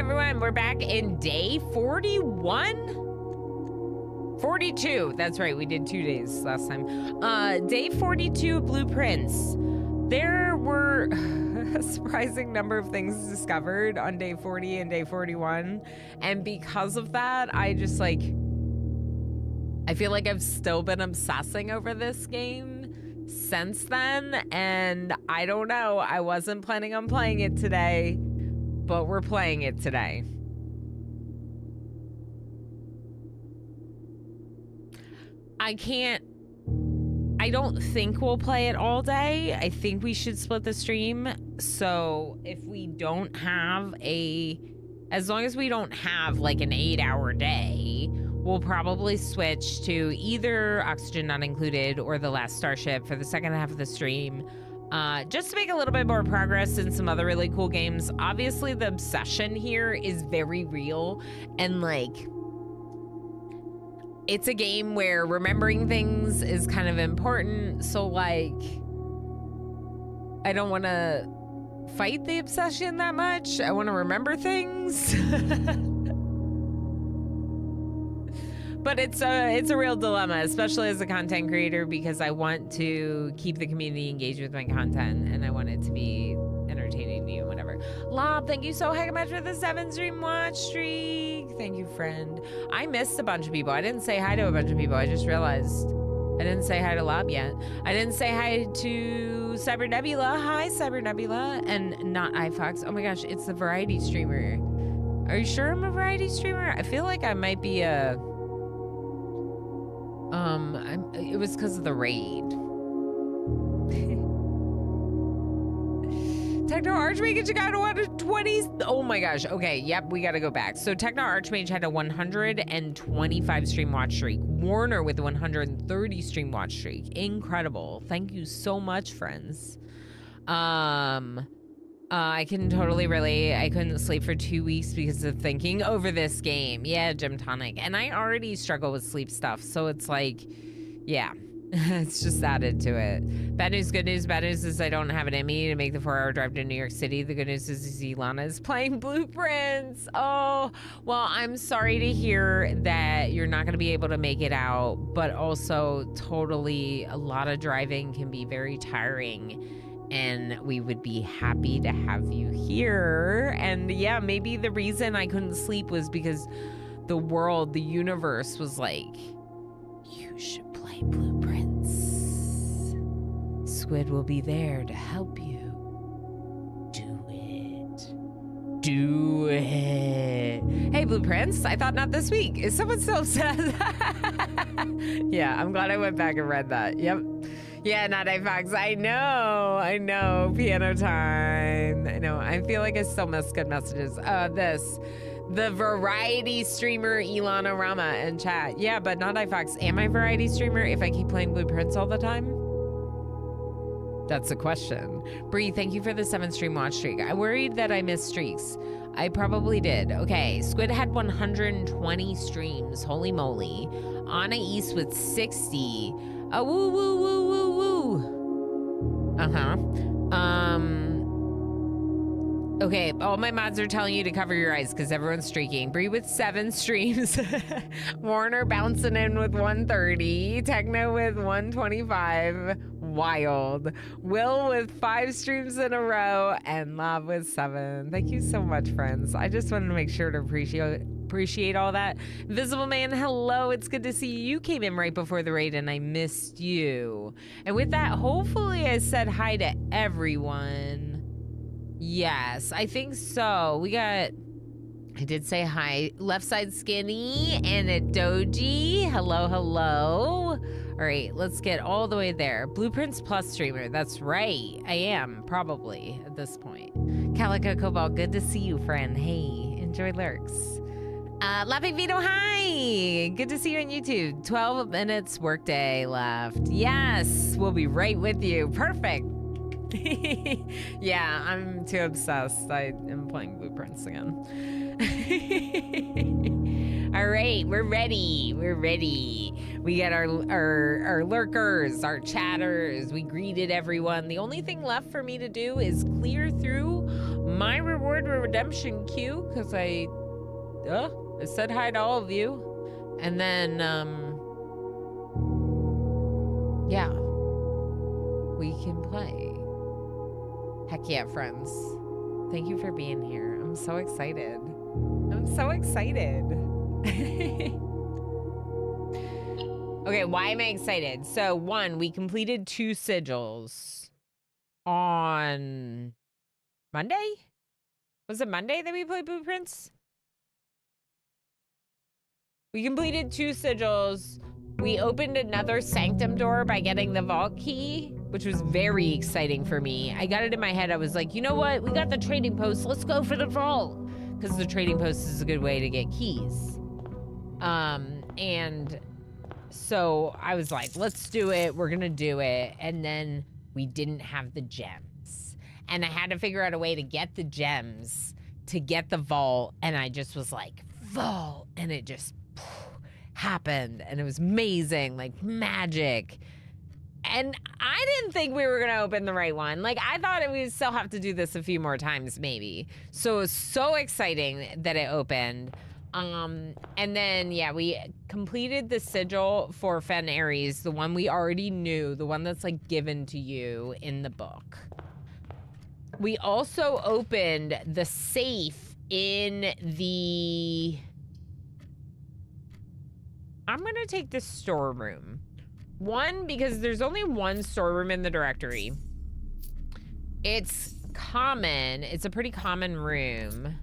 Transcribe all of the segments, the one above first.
everyone. We're back in day 41? 42. That's right. We did 2 days last time. Day 42 of Blueprints. There were a surprising number of things discovered on day 40 and day 41. And because of that, I just I feel like I've still been obsessing over this game since then. And I don't know. I wasn't planning on playing it today, but we're playing it today. I don't think we'll play it all day. I think we should split the stream. So if we don't have as long as we don't have like an 8-hour day, we'll probably switch to either Oxygen Not Included or The Last Starship for the second half of the stream. Just to make a little bit more progress in some other really cool games. Obviously the obsession here is very real, and it's a game where remembering things is kind of important. So I don't want to fight the obsession that much. I want to remember things. But it's a real dilemma, especially as a content creator, because I want to keep the community engaged with my content and I want it to be entertaining to you, whatever. Lob, thank you so heck much for the 7-stream watch streak. Thank you, friend. I missed a bunch of people. I didn't say hi to a bunch of people. I just realized I didn't say hi to Lob yet. I didn't say hi to Cyber Nebula. Hi, Cyber Nebula. And not iFox. Oh my gosh, it's the variety streamer. Are you sure I'm a variety streamer? I feel like I might be a... it was because of the raid. Techno Archmage got a 120. Oh my gosh. Okay. Yep. We got to go back. So Techno Archmage had a 125 stream watch streak. Warner with a 130 stream watch streak. Incredible. Thank you so much, friends. I can totally relate. I couldn't sleep for 2 weeks because of thinking over this game. Yeah, Gym Tonic. And I already struggle with sleep stuff. So it's yeah. It's just added to it. Bad news, good news. Bad news is I don't have it in me to make the 4-hour drive to New York City. The good news is Ilana is playing Blueprints. Oh, well, I'm sorry to hear that you're not going to be able to make it out, but also totally a lot of driving can be very tiring, and we would be happy to have you here. And yeah, maybe the reason I couldn't sleep was because the world, the universe was like, you should play Blueprints. Squid will be there to help you. Do it. Do it. Hey, Blueprints, I thought not this week. Is someone still upset? Yeah, I'm glad I went back and read that. Yep. Yeah, not iFox. I know. Piano time. I know. I feel like I still miss good messages. The variety streamer Ilana Rama in chat. Yeah, but not iFox. Am I a variety streamer if I keep playing Blueprints all the time? That's the question. Bree, thank you for the 7-stream watch streak. I worried that I missed streaks. I probably did. Okay, Squid had 120 streams. Holy moly. Anna East with 60. Woo, woo, woo, woo, woo. Okay, all my mods are telling you to cover your eyes because everyone's streaking. Bree with 7 streams. Warner bouncing in with 130. Techno with 125. Wild. Will with 5 streams in a row. And Lob with 7. Thank you so much, friends. I just wanted to make sure to appreciate all that. Invisible Man, hello. It's good to see you. You came in right before the raid and I missed you. And with that, hopefully I said hi to everyone. Yes, I think so. I did say hi. Left Side Skinny and a Doji. Hello, hello. All right, let's get all the way there. Blueprints Plus streamer. That's right. I am, probably, at this point. Calico Cobalt, good to see you, friend. Hey, enjoy lurks. Lappy Vito, hi. Good to see you on YouTube. 12 minutes workday left. Yes, we'll be right with you. Perfect. Yeah, I'm too obsessed. I am playing Blueprints again. All right, we're ready. We're ready. We got our lurkers, our chatters. We greeted everyone. The only thing left for me to do is clear through my reward redemption queue because I said hi to all of you. And then, yeah, we can play. Heck yeah, friends. Thank you for being here. I'm so excited. I'm so excited. Okay, why am I excited? So, one, we completed 2 sigils on Monday? Was it Monday that we played Blueprints? We completed 2 sigils. We opened another sanctum door by getting the vault key, which was very exciting for me. I got it in my head. I was like, you know what? We got the trading post. Let's go for the vault. Because the trading post is a good way to get keys. And so I was like, let's do it. We're going to do it. And then we didn't have the gems. And I had to figure out a way to get the gems to get the vault. And I just was like, vault. And it just happened. And it was amazing, like magic. And I didn't think we were going to open the right one. Like, I thought we would still have to do this a few more times, maybe. So it was so exciting that it opened. And then, yeah, we completed the sigil for Fen Ares, the one we already knew, the one that's, like, given to you in the book. We also opened the safe in the... I'm going to take the storeroom. One, because there's only one storeroom in the directory. It's common. It's a pretty common room.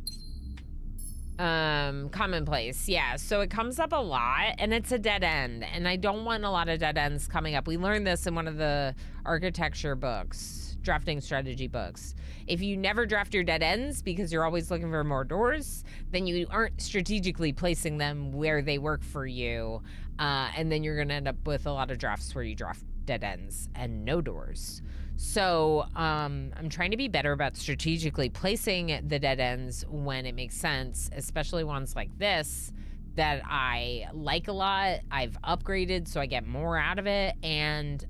Commonplace, yeah. So it comes up a lot, and it's a dead end. And I don't want a lot of dead ends coming up. We learned this in one of the architecture books, drafting strategy books. If you never draft your dead ends because you're always looking for more doors, then you aren't strategically placing them where they work for you. And then you're gonna end up with a lot of drafts where you draft dead ends and no doors. So I'm trying to be better about strategically placing the dead ends when it makes sense, especially ones like this that I like a lot. I've upgraded so I get more out of it. And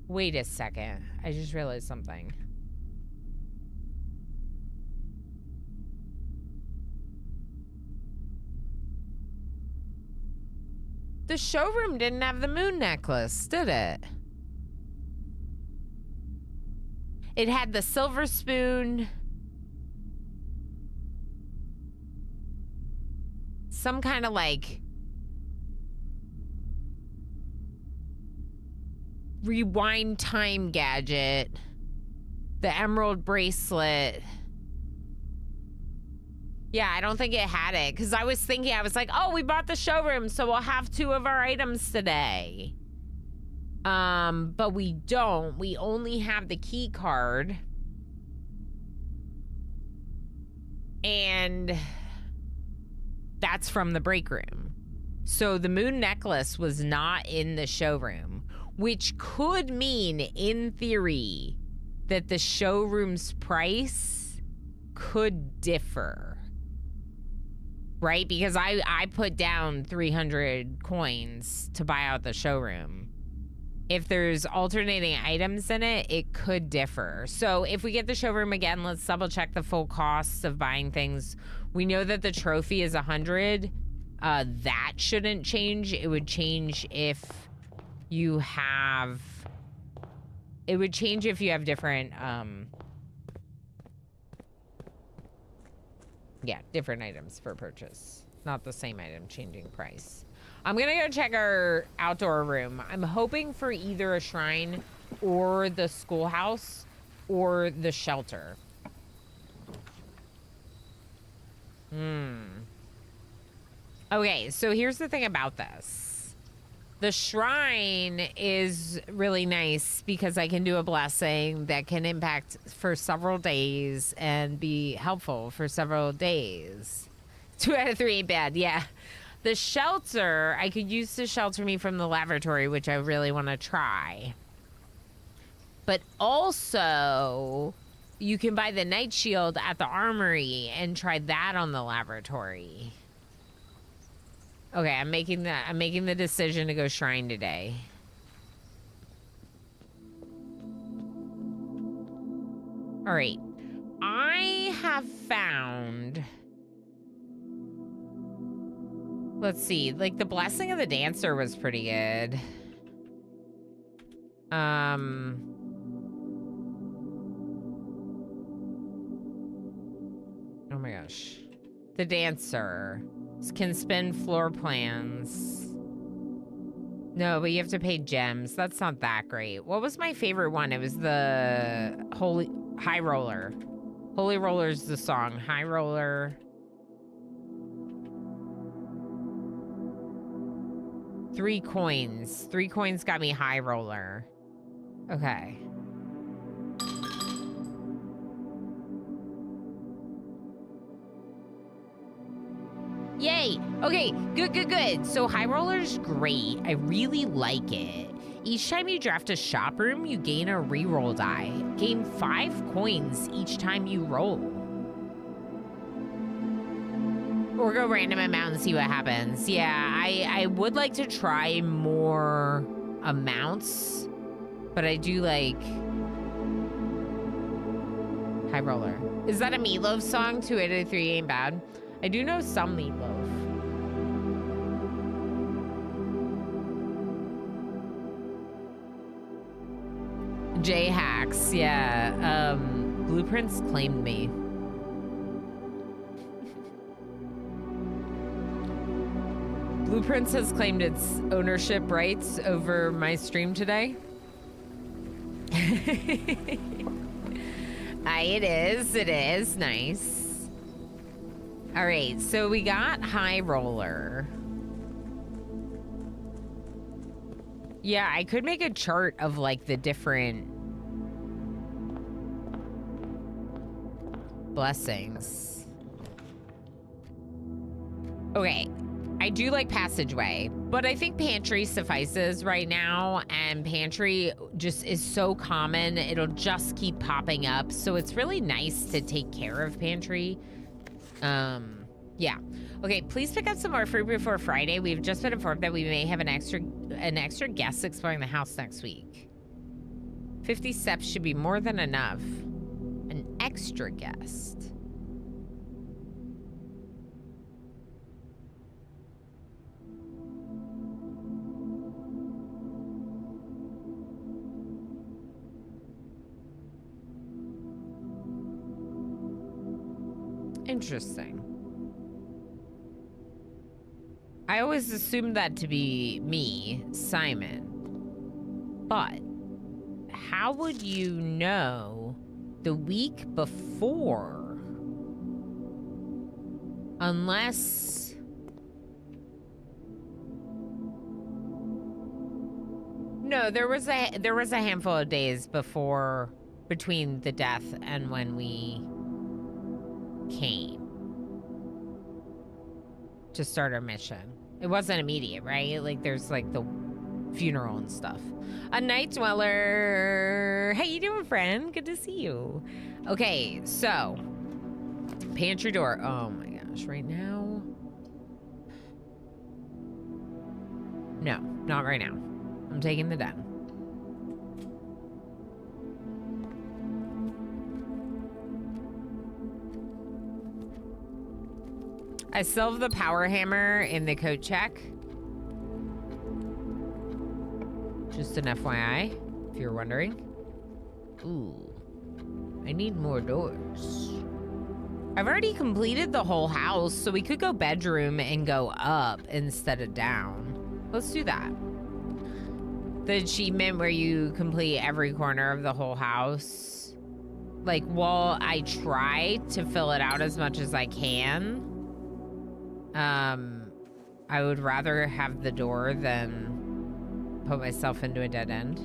wait a second. I just realized something. The showroom didn't have the moon necklace, did it? It had the silver spoon. Some kind of like rewind time gadget. The emerald bracelet. Yeah, I don't think it had it, because I was thinking, I was like, oh, we bought the showroom, so we'll have 2 of our items today. But we don't. We only have the key card. And that's from the break room. So the moon necklace was not in the showroom, which could mean, in theory, that the showroom's price could differ. Right? Because I put down 300 coins to buy out the showroom. If there's alternating items in it, it could differ. So if we get the showroom again, let's double check the full costs of buying things. We know that the trophy is 100. That shouldn't change. It would change if you have... It would change if you have different... Yeah, different items for purchase. Not the same item, changing price. I'm gonna go check our outdoor room. I'm hoping for either a shrine or the schoolhouse or the shelter. Okay, so here's the thing about this. The shrine is really nice because I can do a blessing that can impact for several days and be helpful for several days. 2 out of 3 ain't bad, yeah. The shelter, I could use to shelter me from the lavatory, which I really want to try. But also, you can buy the night shield at the armory and try that on the lavatory. Okay, I'm making the decision to go shrine today. All right. I have found... Let's see. Like, the Blessing of the Dancer was pretty good. Oh my gosh. The Dancer can spin floor plans. No, but you have to pay gems. That's not that great. What was my favorite one? It was the High Roller. Holy Roller's the song. High Roller. 3 coins. 3 coins got me High Roller. Okay. Yay! Okay, good. So High Roller's great. I really like it. Each time you draft a shop room, you gain a reroll die. Gain 5 coins each time you roll. Or go random amount and see what happens. Yeah, I would like to try more amounts, but I do like High Roller. Is that a Meatloaf song? 283 ain't bad. I do know some Meatloaf. J-Hacks, yeah. Blueprints claimed me. Blueprints has claimed its ownership rights over my stream today. It is. Nice. All right, so we got High Roller. Yeah, I could make a chart of like the different blessings. Okay, I do like Passageway, but I think Pantry suffices right now, and Pantry just is so common, it'll just keep popping up, so it's really nice to take care of Pantry. Yeah. Okay, please pick up some more fruit before Friday. We've just been informed that we may have an extra guest exploring the house next week. 50 steps should be more than enough. An extra guest. Interesting. I always assumed that to be me, Simon. But how would you know the week before? Unless... No, there was a handful of days before, between the death and when we came to start our mission. It wasn't immediate, right? Like there's like the funeral and stuff. A night dweller. How you doing, friend? Good to see you. Okay, so pantry door. Oh my gosh, right now? No, not right now. I'm taking the den. I still have the power hammer in the coat check. Just an FYI, if you're wondering. Ooh, I need more doors. I've already completed the whole house, so we could go bedroom and go up instead of down. Let's do that. The achievement where you complete every corner of the whole house. Like, while I try to fill it out as much as I can, I would rather have the door than put myself into a dead end.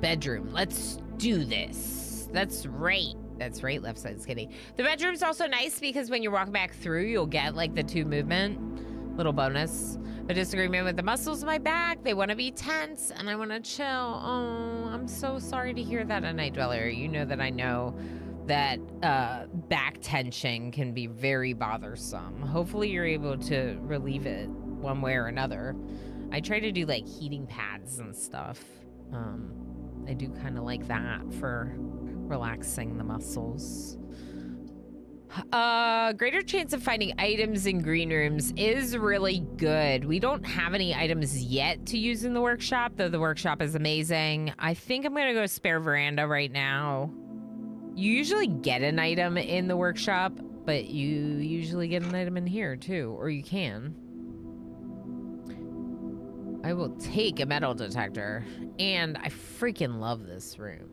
Bedroom. Let's do this. That's right. That's right. Left side's kitty. The bedroom's also nice because when you're walking back through, you'll get like the 2 movement. Little bonus. A disagreement with the muscles in my back. They want to be tense and I want to chill. Oh, I'm so sorry to hear that, a night dweller. You know that I know that back tension can be very bothersome. Hopefully you're able to relieve it one way or another. I try to do like heating pads and stuff. I do kind of like that for relaxing the muscles. Greater chance of finding items in green rooms is really good. We don't have any items yet to use in the workshop, though the workshop is amazing. I think I'm gonna go spare veranda right now. You usually get an item in the workshop, but you usually get an item in here too, or you can. I will take a metal detector, and I freaking love this room.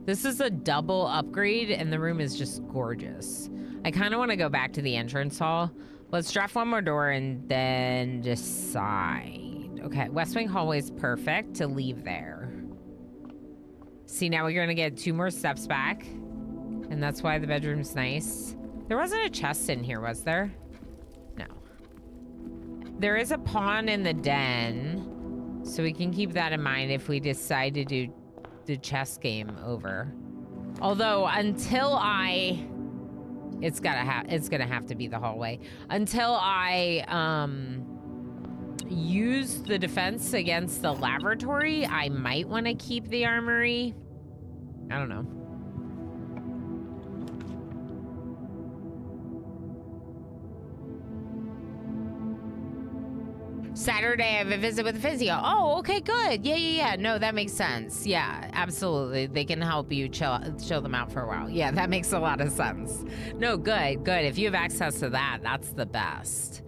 This is a double upgrade, and the room is just gorgeous. I kind of want to go back to the entrance hall. Let's draft one more door and then decide. Okay, West Wing hallway is perfect to leave there. See, now we're going to get 2 more steps back, and that's why the bedroom's nice. There wasn't a chest in here, was there? No. There is a pawn in the den, so we can keep that in mind if we decide to do the chess game over. Although until it's gonna have to be the hallway. Until I use the defense against the laboratory, I might want to keep the armory. I don't know. Saturday, I have a visit with a physio. Oh, okay, good. Yeah. No, that makes sense. Yeah, absolutely. They can help you chill them out for a while. Yeah, that makes a lot of sense. No, good. If you have access to that, that's the best.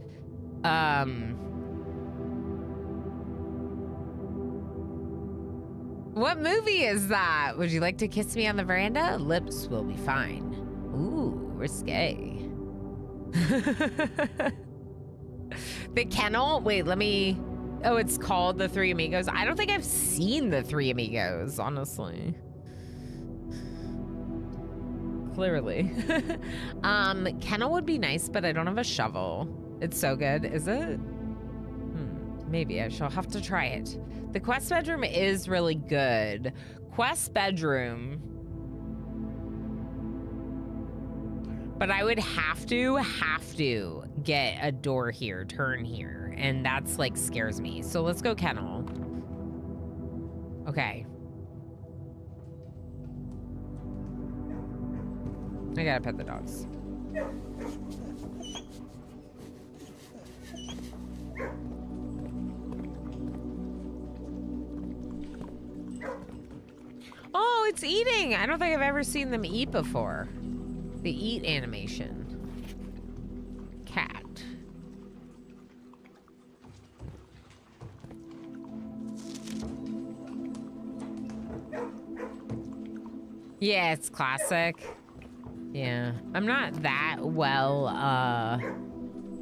What movie is that? Would you like to kiss me on the veranda? Lips will be fine. Ooh, risque. The kennel? Wait, let me... Oh, it's called The Three Amigos. I don't think I've seen The Three Amigos, honestly. Clearly. Kennel would be nice, but I don't have a shovel. It's so good. Is it? Maybe I shall have to try it. The quest bedroom is really good. Quest bedroom... But I would have to get a door here, turn here, and that's like scares me. So let's go kennel. Okay. I gotta pet the dogs. Oh, it's eating. I don't think I've ever seen them eat before. The eat animation. Cat. Yeah, it's classic. Yeah. I'm not that well, I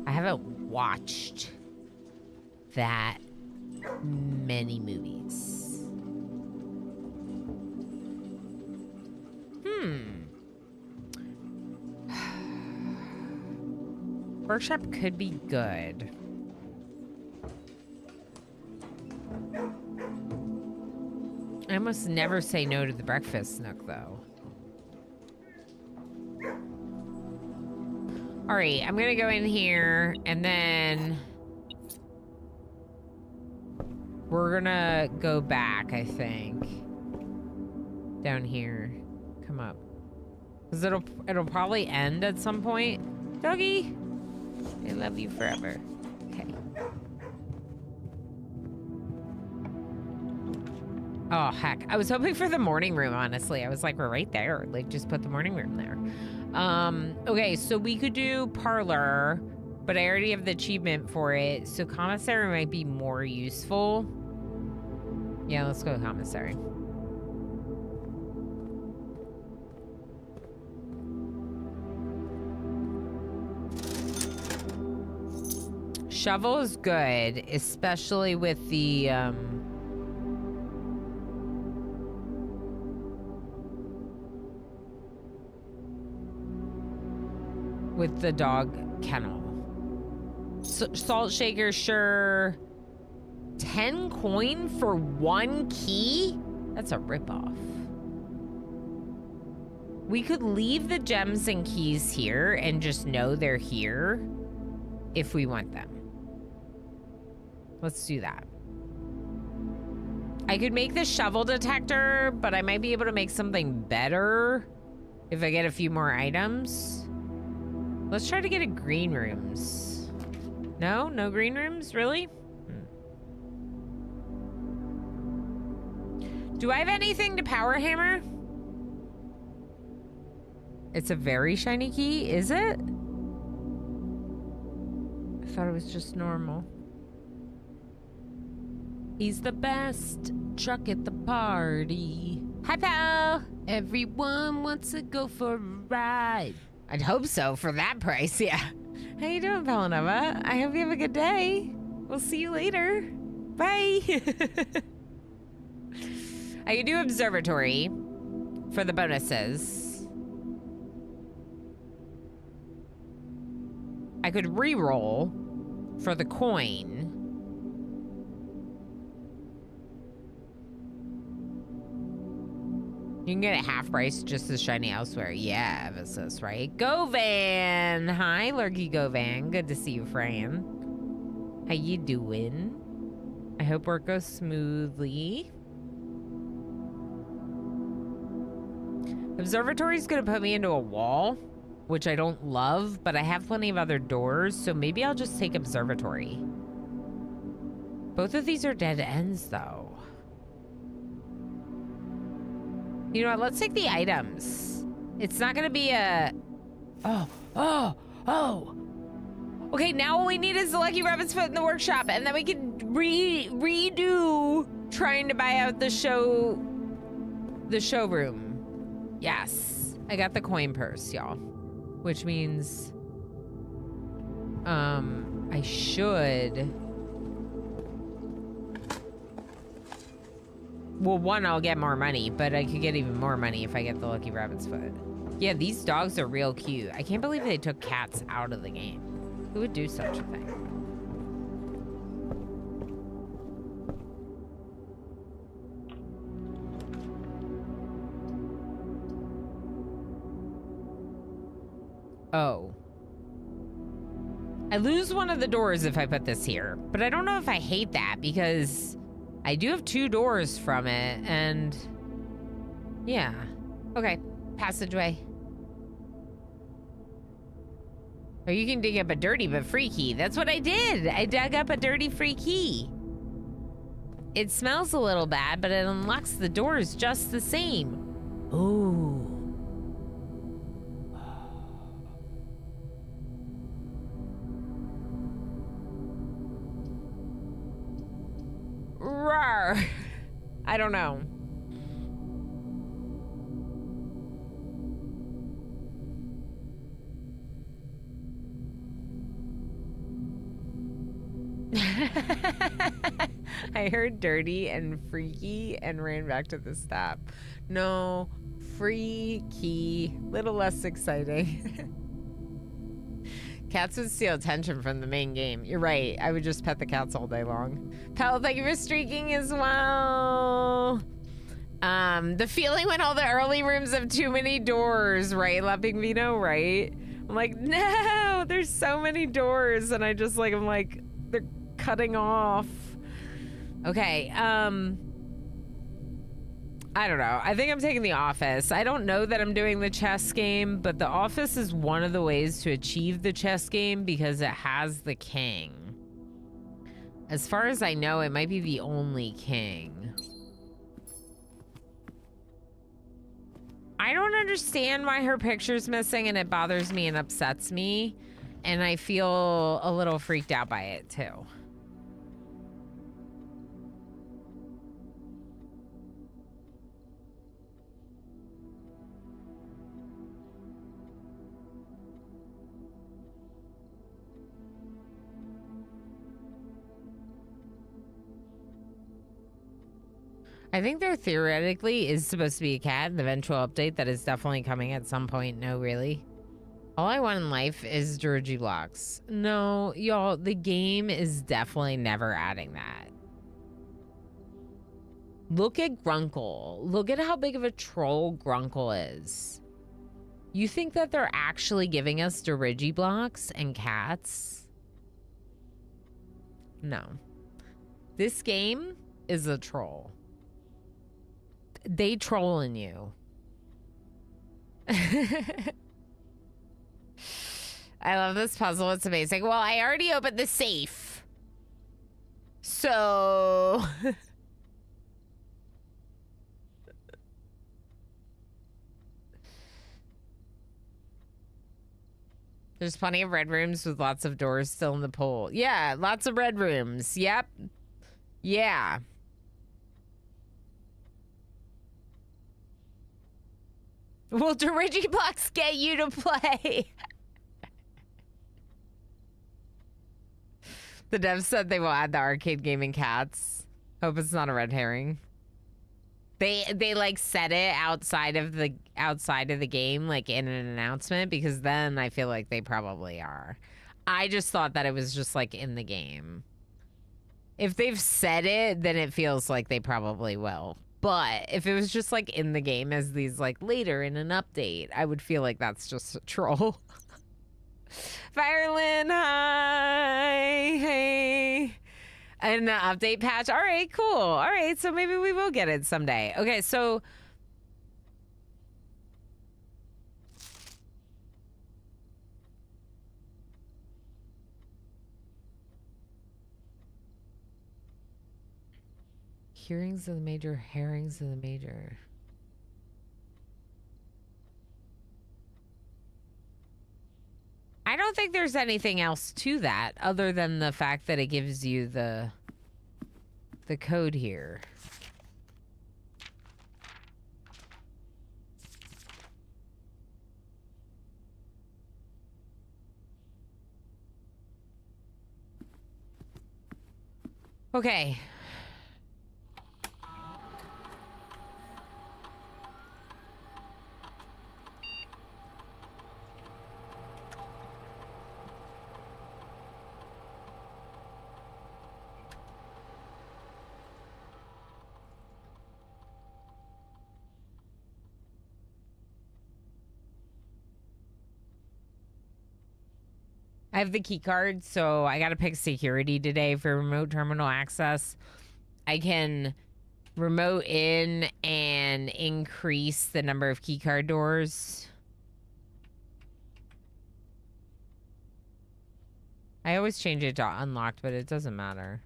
haven't watched that many movies. Workshop could be good. I almost never say no to the breakfast nook, though. All right, I'm gonna go in here, and then we're gonna go back, I think. Down here. Come up. Because it'll probably end at some point. Doggy! I love you forever. Okay. Oh, heck. I was hoping for the morning room, honestly. I was like, we're right there. Like, just put the morning room there. Okay, so we could do parlor, but I already have the achievement for it. So commissary might be more useful. Yeah, let's go commissary. Shovel is good, especially with the, with the dog kennel. Salt shaker, sure. 10 coin for 1 key? That's a ripoff. We could leave the gems and keys here and just know they're here if we want them. Let's do that. I could make the shovel detector, but I might be able to make something better if I get a few more items. Let's try to get a green rooms. No? No green rooms? Really? Do I have anything to power hammer? It's a very shiny key, is it? I thought it was just normal. He's the best truck at the party. Hi, pal. Everyone wants to go for a ride. I'd hope so for that price, yeah. How you doing, Pelanova? I hope you have a good day. We'll see you later. Bye. I could do observatory for the bonuses. I could re-roll for the coin. You can get it half price just as shiny elsewhere. Yeah, Evasus, right? Govan! Hi, Lurky Govan. Good to see you, Fran. How you doing? I hope work goes smoothly. Observatory's gonna put me into a wall, which I don't love, but I have plenty of other doors, so maybe I'll just take observatory. Both of these are dead ends, though. You know what? Let's take the items. It's not gonna be a... Oh. Okay, now all we need is the Lucky Rabbit's Foot in the workshop, and then we can redo trying to buy out the showroom. Yes. I got the coin purse, y'all. Which means... I should... Well, one, I'll get more money, but I could get even more money if I get the Lucky Rabbit's Foot. Yeah, these dogs are real cute. I can't believe they took cats out of the game. Who would do such a thing? Oh. I lose one of the doors if I put this here, but I don't know if I hate that because... I do have 2 doors from it, and yeah. Okay, passageway. Or you can dig up a dirty but free key. That's what I did. I dug up a dirty free key. It smells a little bad, but it unlocks the doors just the same. Ooh. Rawr. I don't know. I heard dirty and freaky and ran back to the stop. No, freaky. Little less exciting. Cats would steal attention from the main game. You're right. I would just pet the cats all day long. Pal, thank you for streaking as well. The feeling when all the early rooms have too many doors, right? Lapping Vino, right? I'm like, no, there's so many doors. And I just like, I'm like, they're cutting off. Okay, I don't know. I think I'm taking the office. I don't know that I'm doing the chess game, but the office is one of the ways to achieve the chess game because it has the king. As far as I know, it might be the only king. I don't understand why her picture's missing and it bothers me and upsets me. And I feel a little freaked out by it too. I think there theoretically is supposed to be a cat in the eventual update that is definitely coming at some point. No, really. All I want in life is Dirigiblox. No, y'all, the game is definitely never adding that. Look at Grunkle. Look at how big of a troll Grunkle is. You think that they're actually giving us Dirigiblox and cats? No. This game is a troll. they trolling you. I love this puzzle. It's amazing. Well, I already opened the safe. So... There's plenty of red rooms with lots of doors still in the pool. Yeah, lots of red rooms. Yep. Yeah. Will Digiblocks get you to play? The devs said they will add the arcade gaming cats. Hope it's not a red herring. They like said it outside of the game, like in an announcement, because then I feel like they probably are. I just thought that it was just like in the game. If they've said it, then it feels like they probably will. But if it was just like in the game as these like later in an update, I would feel like that's just a troll. Firelin, hi, hey. And the update patch. All right, cool. All right, so maybe we will get it someday. Okay, so hearings of the major, herrings of the major. I don't think there's anything else to that other than the fact that it gives you the code here. Okay. I have the key card, so I gotta pick security today for remote terminal access. I can remote in and increase the number of key card doors. I always change it to unlocked, but it doesn't matter.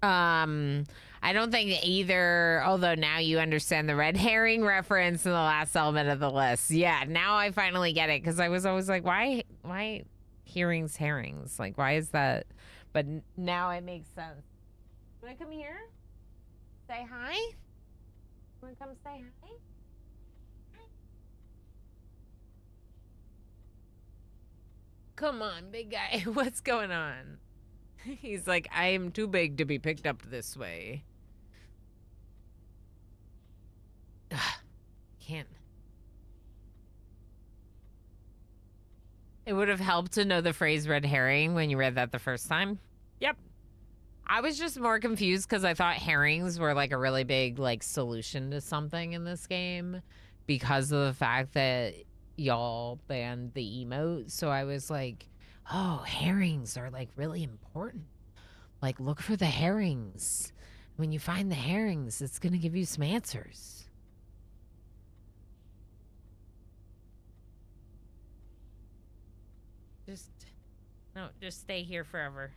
I don't think either, although now you understand the red herring reference in the last element of the list. Yeah, now I finally get it, because I was always like, why herrings? Like, why is that? But now it makes sense. Want to come here? Say hi? Want to come say hi? Come on, big guy. What's going on? He's like, I am too big to be picked up this way. Ugh, can't. It would have helped to know the phrase red herring when you read that the first time. Yep. I was just more confused because I thought herrings were like a really big like solution to something in this game because of the fact that y'all banned the emote. So I was like, oh, herrings are like really important. Like, look for the herrings. When you find the herrings, it's gonna give you some answers. Just stay here forever.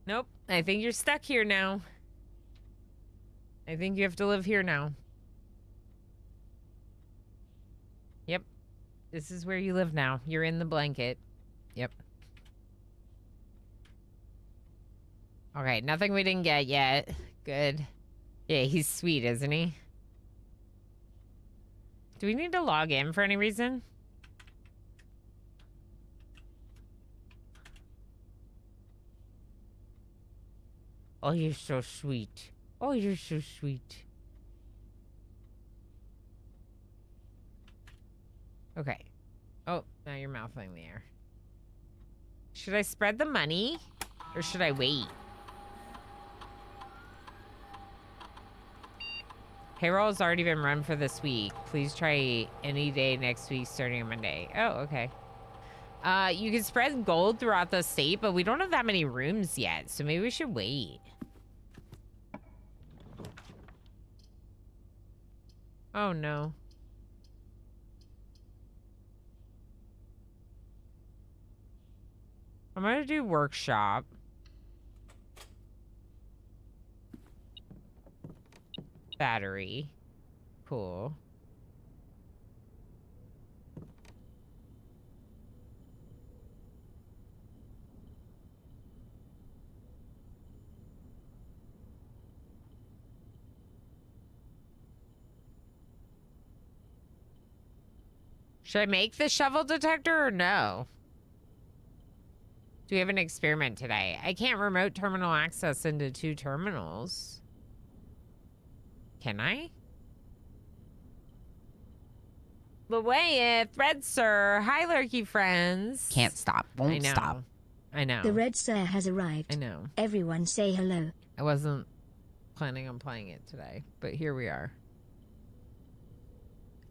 Nope, I think you're stuck here now. I think you have to live here now. Yep. This is where you live now. You're in the blanket. Yep. Okay, nothing we didn't get yet. Good. Yeah, he's sweet, isn't he? Do we need to log in for any reason? Oh, you're so sweet. Oh, you're so sweet. Okay. Oh, now you're mouthing the air. Should I spread the money? Or should I wait? Payroll has already been run for this week. Please try any day next week starting on Monday. Oh, okay. You can spread gold throughout the state, but we don't have that many rooms yet, so maybe we should wait. Oh, no. I'm gonna do workshop. Battery. Cool. Should I make the shovel detector or no? Do we have an experiment today? I can't remote terminal access into 2 terminals. Can I? Lawaya, Thread Sir, hi Lurky friends. Can't stop, won't stop. I know. The Red Sir has arrived. I know. Everyone say hello. I wasn't planning on playing it today, but here we are.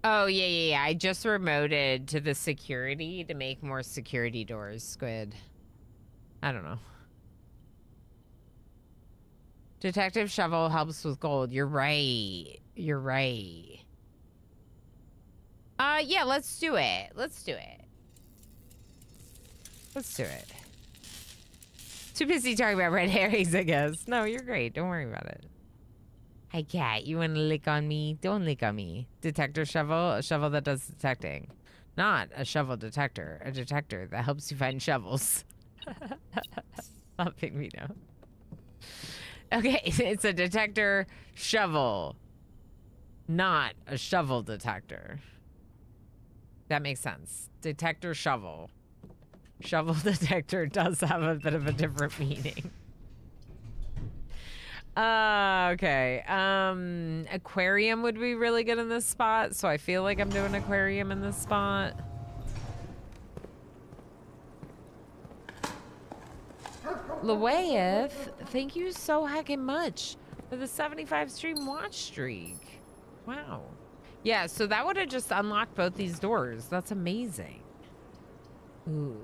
Oh, yeah. I just remoted to the security to make more security doors, Squid. I don't know. Detective Shovel helps with gold. You're right. You're right. Yeah, let's do it. Let's do it. Let's do it. Too busy talking about red herrings, I guess. No, you're great. Don't worry about it. Hi, cat. You want to lick on me? Don't lick on me. Detector shovel. A shovel that does detecting. Not a shovel detector. A detector that helps you find shovels. Stop picking me now. Okay, it's a detector shovel. Not a shovel detector. That makes sense. Detector shovel. Shovel detector does have a bit of a different meaning. Okay. Aquarium would be really good in this spot, so I feel like I'm doing aquarium in this spot. Lawayeth, thank you so heckin' much for the 75 stream watch streak. Wow. Yeah, so that would have just unlocked both these doors. That's amazing. Ooh.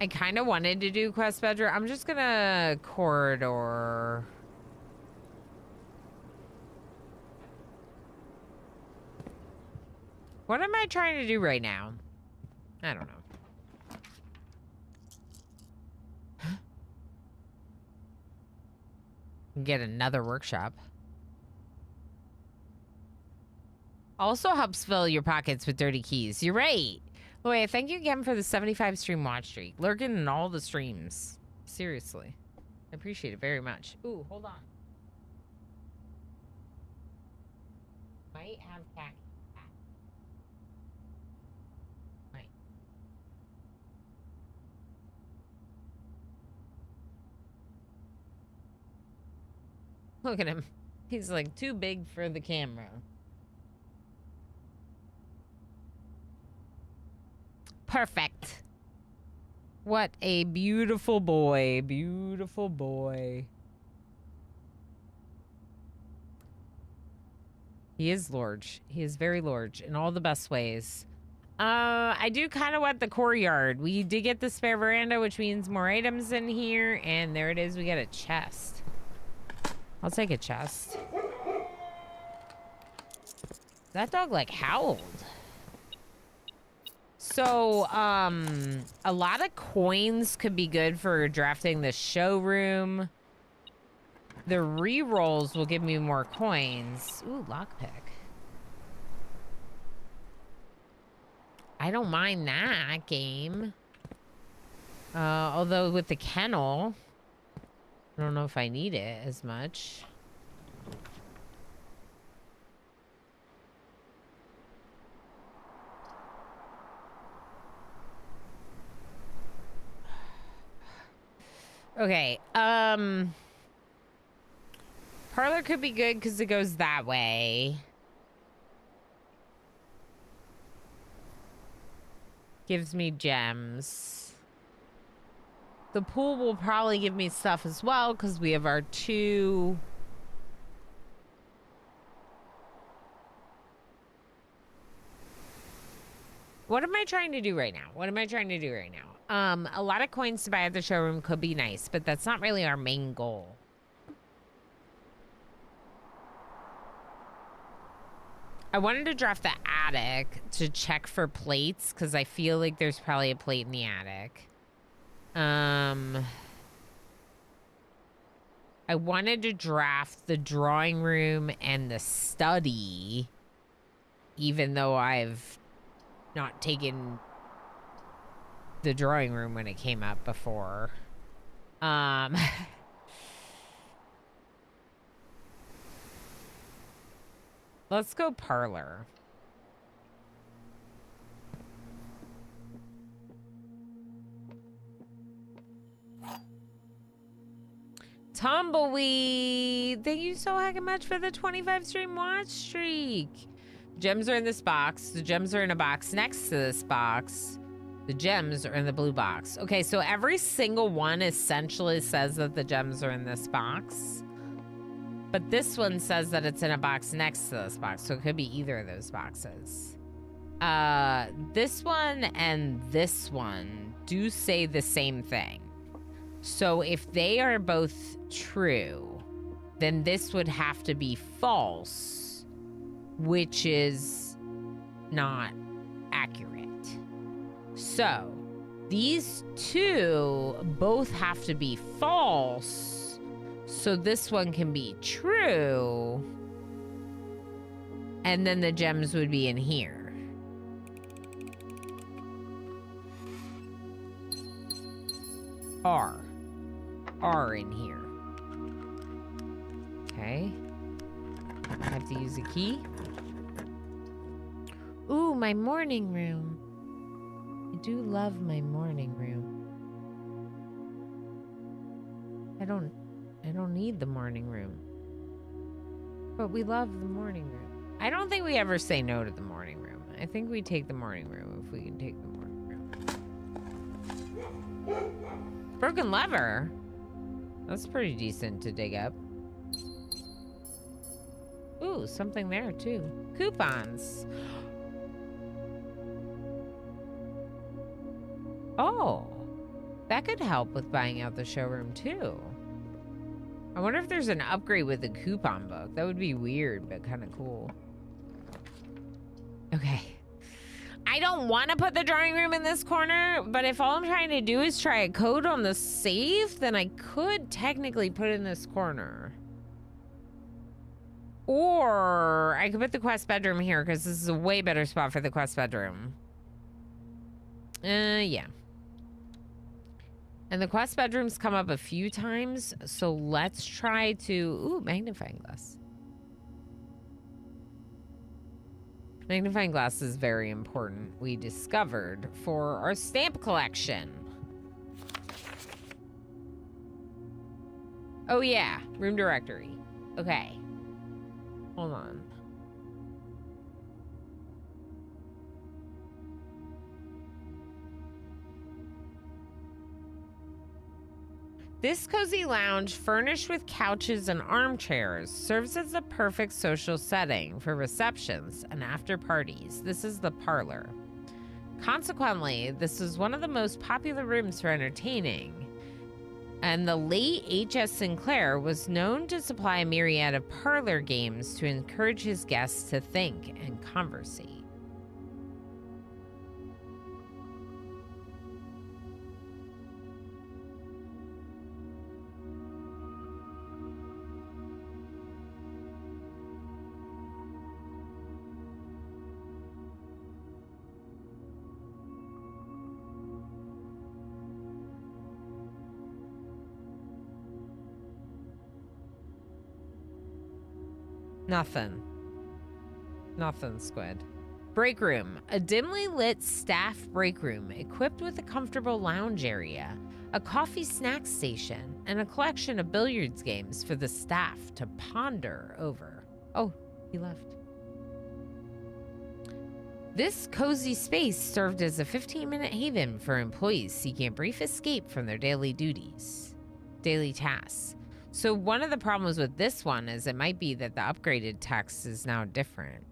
I kind of wanted to do quest bedroom. I'm just gonna corridor. What am I trying to do right now? I don't know. Get another workshop. Also helps fill your pockets with dirty keys. You're right. Wait, thank you again for the 75 stream watch streak. Lurking in all the streams. Seriously. I appreciate it very much. Ooh, hold on. Might have khaki. Might. Look at him. He's like too big for the camera. Perfect. What a beautiful boy. Beautiful boy. He is large. He is very large in all the best ways. I do kind of want the courtyard. We did get the spare veranda, which means more items in here. And there it is. We get a chest. I'll take a chest. That dog like howled. So, a lot of coins could be good for drafting the showroom. The re-rolls will give me more coins. Ooh, lockpick. I don't mind that game. Although with the kennel, I don't know if I need it as much. Okay, parlor could be good because it goes that way. Gives me gems. The pool will probably give me stuff as well because we have our 2... What am I trying to do right now? What am I trying to do right now? A lot of coins to buy at the showroom could be nice, but that's not really our main goal. I wanted to draft the attic to check for plates because I feel like there's probably a plate in the attic. I wanted to draft the drawing room and the study, even though I've not taken the drawing room when it came up before. Let's go parlor. Tumbleweed, thank you so heckin' much for the 25 stream watch streak. Gems are in this box. The gems are in a box next to this box. The gems are in the blue box. Okay, so every single one essentially says that the gems are in this box. But this one says that it's in a box next to this box, so it could be either of those boxes. This one and this one do say the same thing. So if they are both true, then this would have to be false, which is not accurate. So these two both have to be false, so this one can be true, and then the gems would be in here. are in here. Okay. I have to use a key. Ooh, my morning room. I do love my morning room. I don't need the morning room. But we love the morning room. I don't think we ever say no to the morning room. I think we take the morning room if we can take the morning room. Broken lever? That's pretty decent to dig up. Ooh, something there too. Coupons. Oh, that could help with buying out the showroom too. I wonder if there's an upgrade with the coupon book. That would be weird, but kind of cool. Okay. I don't want to put the drawing room in this corner, but if all I'm trying to do is try a code on the safe, then I could technically put it in this corner. Or I could put the quest bedroom here because this is a way better spot for the quest bedroom. Yeah. And the quest bedrooms come up a few times, so let's try to... Ooh, magnifying glass. Magnifying glass is very important, we discovered, for our stamp collection. Oh yeah, room directory. Okay. Hold on. This cozy lounge, furnished with couches and armchairs, serves as the perfect social setting for receptions and after parties. This is the parlor. Consequently, this is one of the most popular rooms for entertaining. And the late H.S. Sinclair was known to supply a myriad of parlor games to encourage his guests to think and conversate. Nothing. Nothing, Squid. Break room. A dimly lit staff break room equipped with a comfortable lounge area, a coffee snack station, and a collection of billiards games for the staff to ponder over. Oh, he left. This cozy space served as a 15-minute haven for employees seeking a brief escape from their daily tasks. So one of the problems with this one is it might be that the upgraded text is now different.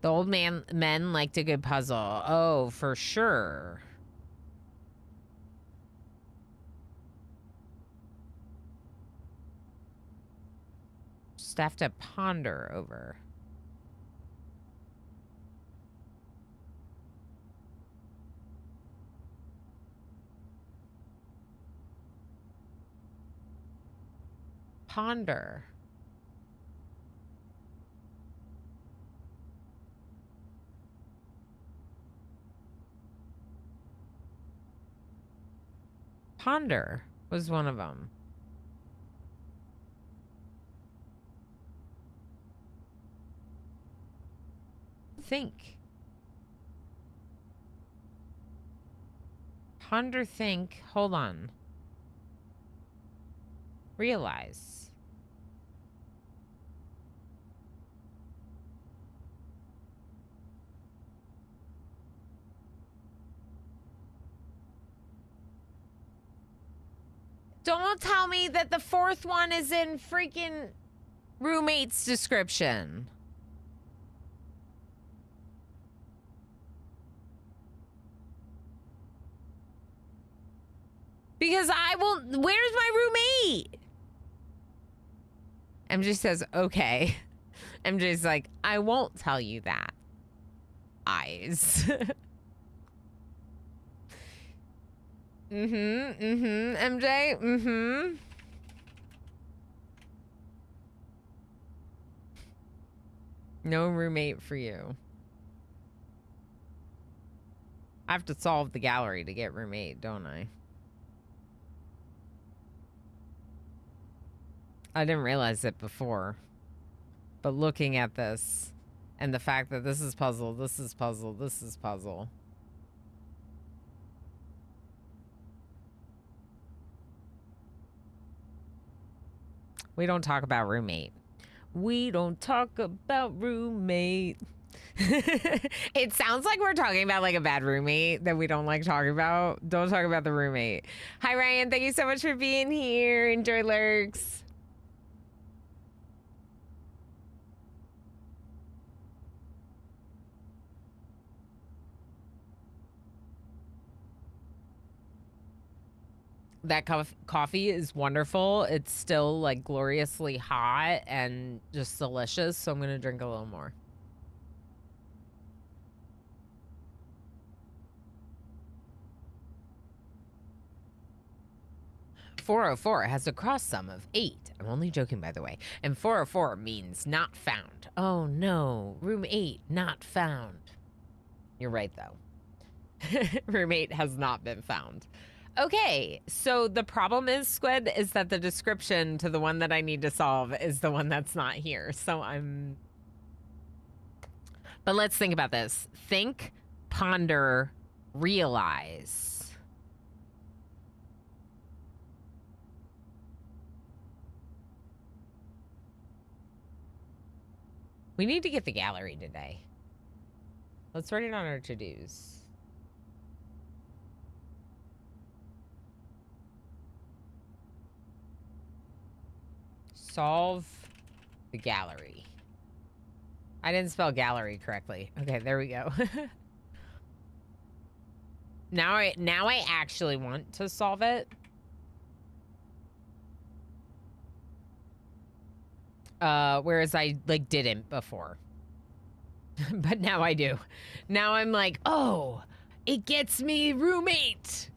The old men liked a good puzzle. Oh, for sure. Just have to ponder over. Ponder. Ponder was one of them. Think. Ponder, think. Hold on. Realize. Don't tell me that the fourth one is in freaking roommate's description. Because I will. Where's my roommate? MJ says, okay. MJ's like, I won't tell you that. Eyes. MJ, No roommate for you. I have to solve the gallery to get roommate, don't I? I didn't realize it before. But looking at this and the fact that this is puzzle, this is puzzle, this is puzzle. We don't talk about roommate. We don't talk about roommate. It sounds like we're talking about like a bad roommate that we don't like talking about. Don't talk about the roommate. Hi, Ryan. Thank you so much for being here. Enjoy Lurks. That coffee is wonderful. It's still like gloriously hot and just delicious. So I'm going to drink a little more. "404 has a cross sum of 8. I'm only joking, by the way. And 404 means not found. Oh no, room 8, not found. You're right, though. Roommate has not been found. Okay, so the problem is, Squid, is that the description to the one that I need to solve is the one that's not here. So But let's think about this. Think, ponder, realize. We need to get the gallery today. Let's write it on our to-dos. Solve the gallery. I didn't spell gallery correctly. Okay, there we go. Now I actually want to solve it. Whereas I like didn't before. But now I do. Now I'm like, oh, it gets me roommate.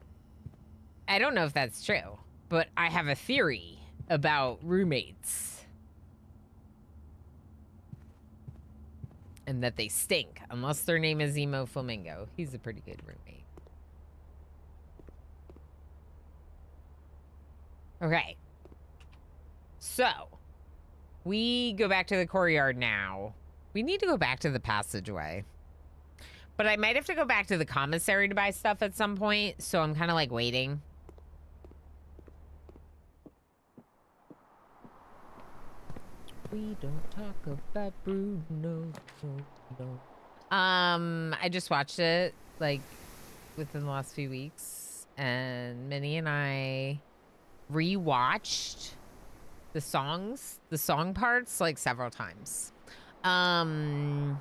I don't know if that's true, but I have a theory about roommates. And that they stink, unless their name is Emo Flamingo. He's a pretty good roommate. Okay. So, we go back to the courtyard now. We need to go back to the passageway. But I might have to go back to the commissary to buy stuff at some point, so I'm kind of like waiting. We don't talk about Bruno. No. I just watched it like within the last few weeks, and Minnie and I rewatched the song parts like several times. And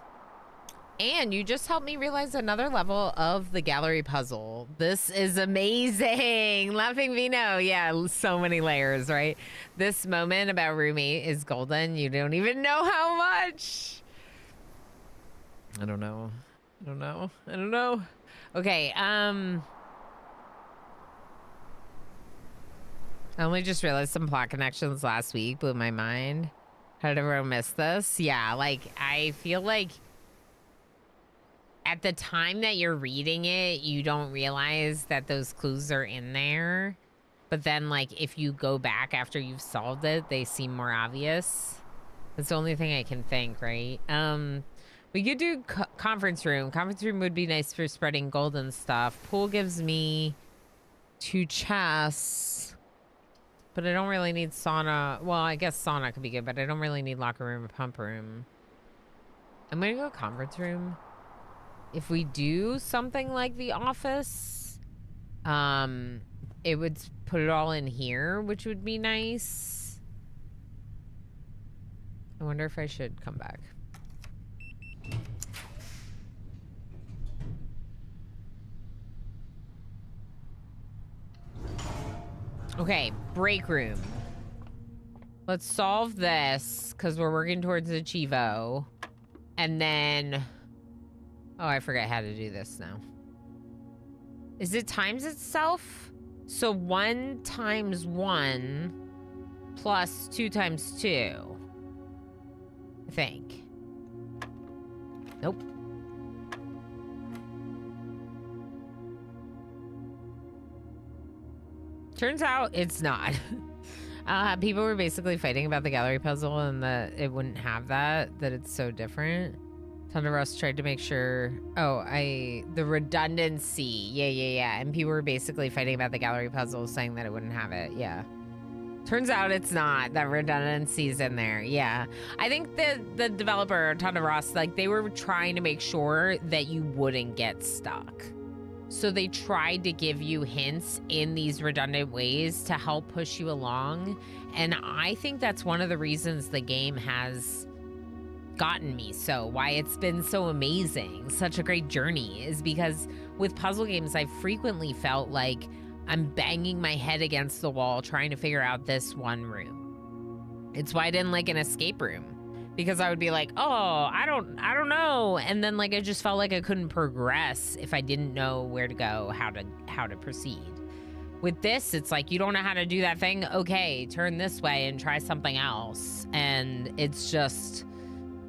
you just helped me realize another level of the gallery puzzle. This is amazing. Laughing Vino. Yeah, so many layers, right? This moment about roommate is golden. You don't even know how much. I don't know. Okay, I only just realized some plot connections last week blew my mind. How did everyone miss this? Yeah, like, I feel like at the time that you're reading it, you don't realize that those clues are in there. But then, like, if you go back after you've solved it, they seem more obvious. That's the only thing I can think, right? We could do conference room. Conference room would be nice for spreading golden stuff. Pool gives me 2 chests. But I don't really need sauna. Well, I guess sauna could be good, but I don't really need locker room or pump room. I'm gonna go conference room. If we do something like the office, it would put it all in here, which would be nice. I wonder if I should come back. Okay, break room. Let's solve this because we're working towards the Chivo. And then... Oh, I forget how to do this now. Is it times itself? So 1 times 1 plus 2 times 2. I think. Nope. Turns out it's not. People were basically fighting about the gallery puzzle and that it wouldn't have that it's so different. Thunder Rust tried to make sure. Oh, the redundancy. Yeah. And people were basically fighting about the gallery puzzle, saying that it wouldn't have it. Yeah. Turns out it's not. That redundancy's in there. Yeah. I think the developer, Thunder Rust, like they were trying to make sure that you wouldn't get stuck. So they tried to give you hints in these redundant ways to help push you along. And I think that's one of the reasons the game has gotten me so, why it's been so amazing, such a great journey, is because with puzzle games, I frequently felt like I'm banging my head against the wall trying to figure out this one room. It's why I didn't like an escape room, because I would be like, oh, I don't know. And then like, I just felt like I couldn't progress if I didn't know where to go, how to proceed. With this, it's like, you don't know how to do that thing. Okay, turn this way and try something else. And it's just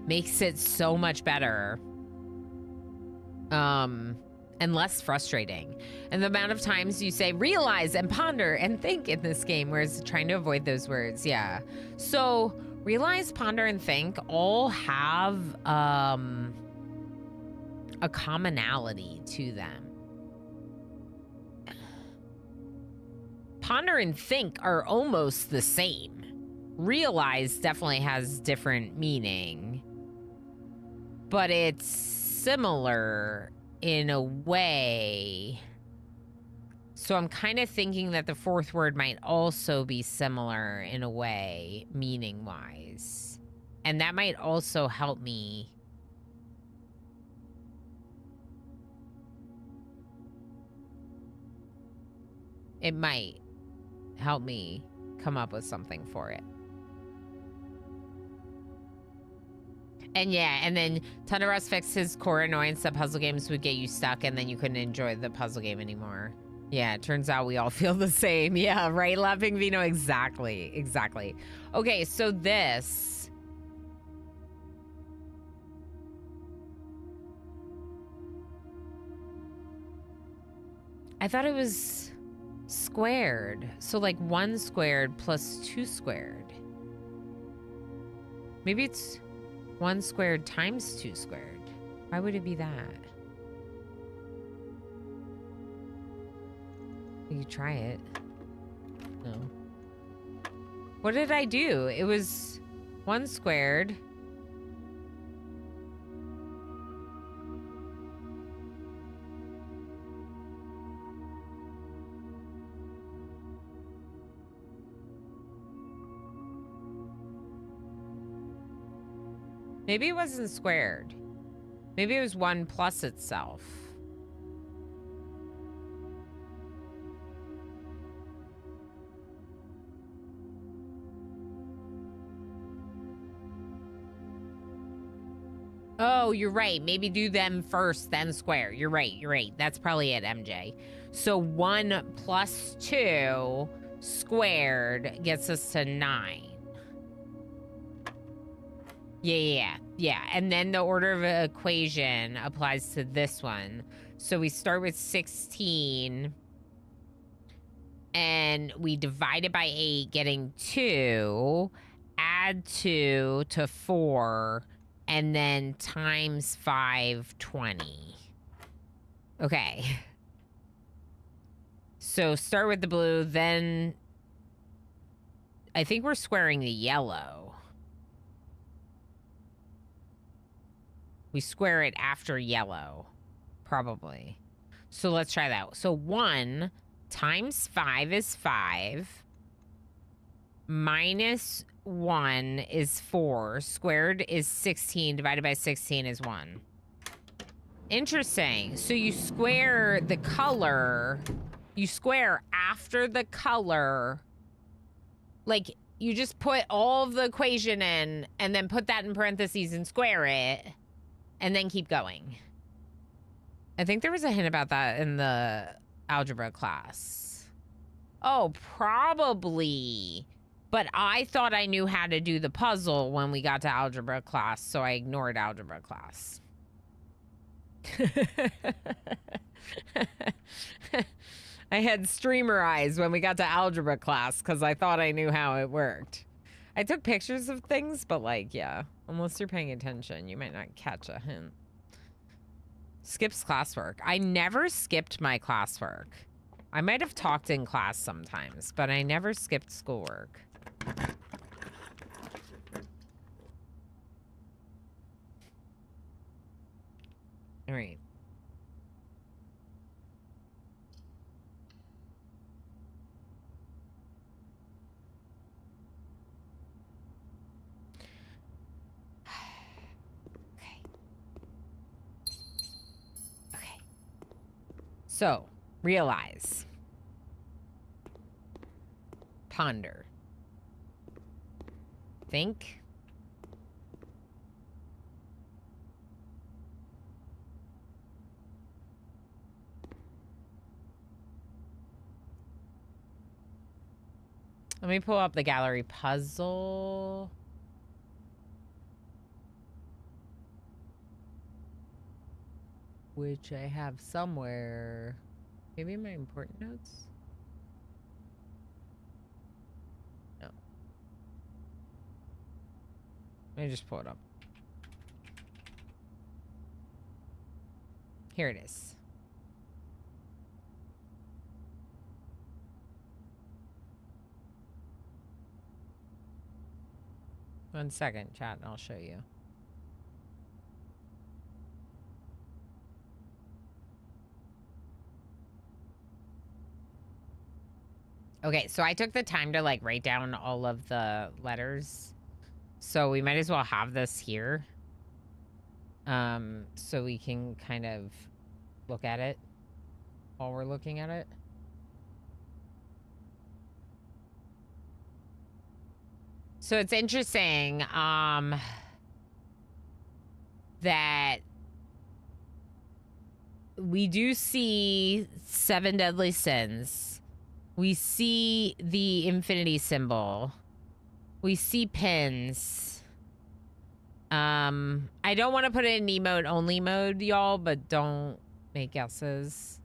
makes it so much better. And less frustrating. And the amount of times you say realize and ponder and think in this game, whereas trying to avoid those words. Yeah. So realize, ponder, and think all have a commonality to them. Ponder and think are almost the same. Realize definitely has different meaning, but it's similar in a way. So I'm kind of thinking that the fourth word might also be similar in a way, meaning-wise. And that might also help me. It might help me come up with something for it. And yeah, and then Thunder Rust fixed his core annoyance that puzzle games would get you stuck and then you couldn't enjoy the puzzle game anymore. Yeah, it turns out we all feel the same. Yeah, right, Laughing Vino? Exactly. Okay, so this. I thought it was squared. So like 1 squared plus 2 squared. Maybe it's 1 squared times 2 squared. Why would it be that? You try it. No. What did I do? It was 1 squared Maybe it wasn't squared. Maybe it was 1 plus itself. Oh, you're right. Maybe do them first, then square. You're right. You're right. That's probably it, MJ. So 1 plus 2 squared gets us to 9. Yeah. And then the order of equation applies to this one. So we start with 16. And we divide it by 8, getting 2. Add 2 to 4. And then times 5, 20. Okay. So start with the blue, then I think we're squaring the yellow. We square it after yellow, probably. So let's try that. So 1 times 5 is 5. Minus 1 is 4. Squared is 16. Divided by 16 is 1. Interesting. So you square the color. You square after the color. Like, you just put all of the equation in and then put that in parentheses and square it. And then keep going. I think there was a hint about that in the algebra class. Oh, probably. But I thought I knew how to do the puzzle when we got to algebra class, so I ignored algebra class. I had streamer eyes when we got to algebra class because I thought I knew how it worked. I took pictures of things, but like, yeah, unless you're paying attention, you might not catch a hint. Skips classwork. I never skipped my classwork. I might have talked in class sometimes, but I never skipped schoolwork. All right. Okay. So, realize. Ponder. Think. Let me pull up the gallery puzzle. Which I have somewhere. Maybe in my important notes? No. Let me just pull it up. Here it is. One second, chat, and I'll show you. Okay, so I took the time to like write down all of the letters. So we might as well have this here. So we can kind of look at it while we're looking at it. So it's interesting that we do see 7 deadly sins. We see the infinity symbol. We see pins. I don't want to put it in emote only mode, y'all, but don't make guesses.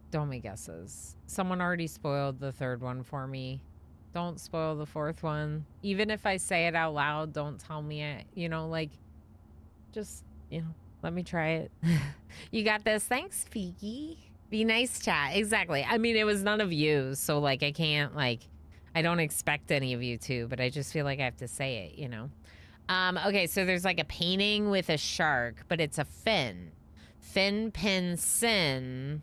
Don't make guesses. Someone already spoiled the 3rd one for me. Don't spoil the 4th one. Even if I say it out loud, don't tell me it. You know, like, just, you know, let me try it. You got this. Thanks, Fiki. Be nice, chat. Exactly. I mean, it was none of you, so, like, I can't, like, I don't expect any of you to, but I just feel like I have to say it, you know? Okay, so there's, like, a painting with a shark, but it's a fin. Fin, pin, sin.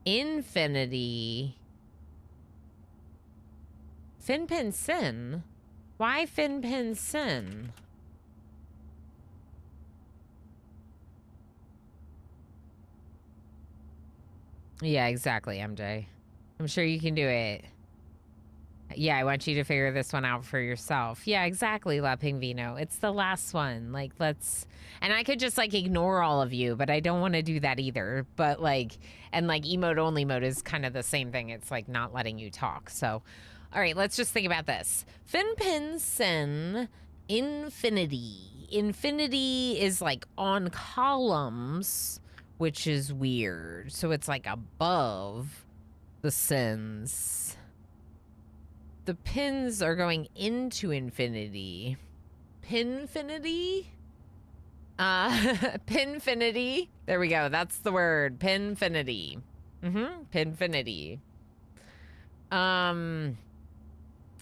Infinity. Fin, pin, sin. Why Fin Pin Sin? Yeah, exactly, MJ. I'm sure you can do it. Yeah, I want you to figure this one out for yourself. Yeah, exactly, La Pingvino. It's the last one. Like, let's... And I could just, like, ignore all of you, but I don't want to do that either. But, like... And, like, emote-only mode is kind of the same thing. It's, like, not letting you talk. So, all right, let's just think about this. Fin Pin Sin Infinity. Infinity is, like, on columns, which is weird. So it's, like, above the sins. The pins are going into infinity. Pinfinity? Pinfinity. There we go. That's the word. Pinfinity. Pinfinity.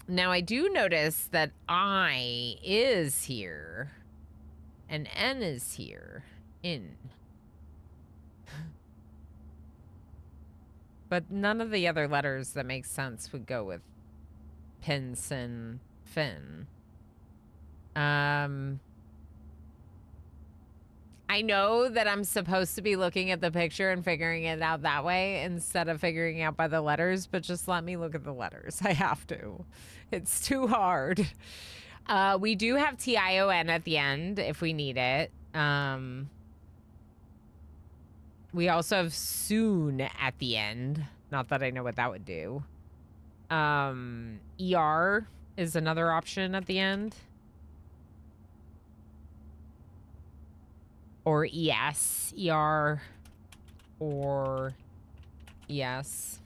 Now I do notice that I is here. And N is here. In. But none of the other letters that make sense would go with Pinsin Fin. I know that I'm supposed to be looking at the picture and figuring it out that way instead of figuring out by the letters, but just let me look at the letters. I have to. It's too hard. We do have TION at the end if we need it. We also have soon at the end. Not that I know what that would do. ER is another option at the end. Or ES, ER, or ES.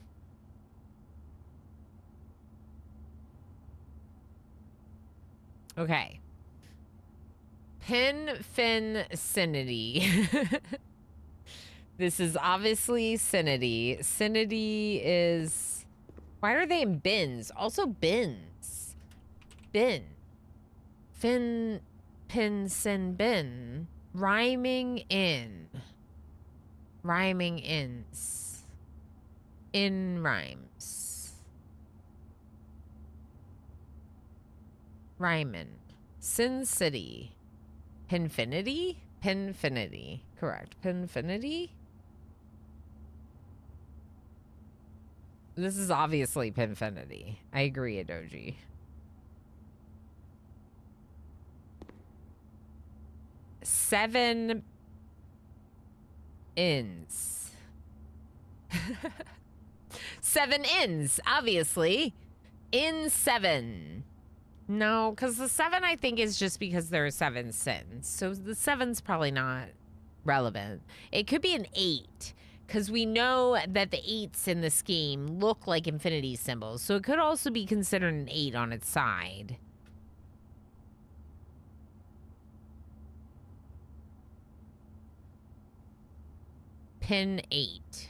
Okay. Pinfinity. This is obviously Sinity. Sinity is... Why are they in bins? Also bins. Bin. Fin, pin, sin, bin. Rhyming in. Rhyming ins. In rhymes. Rhymin. Sin City. Pinfinity? Pinfinity. Correct. Pinfinity? This is obviously Pinfinity. I agree, Adoji. Seven ins. Seven ins, obviously. In seven. No, because the 7 I think is just because there are 7 sins. So the 7's probably not relevant. It could be an 8 because we know that the 8s in the scheme look like infinity symbols. So it could also be considered an 8 on its side. Pin 8.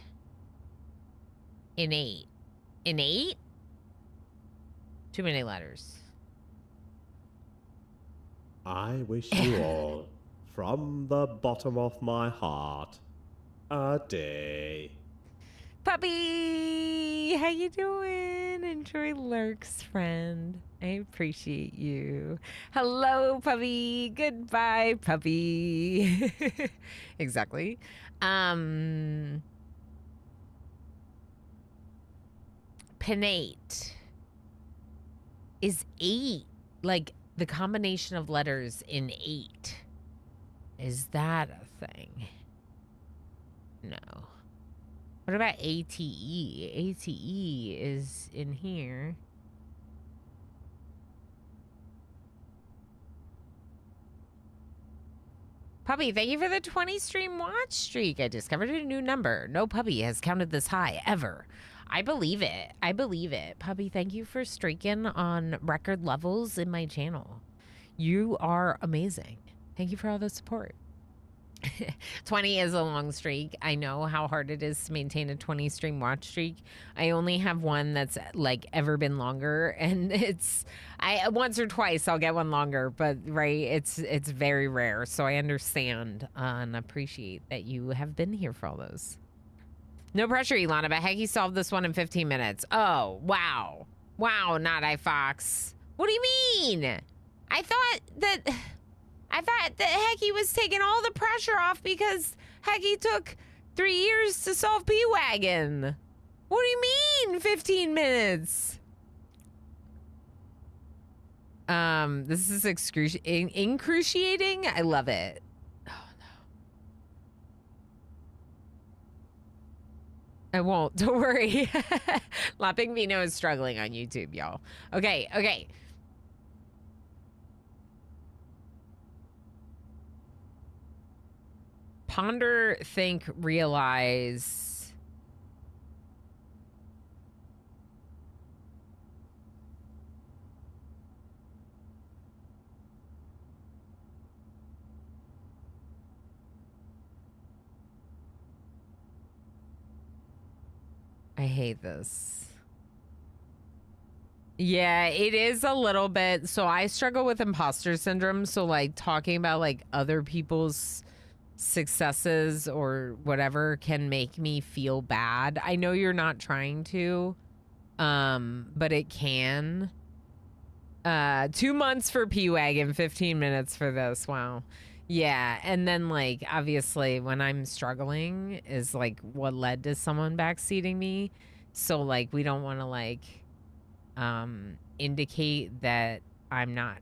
In 8. In 8? Too many letters. I wish you all, from the bottom of my heart, a day. Puppy, how you doing? Enjoy lurks, friend. I appreciate you. Hello, puppy. Goodbye, puppy. Exactly. Pinnate is 8. Like the combination of letters in 8. Is that a thing? No. What about ATE? ATE is in here. Puppy, thank you for the 20 stream watch streak. I discovered a new number. No puppy has counted this high ever. I believe it. I believe it. Puppy, thank you for streaking on record levels in my channel. You are amazing. Thank you for all the support. 20 is a long streak. I know how hard it is to maintain a 20 stream watch streak. I only have one that's like ever been longer, and it's once or twice I'll get one longer, but right, it's very rare. So I understand and appreciate that you have been here for all those. No pressure, Ilana, but heck, he solved this one in 15 minutes. Oh, wow. Wow, Not I Fox. What do you mean? I thought that Hecky was taking all the pressure off because Hecky took 3 years to solve P-Wagon. What do you mean 15 minutes? This is excruciating. I love it. Oh no. I won't. Don't worry. Lapping Vino is struggling on YouTube, y'all. Okay, okay. Ponder, think, realize. I hate this. Yeah, it is a little bit. So I struggle with imposter syndrome. So like talking about like other people's successes or whatever can make me feel bad. I know you're not trying to, but it can. 2 months for P-Wagon, 15 minutes for this. Wow. Yeah, and then like obviously when I'm struggling is like what led to someone backseating me. So like we don't want to like indicate that I'm not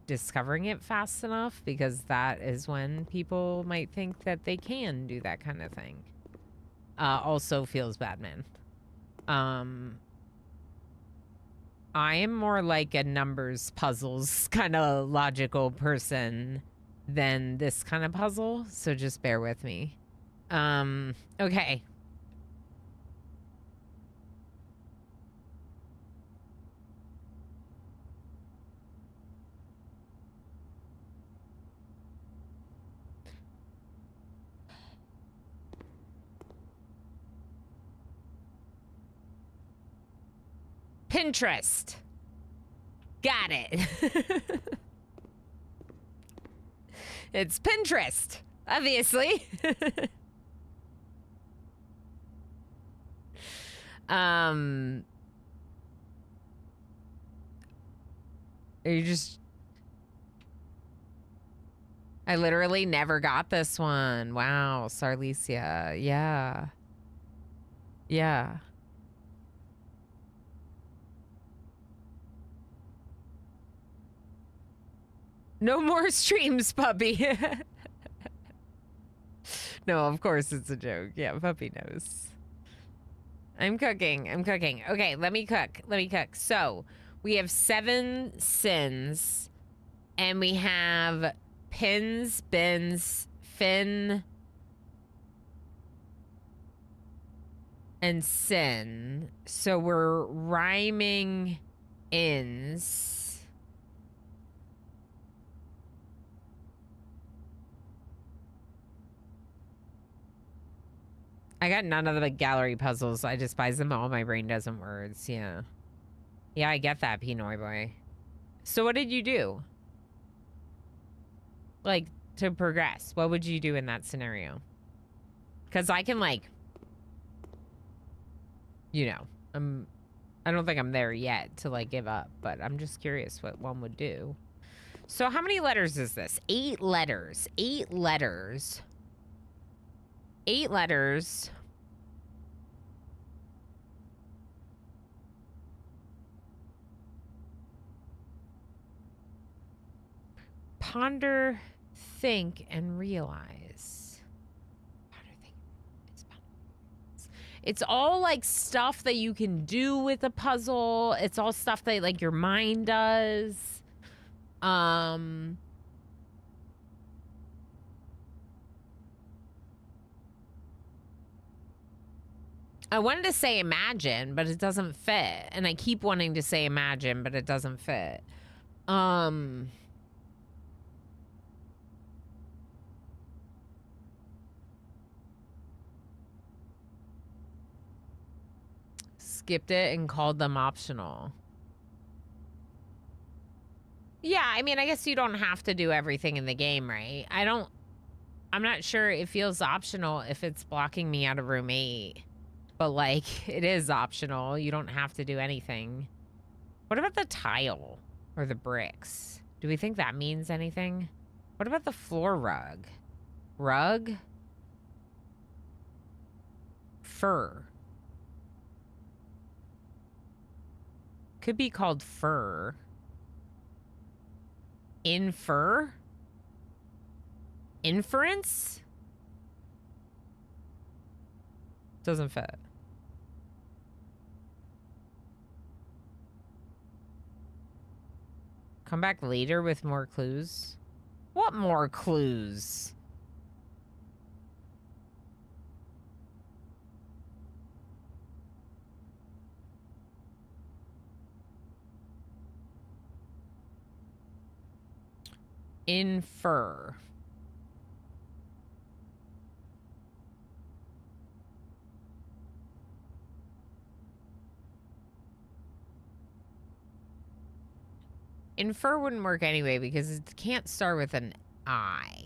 discovering it fast enough, because that is when people might think that they can do that kind of thing. Also feels bad, man. I am more like a numbers puzzles kind of logical person than this kind of puzzle, so just bear with me. Okay. Pinterest. Got it. It's Pinterest, obviously. Are you just... I literally never got this one. Wow, Sarlicia. Yeah. Yeah. No more streams, puppy. No, of course it's a joke. Yeah, puppy knows. I'm cooking. I'm cooking. Okay, let me cook. Let me cook. So, we have 7 sins. And we have pins, bins, fin, and sin. So, we're rhyming ins. I got none of the gallery puzzles. I despise them all. My brain doesn't words. Yeah. Yeah, I get that, Pinoy boy. So what did you do? Like, to progress. What would you do in that scenario? Because I can, like... You know. I don't think I'm there yet to, like, give up. But I'm just curious what one would do. So how many letters is this? 8 letters. 8 letters. 8 letters. Ponder, think, and realize. Ponder, think, realize. It's all like stuff that you can do with a puzzle. It's all stuff that like your mind does. I wanted to say imagine, but it doesn't fit. And I keep wanting to say imagine, but it doesn't fit. Skipped it and called them optional. Yeah, I mean, I guess you don't have to do everything in the game, right? I'm not sure it feels optional if it's blocking me out of room 8. But, like, it is optional. You don't have to do anything. What about the tile? Or the bricks. Do we think that means anything? What about the floor rug? Rug? Fur. Could be called fur. Infer? Inference? Doesn't fit. Come back later with more clues? What more clues? Infer. Infer wouldn't work anyway because it can't start with an I.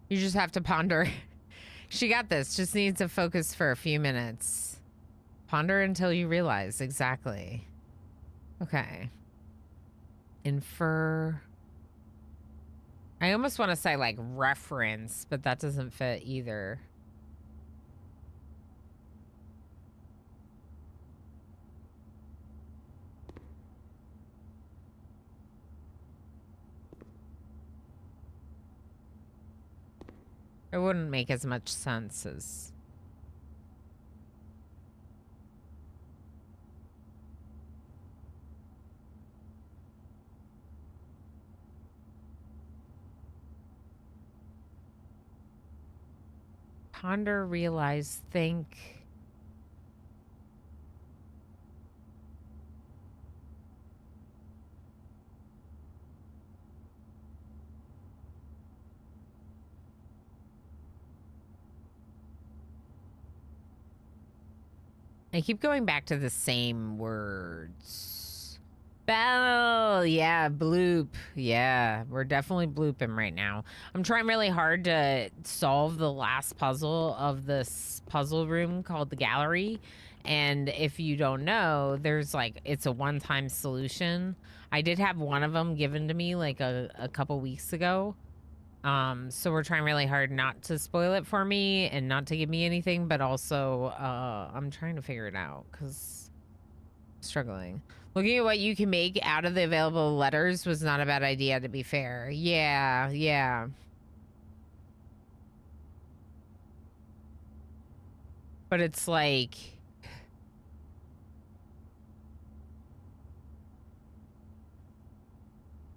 You just have to ponder. She got this. Just needs to focus for a few minutes. Ponder until you realize. Exactly. Okay. Infer. I almost want to say like reference, but that doesn't fit either. It wouldn't make as much sense as... Ponder, realize, think. I keep going back to the same words. Bell, yeah, bloop. Yeah, we're definitely blooping right now. I'm trying really hard to solve the last puzzle of this puzzle room called the gallery. And if you don't know, there's like, it's a one-time solution. I did have one of them given to me like a couple weeks ago. So we're trying really hard not to spoil it for me and not to give me anything, but also I'm trying to figure it out because I'm struggling. Looking at what you can make out of the available letters was not a bad idea, to be fair. Yeah. But it's like...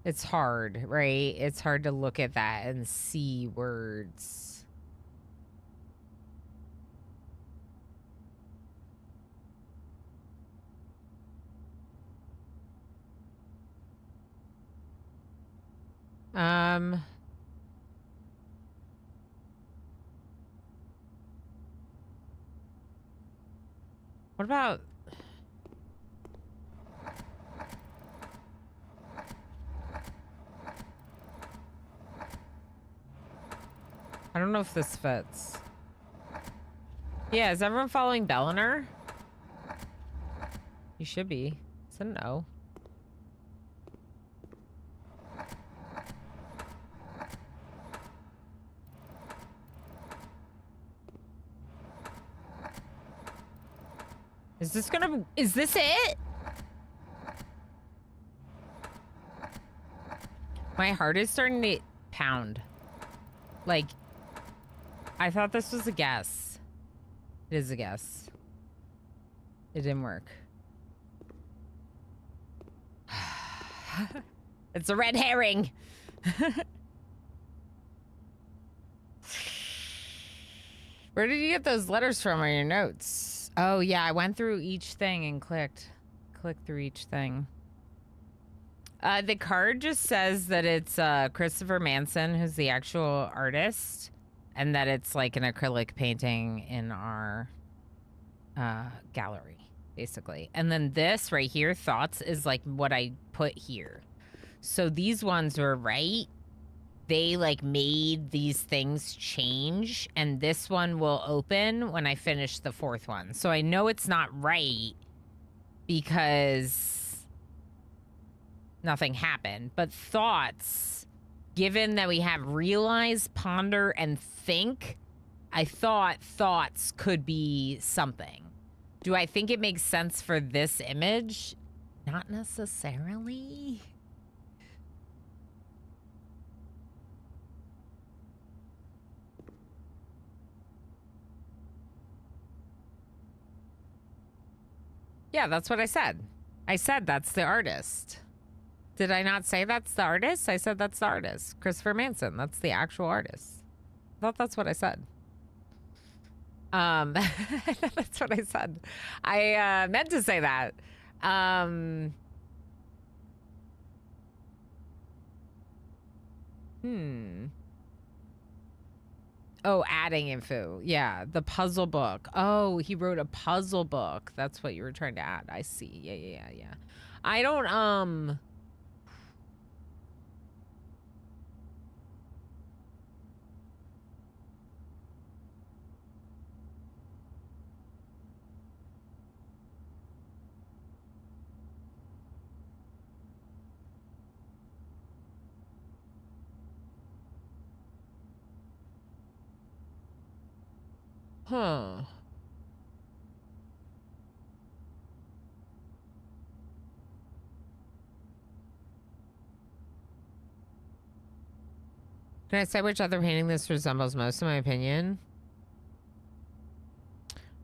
It's hard, right? It's hard to look at that and see words. What about... I don't know if this fits. Yeah, is everyone following Bellinger? You should be. It's a no. Is this it? My heart is starting to pound. Like, I thought this was a guess. It is a guess. It didn't work. It's a red herring. Where did you get those letters from on your notes? Oh, yeah, I went through each thing and clicked through each thing. The card just says that it's Christopher Manson, who's the actual artist, and that it's like an acrylic painting in our gallery. basically. And then this right here, thoughts, is like what I put here. So these ones were right. They like made these things change, and this one will open when I finish the fourth one. So I know it's not right because nothing happened. But thoughts, given that we have realize, ponder, and think, I thought thoughts could be something. Do I think it makes sense for this image? Not necessarily. Yeah, that's what I said. I said that's the artist. Did I not say that's the artist? I said that's the artist. Christopher Manson, that's the actual artist. I thought that's what I said. That's what I said. I meant to say that. Oh, adding info. Yeah, the puzzle book. Oh, he wrote a puzzle book. That's what you were trying to add. I see. Yeah. I don't, huh. Can I say which other painting this resembles most, in my opinion?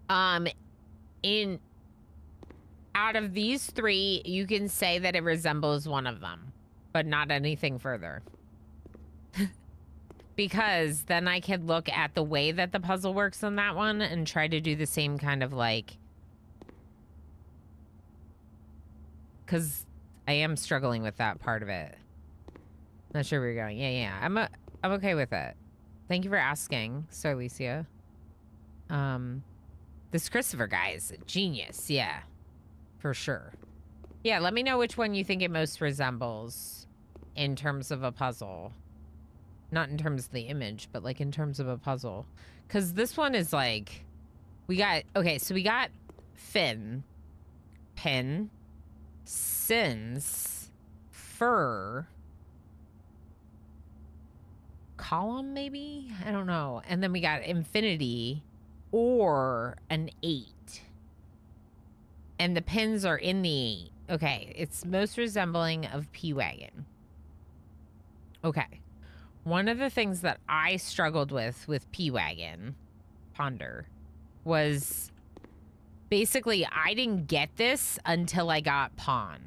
Out of these three, you can say that it resembles one of them, but not anything further. Because then I could look at the way that the puzzle works on that one and try to do the same kind of like... Because I am struggling with that part of it. Not sure where you're going. Yeah. I'm okay with it. Thank you for asking, Sir Alicia. This Christopher guy is a genius. Yeah, for sure. Yeah, let me know which one you think it most resembles in terms of a puzzle. Not in terms of the image, but like in terms of a puzzle. Because this one is like... We got... Okay, so we got Finn. Pin. Sins. Fur. Column, maybe? I don't know. And then we got infinity or an 8. And the pins are in the 8. Okay, it's most resembling of P-Wagon. Okay. One of the things that I struggled with P-Wagon, Ponder, was basically I didn't get this until I got Pawn.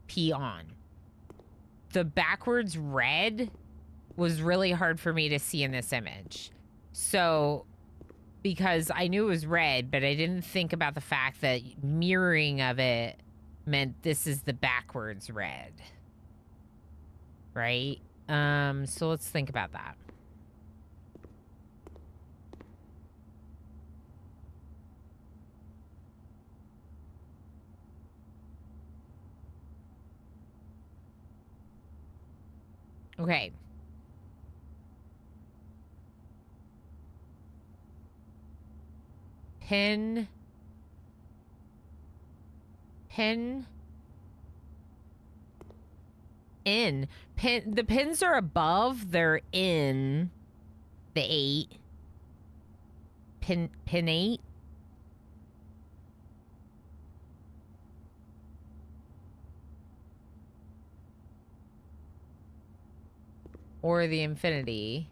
P-on. The backwards red was really hard for me to see in this image. So, because I knew it was red, but I didn't think about the fact that mirroring of it meant this is the backwards red. Right? So let's think about that. Okay. Pin. In. Pin. The pins are above. They're in the 8. Pin 8. Or the infinity.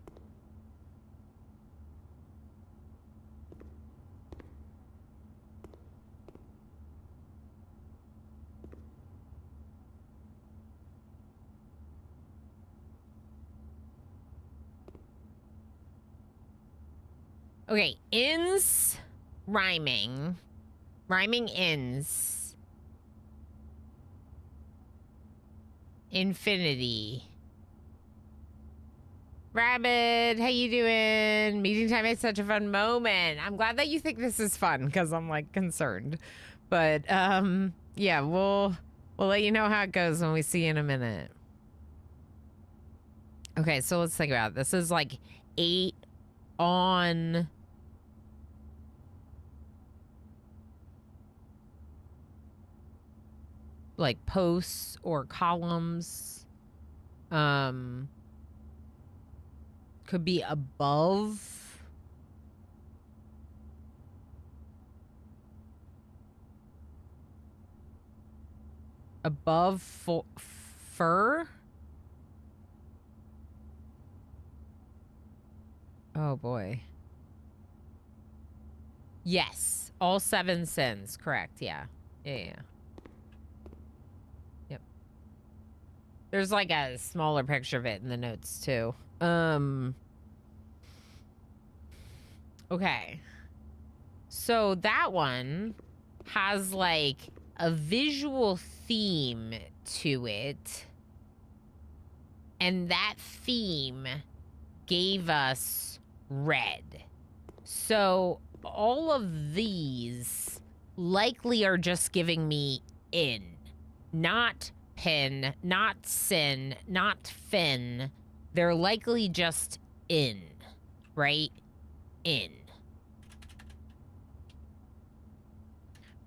Okay, ins, rhyming. Rhyming ins. Infinity. Rabbit, how you doing? Meeting time is such a fun moment. I'm glad that you think this is fun because I'm like concerned. But yeah, we'll let you know how it goes when we see you in a minute. Okay, so let's think about it. This is like 8 on like posts or columns. Could be above. Above fur. Oh boy. Yes, all 7 sins. Correct. Yeah. Yeah. Yep. There's like a smaller picture of it in the notes too. Okay. So that one has like a visual theme to it. And that theme gave us red. So all of these likely are just giving me in. Not pin, not sin, not fin. They're likely just in, right? In.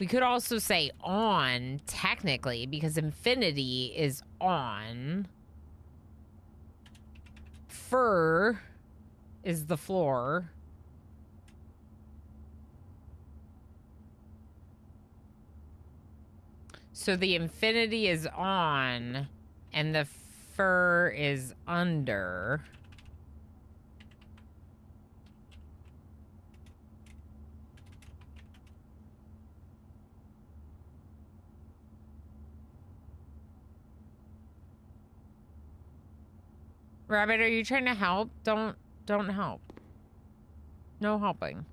We could also say on, technically, because infinity is on. Fur is the floor. So the infinity is on, and the fur is under. Rabbit, are you trying to help? Don't help. No helping.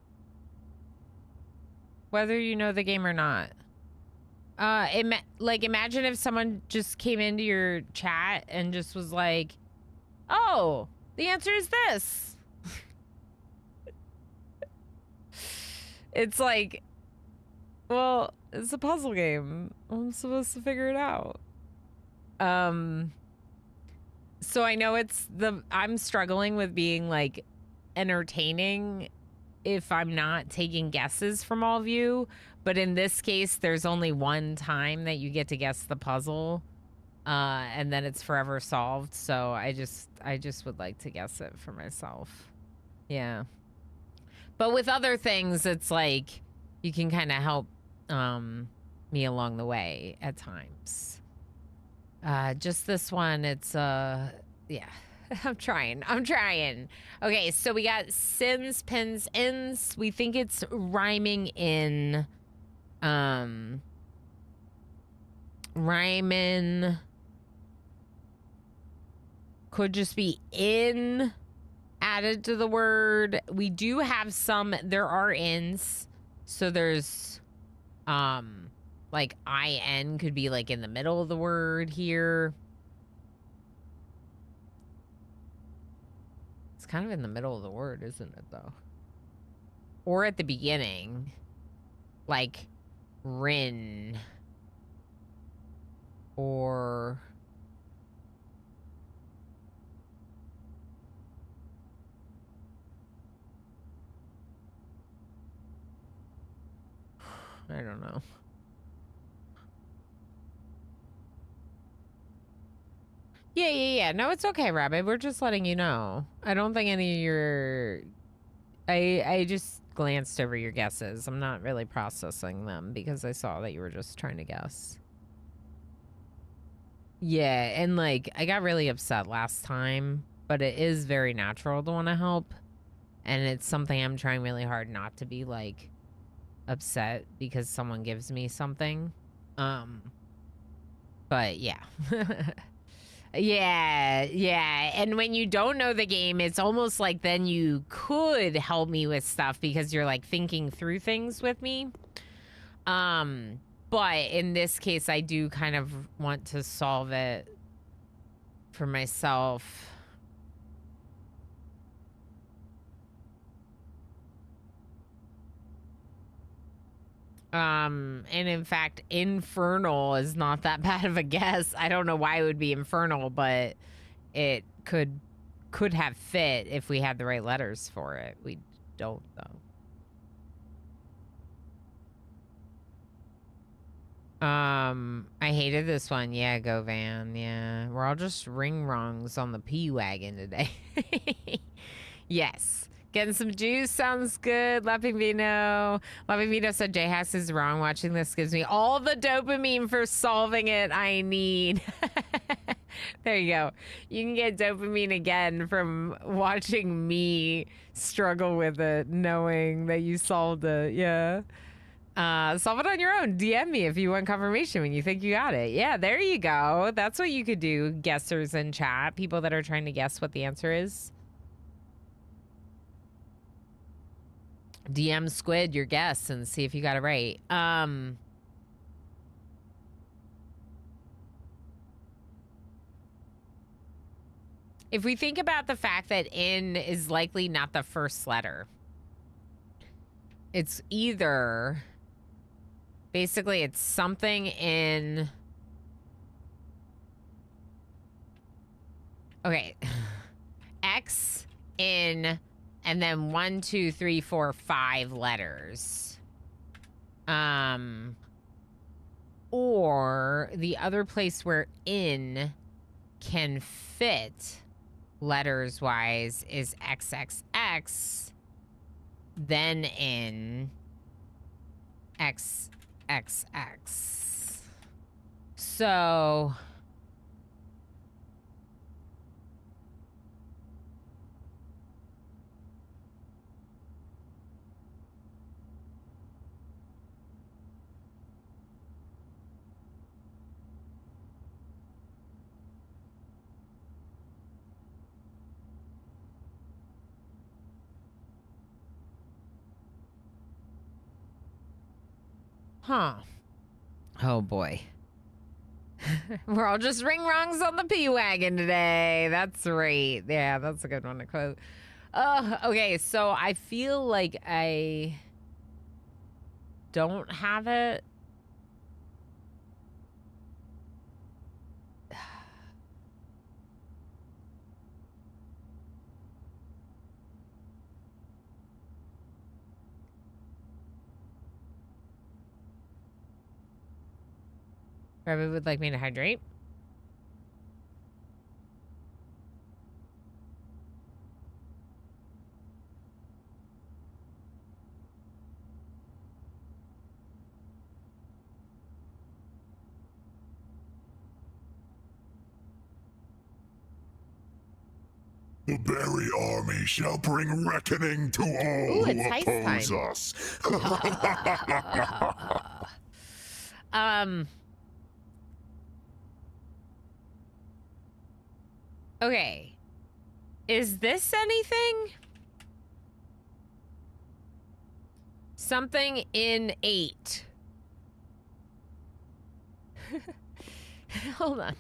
Whether you know the game or not. Like, imagine if someone just came into your chat and just was like, oh, the answer is this. It's like, well, it's a puzzle game. I'm supposed to figure it out. So I know I'm struggling with being like entertaining if I'm not taking guesses from all of you. But in this case, there's only one time that you get to guess the puzzle. And then it's forever solved. So I just would like to guess it for myself. Yeah. But with other things, it's like you can kind of help me along the way at times. Just this one, it's yeah. I'm trying. Okay, so we got sins, pins, ins. We think it's rhyming in rhyming could just be in added to the word. We do have some, there are ins. So there's like in could be like in the middle of the word here. It's kind of in the middle of the word, isn't it though? Or at the beginning, like rin, or I don't know. Yeah. No, it's okay, Rabbit. We're just letting you know. I don't think any of your... I just glanced over your guesses. I'm not really processing them because I saw that you were just trying to guess. Yeah, and like, I got really upset last time, but it is very natural to want to help. And it's something I'm trying really hard not to be like upset because someone gives me something. But yeah. Yeah. And when you don't know the game, it's almost like then you could help me with stuff because you're like thinking through things with me. But in this case, I do kind of want to solve it for myself. And in fact, infernal is not that bad of a guess. I don't know why it would be infernal, but it could have fit if we had the right letters for it. We don't, though. I hated this one. Yeah, go Van. Yeah, we're all just ring-wrongs on the P-Wagon today. Yes. Getting some juice sounds good. Laughing Vino said J-Hax is wrong. Watching this gives me all the dopamine for solving it I need. There you go. You can get dopamine again from watching me struggle with it, knowing that you solved it. Yeah. Solve it on your own. DM me if you want confirmation when you think you got it. Yeah, there you go. That's what you could do, guessers in chat. People that are trying to guess what the answer is. DM Squid your guess and see if you got it right. If we think about the fact that N is likely not the first letter, it's either basically it's something in. Okay. X in. And then 1, 2, 3, 4, 5 letters. Or the other place where in can fit letters wise is XXX, then in XXX. So huh. Oh boy. We're all just ring-wrongs on the P-Wagon today. That's right. Yeah, that's a good one to quote. Okay, so I feel like I don't have it. Rabbit would like me to hydrate. The Berry Army shall bring reckoning to all Ooh, it's who heist oppose time. us. Okay. Is this anything? Something in 8. Hold on.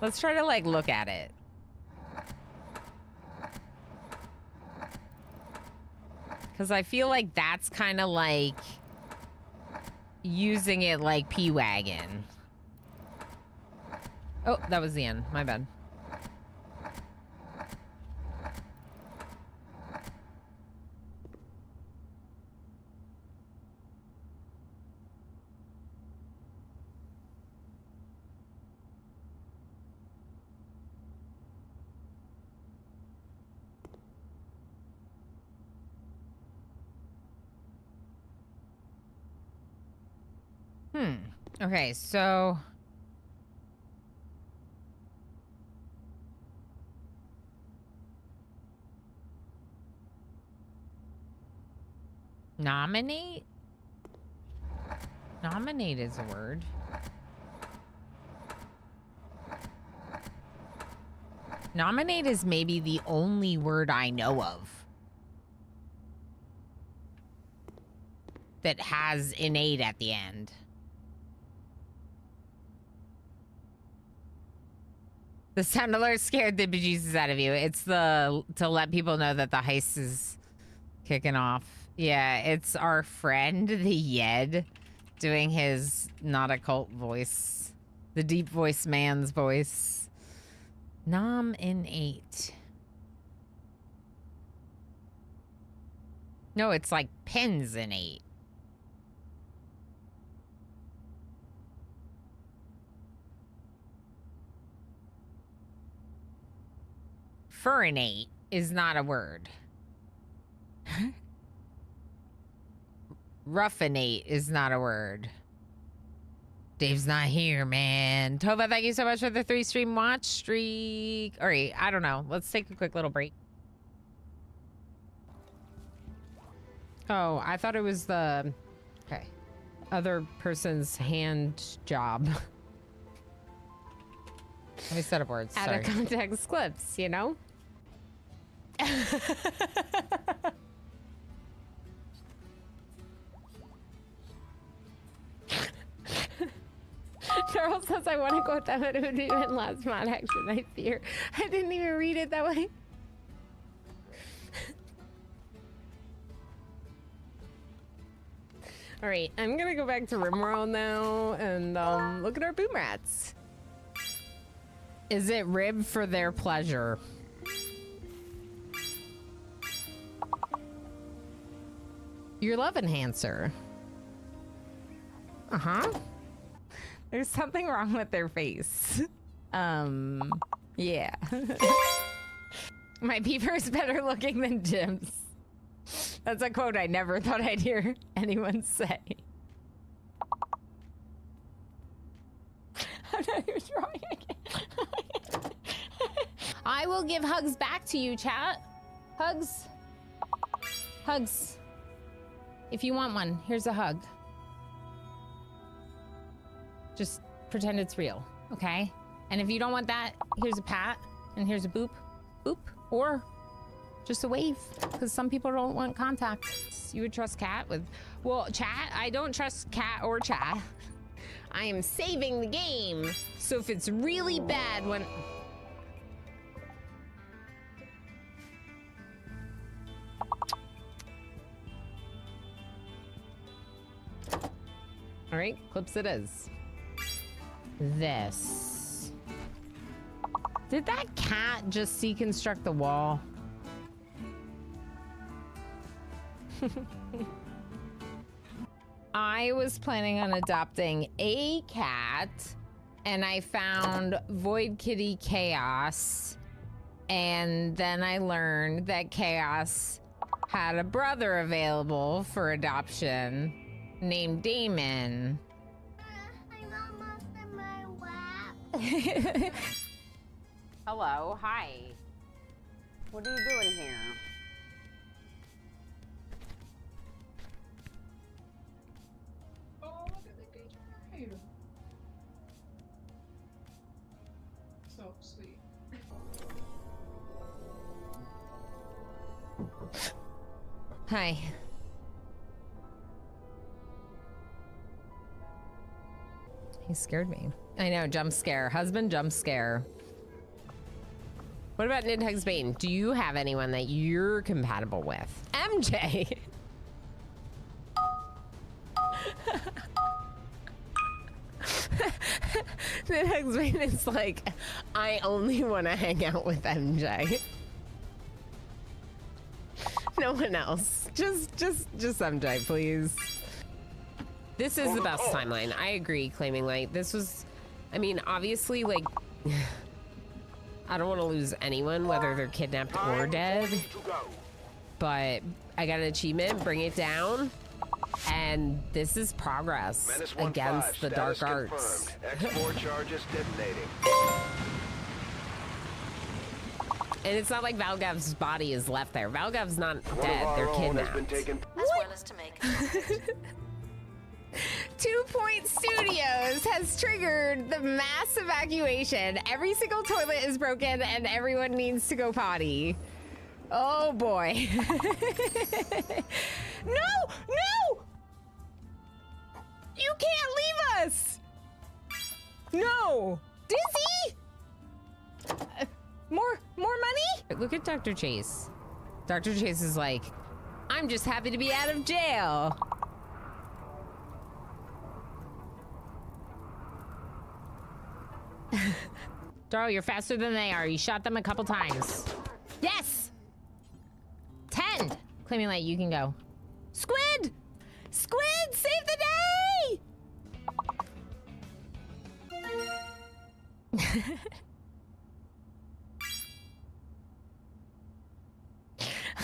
Let's try to, like, look at it. Because I feel like that's kind of like using it like P-Wagon. Oh, that was the end. My bad. Okay, so nominate? Nominate is a word. Nominate is maybe the only word I know of that has innate at the end. The sound alert scared the bejesus out of you. It's the to let people know that the heist is kicking off. Yeah, it's our friend, the Yed, doing his not a cult voice. The deep voice man's voice. Nom in 8. No, it's like pins in 8. Furinate is not a word. Ruffinate is not a word. Dave's not here, man. Tova, thank you so much for the 3-stream watch streak. All right, I don't know. Let's take a quick little break. Oh, I thought it was the other person's hand job. Let me set up words. Out of context clips, you know? Charles says I want to quote that what would do in last mod action. I fear. I didn't even read it that way. All right, I'm gonna go back to Rimworld now and look at our boom rats. Is it rib for their pleasure? Your love enhancer. Uh-huh. There's something wrong with their face. Yeah. My beaver's better looking than Jim's. That's a quote I never thought I'd hear anyone say. I'm not even trying again. I will give hugs back to you, chat. Hugs. Hugs. If you want one, here's a hug. Just pretend it's real, okay? And if you don't want that, here's a pat, and here's a boop, boop, or just a wave, because some people don't want contact. You would trust Cat with, well, chat, I don't trust Cat or chat. I am saving the game. So if it's really bad when... All right, clips it is. This. Did that cat just deconstruct the wall? I was planning on adopting a cat, and I found Void Kitty Chaos, and then I learned that Chaos had a brother available for adoption named Damon. I'm almost in my lap. Hello, hi. What are you doing here? Oh, look at the DJ. So sweet. Hi. He scared me. I know, jump scare. Husband jump scare. What about Nidhugs Bane? Do you have anyone that you're compatible with? MJ! Nidhugs Bane is like, I only want to hang out with MJ. No one else. Just MJ, please. This is the best timeline. I agree, Claiming Light. This was, I mean, obviously, like, I don't want to lose anyone, whether they're kidnapped or dead. But I got an achievement, bring it down. And this is progress against the dark arts. Export charges detonating. And it's not like Valgav's body is left there. Valgav's not dead, they're kidnapped. As well as to make. 2 Point Studios has triggered the mass evacuation. Every single toilet is broken and everyone needs to go potty. Oh boy. No! No! You can't leave us! No! Dizzy! More money? Look at Dr. Chase. Dr. Chase is like, I'm just happy to be out of jail. Darl, you're faster than they are. You shot them a couple times. Yes! 10! Claiming light, you can go. Squid! Squid, save the day!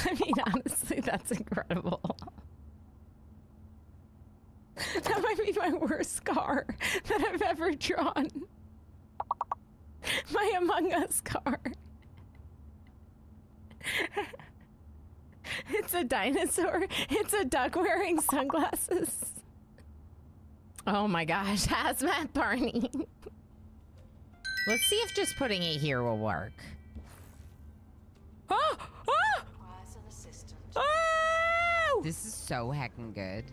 I mean, honestly, that's incredible. That might be my worst scar that I've ever drawn. My Among Us card. It's a dinosaur. It's a duck wearing sunglasses. Oh my gosh, Hazmat Barney. Let's see if just putting it here will work. Oh! Oh! Requires an assistant. Oh! This is so heckin' good.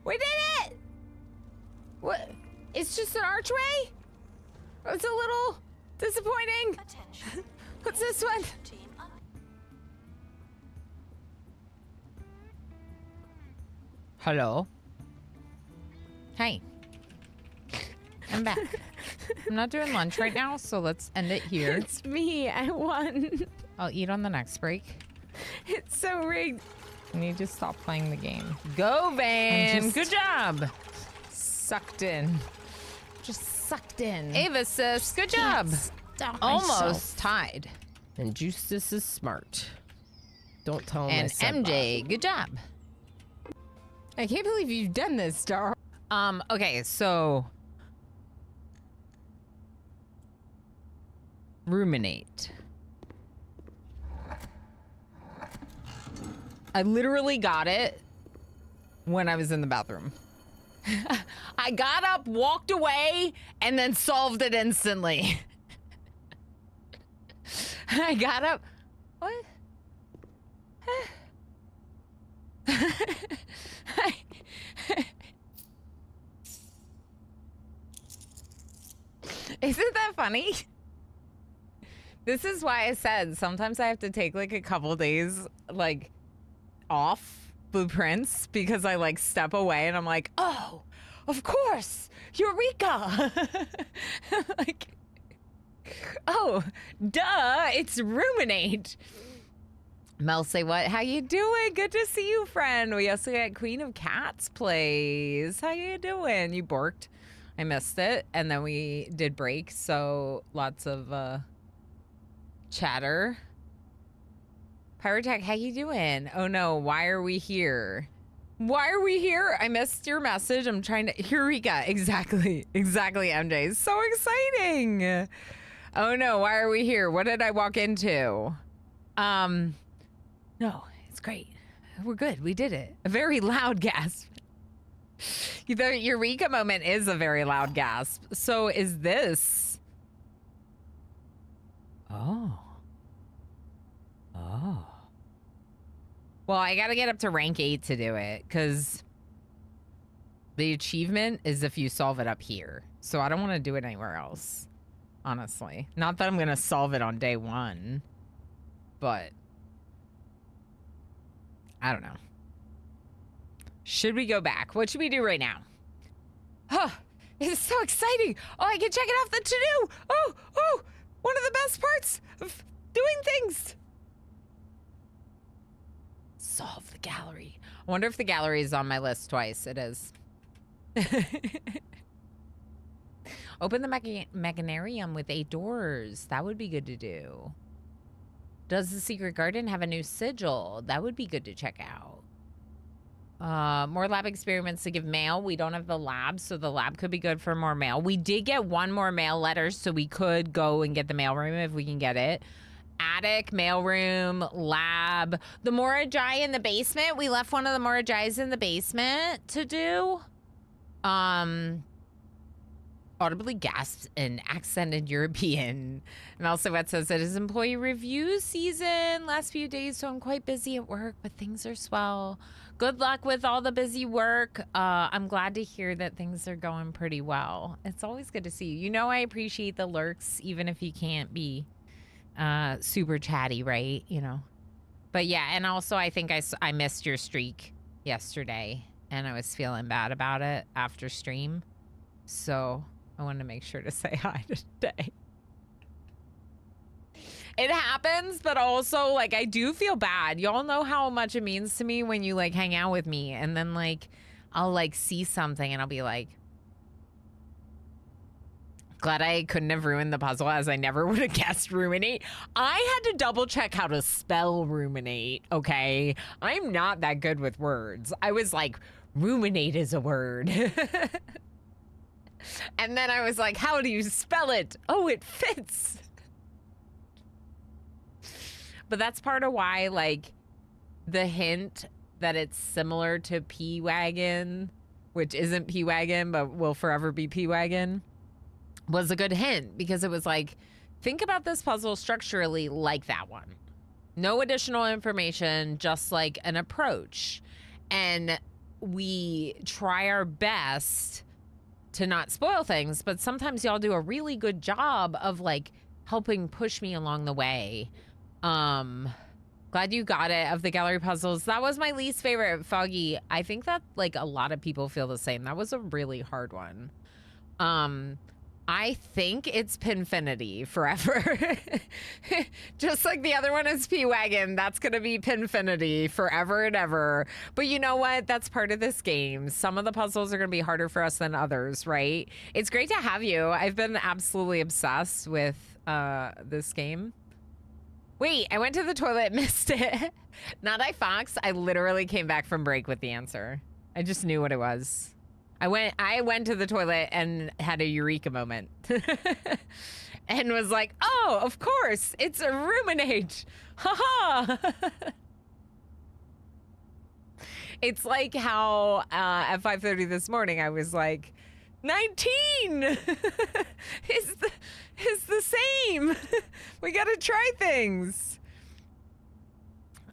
We did it! What? It's just an archway? It's a little disappointing. Attention. What's this one? Team up. Hello? Hey. I'm back. I'm not doing lunch right now, so let's end it here. It's me. I won. I'll eat on the next break. It's so rigged. Can you just stop playing the game? Go, Van! just- Good job! Sucked in. Just sucked in. Ava sis, good job! Stop Almost myself. tied. And Justice is smart. Don't tell him I And said MJ, good job. I can't believe you've done this, Star. Okay, so ruminate. I literally got it when I was in the bathroom. I got up, walked away, and then solved it instantly. I got up. What? Isn't that funny? This is why I said sometimes I have to take like a couple days like off Blueprints because I like step away and I'm like, oh, of course, Eureka! Like, oh, duh, it's ruminate. Mel say what? How you doing? Good to see you, friend. We also got Queen of Cats plays. How you doing? You borked. I missed it. And then we did break, so lots of chatter. Pyrotech, how you doing? Oh no, why are we here? Why are we here? I missed your message. I'm trying to... Eureka, exactly. Exactly, MJ. So exciting. Oh no, why are we here? What did I walk into? No, it's great. We're good. We did it. A very loud gasp. The Eureka moment is a very loud gasp. So is this... Oh. Oh. Well, I gotta get up to rank 8 to do it, because the achievement is if you solve it up here. So I don't want to do it anywhere else, honestly. Not that I'm gonna solve it on day 1, but I don't know. Should we go back? What should we do right now? Huh, it's so exciting. Oh, I can check it off the to-do. Oh, one of the best parts of doing things. Solve the gallery. I wonder if the gallery is on my list twice. It is. Open the Mechanarium with 8 doors. That would be good to do. Does the Secret Garden have a new sigil? That would be good to check out. More lab experiments to give mail. We don't have the lab, so the lab could be good for more mail. We did get 1 more mail letter, so we could go and get the mailroom if we can get it. Attic, mailroom, lab. The Morajai in the basement. We left one of the Morajais in the basement to do. Audibly gasps in accented European. And also what says it is employee review season last few days, so I'm quite busy at work, but things are swell. Good luck with all the busy work. I'm glad to hear that things are going pretty well. It's always good to see you. You know I appreciate the lurks, even if you can't be super chatty, right? You know. But yeah, and also I think I missed your streak yesterday, and I was feeling bad about it after stream. So I wanted to make sure to say hi today. It happens, but also, like, I do feel bad. Y'all know how much it means to me when you, like, hang out with me, and then, like, I'll, like, see something, and I'll be like, glad I couldn't have ruined the puzzle, as I never would have guessed ruminate. I had to double check how to spell ruminate, okay? I'm not that good with words. I was like, ruminate is a word. And then I was like, how do you spell it? Oh, it fits. But that's part of why, like, the hint that it's similar to P-Wagon, which isn't P-Wagon, but will forever be P-Wagon, was a good hint, because it was like, think about this puzzle structurally like that one. No additional information, just like an approach. And we try our best to not spoil things, but sometimes y'all do a really good job of, like, helping push me along the way. Glad you got it. Of the gallery puzzles, that was my least favorite, Foggy. I think that, like, a lot of people feel the same. That was a really hard one. I think it's Pinfinity forever. Just like the other one is P-Wagon, that's gonna be Pinfinity forever and ever. But you know what? That's part of this game. Some of the puzzles are gonna be harder for us than others, right? It's great to have you. I've been absolutely obsessed with this game. Wait, I went to the toilet, missed it. Not I Fox. I literally came back from break with the answer. I just knew what it was. I went to the toilet and had a eureka moment. And was like, oh, of course, it's a ruminate. Haha. It's like how at 5:30 this morning I was like, 19 is the same. We gotta try things.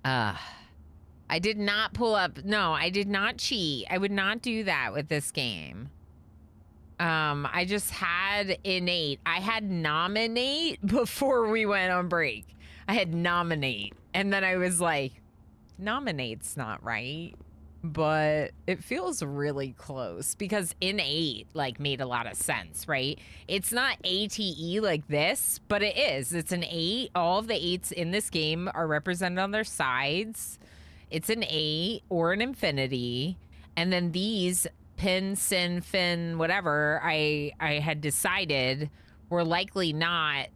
I did not pull up. No, I did not cheat. I would not do that with this game. I just had innate. I had nominate before we went on break. I had nominate. And then I was like, nominate's not right. But it feels really close because innate, like, made a lot of sense, right? It's not ATE like this, but it is. It's an 8. All of the 8s in this game are represented on their sides. It's an 8 or an infinity. And then these pin, sin, fin, whatever, I had decided were likely not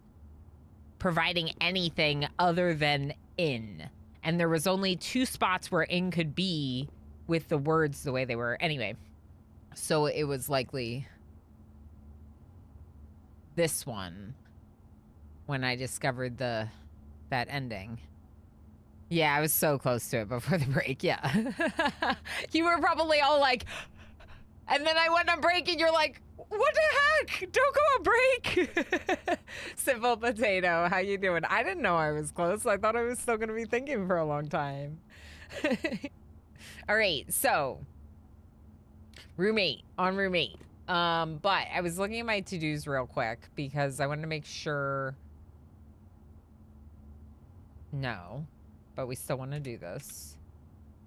providing anything other than in. And there was only 2 spots where in could be with the words the way they were. Anyway, so it was likely this one when I discovered that ending. Yeah, I was so close to it before the break. Yeah. You were probably all like, and then I went on break and you're like, what the heck? Don't go on break. Simple Potato, how you doing? I didn't know I was close. I thought I was still going to be thinking for a long time. All right, so roommate. But I was looking at my to-dos real quick because I wanted to make sure. No, but we still want to do this.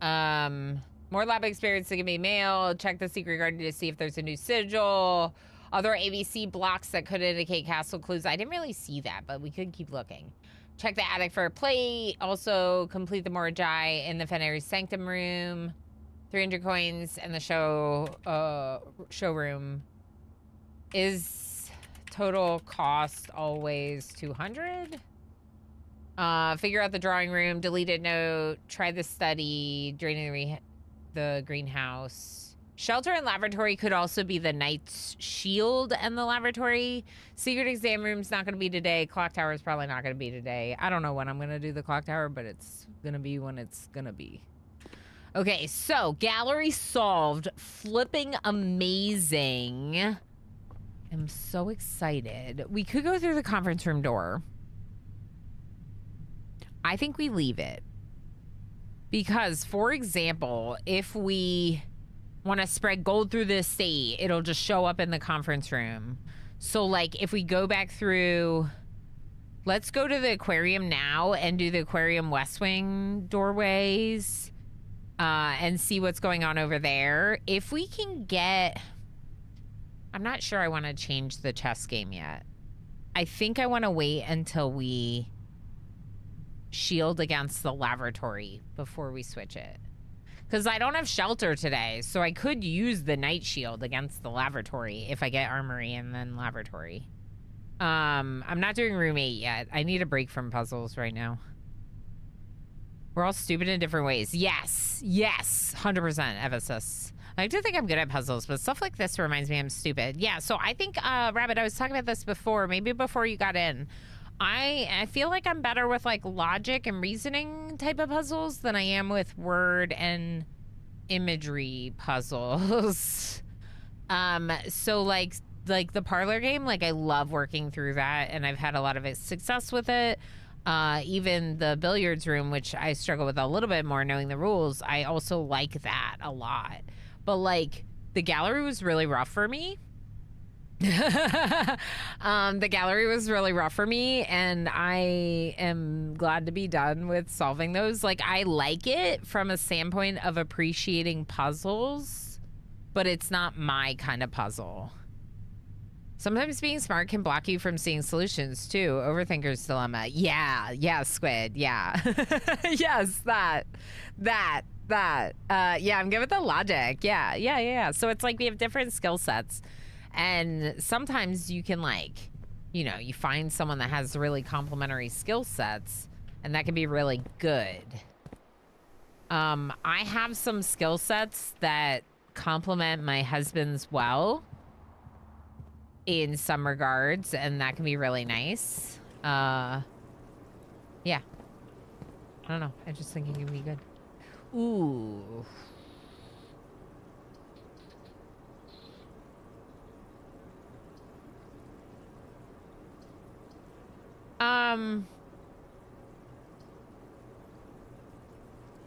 More lab experience to give me mail. Check the secret garden to see if there's a new sigil. Other ABC blocks that could indicate castle clues. I didn't really see that, but we could keep looking. Check the attic for a plate. Also complete the Morajai in the Fenary Sanctum room. 300 coins and the showroom. Is total cost always 200? Figure out the drawing room. Deleted note. Try the study. Draining the greenhouse. Shelter and laboratory could also be the knight's shield and the laboratory. Secret exam room's not going to be today. Clock tower is probably not going to be today. I don't know when I'm going to do the clock tower, but it's going to be when it's going to be. Okay, so gallery solved. Flipping amazing. I'm so excited. We could go through the conference room door. I think we leave it. Because, for example, if we want to spread gold through the estate, it'll just show up in the conference room. So, like, if we go back through Let's go to the aquarium now and do the aquarium West Wing doorways and see what's going on over there. If we can get... I'm not sure I want to change the chess game yet. I think I want to wait until we shield against the lavatory before we switch it. Because I don't have shelter today, so I could use the night shield against the lavatory if I get armory and then lavatory. I'm not doing room 8 yet. I need a break from puzzles right now. We're all stupid in different ways. Yes. Yes. 100% Evasus. I do think I'm good at puzzles, but stuff like this reminds me I'm stupid. Yeah, so I think, Rabbit, I was talking about this before, maybe before you got in. I feel like I'm better with, like, logic and reasoning type of puzzles than I am with word and imagery puzzles. So, like the parlor game, like, I love working through that, and I've had a lot of success with it. Even the billiards room, which I struggle with a little bit more knowing the rules, I also like that a lot. But, like, the gallery was really rough for me. The gallery was really rough for me, and I am glad to be done with solving those. Like, I like it from a standpoint of appreciating puzzles, but it's not my kind of puzzle. Sometimes being smart can block you from seeing solutions, too. Overthinker's dilemma. Yeah, Squid, yeah. Yes, that. Yeah, I'm good with the logic. Yeah. So it's like we have different skill sets. And sometimes you can, like, you know, you find someone that has really complementary skill sets, and that can be really good. I have some skill sets that complement my husband's well in some regards, and that can be really nice. Yeah. I don't know. I just think it can be good. Ooh.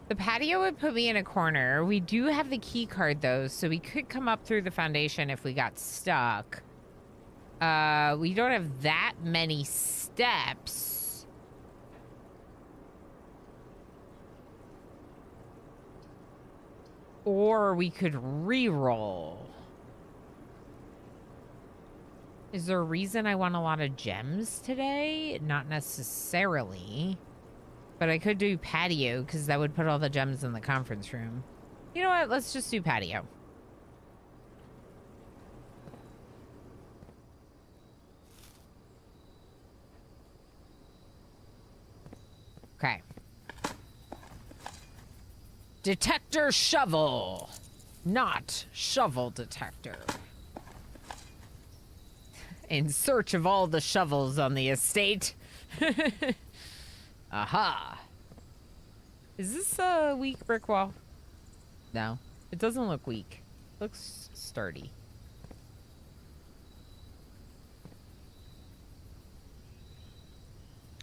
The patio would put me in a corner. We do have the key card though, so we could come up through the foundation if we got stuck. We don't have that many steps. Or we could re-roll. Is there a reason I want a lot of gems today? Not necessarily. But I could do patio, because that would put all the gems in the conference room. You know what? Let's just do patio. Okay. Detector shovel. Not shovel detector. In search of all the shovels on the estate. Aha. Is this a weak brick wall? No. It doesn't look weak. It looks sturdy.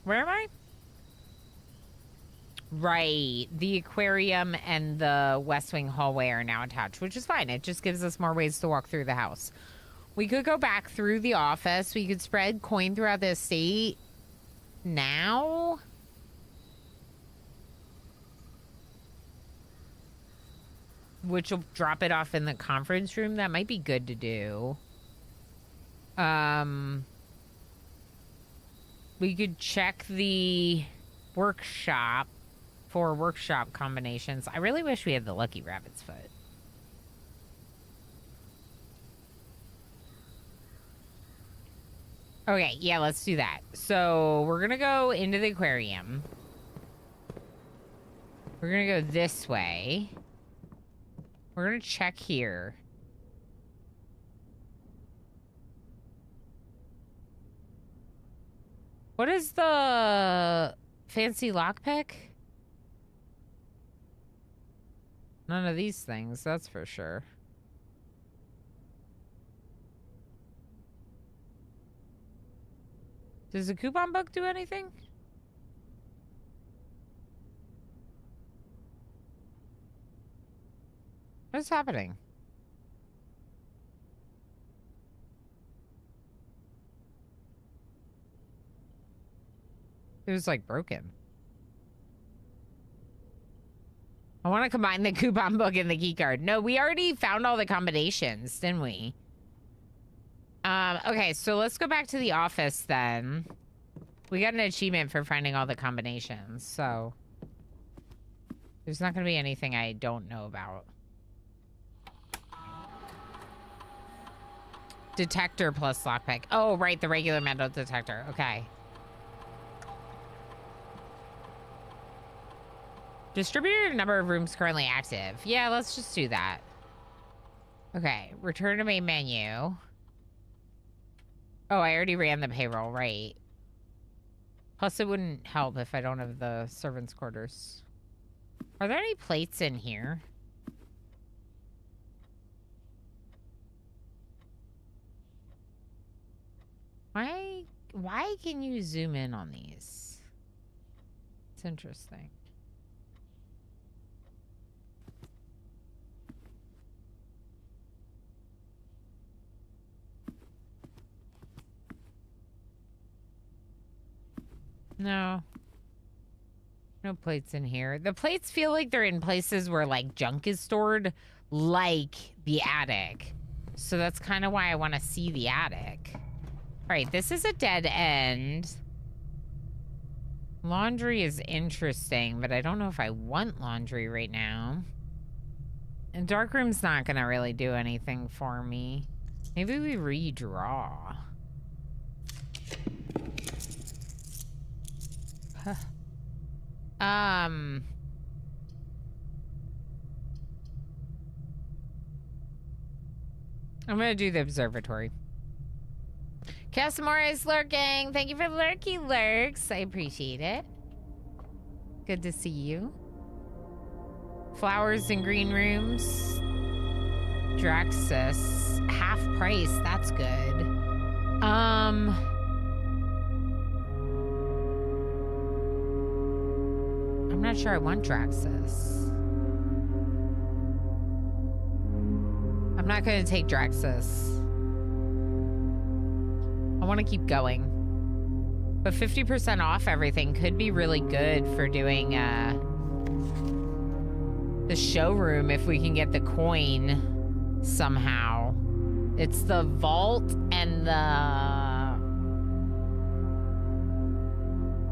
Where am I? Right. The aquarium and the West Wing hallway are now attached, which is fine. It just gives us more ways to walk through the house. We could go back through the office. We could spread coin throughout the estate now. Which will drop it off in the conference room. That might be good to do. We could check the workshop for workshop combinations. I really wish we had the Lucky Rabbit's Foot. Okay, yeah, let's do that. So we're gonna go into the aquarium. We're gonna go this way. We're gonna check here. What is the fancy lockpick? None of these things, that's for sure. Does the coupon book do anything? What's happening? It was like broken. I want to combine the coupon book and the key card. No, we already found all the combinations, didn't we? Okay, so let's go back to the office then. We got an achievement for finding all the combinations, so there's not going to be anything I don't know about. Detector plus lockpick. Oh, right, the regular metal detector. Okay. Distributed number of rooms currently active. Yeah, let's just do that. Okay, return to main menu. Oh, I already ran the payroll, right. Plus, it wouldn't help if I don't have the servants' quarters. Are there any plates in here? Why can you zoom in on these? It's interesting. No. No plates in here. The plates feel like they're in places where, like, junk is stored, like the attic. So that's kind of why I want to see the attic. All right, this is a dead end. Laundry is interesting, but I don't know if I want laundry right now. And darkroom's not going to really do anything for me. Maybe we redraw. I'm gonna do the observatory. Casamora is lurking. Thank you for lurky lurks. I appreciate it. Good to see you. Flowers in green rooms. Draxus. Half price. That's good. I'm not sure I want Draxus. I'm not going to take Draxus. I want to keep going. But 50% off everything could be really good for doing the showroom if we can get the coin somehow. It's the vault and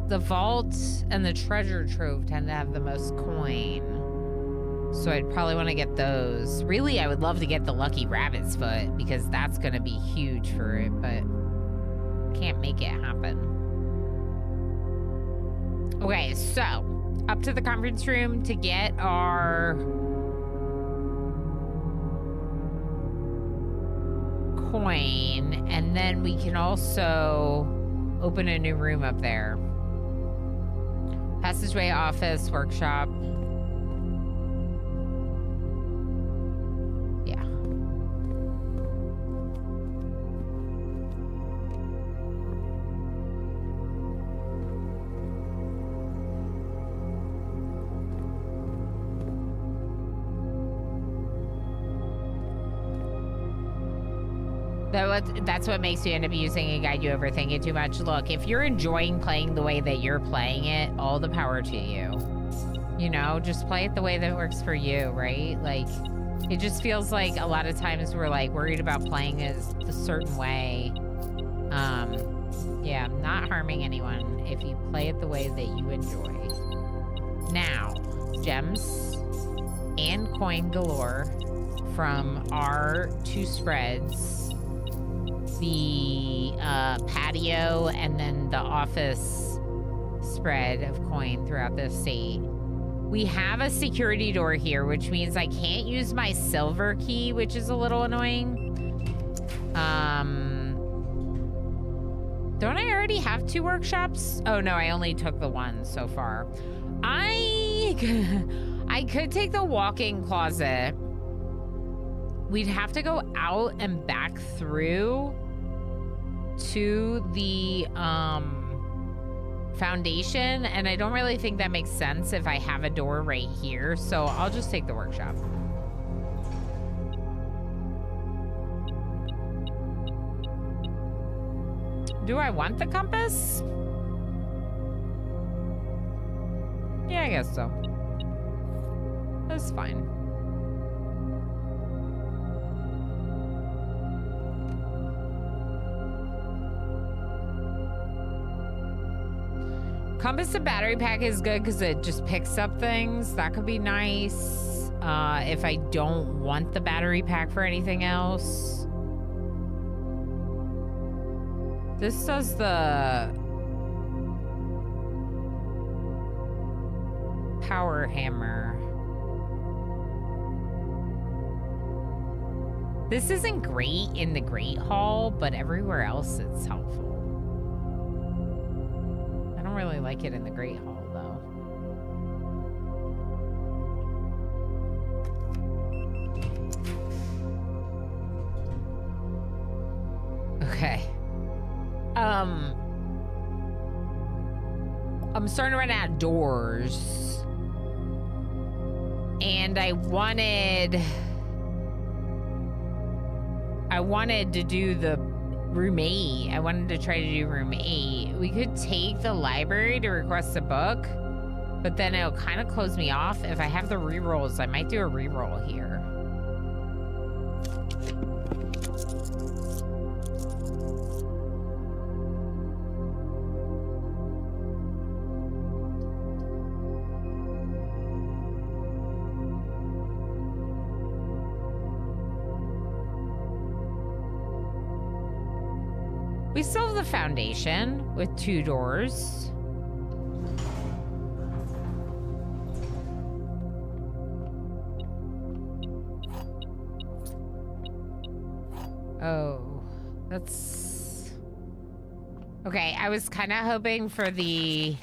the vault and the treasure trove tend to have the most coin. So I'd probably want to get those. Really, I would love to get the lucky rabbit's foot because that's going to be huge for it, but can't make it happen. Okay, so up to the conference room to get our coin, and then we can also open a new room up there. Passageway, office, workshop. Yeah. That's what makes you end up using a guide you overthink it too much. Look, if you're enjoying playing the way that you're playing it, all the power to you. You know, just play it the way that works for you, right? Like, it just feels like a lot of times we're like worried about playing it a certain way. Yeah, I'm not harming anyone if you play it the way that you enjoy. Now, gems and coin galore from our two spreads. The patio and then the office spread of coin throughout the estate. We have a security door here, which means I can't use my silver key, which is a little annoying. Don't I already have 2 workshops? Oh no, I only took the one so far. I could take the walk-in closet. We'd have to go out and back through to the foundation, and I don't really think that makes sense if I have a door right here, so I'll just take the workshop. Do I want the compass? I guess so. That's fine. Compass and battery pack is good because it just picks up things. That could be nice. If I don't want the battery pack for anything else. This does the power hammer. This isn't great in the Great Hall, but everywhere else it's helpful. I don't really like it in the Great Hall, though. Okay. I'm starting to run out of doors. And I wanted to do the room 8. I wanted to try to do room 8. We could take the library to request a book, but then it'll kind of close me off. If I have the rerolls, I might do a reroll here. We still have the foundation with 2 doors. Oh, that's... Okay, I was kind of hoping for the...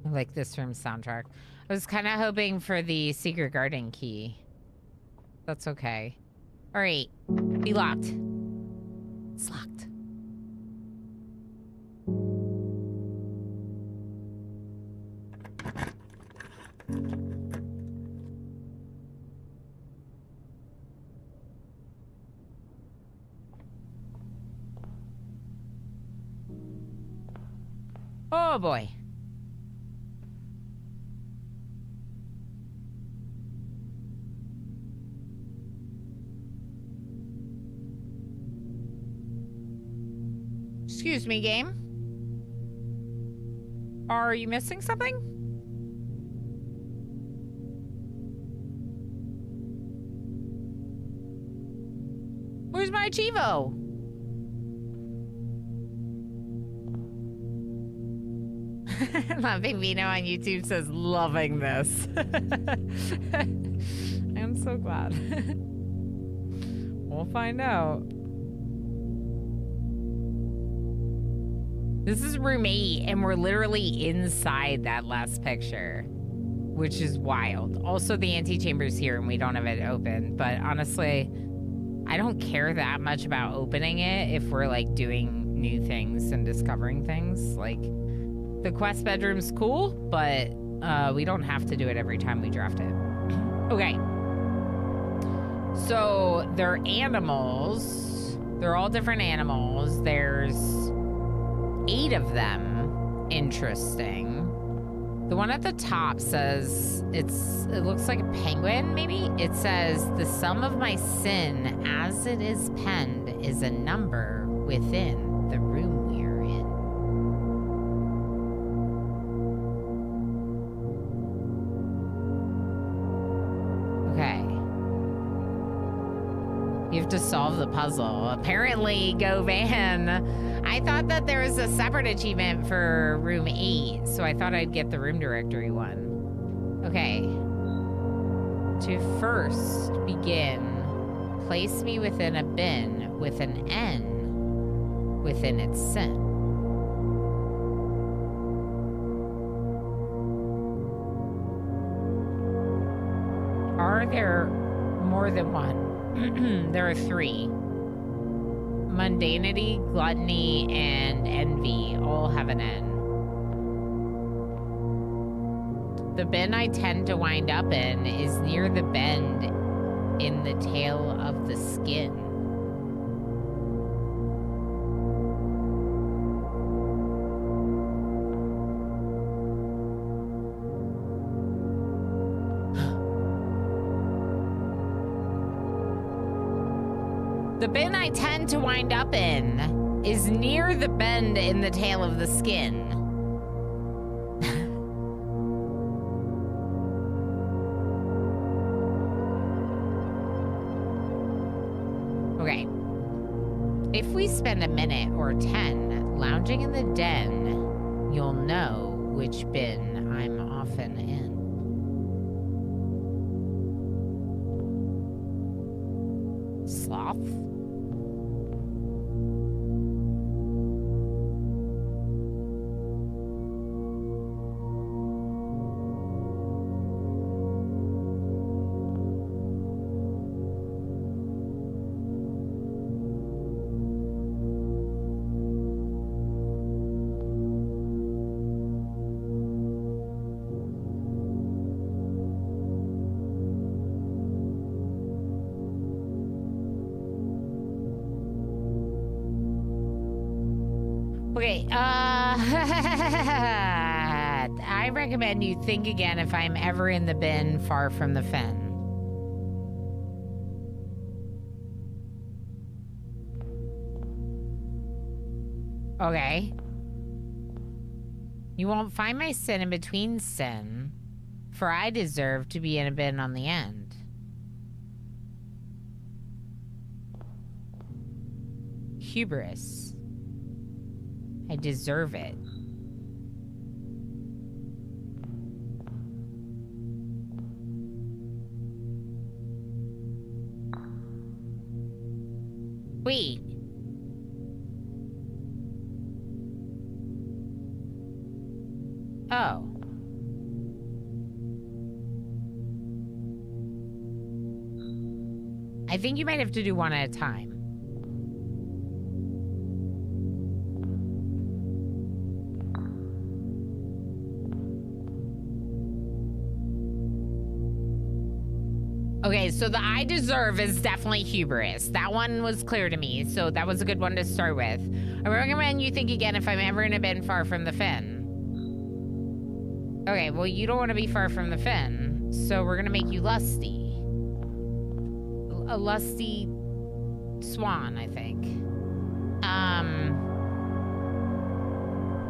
I like this room soundtrack. I was kind of hoping for the secret garden key. That's okay. All right, be locked. It's locked. Oh boy. Excuse me, game. Are you missing something? Where's my Chivo? Laughing Vino on YouTube says, loving this. I'm so glad. We'll find out. This is room 8, and we're literally inside that last picture, which is wild. Also, the antechamber's here, and we don't have it open. But honestly, I don't care that much about opening it if we're, like, doing new things and discovering things. Like, the quest bedroom's cool, but we don't have to do it every time we draft it. Okay. So, they're animals. They're all different animals. There's 8 of them. Interesting. The one at the top says, it looks like a penguin, maybe? It says, the sum of my sin as it is penned is a number within the room we're in. Okay. You have to solve the puzzle. Apparently, Go Van, I thought that there was a separate achievement for room 8, so I thought I'd get the room directory one. Okay. To first begin, place me within a bin with an N within its sin. Are there more than one? There are 3. Mundanity, gluttony, and envy all have an N. The bin I tend to wind up in is near the bend in the tail of the skin. The bin I tend to wind up in is near the bend in the tail of the skin. Okay. If we spend a minute or 10 lounging in the den, you'll know which bin I'm often in. Sloth? Okay, I recommend you think again if I'm ever in the bin far from the fen. Okay. You won't find my sin in between sin, for I deserve to be in a bin on the end. Hubris. I deserve it. Wait. Oh. I think you might have to do one at a time. Okay, so the I deserve is definitely hubris. That one was clear to me, so that was a good one to start with. I recommend you think again if I'm ever in a bin far from the fen. Okay, well, you don't want to be far from the fen, so we're gonna make you lusty. A lusty swan, I think.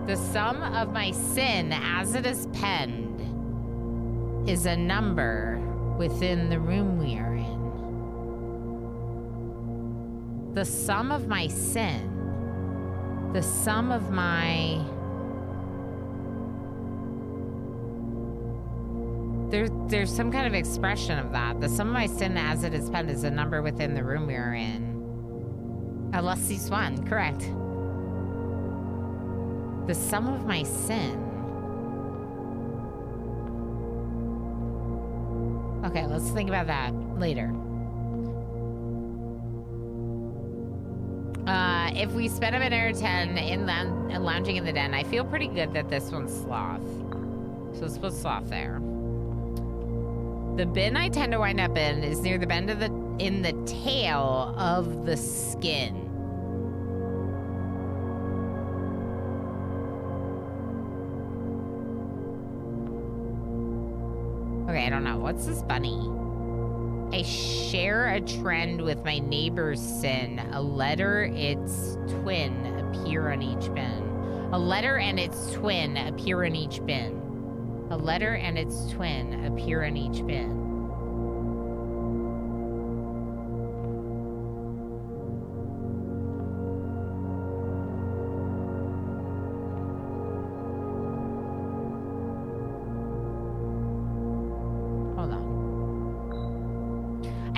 The sum of my sin as it is penned is a number within the room we are in. The sum of my sin, the sum of my... There's some kind of expression of that. The sum of my sin as it is penned is a number within the room we are in. A lusty swan, correct. The sum of my sin. Okay, let's think about that later. If we spend a minute or 10 in lounging in the den, I feel pretty good that this one's sloth. So let's put sloth there. The bin I tend to wind up in is near the bend of in the tail of the skin. Okay, I don't know. What's this bunny? I share a trend with my neighbor's sin. A letter, its twin appear on each bin. A letter and its twin appear in each bin. A letter and its twin appear in each bin.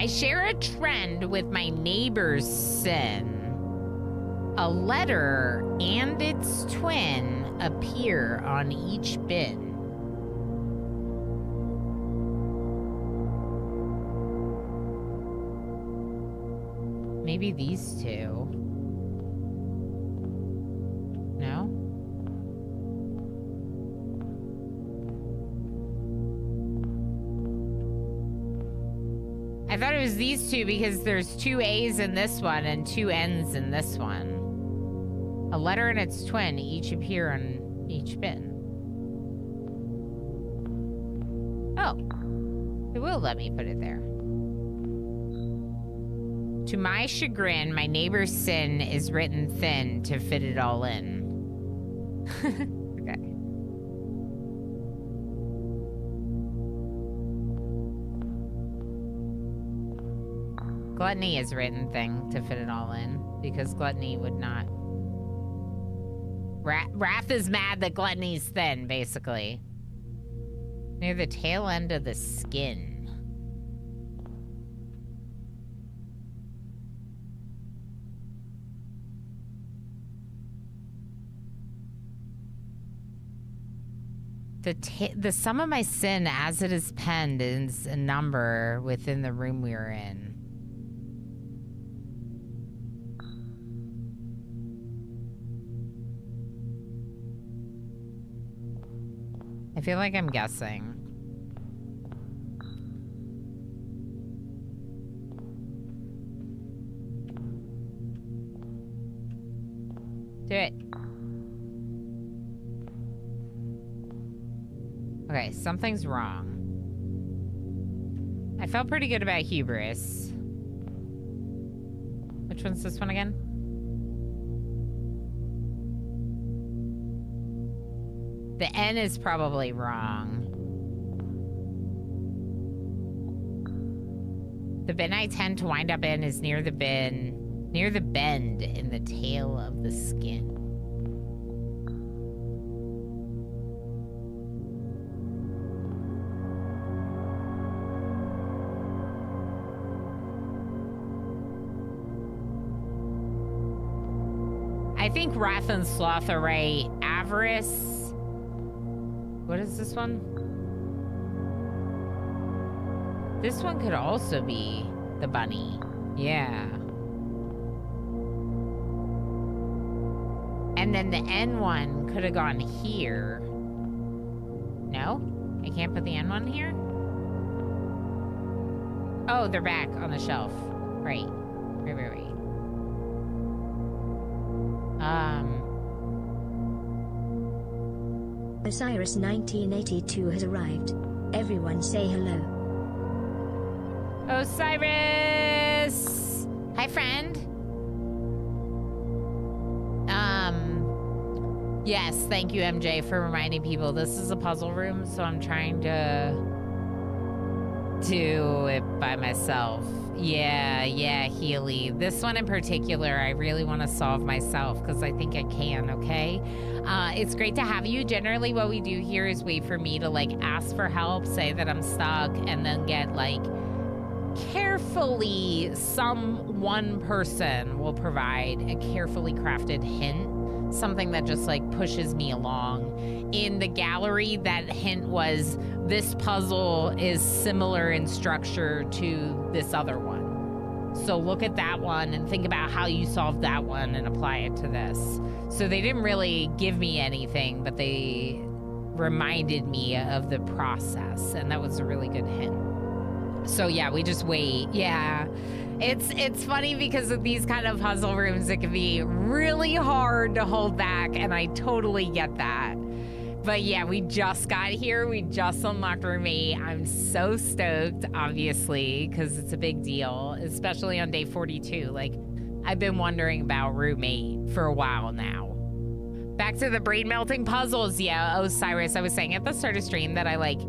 I share a trend with my neighbor's sin. A letter and its twin appear on each bin. Maybe these two. No? I thought it was these two because there's 2 A's in this one and 2 N's in this one. A letter and its twin each appear on each bin. Oh, it will let me put it there. To my chagrin, my neighbor's sin is written thin to fit it all in. Okay. Gluttony is written thing to fit it all in, because gluttony would not. Wrath is mad that gluttony's thin, basically. Near the tail end of the skin. The sum of my sin as it is penned is a number within the room we are in. I feel like I'm guessing. Do it. Okay, something's wrong. I felt pretty good about hubris. Which one's this one again? The N is probably wrong. The bin I tend to wind up in is near the bend in the tail of the skin. I think Wrath and Sloth are right. Avarice. What is this one? This one could also be the bunny. Yeah. And then the N one could have gone here. No? I can't put the N one here? Oh, they're back on the shelf. Right. Right. Osiris 1982 has arrived. Everyone say hello. Osiris! Hi, friend. Yes, thank you, MJ, for reminding people. This is a puzzle room, so I'm trying to do it by myself. Yeah, Healy. This one in particular, I really want to solve myself because I think I can, okay? It's great to have you. Generally, what we do here is wait for me to, like, ask for help, say that I'm stuck, and then get, like, carefully, one person will provide a carefully crafted hint. Something that just, like, pushes me along. In the gallery, that hint was, this puzzle is similar in structure to this other one. So look at that one and think about how you solved that one and apply it to this. So they didn't really give me anything, but they reminded me of the process, and that was a really good hint. So yeah, we just wait. Yeah. It's funny because of these kind of puzzle rooms, it can be really hard to hold back, and I totally get that. But yeah, we just got here. We just unlocked room 8. I'm so stoked, obviously, because it's a big deal, especially on day 42. Like, I've been wondering about room 8 for a while now. Back to the brain melting puzzles. Yeah, Osiris, I was saying at the start of stream that I like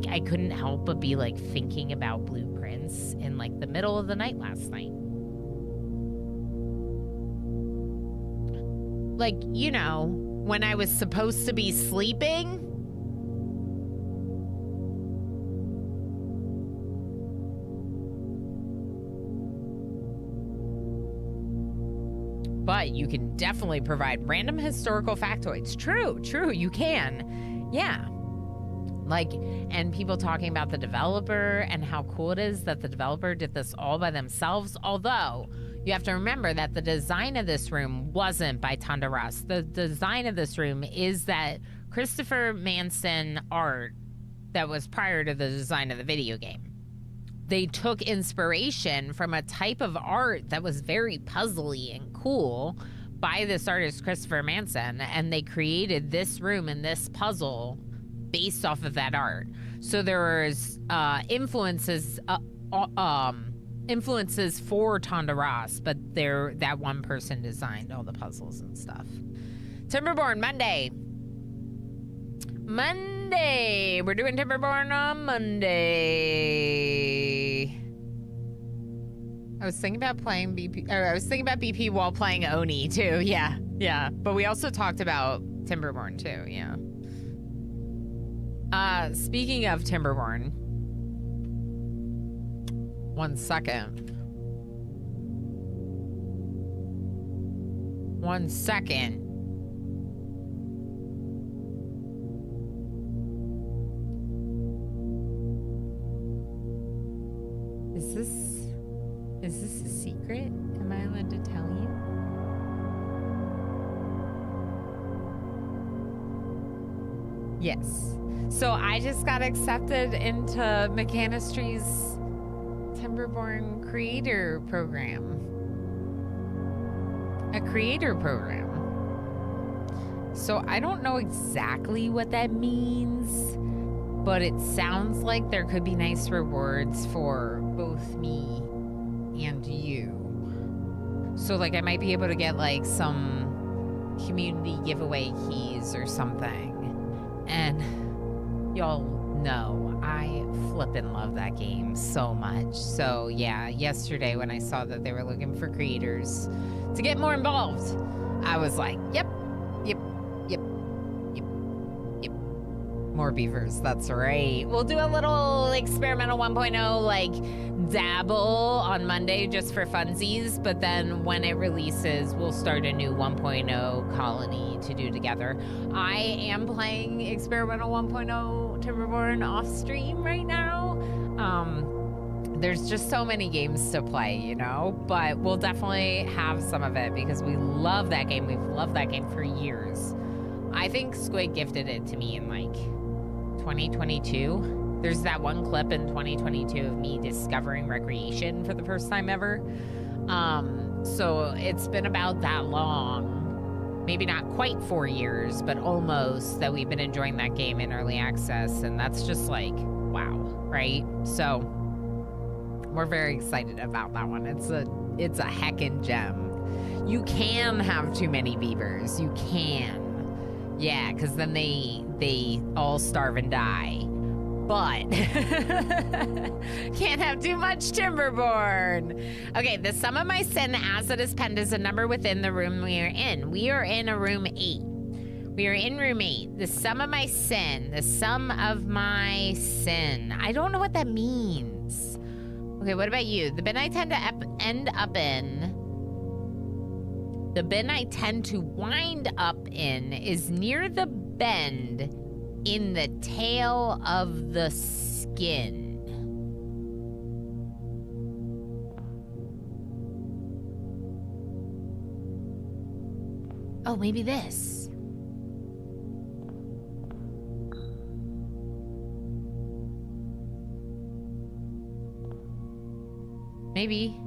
I couldn't help but be like thinking about blueprints in like the middle of the night last night. Like, you know, when I was supposed to be sleeping. But you can definitely provide random historical factoids. True, you can. Yeah. Like, and people talking about the developer and how cool it is that the developer did this all by themselves. Although, you have to remember that the design of this room wasn't by Tonda Russ. The design of this room is that Christopher Manson art that was prior to the design of the video game. They took inspiration from a type of art that was very puzzly and cool by this artist, Christopher Manson, and they created this room and this puzzle based off of that art. So there was influences influences for Tonda but that one person designed all the puzzles and stuff. Timberborn Monday. We're doing Timberborn on Monday. I was thinking about playing BP. Or I was thinking about BP while playing Oni too. Yeah. But we also talked about Timberborn too. Yeah. Speaking of Timberborn. 1 second. 1 second. Is this a secret? Am I allowed to tell you? Yes. So I just got accepted into Mechanistry's Timberborn Creator Program. A creator program. So I don't know exactly what that means, but it sounds like there could be nice rewards for both me and you. So like I might be able to get like some community giveaway keys or something. And y'all know I flippin' love that game so much. So yeah, yesterday when I saw that they were looking for creators to get more involved, I was like, yep. More beavers, that's right. We'll do a little experimental 1.0 like dabble on Monday just for funsies, but then when it releases, we'll start a new 1.0 colony to do together. I am playing experimental 1.0 Timberborn off stream right now. There's just so many games to play, you know, but we'll definitely have some of it because we love that game. We've loved that game for years. I think Squid gifted it to me in like 2022. There's that one clip in 2022 of me discovering Recreation for the first time ever. So it's been about that long, maybe not quite 4 years, but almost, that we've been enjoying that game in early access. And that's just like, wow, right? So we're very excited about that one. It's a heckin' gem. You can have too many beavers. You can. Yeah, because then they all starve and die. But can't have too much Timberborn. Okay, the sum of my sin as it is penned is a number within the room we are in. We are in a room 8. We are in room 8. The sum of my sin. The sum of my sin. I don't know what that means. Okay, what about you? The bin I tend to end up in... The bin I tend to wind up in is near the bend in the tail of the skin. Oh, maybe this. Maybe.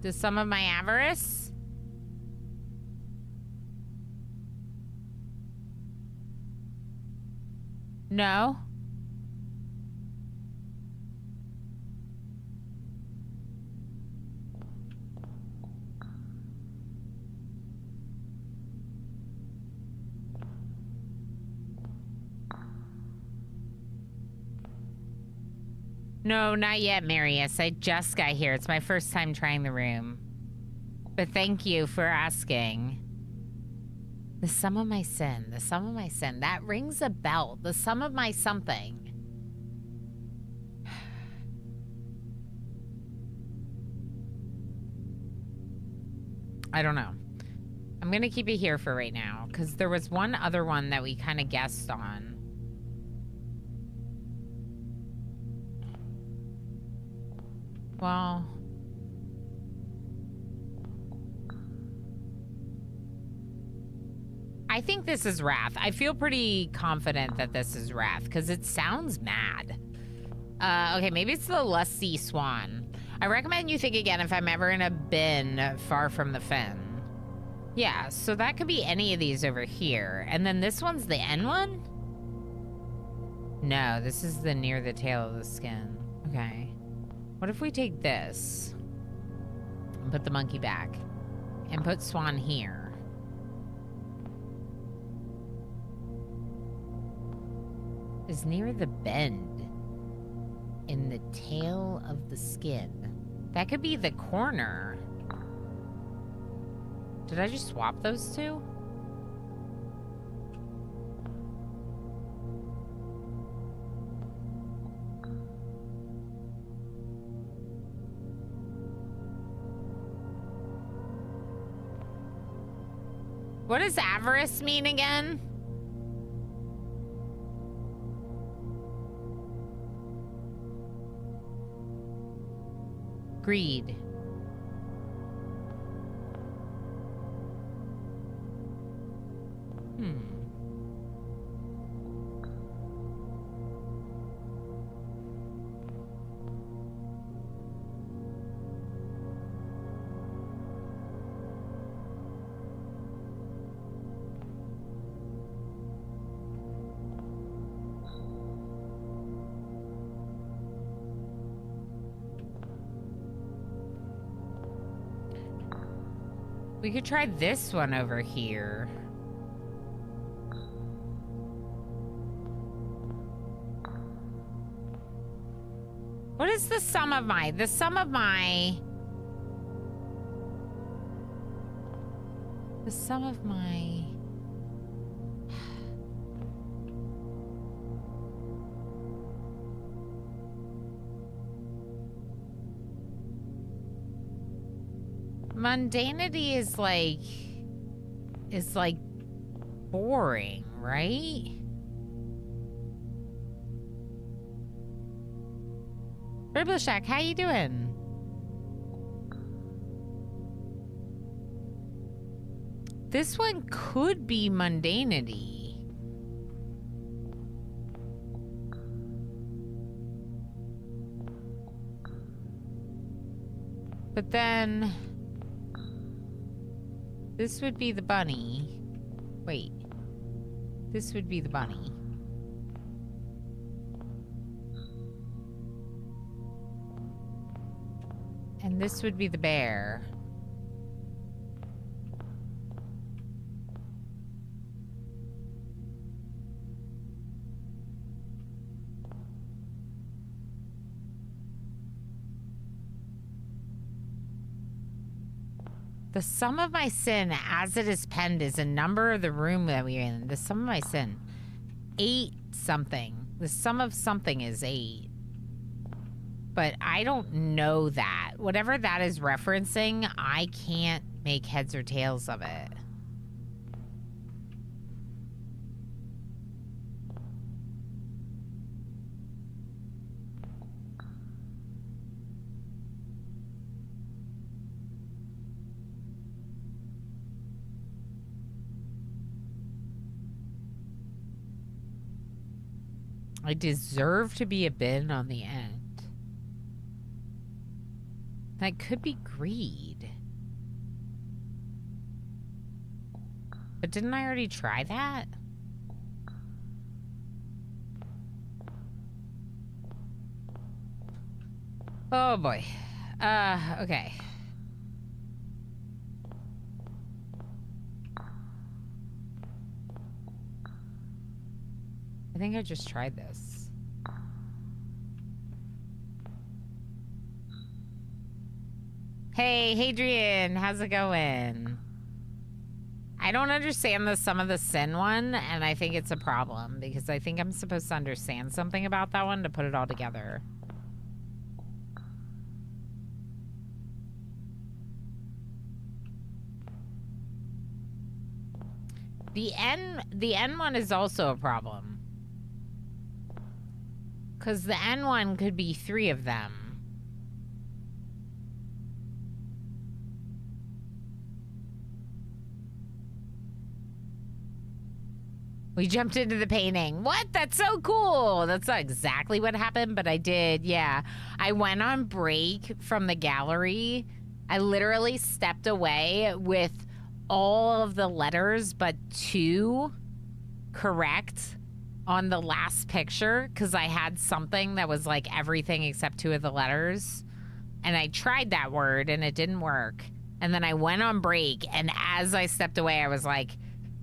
The sum of my avarice? No. No, not yet, Marius. I just got here. It's my first time trying the room. But thank you for asking. The sum of my sin. The sum of my sin. That rings a bell. The sum of my something. I don't know. I'm going to keep it here for right now, because there was one other one that we kind of guessed on. Well... I think this is Wrath. I feel pretty confident that this is Wrath, because it sounds mad. Okay, maybe it's the Lusty Swan. I recommend you think again if I'm ever in a bin far from the fen. Yeah, so that could be any of these over here. And then this one's the N one? No, this is the near the tail of the skin. Okay. What if we take this and put the monkey back and put Swan here? Is near the bend in the tail of the skin. That could be the corner. Did I just swap those two? What does avarice mean again? Greed. We could try this one over here. What is the sum of my mundanity is like boring, right? Ribble Shack, how you doing? This one could be mundanity. But then this would be the bunny. Wait. This would be the bunny. And this would be the bear. The sum of my sin as it is penned is a number of the room that we're in. The sum of my sin. 8 something. The sum of something is 8. But I don't know that. Whatever that is referencing, I can't make heads or tails of it. I deserve to be a bin on the end. That could be greed. But didn't I already try that? Oh boy. Okay. I think I just tried this. Hey, Hadrian, how's it going? I don't understand the sum of the sin one, and I think it's a problem because I think I'm supposed to understand something about that one to put it all together. The N one is also a problem. Because the N one could be 3 of them. We jumped into the painting. What? That's so cool. That's not exactly what happened, but I did. Yeah. I went on break from the gallery. I literally stepped away with all of the letters but 2 correct on the last picture because I had something that was like everything except 2 of the letters. And I tried that word and it didn't work. And then I went on break, and as I stepped away, I was like,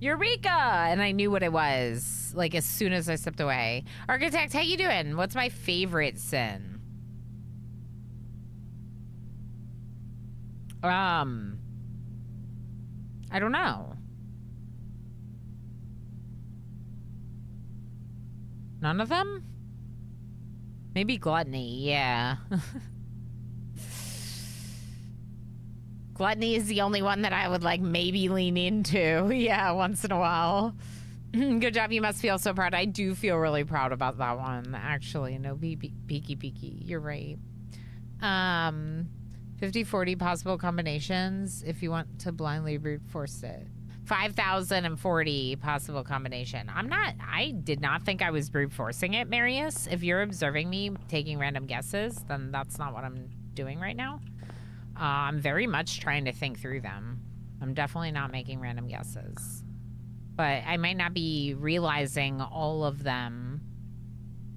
Eureka! And I knew what it was, like, as soon as I stepped away. Architect, how you doing? What's my favorite sin? I don't know. None of them? Maybe gluttony, yeah. Gluttony is the only one that I would, like, maybe lean into. Yeah, once in a while. Good job. You must feel so proud. I do feel really proud about that one, actually. No peeky. You're right. 50, 40 possible combinations if you want to blindly brute force it. 5,040 possible combination. I did not think I was brute forcing it, Marius. If you're observing me taking random guesses, then that's not what I'm doing right now. I'm very much trying to think through them. I'm definitely not making random guesses. But I might not be realizing all of them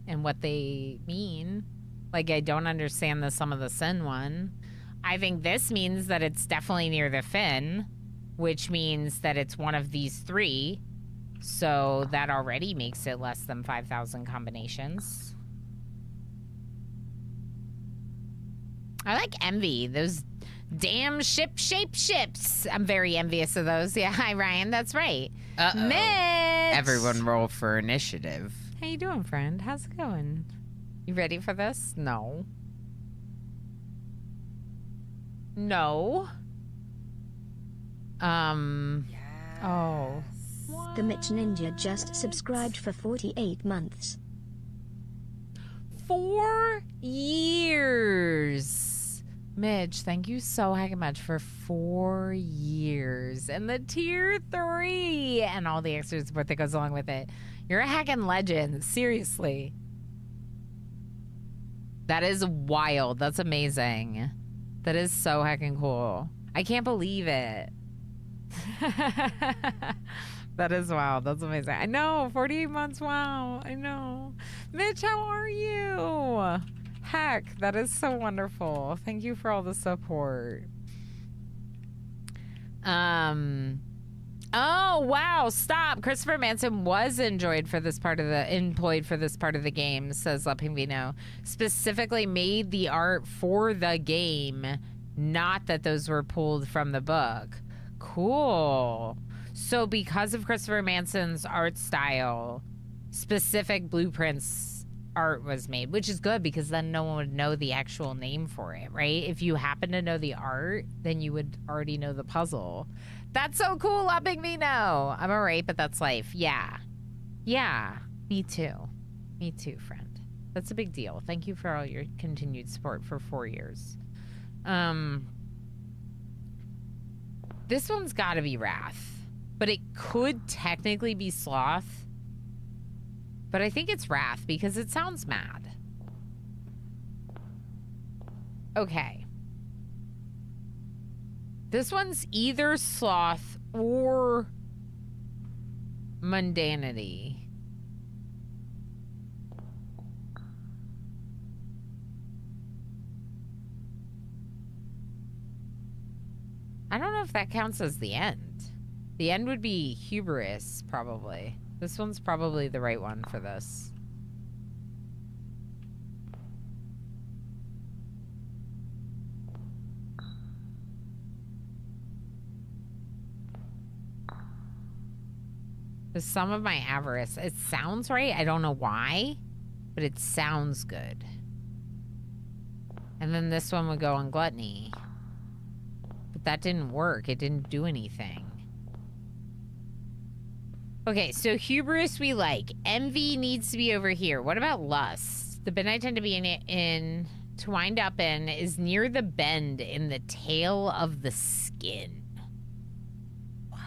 and what they mean. Like, I don't understand the sum of the sin one. I think this means that it's definitely near the fin, which means that it's one of these 3. So that already makes it less than 5,000 combinations. I like envy. Those damn ship-shaped ships. I'm very envious of those. Yeah, hi, Ryan. That's right. Uh-oh. Mitch! Everyone roll for initiative. How you doing, friend? How's it going? You ready for this? No. No. Oh. The Mitch Ninja just subscribed for 48 months. 4 years. Midge, thank you so heckin' much for 4 years. And the tier 3 and all the extra support that goes along with it. You're a heckin' legend. Seriously. That is wild. That's amazing. That is so heckin' cool. I can't believe it. That is wild. That's amazing. I know. 48 months. Wow. I know. Mitch, how are you? Heck, that is so wonderful. Thank you for all the support. Oh, wow. Stop. Christopher Manson was employed for this part of the game, says La Pingvino. Specifically made the art for the game, not that those were pulled from the book. Cool. So because of Christopher Manson's art style, specific blueprints art was made, which is good because then no one would know the actual name for it, right? If you happen to know the art, then you would already know the puzzle. That's so cool, letting me know. I'm alright, but that's life. Yeah. Yeah. Me too. Me too, friend. That's a big deal. Thank you for all your continued support for 4 years. This one's gotta be Wrath, but it could technically be Sloth. But I think it's Wrath because it sounds mad. Okay. This one's either Sloth or Mundanity. I don't know if that counts as the end. The end would be Hubris, probably. This one's probably the right one for this. The sum of my avarice. It sounds right. I don't know why, but it sounds good. And then this one would go on gluttony. But that didn't work. It didn't do anything. Okay, so hubris we like. Envy needs to be over here. What about lust? The bend I tend to be to wind up in is near the bend in the tail of the skin. What?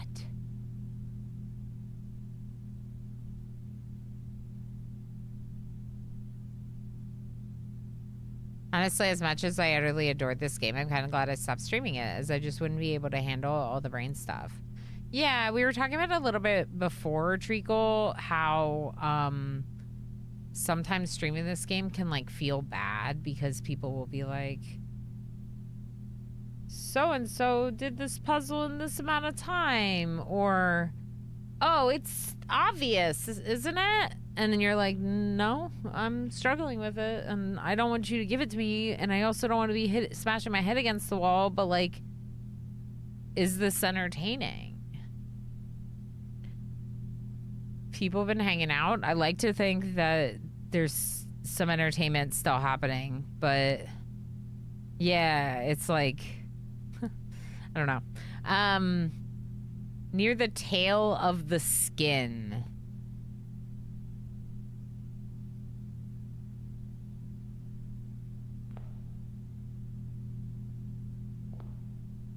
Honestly, as much as I utterly adored this game, I'm kind of glad I stopped streaming it, as I just wouldn't be able to handle all the brain stuff. Yeah, we were talking about a little bit before, Treacle, how sometimes streaming this game can like feel bad because people will be like, so and so did this puzzle in this amount of time, or oh, it's obvious, isn't it? And then you're like, no, I'm struggling with it, and I don't want you to give it to me, and I also don't want to be smashing my head against the wall, but like, is this entertaining? People have been hanging out. I like to think that there's some entertainment still happening, but yeah, it's like, I don't know. Near the tail of the skin.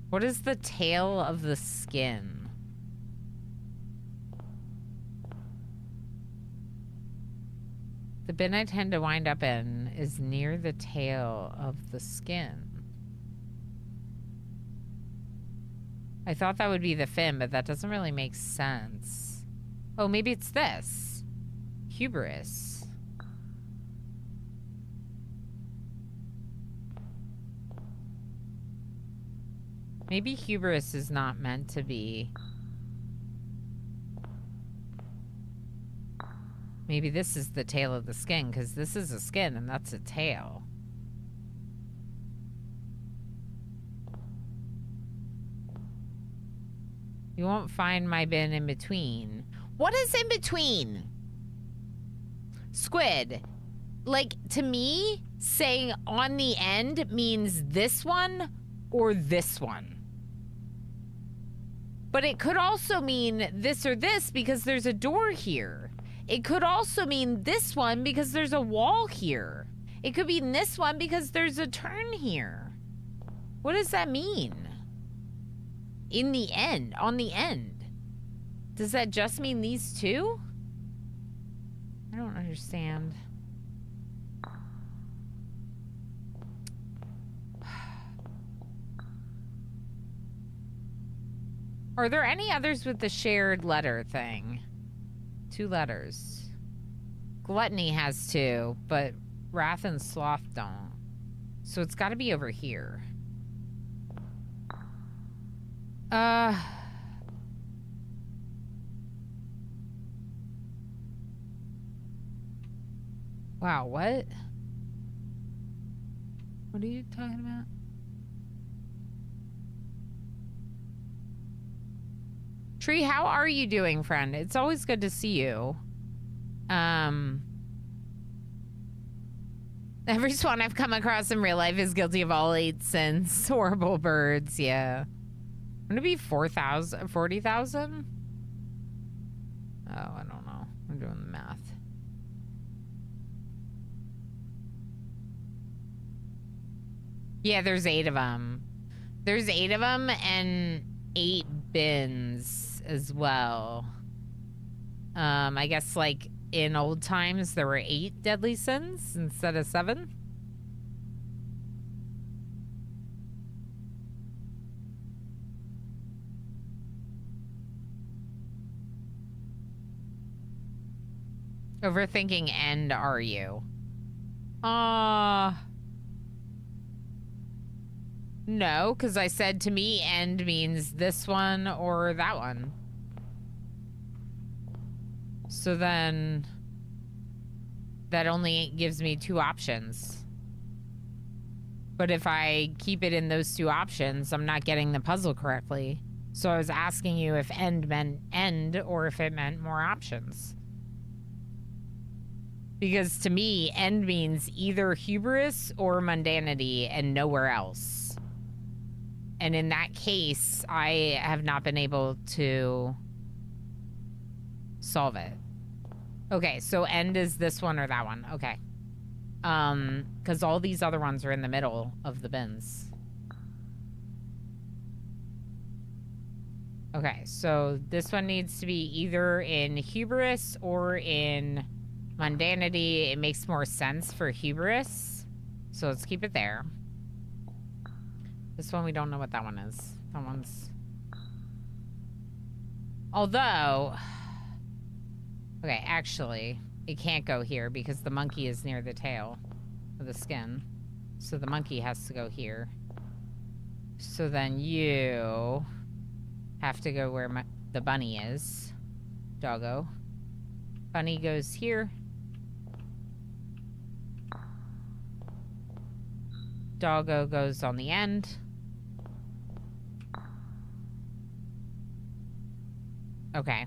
What is the tail of the skin? The bin I tend to wind up in is near the tail of the skin. I thought that would be the fin, but that doesn't really make sense. Oh, maybe it's this. Hubris. Maybe hubris is not meant to be. Maybe this is the tail of the skin, because this is a skin and that's a tail. You won't find my bin in between. What is in between? Squid. Like, to me, saying on the end means this one or this one. But it could also mean this or this because there's a door here. It could also mean this one because there's a wall here. It could mean this one because there's a turn here. What does that mean? In the end, on the end. Does that just mean these two? I don't understand. Are there any others with the shared letter thing? 2 letters. Gluttony has 2, but Wrath and Sloth don't. So it's got to be over here. Wow, what? What are you talking about? Tree, how are you doing, friend? It's always good to see you. Every swan I've come across in real life is guilty of all 8 sins. Horrible birds, yeah. Wouldn't it be 40,000? Oh, I don't know. I'm doing the math. Yeah, there's 8 of them. There's 8 of them and 8 bins as well. I guess like in old times there were 8 deadly sins instead of 7. Overthinking end, are you? No, because I said to me end means this one or that one. So then that only gives me 2 options. But if I keep it in those 2 options, I'm not getting the puzzle correctly. So I was asking you if end meant end or if it meant more options. Because to me, end means either hubris or mundanity and nowhere else. And in that case, I have not been able to solve it. Okay, so end is this one or that one. Okay. Because all these other ones are in the middle of the bins. Okay, so this one needs to be either in hubris or in mundanity. It makes more sense for hubris. So let's keep it there. This one, we don't know what that one is. That one's... Although, okay, actually, it can't go here because the monkey is near the tail of the skin. So the monkey has to go here. So then you have to go where the bunny is. Doggo. Bunny goes here. Doggo goes on the end. Okay.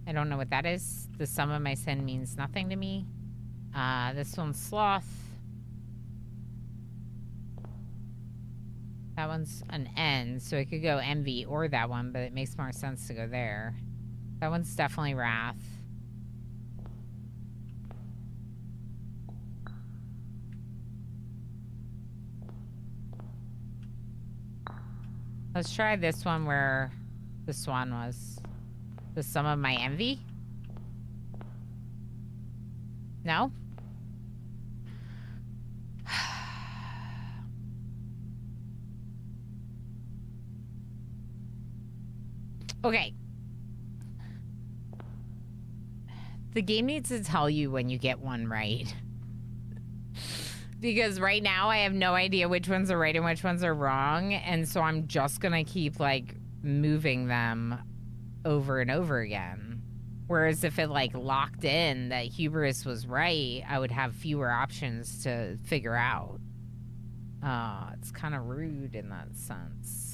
I don't know what that is. The sum of my sin means nothing to me. This one's sloth. That one's an N, so it could go envy or that one, but it makes more sense to go there. That one's definitely wrath. Let's try this one where the swan was. The sum of my envy? No? Okay. The game needs to tell you when you get one right. Because right now I have no idea which ones are right and which ones are wrong. And so I'm just gonna keep like moving them over and over again. Whereas if it like locked in that hubris was right, I would have fewer options to figure out. It's kind of rude in that sense.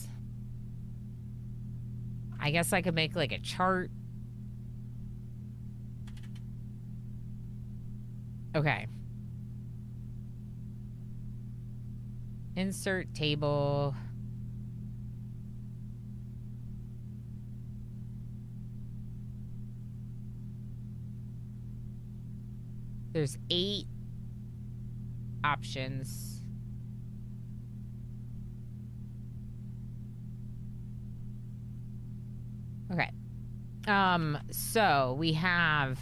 I guess I could make like a chart. Okay. Insert table. There's 8 options. Okay. So we have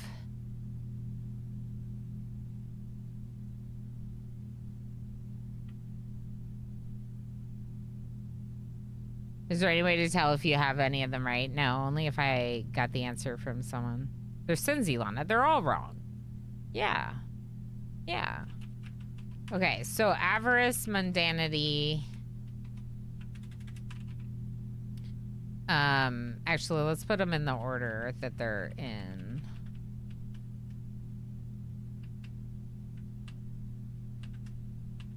Is there any way to tell if you have any of them right? No, only if I got the answer from someone. There's sins, Ilana. They're all wrong. Yeah. Yeah. Okay, so avarice, mundanity. Actually, let's put them in the order that they're in.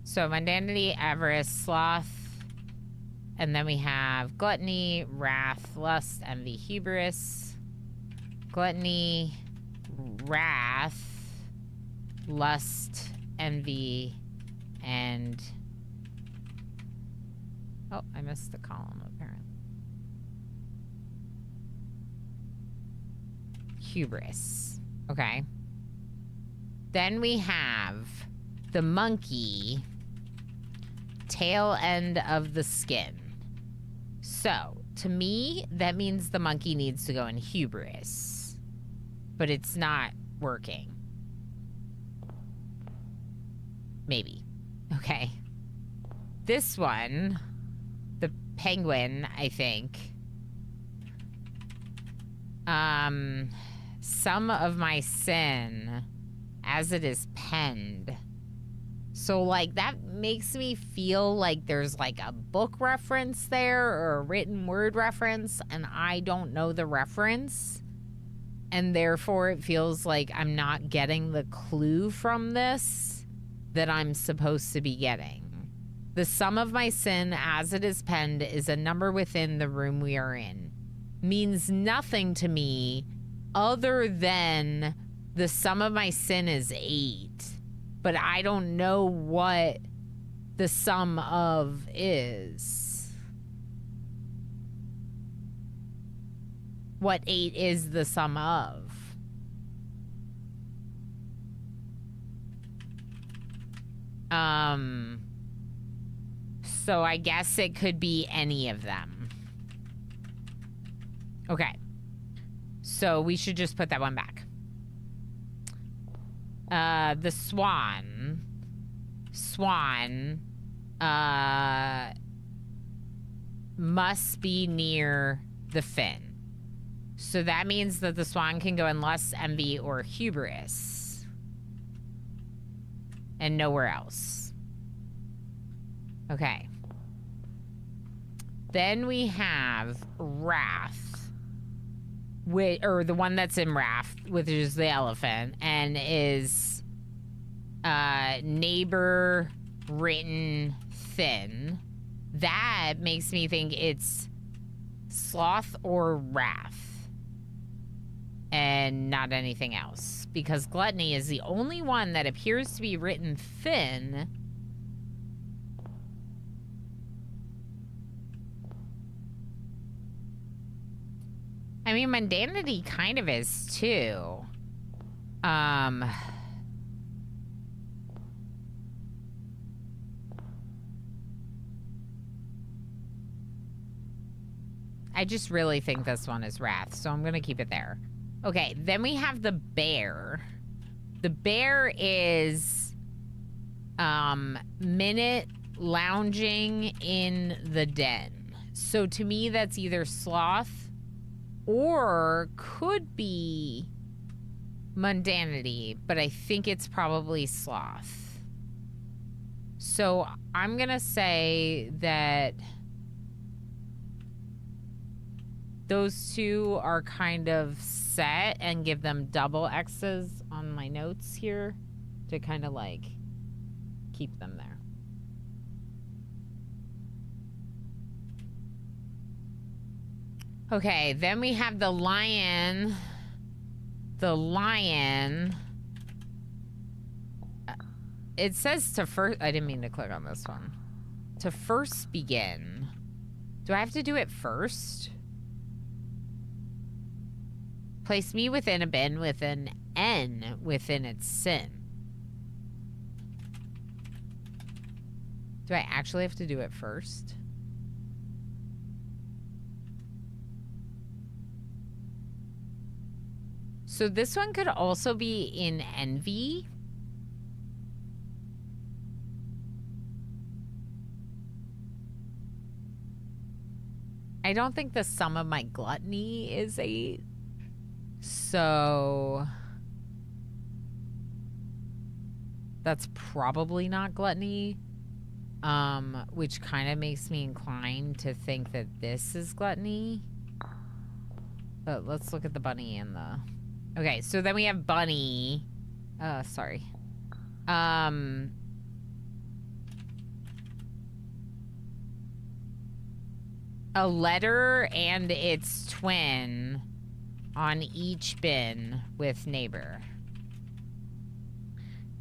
So mundanity, avarice, sloth. And then we have gluttony, wrath, lust, envy, hubris. Gluttony, wrath, lust, envy, and... Oh, I missed the column, apparently. Hubris. Okay. Then we have the monkey, tail end of the skin. So, to me, that means the monkey needs to go in hubris. But it's not working. Maybe. Okay. This one, the penguin, I think. Some of my sin as it is penned. So, like, that makes me feel like there's, like, a book reference there or a written word reference, and I don't know the reference. And therefore, it feels like I'm not getting the clue from this that I'm supposed to be getting. The sum of my sin as it is penned is a number within the room we are in. Means nothing to me other than the sum of my sin is 8. But I don't know what the sum of is. What 8 is the sum of. So I guess it could be any of them. Okay. So we should just put that one back. The swan. Swan. Must be near the fin. So that means that the swan can go in lust, envy, or hubris. And nowhere else. Okay. Then we have wrath. Or the one that's in wrath, which is the elephant, and is neighbor written thin. That makes me think it's sloth or wrath. And not anything else. Because gluttony is the only one that appears to be written thin. I mean, mundanity kind of is too. I just really think this one is wrath, so I'm gonna keep it there. Okay, then we have the bear. The bear is minute lounging in the den. So to me, that's either sloth or could be mundanity, but I think it's probably sloth. So I'm gonna say that those two are kind of set and give them double X's on my notes here to kind of like keep them there. Okay, then we have the lion. The lion. It says to first, I didn't mean to click on this one. To first begin. Do I have to do it first? Place me within a bin with an N within its sin. Do I actually have to do it first? So this one could also be in envy. I don't think the sum of my gluttony is 8. So that's probably not gluttony, which kind of makes me inclined to think that this is gluttony. But let's look at the bunny and the... Okay, so then we have bunny. Sorry. A letter and its twin on each bin with neighbor.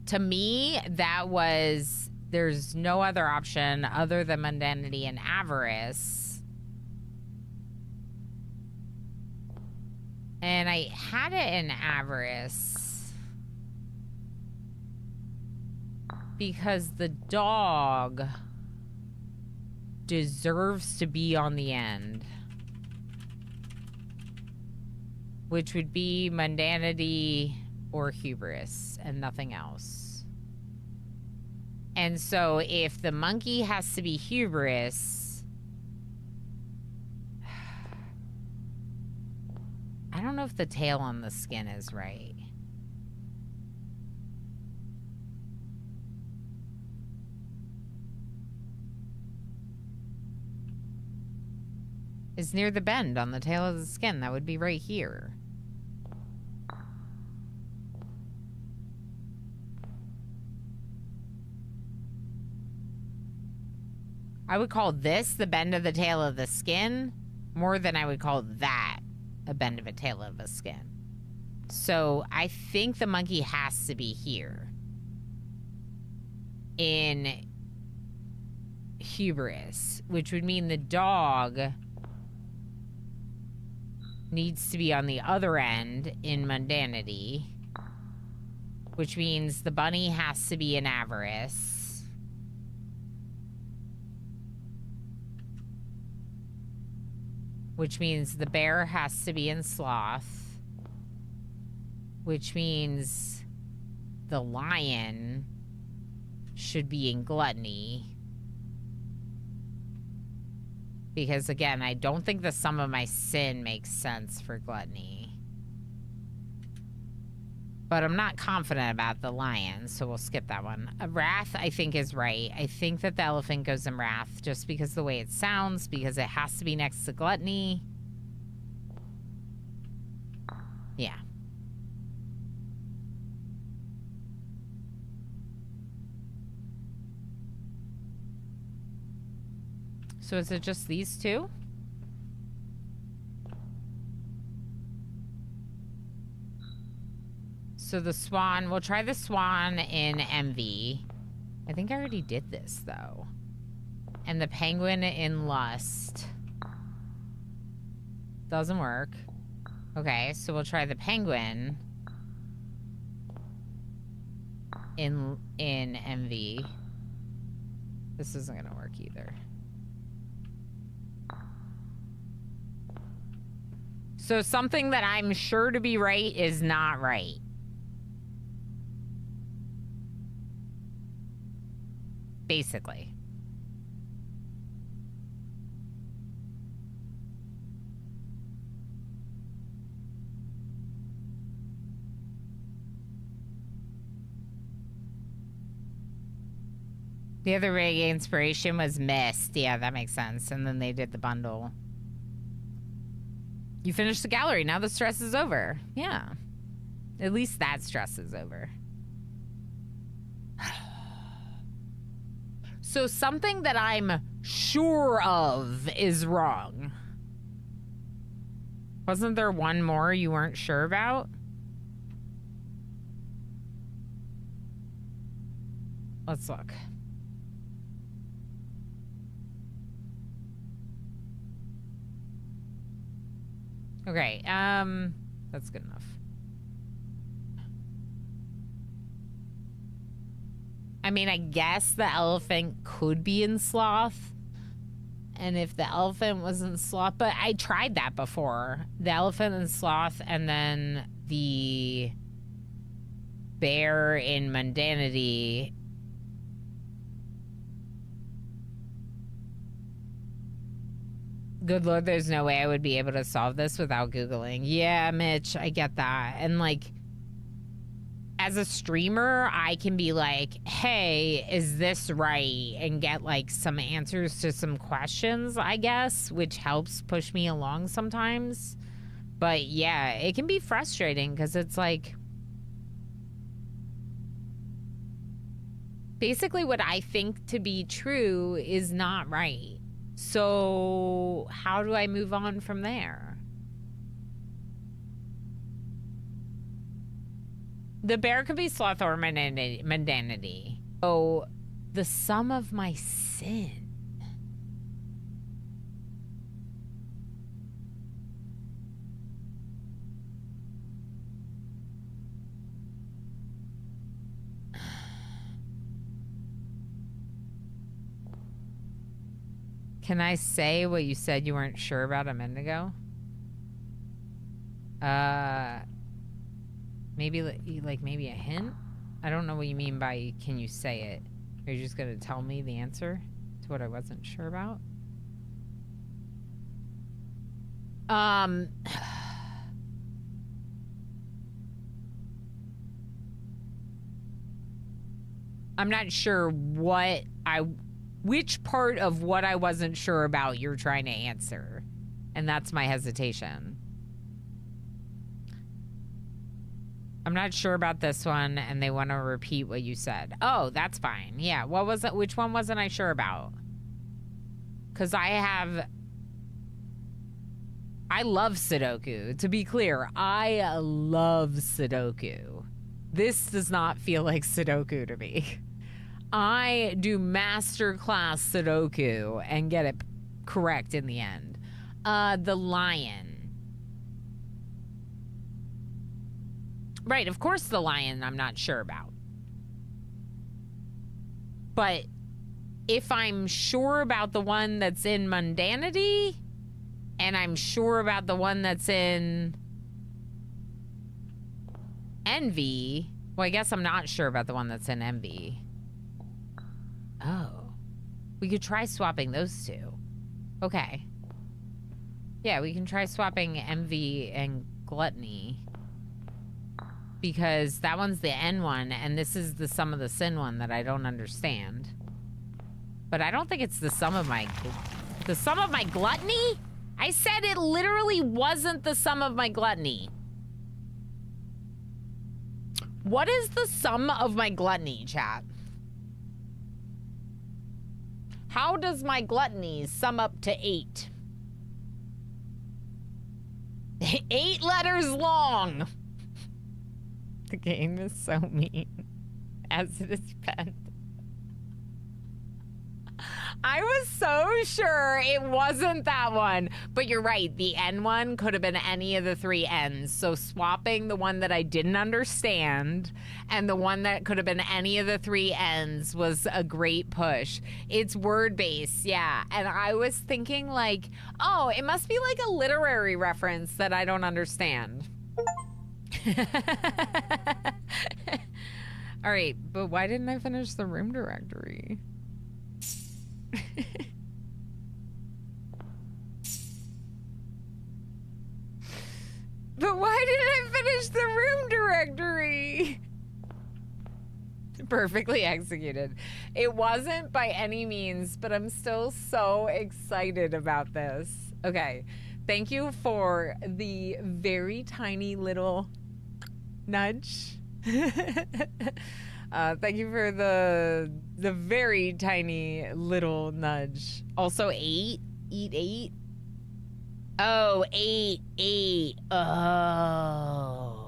To me, that was... There's no other option other than mundanity and avarice. And I had it in avarice because the dog deserves to be on the end, which would be mundanity or hubris and nothing else. And so if the monkey has to be hubris, I don't know if the tail on the skin is right. Is near the bend on the tail of the skin. That would be right here. I would call this the bend of the tail of the skin more than I would call that a bend of a tail of a skin. So I think the monkey has to be here in hubris, which would mean the dog needs to be on the other end in mundanity, which means the bunny has to be in avarice, which means the bear has to be in sloth, which means the lion should be in gluttony, Because again, I don't think the sum of my sin makes sense for gluttony. But I'm not confident about the lion, so we'll skip that one. Wrath, I think, is right. I think that the elephant goes in wrath just because of the way it sounds, because it has to be next to gluttony. Yeah. So is it just these two? So the swan, we'll try the swan in envy. I think I already did this though. And the penguin in lust. Doesn't work. Okay, so we'll try the penguin in envy. This isn't gonna work either. So something that I'm sure to be right is not right. Basically. The other big inspiration was Mist. Yeah, that makes sense. And then they did the bundle. You finished the gallery. Now the stress is over. Yeah. At least that stress is over. So something that I'm sure of is wrong. Wasn't there one more you weren't sure about? Let's look. Okay, that's good enough. I mean, I guess the elephant could be in sloth. And if the elephant was in sloth, but I tried that before. The elephant in sloth and then the bear in mundanity. Good Lord, there's no way I would be able to solve this without Googling. Yeah, Mitch, I get that. And like, as a streamer, I can be like, hey, is this right? And get like some answers to some questions, I guess, which helps push me along sometimes. But yeah, it can be frustrating because it's like, basically what I think to be true is not right. So how do I move on from there? The bear could be sloth or mundanity. Oh, the sum of my sin. Can I say what you said you weren't sure about a minute ago? Maybe like maybe a hint? I don't know what you mean by can you say it? Are you just gonna tell me the answer to what I wasn't sure about? I'm not sure which part of what I wasn't sure about you're trying to answer. And that's my hesitation. I'm not sure about this one, and they want to repeat what you said. Oh, that's fine. Yeah, what was it? Which one wasn't I sure about? Because I love Sudoku. To be clear, I love Sudoku. This does not feel like Sudoku to me. I do masterclass Sudoku and get it correct in the end. The lion. Right, of course the lion I'm not sure about. But if I'm sure about the one that's in mundanity, and I'm sure about the one that's in envy, well, I guess I'm not sure about the one that's in envy. Oh. We could try swapping those two. Okay. Yeah, we can try swapping envy and gluttony. Because that one's the N one, and this is the sum of the sin one that I don't understand. But I don't think it's the sum of my... The sum of my gluttony? I said it literally wasn't the sum of my gluttony. What is the sum of my gluttony, chat? How does my gluttony sum up to 8? 8 letters long. The game is so mean as it is penned. I was so sure it wasn't that one, but you're right. The N one could have been any of the 3 N's. So swapping the one that I didn't understand and the one that could have been any of the 3 N's was a great push. It's word-based, yeah. And I was thinking like, oh, it must be like a literary reference that I don't understand. All right, but why didn't I finish the room directory? But why didn't I finish the room directory? Perfectly executed. It wasn't by any means, but I'm still so excited about this. Okay, thank you for the very tiny little nudge. Thank you for the very tiny little nudge. Also 8? Eat 8? Oh, 8. Oh.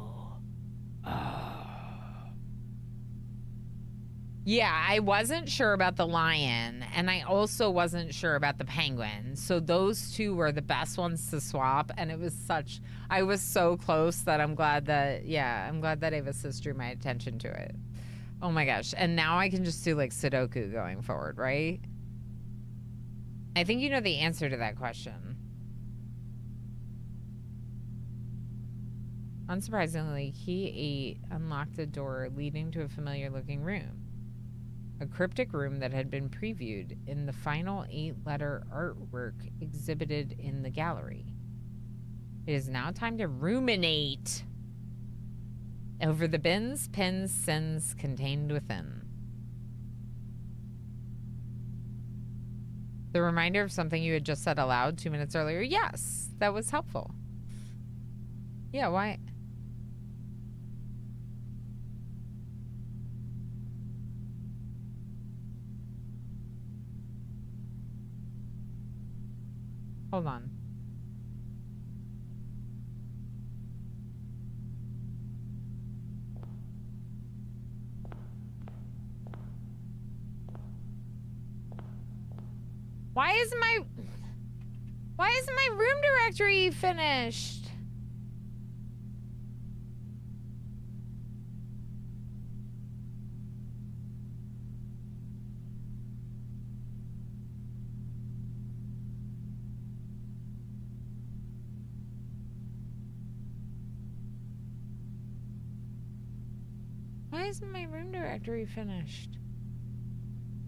Yeah, I wasn't sure about the lion, and I also wasn't sure about the penguin. So those two were the best ones to swap, and it was such... I was so close that I'm glad that... Yeah, I'm glad that Avasis drew my attention to it. Oh my gosh. And now I can just do, like, Sudoku going forward, right? I think you know the answer to that question. Unsurprisingly, key 8 unlocked a door leading to a familiar-looking room. A cryptic room that had been previewed in the final 8-letter artwork exhibited in the gallery. It is now time to ruminate over the bins, pins, sins contained within. The reminder of something you had just said aloud 2 minutes earlier. Yes, that was helpful. Yeah, why? Hold on. Why isn't my room directory finished? Why isn't my room directory finished?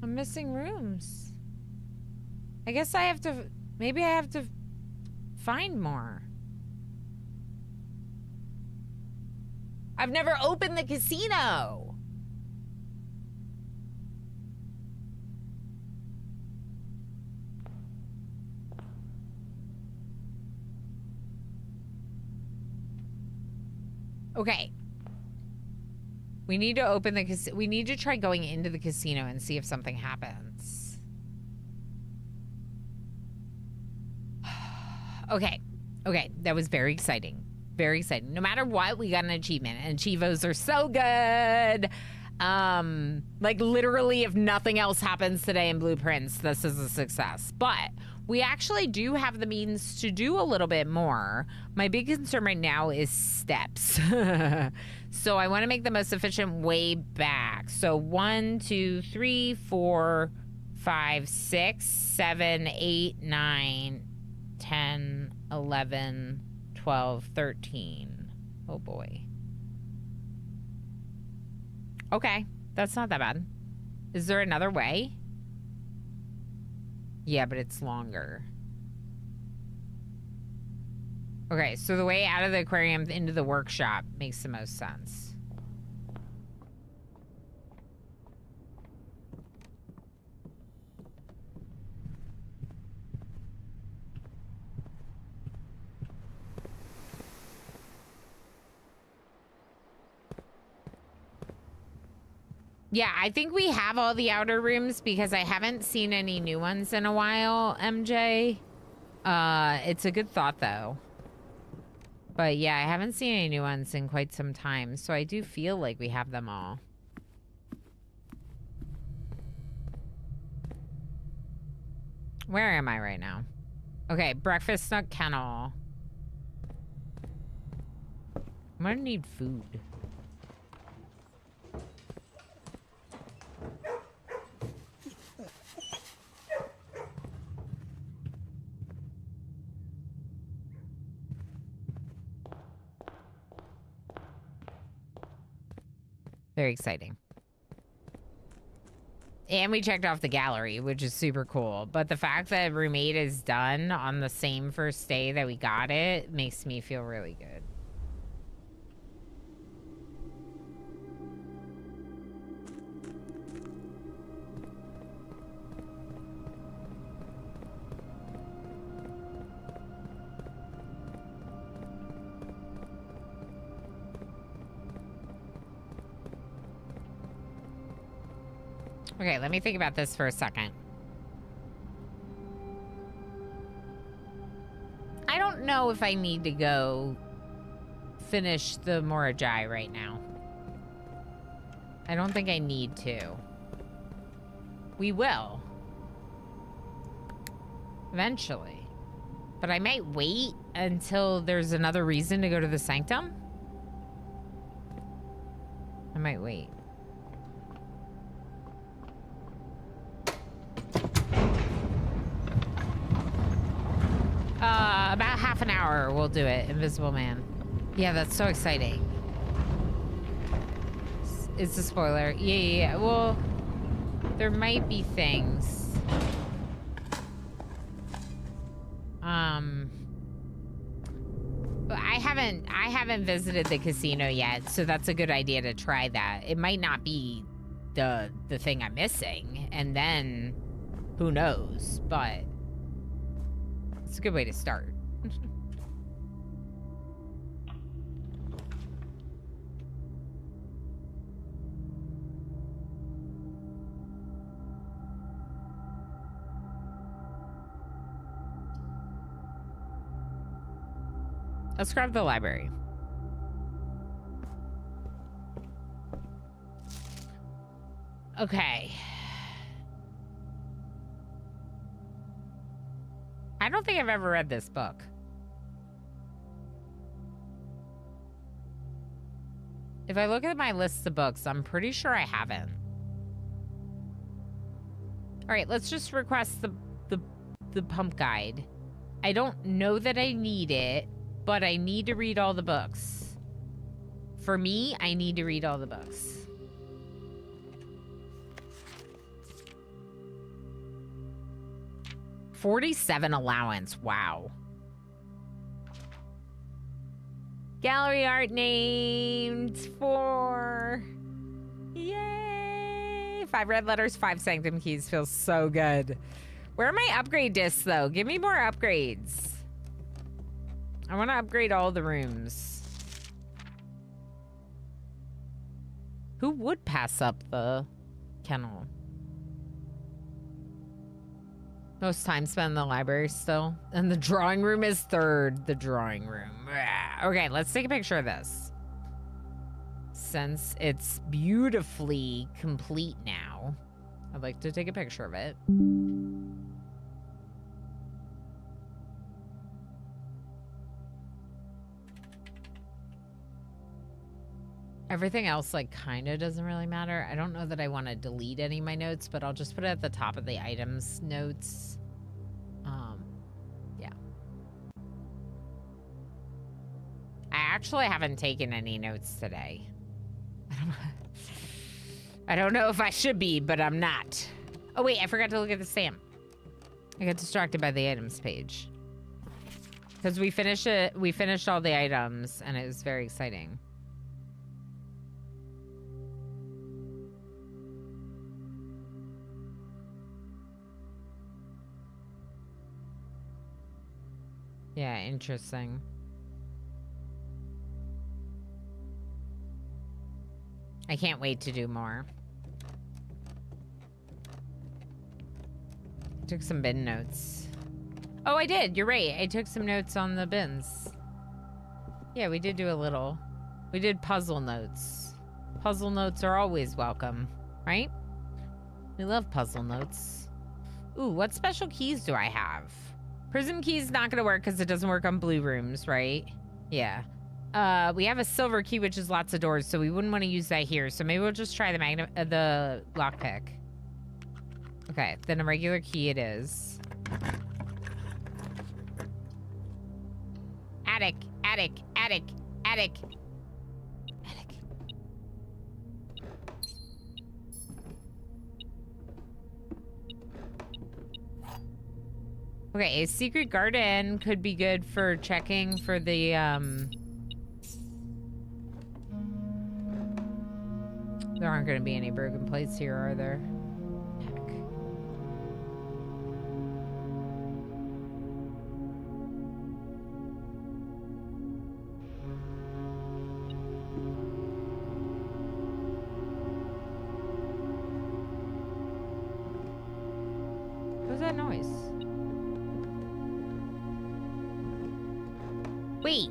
I'm missing rooms. I guess I have to... Maybe I have to find more. I've never opened the casino. Okay. We need to open the casino. We need to try going into the casino and see if something happens. Okay. Okay. That was very exciting. Very exciting. No matter what, we got an achievement. And Chivos are so good. Like literally if nothing else happens today in Blueprints, this is a success. But we actually do have the means to do a little bit more. My big concern right now is steps. So I want to make the most efficient way back. So 1, 2, 3, 4, 5, 6, 7, 8, 9, 10, 11, 12, 13. Oh boy. Okay, that's not that bad. Is there another way? Yeah, but it's longer. Okay, so the way out of the aquarium into the workshop makes the most sense. Yeah, I think we have all the outer rooms because I haven't seen any new ones in a while, MJ. It's a good thought, though. But yeah, I haven't seen any new ones in quite some time, so I do feel like we have them all. Where am I right now? Okay, breakfast nook kennel. I'm gonna need food. Very exciting. And we checked off the gallery, which is super cool. But the fact that roommate is done on the same first day that we got it makes me feel really good. Okay, let me think about this for a second. I don't know if I need to go finish the Morajai right now. I don't think I need to. We will. Eventually. But I might wait until there's another reason to go to the Sanctum. I might wait. About half an hour we'll do it, Invisible Man. Yeah, that's so exciting. It's a spoiler. Yeah. Well, there might be things. But I haven't visited the casino yet, so that's a good idea to try that. It might not be the thing I'm missing, and then who knows, but it's a good way to start. Let's grab the library. Okay. I don't think I've ever read this book. If I look at my list of books, I'm pretty sure I haven't. All right, let's just request the pump guide. I don't know that I need it, but I need to read all the books. For me, I need to read all the books. $47 allowance. Wow. Gallery art named for... Yay! 5 red letters, 5 sanctum keys. Feels so good. Where are my upgrade discs, though? Give me more upgrades. I want to upgrade all the rooms. Who would pass up the kennel? Most time spent in the library still. And the drawing room is 3rd. The drawing room. Okay, let's take a picture of this. Since it's beautifully complete now, I'd like to take a picture of it. Everything else, like, kind of doesn't really matter. I don't know that I want to delete any of my notes, but I'll just put it at the top of the items notes. Yeah. I actually haven't taken any notes today. I don't know if I should be, but I'm not. Oh, wait, I forgot to look at the stamp. I got distracted by the items page. Because we finished all the items, and it was very exciting. Yeah, interesting. I can't wait to do more. Took some bin notes. Oh, I did. You're right. I took some notes on the bins. Yeah, we did do a little. We did puzzle notes. Puzzle notes are always welcome, right? We love puzzle notes. Ooh, what special keys do I have? Prism key's not gonna work because it doesn't work on blue rooms, right? Yeah. We have a silver key, which is lots of doors, so we wouldn't want to use that here. So maybe we'll just try the lockpick. Okay, then a regular key it is. Attic, attic, attic, attic. Attic. Okay, a secret garden could be good for checking for the, There aren't going to be any broken plates here, are there? Heck. What was that noise? Wait.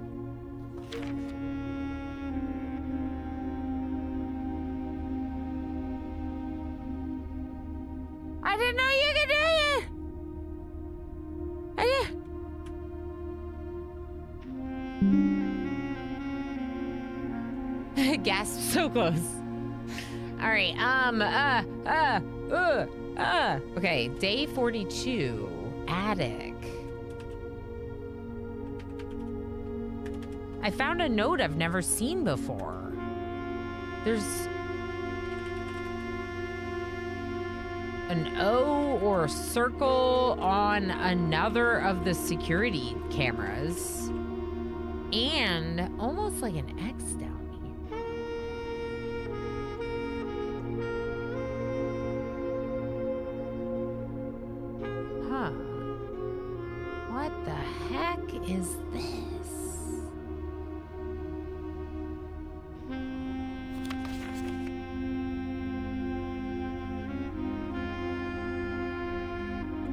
I didn't know you could do it. I did. Gasp, so close. All right, okay, day 42, attic. I found a note I've never seen before. There's an O or a circle on another of the security cameras. And almost like an X down here. Huh. What the heck is this?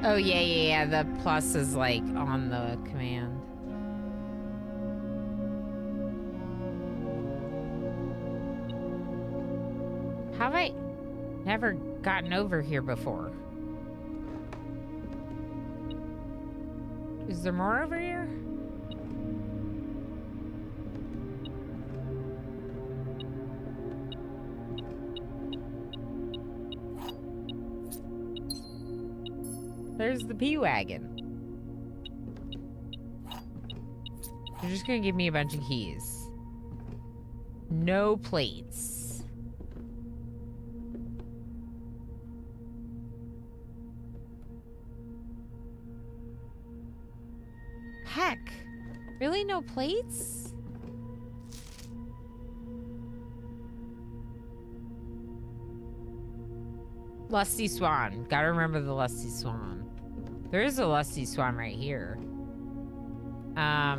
Oh, yeah. The plus is like on the command. Have I never gotten over here before? Is there more over here? There's the P-Wagon. You're just gonna give me a bunch of keys. No plates. Heck. Really, no plates? Lusty Swan. Gotta remember the Lusty Swan. There is a Lusty Swan right here. I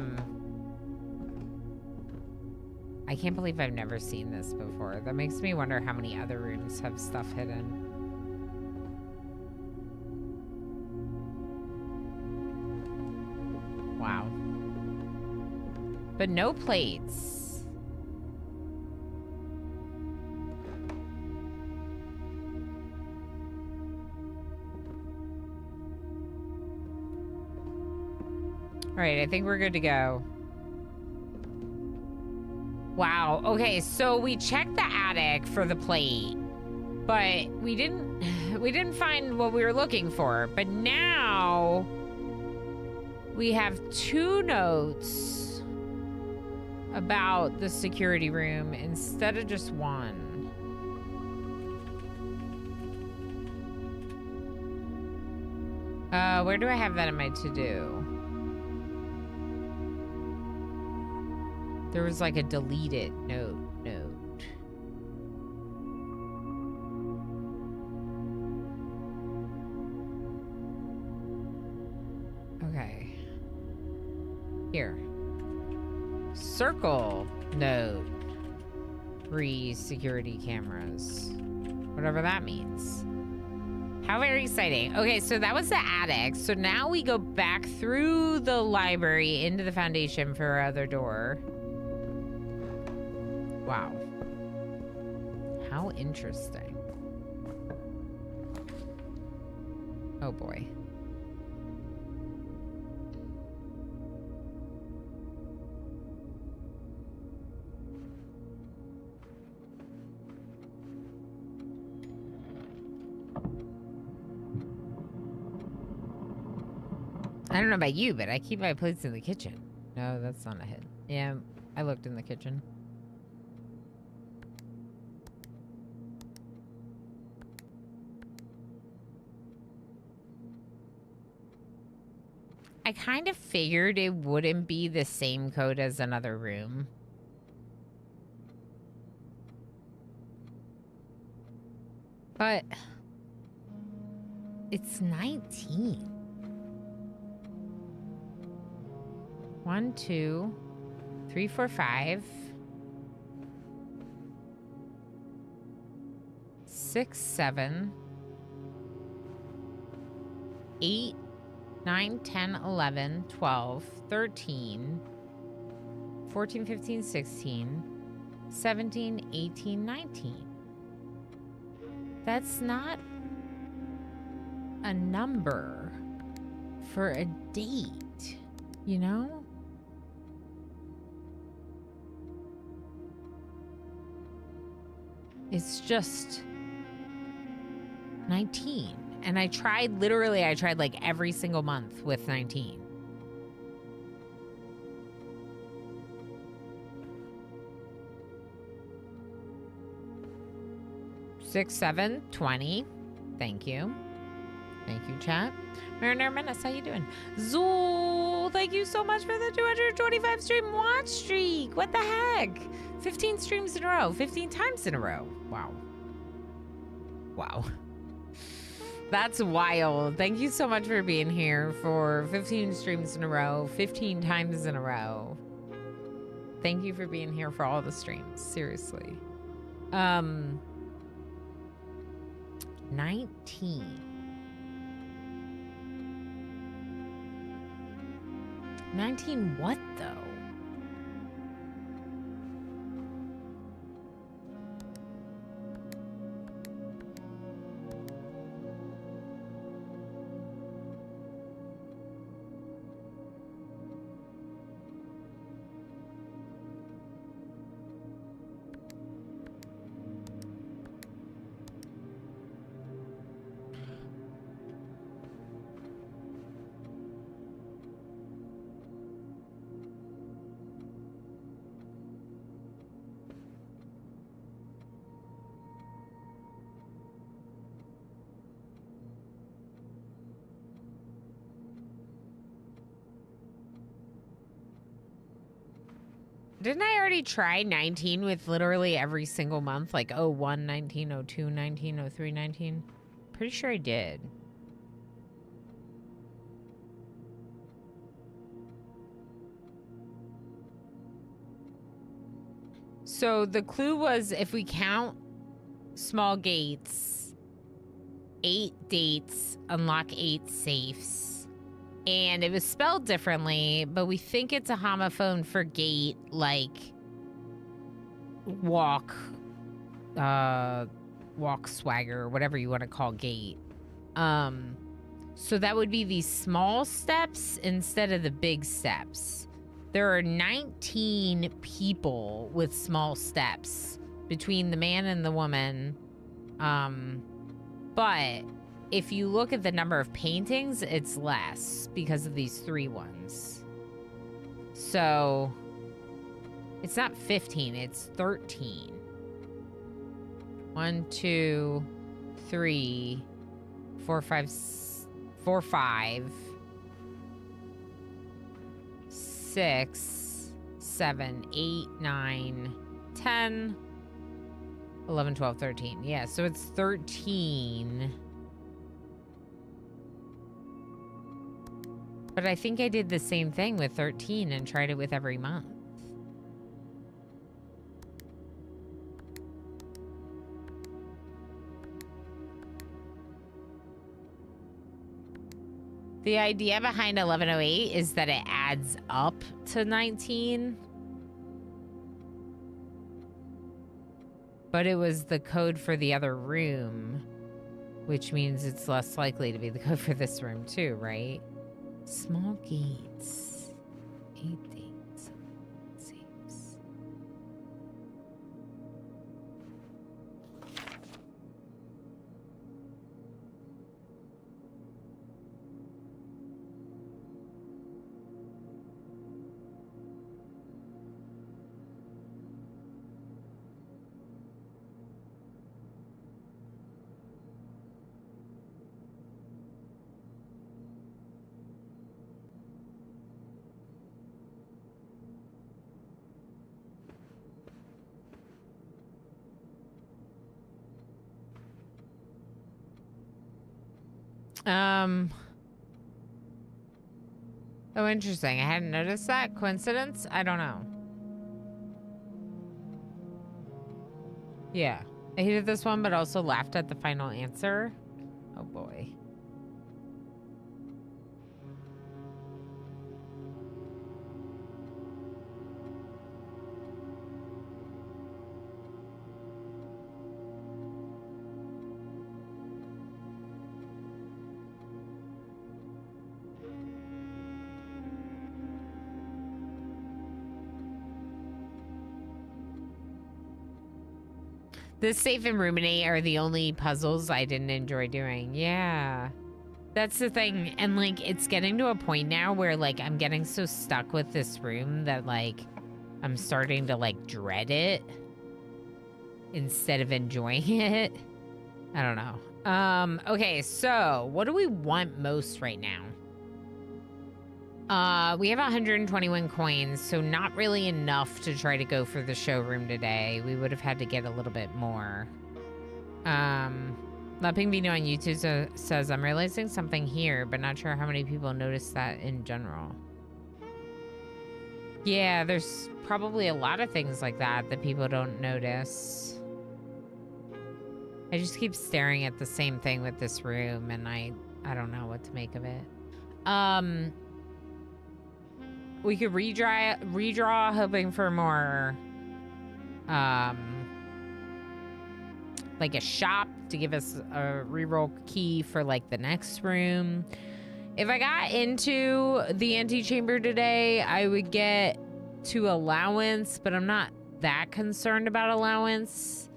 can't believe I've never seen this before. That makes me wonder how many other rooms have stuff hidden. Wow. But no plates. All right, I think we're good to go. Wow. Okay, so we checked the attic for the plate, but we didn't find what we were looking for. But now we have 2 notes about the security room instead of just 1. Where do I have that in my to-do? There was like a deleted note. Okay. Here. Circle note. Security cameras. Whatever that means. How very exciting. Okay, so that was the attic. So now we go back through the library into the foundation for our other door. Wow. How interesting. Oh boy. I don't know about you, but I keep my plates in the kitchen. No, that's not a hit. Yeah, I looked in the kitchen. I kind of figured it wouldn't be the same code as another room. But it's 19. 1, 2, 3, 4, 5, 6, 7, 8, 9, 10, 11, 12, 13, 14, 15, 16, 17, 18, 19. That's not a number for a date, you know? It's just 19. And I tried like every single month with 19. Six, 7, 20. Thank you. Thank you, chat. Mariner Menace, how you doing? Zool, thank you so much for the 225 stream watch streak. What the heck? 15 streams in a row. 15 times in a row. Wow. Wow. That's wild. Thank you so much for being here for 15 streams in a row. 15 times in a row. Thank you for being here for all the streams. Seriously. 19. 19 what though? Didn't I already try 19 with literally every single month? Like 01, 19, 02, 19, 03, 19? Pretty sure I did. So the clue was if we count small gates, 8 dates unlock 8 safes. And it was spelled differently, but we think it's a homophone for gate, like walk, walk swagger, whatever you want to call gate. So that would be these small steps instead of the big steps. There are 19 people with small steps between the man and the woman. But if you look at the number of paintings, it's less because of these 3 ones. So it's not 15, it's 13. 1, 2, 3, 4, 5, 4, 5, 6, 7, 8, 9, 10, 11, 12, 13. Yeah, so it's 13. But I think I did the same thing with 13 and tried it with every month. The idea behind 1108 is that it adds up to 19. But it was the code for the other room, which means it's less likely to be the code for this room too, right? Small gates. 8 things. Seems. Oh, interesting. I hadn't noticed that. Coincidence? I don't know. Yeah. I hated this one, but also laughed at the final answer. Oh, boy. The safe and ruminate are the only puzzles I didn't enjoy doing. Yeah. That's the thing. And, like, it's getting to a point now where, like, I'm getting so stuck with this room that, like, I'm starting to, like, dread it instead of enjoying it. I don't know. Okay, so what do we want most right now? We have 121 coins, so not really enough to try to go for the showroom today. We would have had to get a little bit more. Lapping Vino on YouTube says, I'm realizing something here, but not sure how many people notice that in general. Yeah, there's probably a lot of things like that that people don't notice. I just keep staring at the same thing with this room, and I don't know what to make of it. We could redraw, hoping for more, like a shop to give us a reroll key for, like, the next room. If I got into the antechamber today, I would get to allowance, but I'm not that concerned about allowance.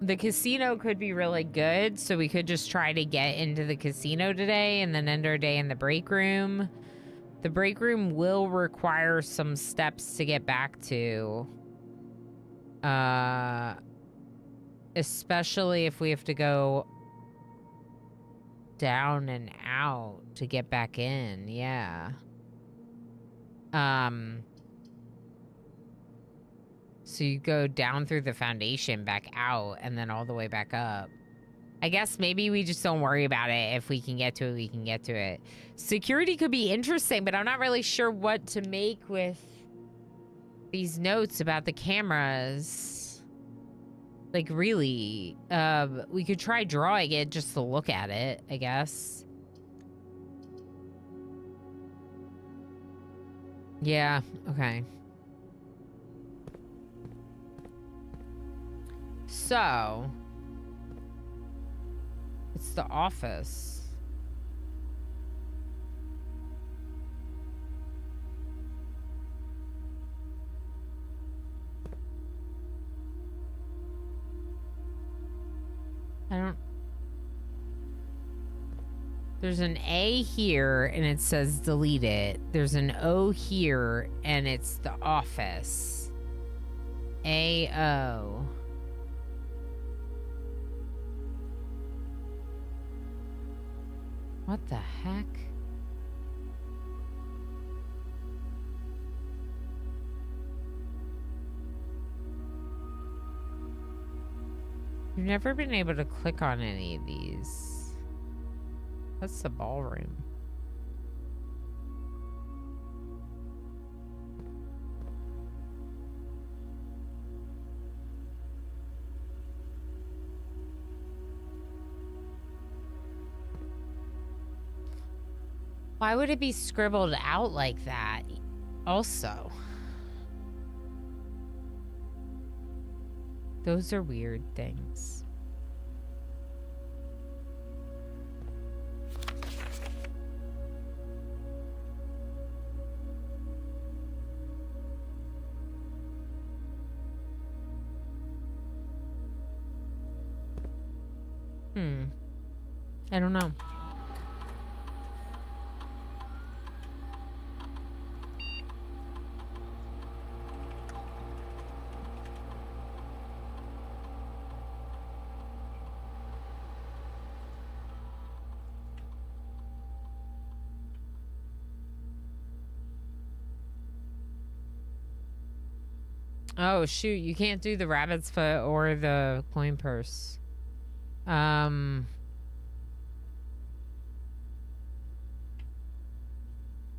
The casino could be really good, so we could just try to get into the casino today and then end our day in the break room. The break room will require some steps to get back to. Especially if we have to go down and out to get back in, yeah. So you go down through the foundation, back out, and then all the way back up. I guess maybe we just don't worry about it. If we can get to it, we can get to it. Security could be interesting, but I'm not really sure what to make with these notes about the cameras. Like, really. We could try drawing it just to look at it, I guess. Yeah, okay. So, it's the office. There's an A here and it says delete it. There's an O here and it's the office. A-O. What the heck? You've never been able to click on any of these. That's the ballroom. Why would it be scribbled out like that? Also, those are weird things. I don't know. Oh shoot, you can't do the rabbit's foot or the coin purse.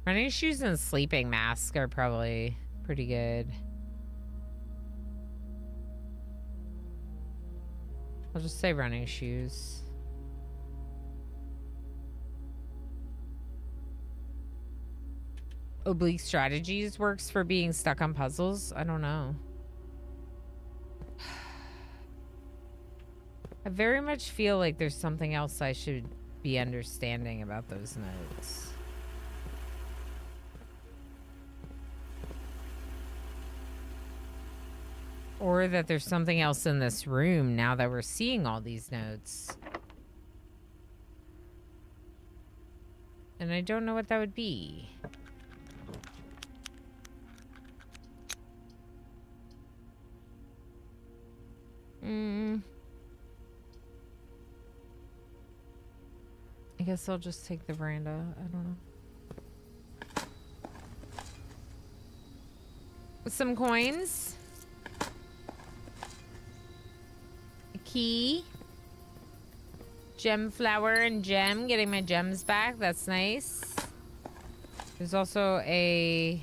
Running shoes and sleeping mask are probably pretty good. I'll just say running shoes. Oblique strategies works for being stuck on puzzles? I don't know. I very much feel like there's something else I should be understanding about those notes. Or that there's something else in this room now that we're seeing all these notes. And I don't know what that would be. I guess I'll just take the veranda. I don't know. With some coins. A key. Gem flower and gem. Getting my gems back. That's nice. There's also a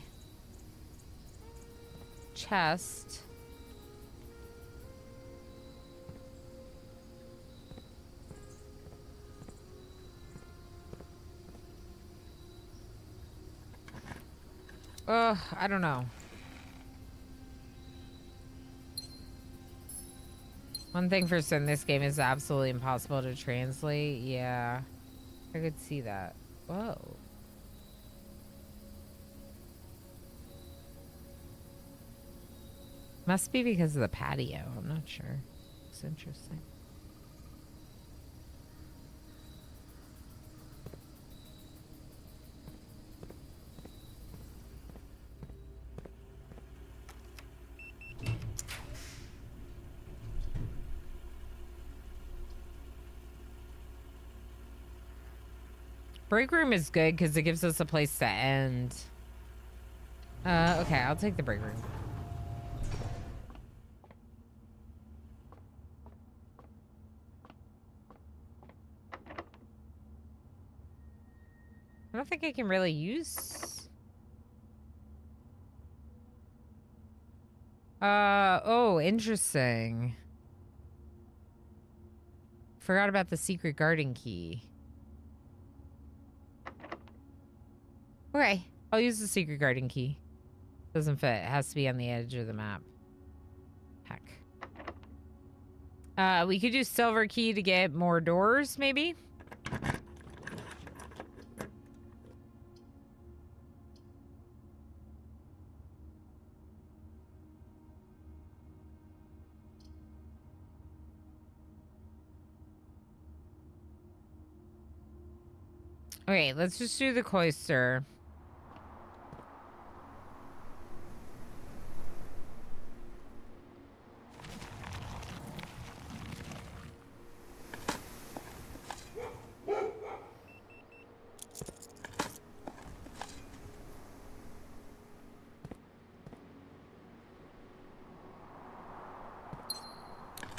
chest. Ugh, I don't know. One thing for certain, this game is absolutely impossible to translate. Yeah, I could see that. Whoa. Must be because of the patio. I'm not sure. It's interesting. Break room is good because it gives us a place to end. Okay, I'll take the break room. I don't think I can really use... oh, interesting. Forgot about the secret garden key. Okay, I'll use the secret garden key. Doesn't fit. It has to be on the edge of the map. Heck. We could do silver key to get more doors, maybe? Okay, let's just do the cloister.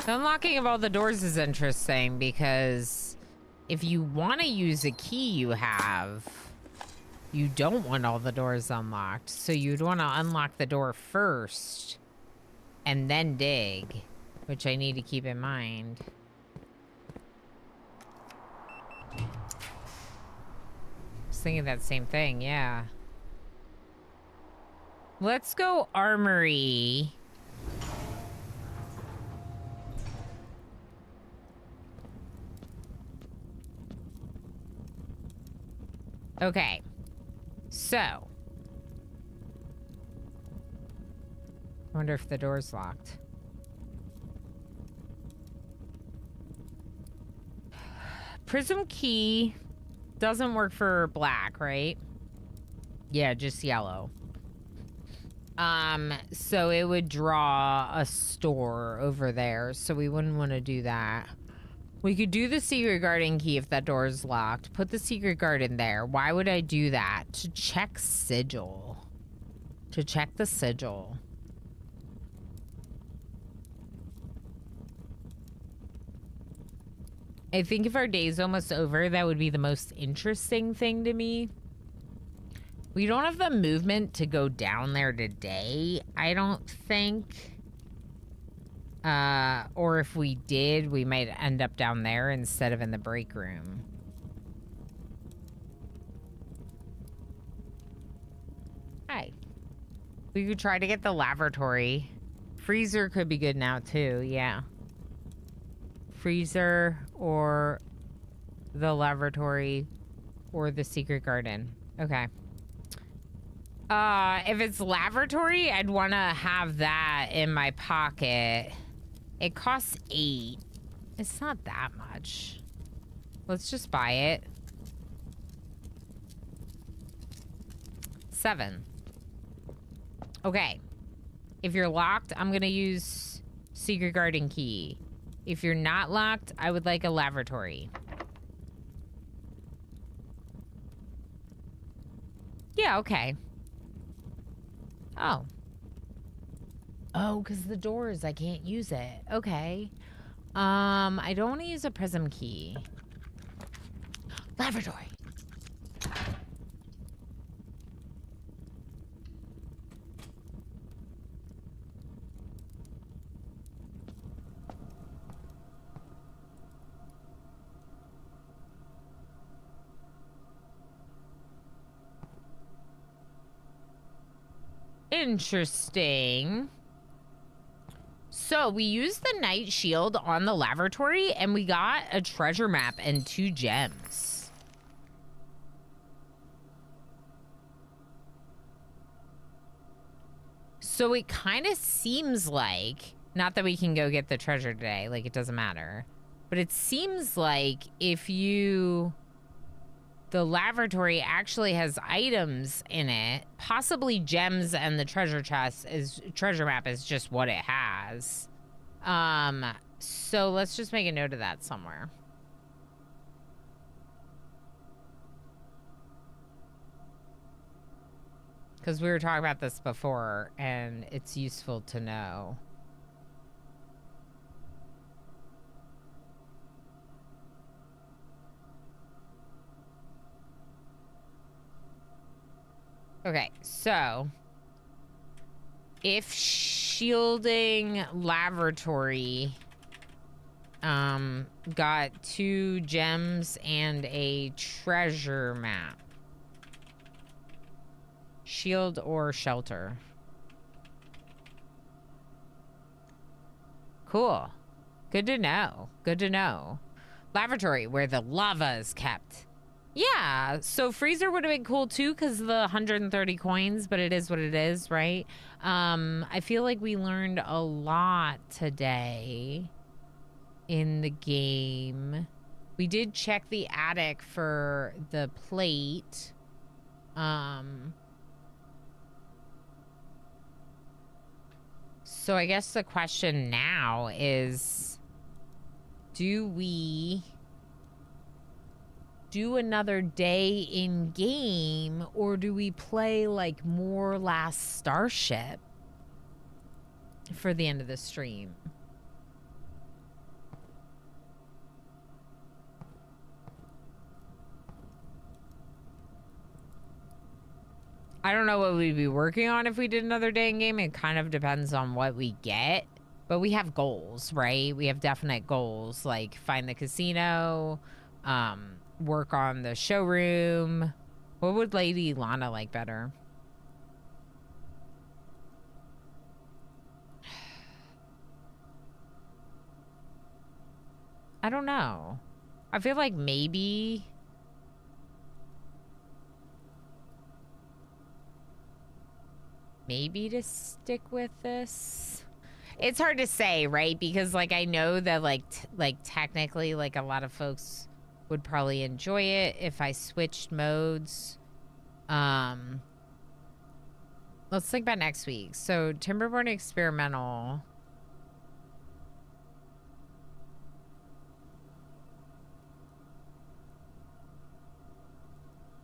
The unlocking of all the doors is interesting because if you want to use a key you have, you don't want all the doors unlocked. So you'd want to unlock the door first and then dig, which I need to keep in mind. I was thinking that same thing, yeah. Let's go armory. Okay. So. I wonder if the door's locked. Prism key doesn't work for black, right? Yeah, just yellow. So it would draw a store over there, so we wouldn't want to do that. We could do the secret garden key if that door is locked. Put the secret garden there. Why would I do that? To check sigil. To check the sigil. I think if our day's almost over, that would be the most interesting thing to me. We don't have the movement to go down there today, I don't think. Or if we did, we might end up down there instead of in the break room. Hi. We could try to get the lavatory. Freezer could be good now too, yeah. Freezer or the lavatory or the secret garden. Okay. If it's lavatory, I'd want to have that in my pocket. It costs 8. It's not that much. Let's just buy it. 7. Okay. If you're locked, I'm gonna use secret garden key. If you're not locked, I would like a lavatory. Yeah, okay. Oh. Oh, because the doors, I can't use it. Okay. I don't want to use a prism key. Lavatory. Interesting. So we used the night shield on the lavatory and we got a treasure map and 2 gems. So it kind of seems like, not that we can go get the treasure today, like it doesn't matter, but it seems like if you... The lavatory actually has items in it, possibly gems, and the treasure map is just what it has. So let's just make a note of that somewhere. Because we were talking about this before, and it's useful to know. Okay, so if shielding lavatory got 2 gems and a treasure map. Shield or shelter. Cool. Good to know. Good to know. Lavatory, where the lava is kept. Yeah, so freezer would have been cool too because the 130 coins, but it is what it is, right? I feel like we learned a lot today in the game. We did check the attic for the plate. So I guess the question now is, do we do another day in game, or do we play like more Last Starship for the end of the stream? I don't know what we'd be working on if we did another day in game. It kind of depends on what we get. But we have goals, right? We have definite goals, like find the casino, work on the showroom. What would Lady Lana like better? I don't know. I feel like maybe to stick with this. It's hard to say, right? Because like I know that like technically like a lot of folks would probably enjoy it if I switched modes. Let's think about next week. So Timberborn Experimental.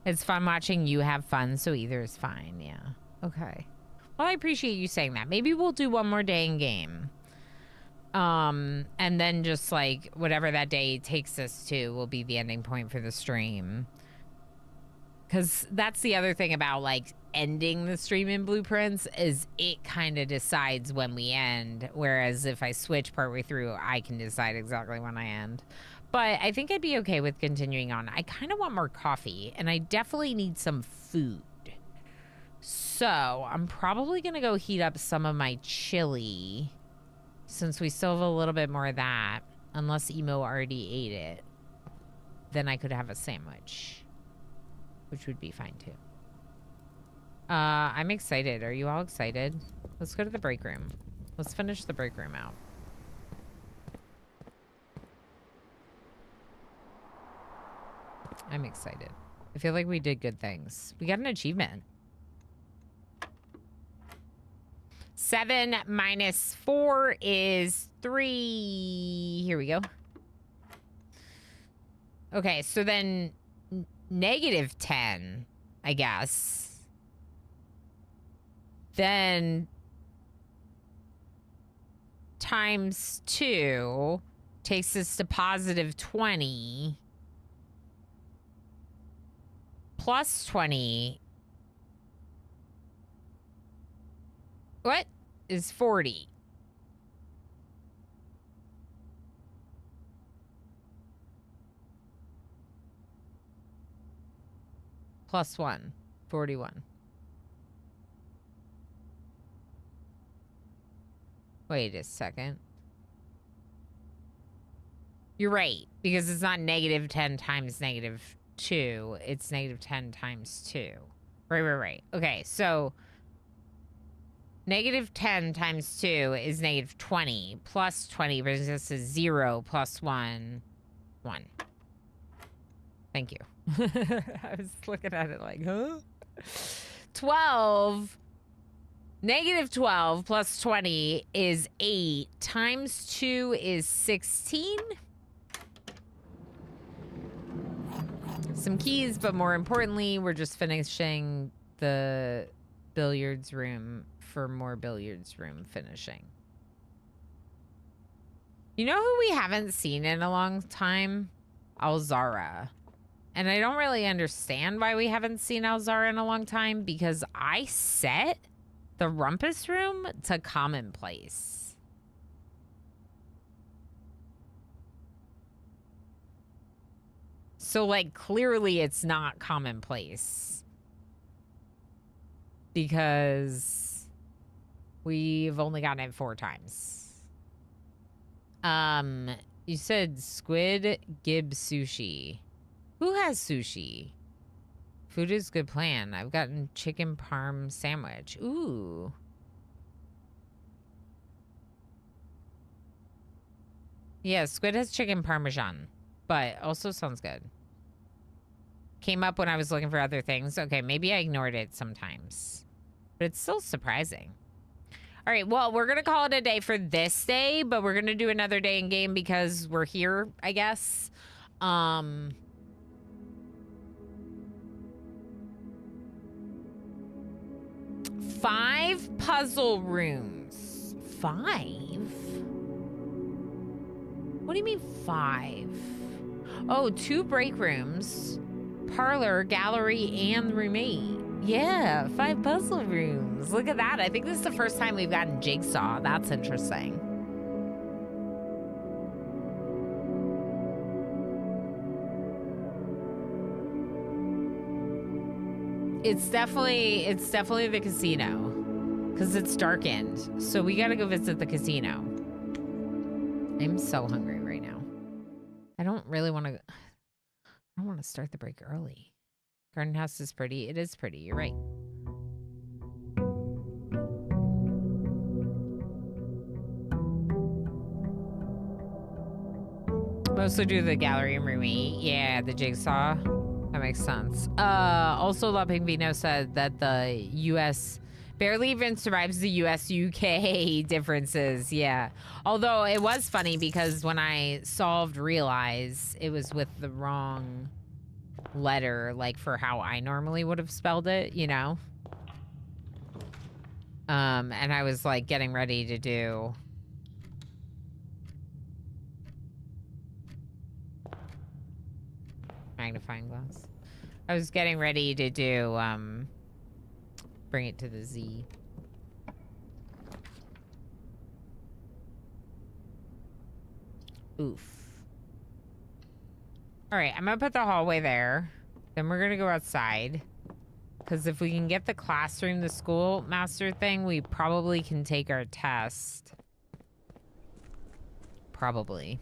It's fun watching you have fun, so either is fine. Yeah. Okay. Well, I appreciate you saying that. Maybe we'll do one more day in game. And then just like whatever that day takes us to will be the ending point for the stream. Because that's the other thing about like ending the stream in Blueprints is it kind of decides when we end. Whereas if I switch partway through, I can decide exactly when I end. But I think I'd be okay with continuing on. I kind of want more coffee, and I definitely need some food. So I'm probably going to go heat up some of my chili, since we still have a little bit more of that, unless Emo already ate it. Then I could have a sandwich, which would be fine too. I'm excited. Are you all excited? Let's go to the break room. Let's finish the break room out. I'm excited. I feel like we did good things. We got an achievement. 7 minus 4 is 3. Here we go. Okay, so then negative 10, I guess. Then times 2 takes us to positive 20. Plus 20. What? Is 40. Plus 1. 41. Wait a second. You're right, because it's not negative 10 times negative 2. It's negative 10 times 2. Right. Okay, so negative 10 times 2 is negative 20. Plus 20 brings us to 0 plus 1. 1. Thank you. I was looking at it like, huh? 12. Negative 12 plus 20 is 8. Times 2 is 16. Some keys, but more importantly, we're just finishing the billiards room for more billiards room finishing. You know who we haven't seen in a long time? Alzara. And I don't really understand why we haven't seen Alzara in a long time, because I set the rumpus room to commonplace. So, like, clearly it's not commonplace. Because we've only gotten it 4 times. You said squid gib sushi. Who has sushi? Food is good plan. I've gotten chicken parm sandwich. Ooh. Yeah, squid has chicken parmesan, but also sounds good. Came up when I was looking for other things. Okay, maybe I ignored it sometimes, but it's still surprising. All right, well, we're going to call it a day for this day, but we're going to do another day in game because we're here, I guess. 5 puzzle rooms. 5? What do you mean 5? Oh, 2 break rooms, parlor, gallery, and room 8. Yeah, 5 puzzle rooms. Look at that. I think this is the first time we've gotten Jigsaw. That's interesting. It's definitely the casino. Because it's darkened. So we gotta go visit the casino. I'm so hungry right now. I don't really want to... I don't want to start the break early. Garden house is pretty. It is pretty. You're right. Mostly do the gallery and roomie. Yeah, the jigsaw. That makes sense. Also, La Pingvino said that the U.S. barely even survives the US-UK differences. Yeah. Although it was funny because when I solved Realize, it was with the wrong letter, like for how I normally would have spelled it, you know? And I was like getting ready to do... magnifying glass. I was getting ready to do, bring it to the Z. Oof. All right, I'm gonna put the hallway there. Then we're gonna go outside. Because if we can get the classroom, the school master thing, we probably can take our test. Probably.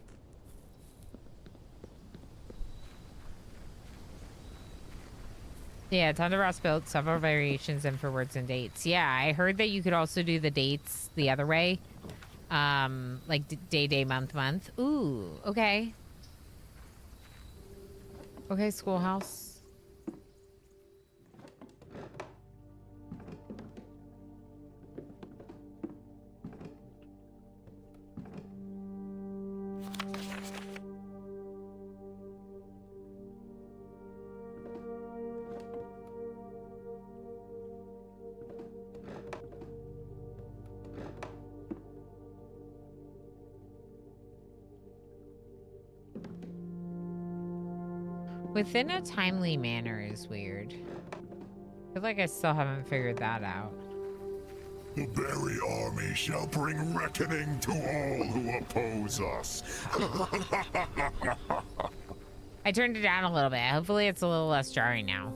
Yeah, Thunder Ross built several variations in for words and dates. Yeah, I heard that you could also do the dates the other way. Like day, month. Ooh, okay. Okay, schoolhouse. Within a timely manner is weird. I feel like I still haven't figured that out. The Berry army shall bring reckoning to all who oppose us. I turned it down a little bit. Hopefully it's a little less jarring now.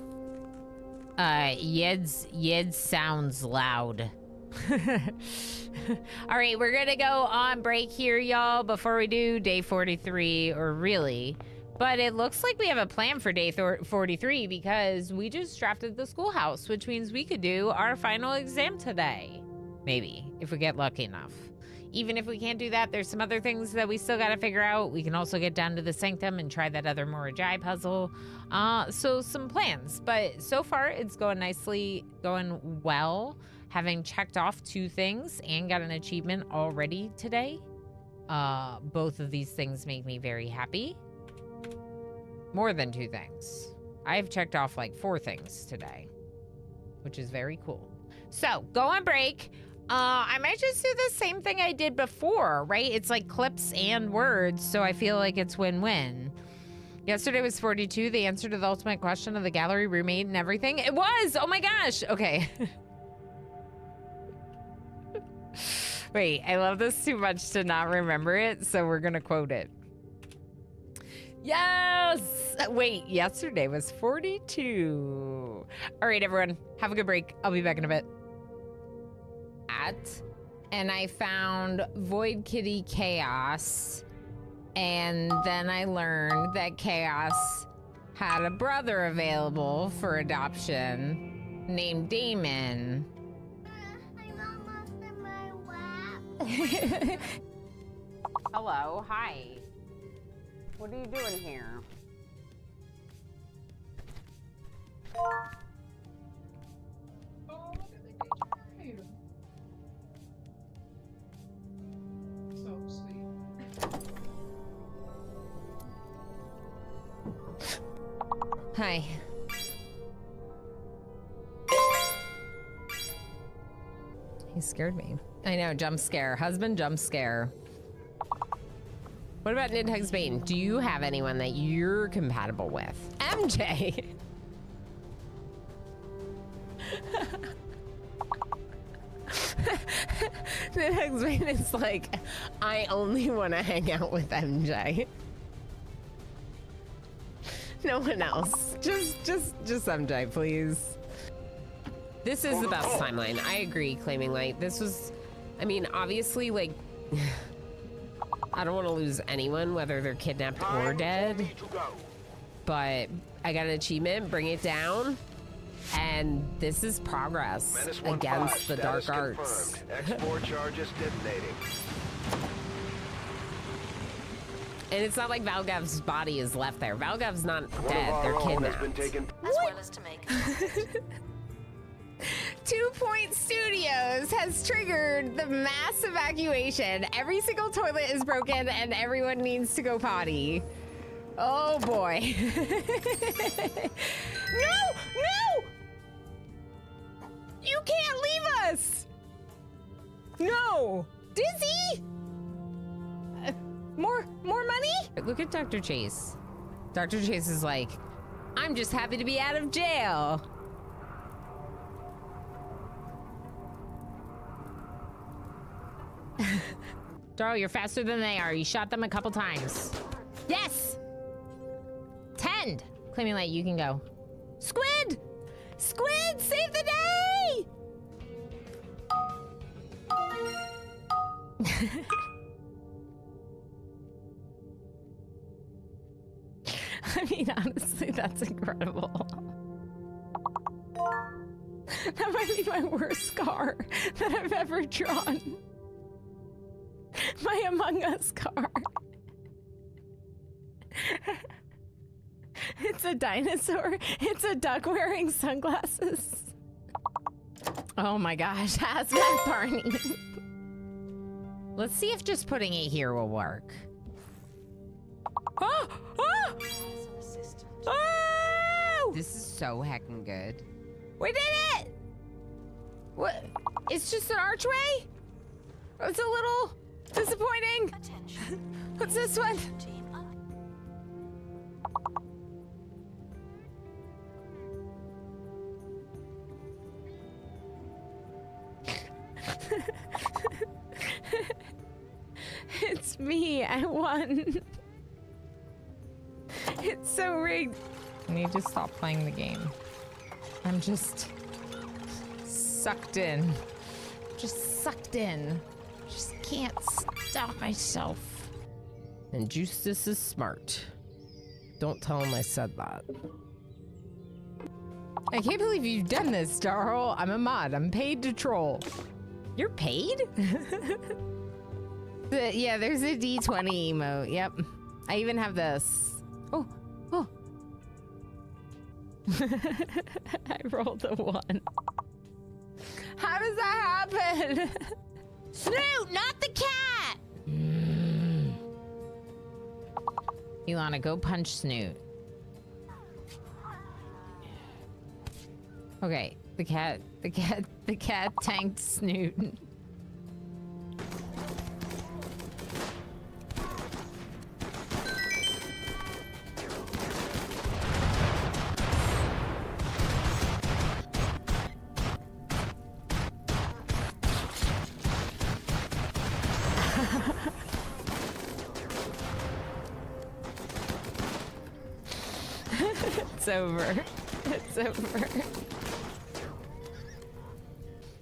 Yeds sounds loud. All right, we're gonna go on break here, y'all, before we do day 43, or really. But it looks like we have a plan for day 43 because we just drafted the schoolhouse, which means we could do our final exam today. Maybe, if we get lucky enough. Even if we can't do that, there's some other things that we still gotta figure out. We can also get down to the sanctum and try that other Morajai puzzle. So some plans, but so far it's going nicely, going well. Having checked off 2 things and got an achievement already today. Both of these things make me very happy. More than 2 things. I've checked off like 4 things today, which is very cool. So go on break. I might just do the same thing I did before, right? It's like clips and words, so I feel like it's win-win. Yesterday was 42, the answer to the ultimate question of the gallery roommate and everything. It was! Oh my gosh! Okay. Wait, I love this too much to not remember it, so we're gonna quote it. Yes! Wait, yesterday was 42. All right, everyone, have a good break. I'll be back in a bit. And I found Void Kitty Chaos, and then I learned that Chaos had a brother available for adoption named Damon. I'm almost in my lap. Hello, hi. What are you doing here? Oh, look at the picture. So sweet. Hi. He scared me. I know, jump scare. Husband jump scare. What about Nidhugs Bane? Do you have anyone that you're compatible with? MJ! The next man is like, I only want to hang out with MJ. No one else. Just MJ, please. This is the best timeline. I agree, Claiming Light. This was, I mean, obviously, like, I don't want to lose anyone, whether they're kidnapped or dead. But I got an achievement, bring it down. And this is progress against the dark arts. X4 charges detonating. And it's not like Valgav's body is left there. Valgav's not dead, they're kidnapped. As well as to make. 2 Point Studios has triggered the mass evacuation. Every single toilet is broken and everyone needs to go potty. Oh boy. No! You can't leave us! No! Dizzy! More money? Look at Dr. Chase. Dr. Chase is like, I'm just happy to be out of jail. Darl, you're faster than they are. You shot them a couple times. Yes! 10! Claiming Light, you can go. Squid! Squid, save the day! I mean, honestly, that's incredible. That might be my worst car that I've ever drawn. My Among Us car. It's a dinosaur. It's a duck wearing sunglasses. Oh my gosh, Hazmat Barney. Let's see if just putting it here will work. Oh! Oh! Oh! This is so heckin' good. We did it! What? It's just an archway? It's a little disappointing. Attention. What's this one? Team up. It's me. I won. It's so rigged. I need to stop playing the game. I'm just sucked in. Just sucked in. Just can't stop myself. And Justice is smart. Don't tell him I said that. I can't believe you've done this, Darl. I'm a mod. I'm paid to troll. You're paid? Yeah, there's a D20 emote. Yep. I even have this. Oh. I rolled a 1. How does that happen? Snoot, not the cat! Ilana, go punch Snoot. Okay, the cat tanked Snoot. It's over. It's over.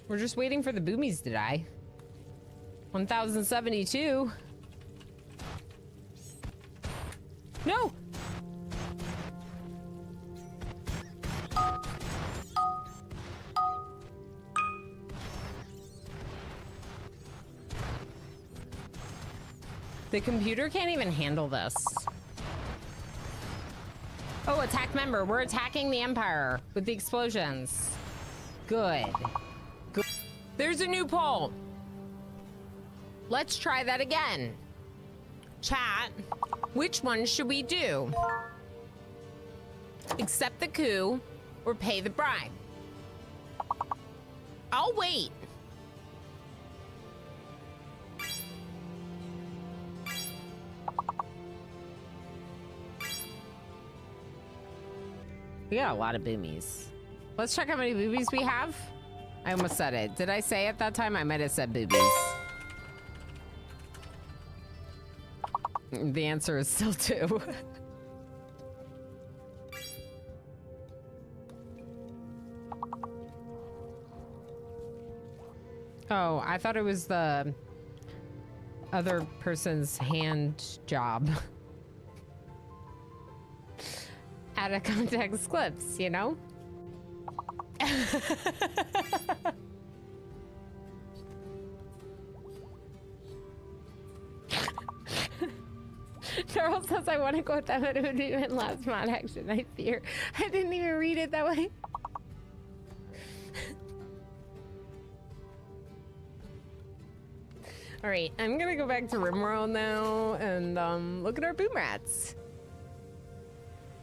We're just waiting for the boomies to die. 1072. No! The computer can't even handle this. Oh, attack member. We're attacking the Empire with the explosions. Good. Good. There's a new poll. Let's try that again. Chat, which one should we do? Accept the coup or pay the bribe? I'll wait. We got a lot of boomies. Let's check how many boobies we have. I almost said it. Did I say at that time? I might have said boobies. The answer is still 2. Oh, I thought it was the other person's hand job. Out of context clips, you know? Charles says I want to quote them, but it would be in last mod action, I fear. I didn't even read it that way. All right, I'm gonna go back to Rimworld now and look at our boom rats.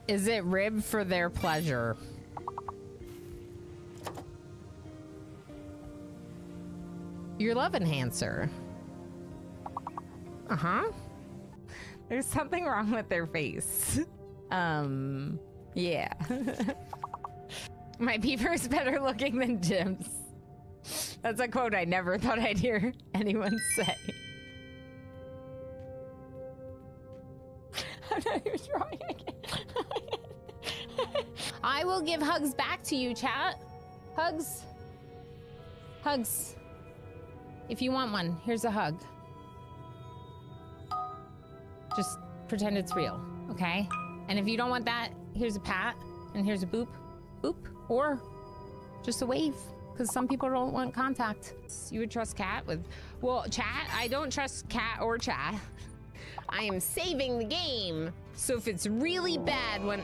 Is it rib for their pleasure? Your love enhancer. Uh-huh. There's something wrong with their face. Yeah. My beaver is better looking than Jim's. That's a quote I never thought I'd hear anyone say. I'm not even trying again. I will give hugs back to you, chat. Hugs. Hugs. If you want one, here's a hug. Just pretend it's real, okay? And if you don't want that, here's a pat, and here's a boop, boop, or just a wave, because some people don't want contact. You would trust Cat with, well, chat, I don't trust Cat or chat. I am saving the game. So if it's really bad when...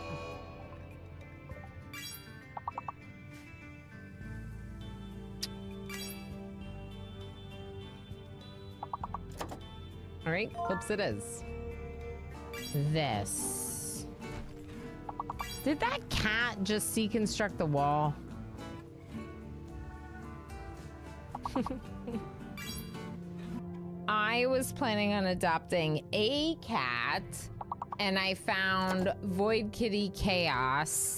All right, clips it is. This. Did that cat just deconstruct the wall? I was planning on adopting a cat, and I found Void Kitty Chaos,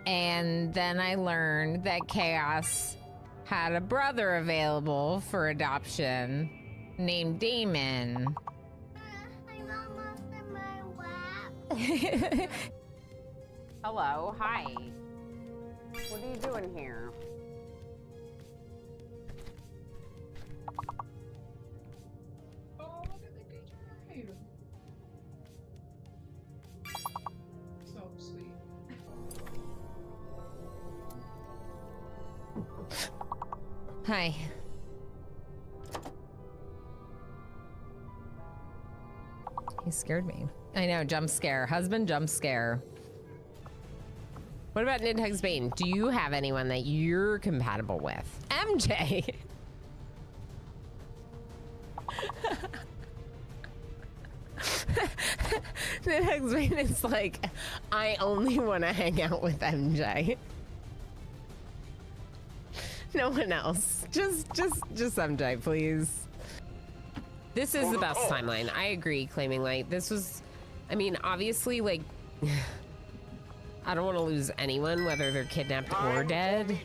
and then I learned that Chaos had a brother available for adoption named Damon. I'm almost in my lap. Hello, hi. What are you doing here? Oh, look at the good drive. So sweet. Hi. He scared me. I know, jump scare. Husband jump scare. What about Nidhugs Bane? Do you have anyone that you're compatible with? MJ! Nidhugs Bane is like, I only want to hang out with MJ. No one else. Just MJ, please. This is the best timeline. I agree, Claiming Light. This was, I mean, obviously, like, I don't want to lose anyone, whether they're kidnapped or dead.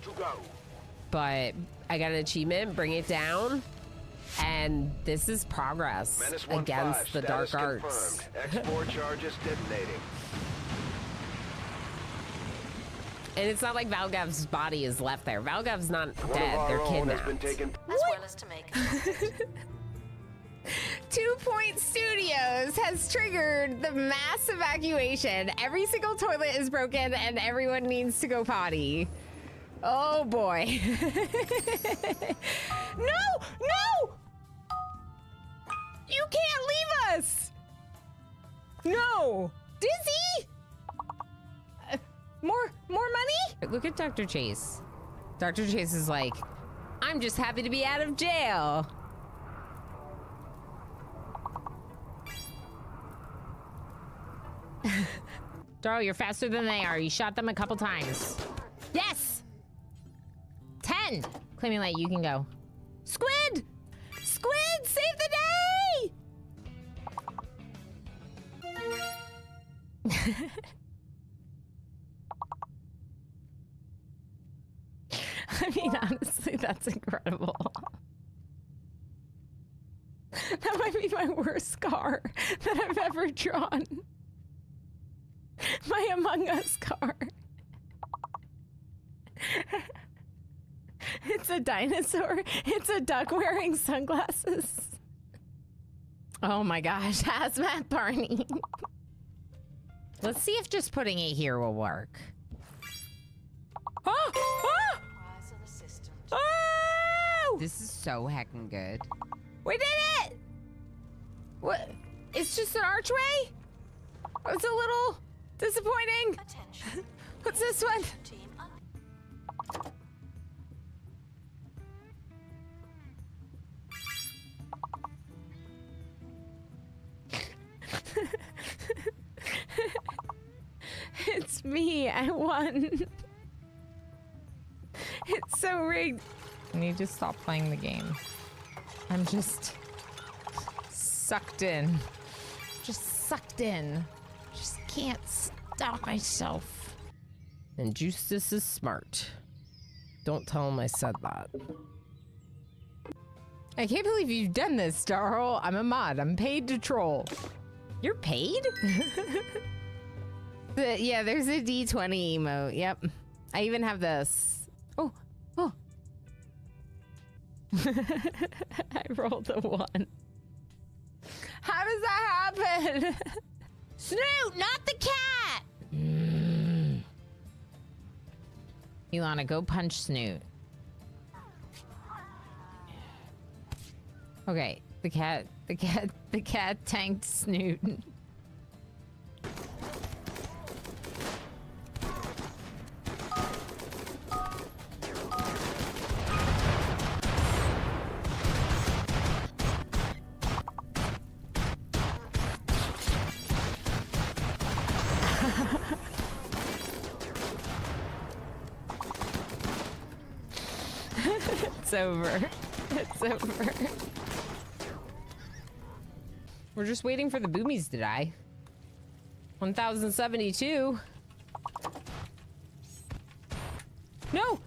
But I got an achievement, bring it down. And this is progress against the dark arts. Export charges detonating. And it's not like Valgav's body is left there. Valgav's not dead, they're kidnapped. As well as to make. 2 Point Studios has triggered the mass evacuation. Every single toilet is broken and everyone needs to go potty. Oh boy. No! No! You can't leave us! No! Dizzy! More money? Look at Dr. Chase. Dr. Chase is like, I'm just happy to be out of jail. Darl, you're faster than they are. You shot them a couple times. Yes! 10! Claiming Light, you can go. Squid! Squid, save the day! I mean, honestly, that's incredible. That might be my worst car that I've ever drawn. My Among Us car. It's a dinosaur. It's a duck wearing sunglasses. Oh my gosh, Hazmat Barney. Let's see if just putting it here will work. Oh! Oh! Requires an assistant. Oh! This is so heckin' good. We did it! What? It's just an archway? It's a little disappointing. Attention. What's this one? Team up. It's me. I won. It's so rigged. I need to stop playing the game. I'm just sucked in. Just sucked in. Just can't stop myself. And Justice is smart. Don't tell him I said that. I can't believe you've done this, Darl. I'm a mod. I'm paid to troll. You're paid? Yeah, there's a D20 emote. Yep. I even have this. Oh, oh. I rolled a 1. How does that happen? Snoot, not the cat! Ilana, go punch Snoot. Okay, the cat tanked Snoot. It's over. It's over. We're just waiting for the boomies to die. 1072. No!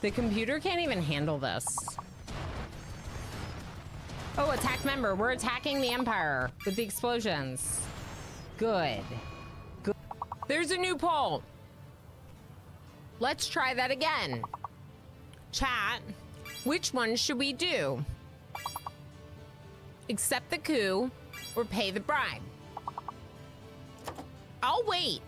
The computer can't even handle this. Oh, attack member. We're attacking the Empire with the explosions. Good. Good. There's a new poll. Let's try that again. Chat, which one should we do? Accept the coup or pay the bribe? I'll wait.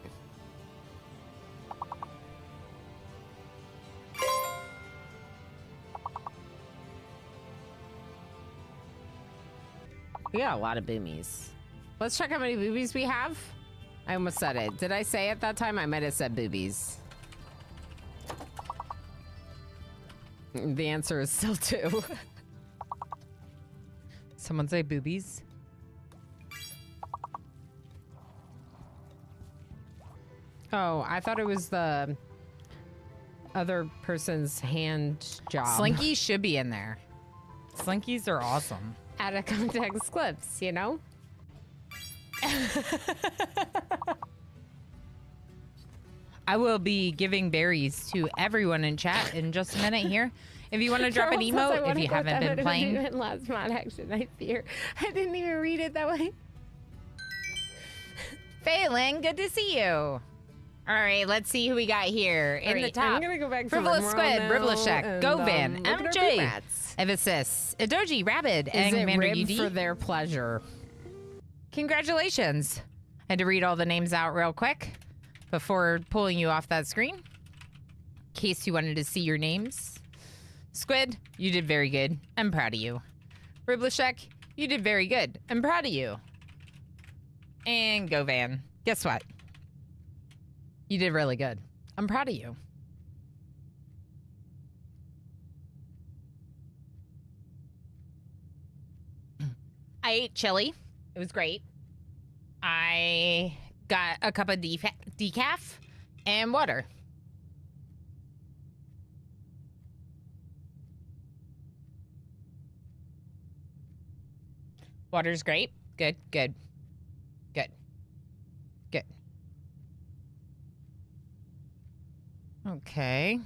We got a lot of boomies. Let's check how many boobies we have. I almost said it. Did I say it that time? I might have said boobies. The answer is still 2. Someone say boobies? Oh, I thought it was the other person's hand job. Slinkies should be in there. Slinkies are awesome. Out of context clips, you know? I will be giving berries to everyone in chat in just a minute here. If you want to drop an emote, if you haven't been playing. Last mod action, I fear. I didn't even read it that way. Phelan, good to see you. All right, let's see who we got here. In the top, I'm gonna go back to Frivolous Rimworld Squid, now, Riblishek, and, Govan, look at our MJ, boomats. Evasis, Idoji, Rabid, Is and it Commander ribbed UD. for their pleasure? Congratulations. I had to read all the names out real quick before pulling you off that screen, in case you wanted to see your names. Squid, you did very good. I'm proud of you. Riblishek, you did very good. I'm proud of you. And Govan, guess what? You did really good. I'm proud of you. I ate chili. It was great. I got a cup of decaf and water. Water's great. Good, good, good, good. Okay.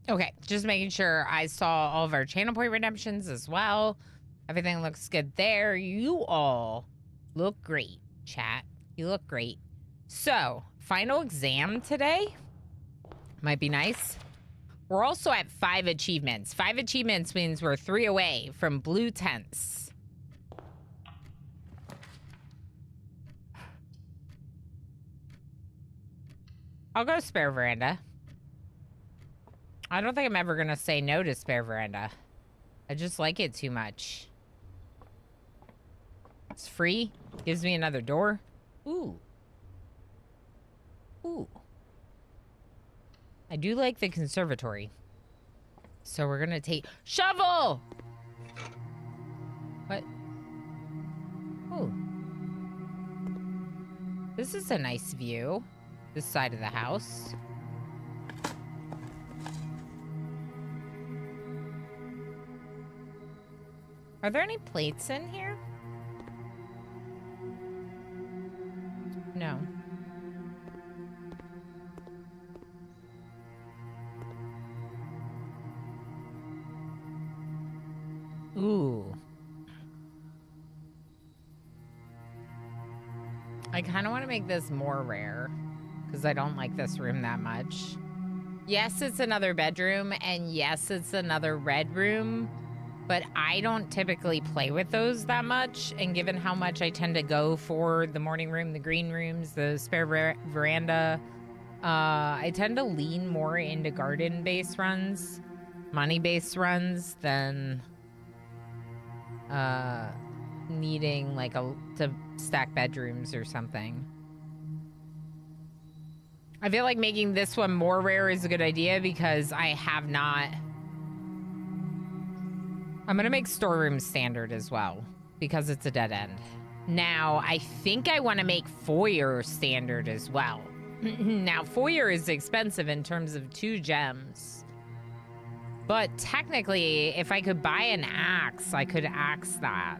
Okay, just making sure I saw all of our channel point redemptions as well. Everything looks good there. You all look great, chat. You look great. So, final exam today. Might be nice. We're also at 5 achievements. 5 achievements means we're 3 away from blue tents. I'll go spare veranda. I don't think I'm ever gonna say no to spare veranda. I just like it too much. It's free. Gives me another door. Ooh. Ooh. I do like the conservatory. So we're gonna take... Shovel! What? Ooh. This is a nice view. This side of the house. Are there any plates in here? No. Ooh. I kind of want to make this more rare because I don't like this room that much. Yes, it's another bedroom, and yes, it's another red room, but I don't typically play with those that much, and given how much I tend to go for the morning room, the green rooms, the spare veranda, I tend to lean more into garden-based runs, money-based runs, than needing like to stack bedrooms or something. I feel like making this one more rare is a good idea because I have not... I'm gonna make storeroom standard as well because it's a dead end. Now, I think I want to make foyer standard as well. Now, foyer is expensive in terms of 2 gems. But technically, if I could buy an axe, I could axe that.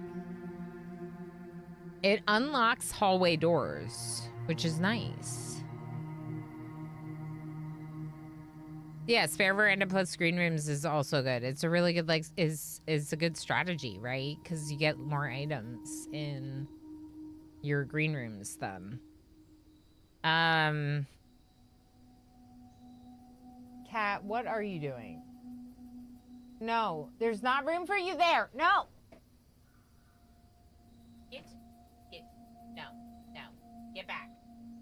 It unlocks hallway doors, which is nice. Yeah, spare veranda plus green rooms is also good. It's a really good, like, is a good strategy, right? Because you get more items in your green rooms then. Cat, what are you doing? No, there's not room for you there. No. Get, no, get back.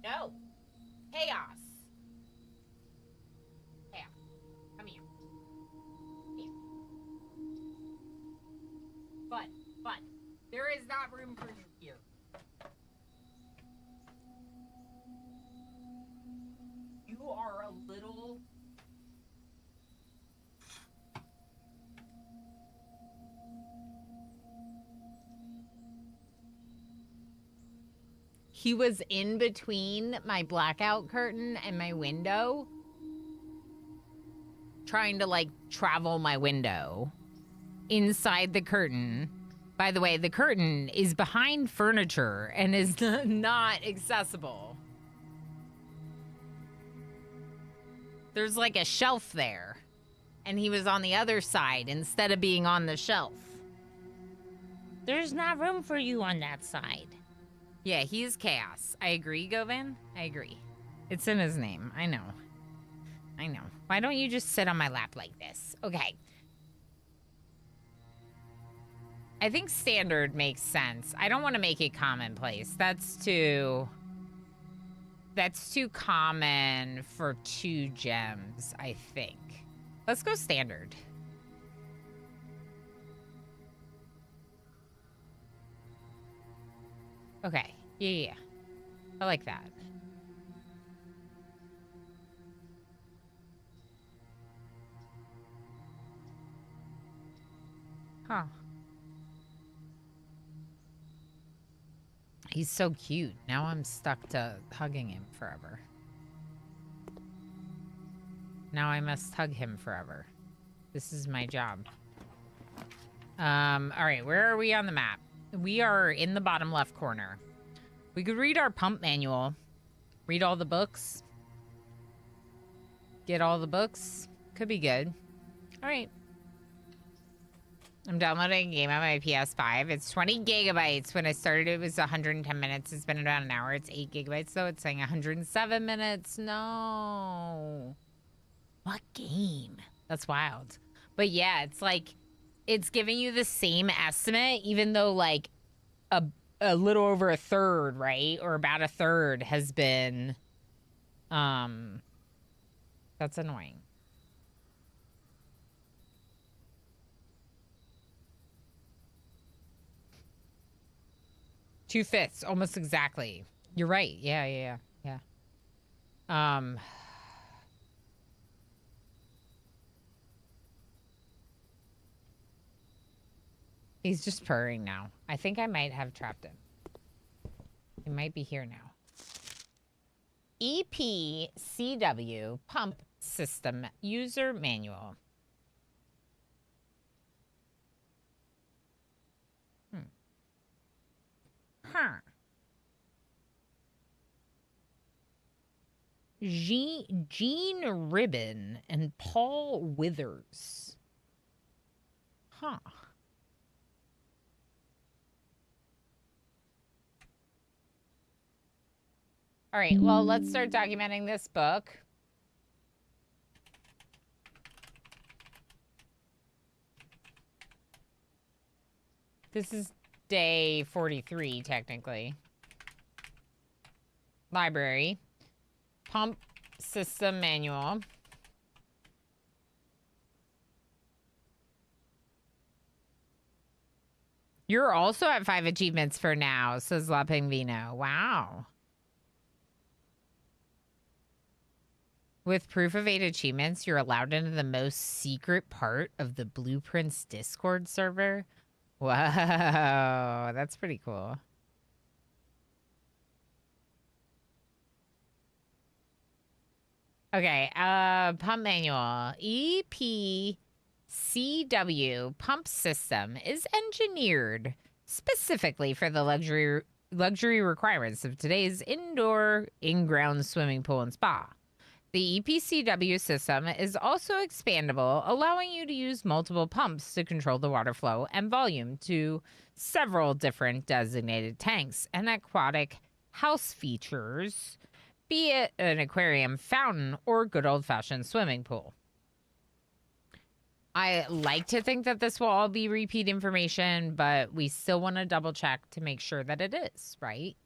No. Chaos. Come here. Here. But, there is not room for you here. You are a little... He was in between my blackout curtain and my window, trying to, like, travel my window inside the curtain. By the way, the curtain is behind furniture and is not accessible. There's, like, a shelf there, and he was on the other side instead of being on the shelf. There's not room for you on that side. Yeah, he's chaos. I agree, Govan. I agree. It's in his name. I know. Why don't you just sit on my lap like this? Okay. I think standard makes sense. I don't want to make it commonplace. That's too common for 2 gems, I think. Let's go standard. Okay. Yeah. I like that. Huh. He's so cute. Now I'm stuck to hugging him forever. Now I must hug him forever. This is my job. All right, where are we on the map? We are in the bottom left corner. We could read our pump manual. Read all the books. Get all the books. Could be good. All right. I'm downloading a game on my PS5. It's 20 gigabytes. When I started, it was 110 minutes. It's been about an hour. It's 8 gigabytes, though. It's saying 107 minutes. No. What game? That's wild. But yeah, it's like, it's giving you the same estimate, even though like a little over a third, right? Or about a third has been, that's annoying. Two-fifths, almost exactly. You're right. Yeah. He's just purring now. I think I might have trapped him. He might be here now. EPCW Pump System User Manual. Gene Ribbon and Paul Withers. Huh. All right, well, let's start documenting this book. This is day 43, technically. Library. Pump System Manual. You're also at 5 achievements for now, says La Pingvino. Wow. With proof of 8 achievements, you're allowed into the most secret part of the Blueprints Discord server. Wow, that's pretty cool. Okay, pump manual. EPCW pump system is engineered specifically for the luxury requirements of today's indoor in-ground swimming pool and spa. The EPCW system is also expandable, allowing you to use multiple pumps to control the water flow and volume to several different designated tanks and aquatic house features, be it an aquarium, fountain, or good old-fashioned swimming pool. I like to think that this will all be repeat information, but we still want to double-check to make sure that it is, right?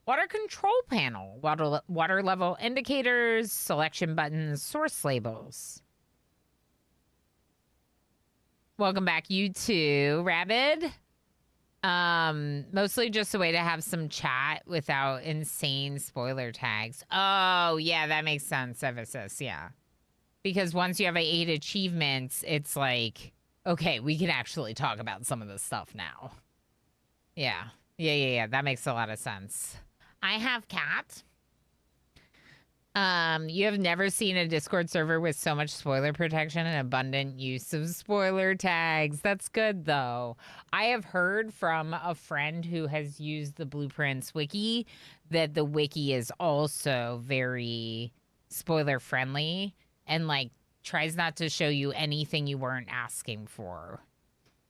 Water control panel, water level indicators, selection buttons, source labels. Welcome back, you too, Rabid. Mostly just a way to have some chat without insane spoiler tags. Oh, yeah, that makes sense, Evasis, yeah. Because once you have 8 achievements, it's like, okay, we can actually talk about some of this stuff now. Yeah, that makes a lot of sense. I have cat. You have never seen a Discord server with so much spoiler protection and abundant use of spoiler tags. That's good, though. I have heard from a friend who has used the Blueprints wiki that the wiki is also very spoiler friendly and like tries not to show you anything you weren't asking for,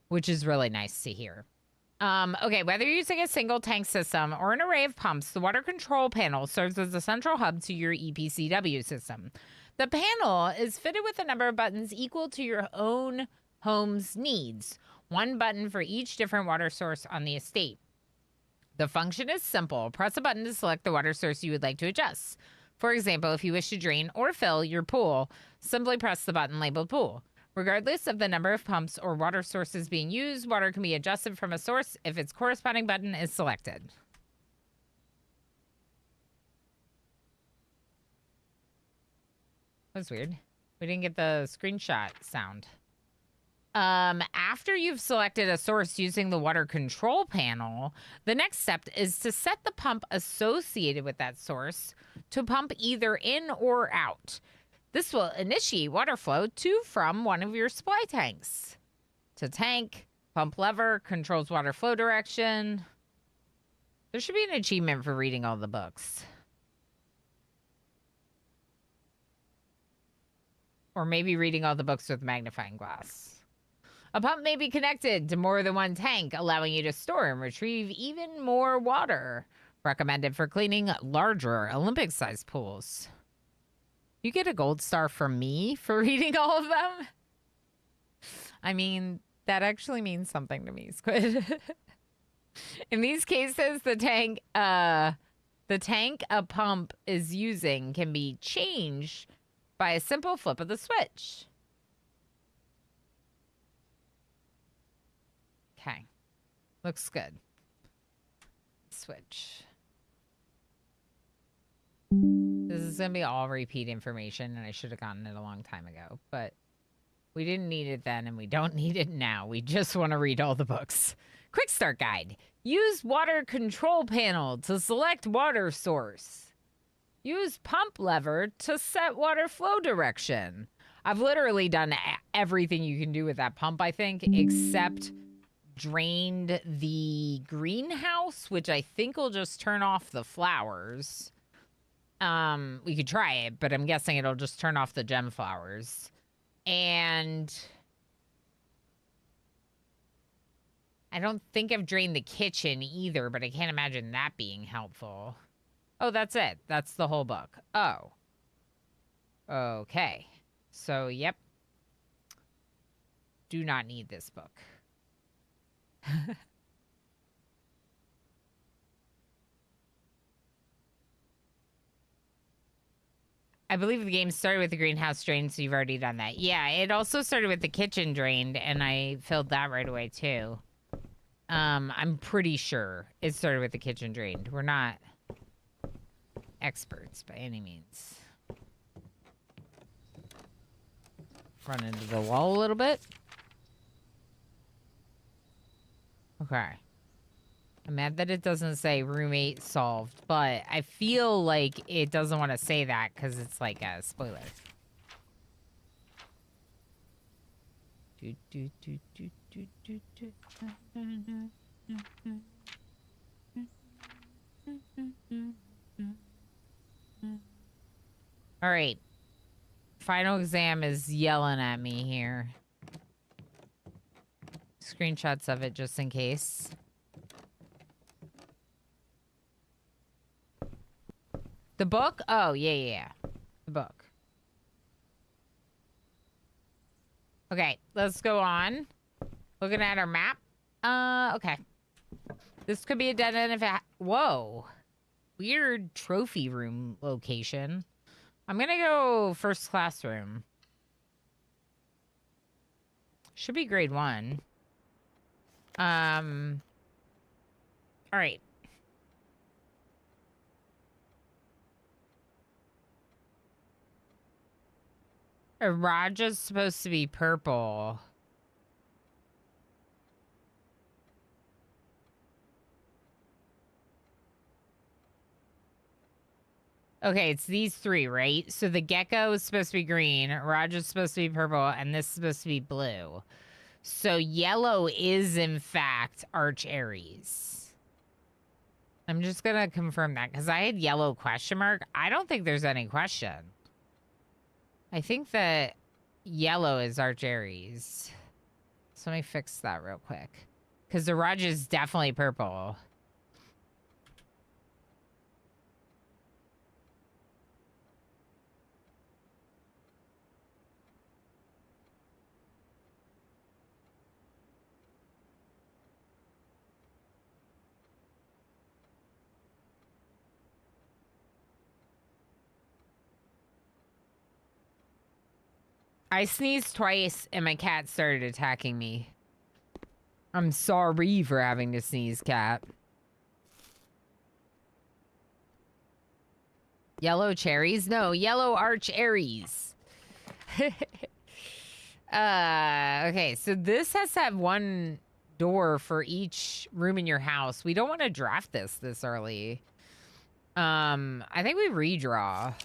which is really nice to hear. Okay, whether you're using a single tank system or an array of pumps, the water control panel serves as a central hub to your EPCW system. The panel is fitted with a number of buttons equal to your own home's needs, one button for each different water source on the estate. The function is simple. Press a button to select the water source you would like to adjust. For example, if you wish to drain or fill your pool, simply press the button labeled pool. Regardless of the number of pumps or water sources being used, water can be adjusted from a source if its corresponding button is selected. That's weird. We didn't get the screenshot sound. After you've selected a source using the water control panel, the next step is to set the pump associated with that source to pump either in or out. This will initiate water flow to from one of your supply tanks. To tank, pump lever, controls water flow direction. There should be an achievement for reading all the books. Or maybe reading all the books with magnifying glass. A pump may be connected to more than one tank, allowing you to store and retrieve even more water. Recommended for cleaning larger Olympic-sized pools. You get a gold star from me for reading all of them? I mean, that actually means something to me, Squid. In these cases, the tank a pump is using can be changed by a simple flip of the switch. Okay. Looks good. Switch. This is going to be all repeat information, and I should have gotten it a long time ago. But we didn't need it then, and we don't need it now. We just want to read all the books. Quick start guide. Use water control panel to select water source. Use pump lever to set water flow direction. I've literally done everything you can do with that pump, I think, except drained the greenhouse, which I think will just turn off the flowers. We could try it, but I'm guessing it'll just turn off the gem flowers. And I don't think I've drained the kitchen either, but I can't imagine that being helpful. Oh, that's it. That's the whole book. Oh. Okay. So, yep. Do not need this book. I believe the game started with the greenhouse drained, so you've already done that. Yeah, it also started with the kitchen drained, and I filled that right away, too. I'm pretty sure it started with the kitchen drained. We're not experts by any means. Run into the wall a little bit. Okay. I'm mad that it doesn't say room 8 solved, but I feel like it doesn't want to say that because it's like a spoiler. All right. Final exam is yelling at me here. Screenshots of it just in case. The book? Oh, yeah. The book. Okay, let's go on. Looking at our map. Okay. This could be a dead end if it... Whoa. Weird trophy room location. I'm gonna go first classroom. Should be grade 1. All right. Raja's supposed to be purple. Okay, it's these 3, right? So the gecko is supposed to be green, Raja's supposed to be purple, and this is supposed to be blue. So yellow is, in fact, Arch Aries. I'm just going to confirm that because I had yellow question mark. I don't think there's any question. I think that yellow is Arch Aries. So let me fix that real quick. Because the Raj is definitely purple. I sneezed twice and my cat started attacking me. I'm sorry for having to sneeze, cat. Yellow cherries? No, yellow Arch Aries. Okay, so this has to have one door for each room in your house. We don't want to draft this early. I think we redraw.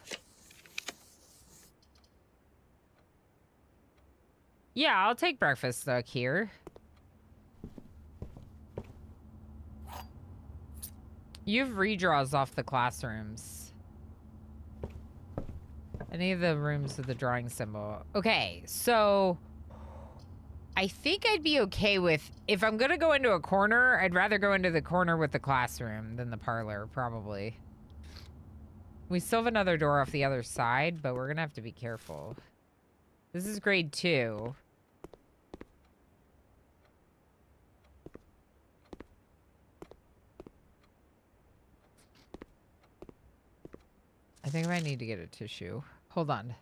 Yeah, I'll take breakfast nook here. You have redraws off the classrooms. Any of the rooms with the drawing symbol. Okay, so I think I'd be okay with, if I'm gonna go into a corner, I'd rather go into the corner with the classroom than the parlor, probably. We still have another door off the other side, but we're gonna have to be careful. This is grade 2. I think I might need to get a tissue. Hold on.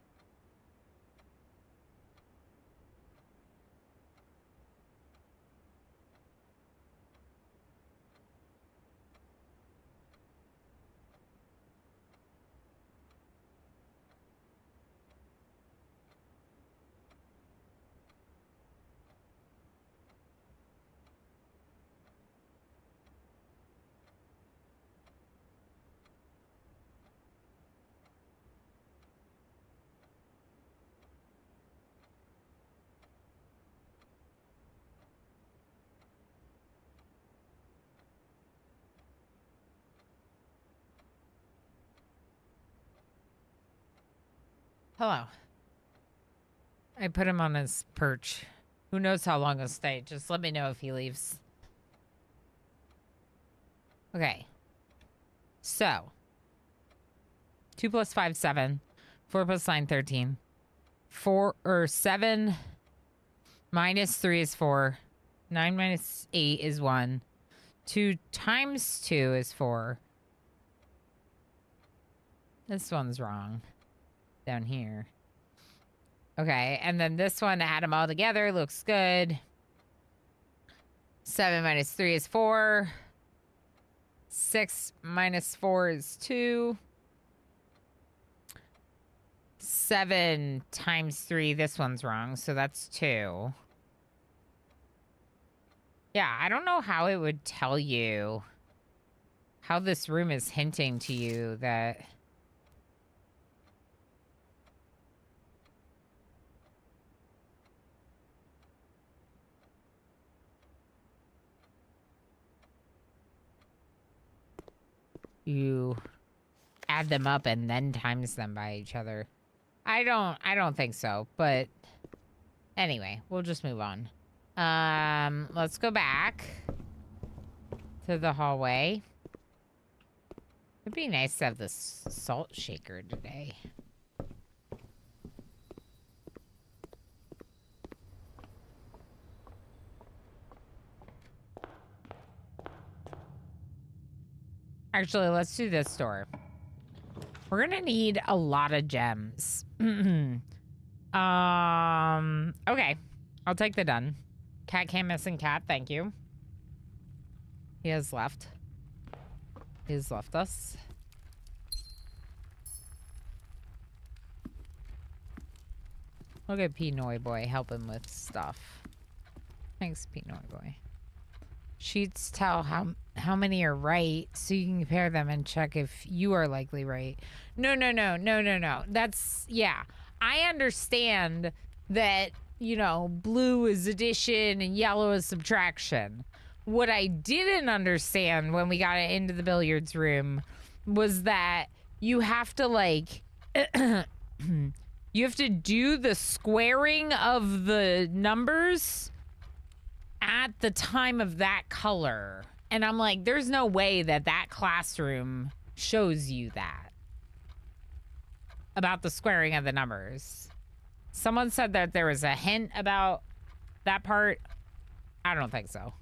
Hello. I put him on his perch. Who knows how long he'll stay? Just let me know if he leaves. Okay. So. 2 plus 5, 7. 4 plus 9, 13. 7 minus 3 is 4. 9 minus 8 is 1. 2 times 2 is 4. This one's wrong. Down here. Okay, and then this one, add them all together, looks good. 7 minus 3 is 4. 6 minus 4 is 2. 7 times 3, this one's wrong, so that's 2. Yeah, I don't know how it would tell you how this room is hinting to you that... you add them up and then times them by each other. I don't think so, but anyway, we'll just move on. Let's go back to the hallway. It'd be nice to have this salt shaker today. Actually, let's do this door. We're gonna need a lot of gems. Okay. I'll take the done. Cat came missing cat, thank you. He has left. He has left us. Look at Pinoy Boy helping with stuff. Thanks, Pinoy Boy. Sheets tell how many are right, so you can compare them and check if you are likely right. No. That's, yeah. I understand that, you know, blue is addition and yellow is subtraction. What I didn't understand when we got into the billiards room was that you have to, like, you have to do the squaring of the numbers at the time of that color. And I'm like, there's no way that that classroom shows you that. About the squaring of the numbers. Someone said that there was a hint about that part. I don't think so.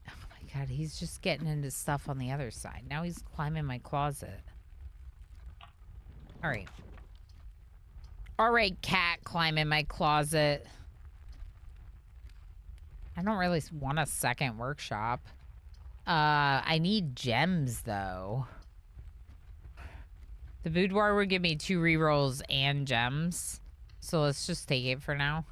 Oh my god, he's just getting into stuff on the other side. Now he's climbing my closet. All right. All right, cat, climb in my closet. I don't really want a second workshop. I need gems, though. The boudoir would give me 2 rerolls and gems. So let's just take it for now.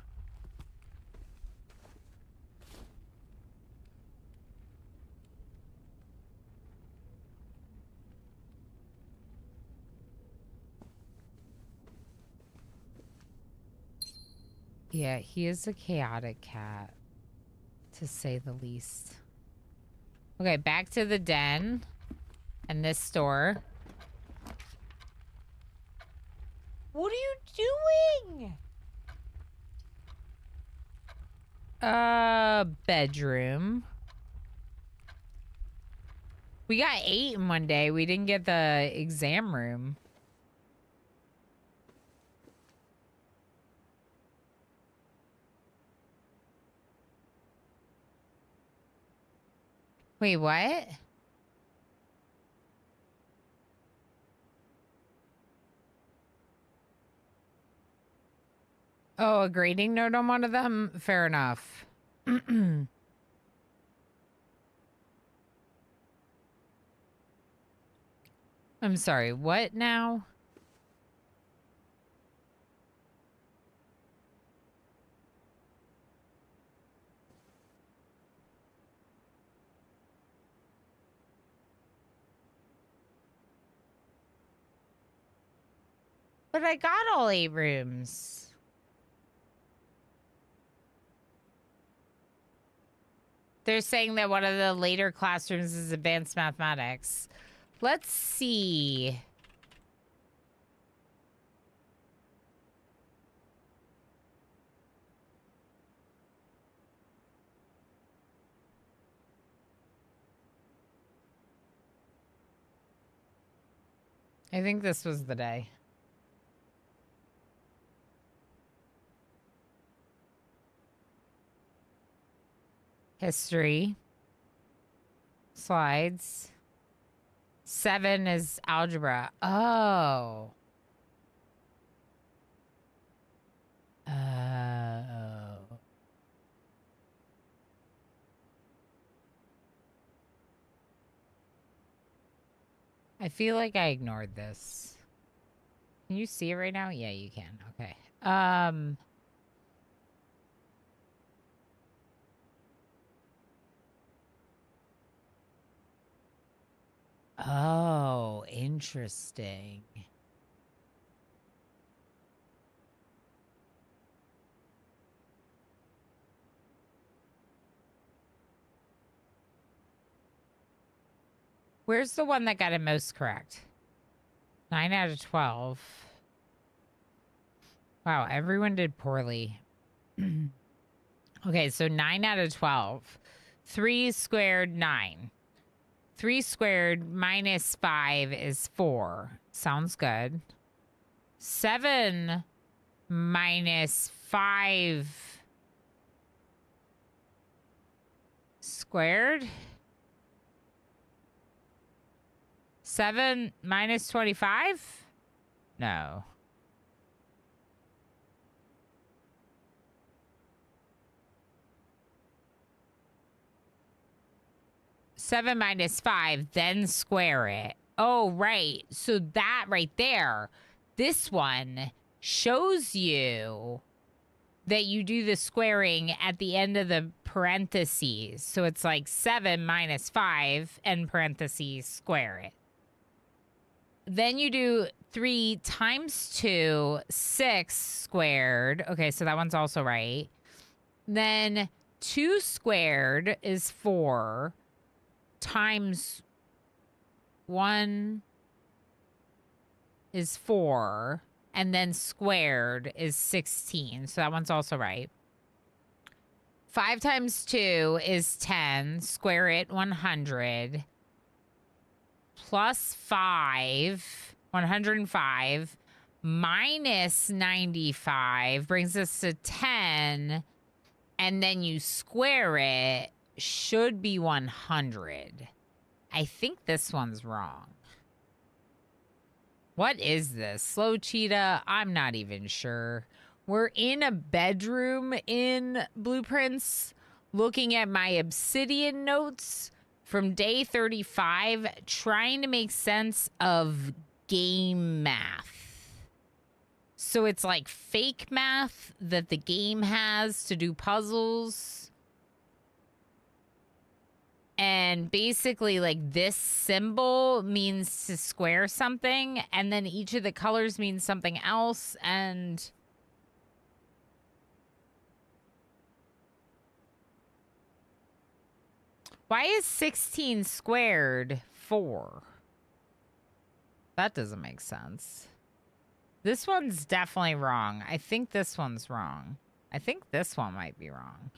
Yeah, he is a chaotic cat, to say the least. Okay, back to the den and this store. What are you doing? Bedroom. We got 8 in one day. We didn't get the exam room. Wait, what? Oh, a grading note on one of them? Fair enough. I'm sorry, what now? But I got all 8 rooms. They're saying that one of the later classrooms is advanced mathematics. Let's see. I think this was the day. History. Slides. 7 is algebra. Oh. I feel like I ignored this. Can you see it right now? Yeah, you can. Okay. Oh, interesting. Where's the one that got it most correct? 9 out of 12. Wow, everyone did poorly. Okay, so 9 out of 12. 3 squared, 9. 3 squared minus 5 is 4. Sounds good. 7 minus 5 squared? 7 minus 25? No. Seven minus 5, then square it. Oh, right. So that right there, this one shows you that you do the squaring at the end of the parentheses. So it's like 7 minus 5 and parentheses, square it. Then you do 3 times 2, 6 squared. Okay, so that one's also right. Then 2 squared is 4 times 1 is 4. And then squared is 16. So that one's also right. 5 times 2 is 10. Square it, 100. Plus 5, 105, minus 95 brings us to 10, and then you square it, should be 100. I think this one's wrong. What is this? Slow Cheetah? I'm not even sure. We're in a bedroom in Blueprints, looking at my Obsidian notes from day 35, trying to make sense of game math. So it's like fake math that the game has to do puzzles. And basically, like, this symbol means to square something, and then each of the colors means something else, and Why is 16 squared 4? That doesn't make sense. This one's definitely wrong. I think this one's wrong. I think this one might be wrong.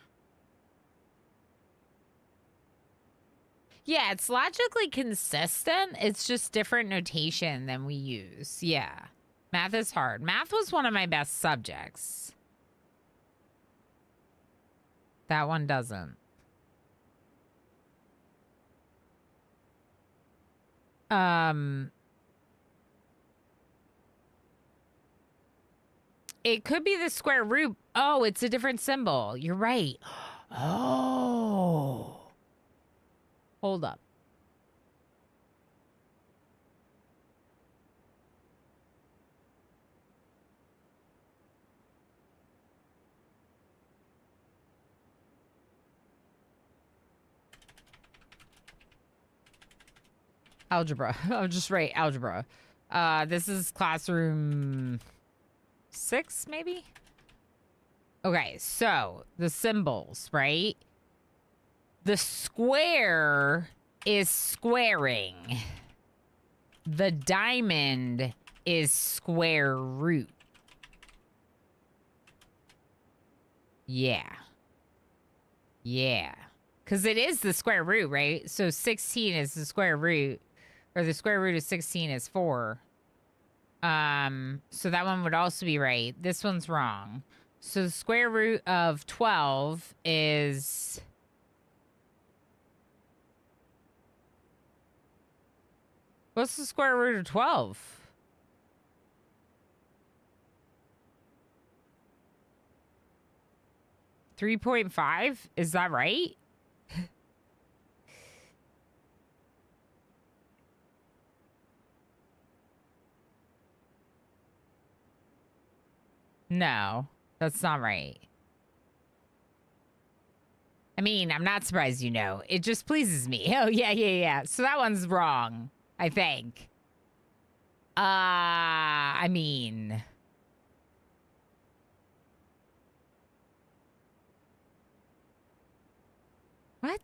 Yeah, it's logically consistent. It's just different notation than we use. Yeah. Math is hard. Math was one of my best subjects. That one doesn't. It could be the square root. Oh, it's a different symbol. You're right. Oh. Hold up. Algebra. Oh, just right. Algebra. This is classroom 6, maybe? Okay, so the symbols, right? The square is squaring. The diamond is square root. Yeah. Yeah. Because it is the square root, right? So 16 is the square root. Or the square root of 16 is 4. So that one would also be right. This one's wrong. So the square root of 12 is... What's the square root of 12? $3.5? Is that right? No, that's not right. I mean, I'm not surprised you know. It just pleases me. Oh, yeah. So that one's wrong, I think. I mean... What?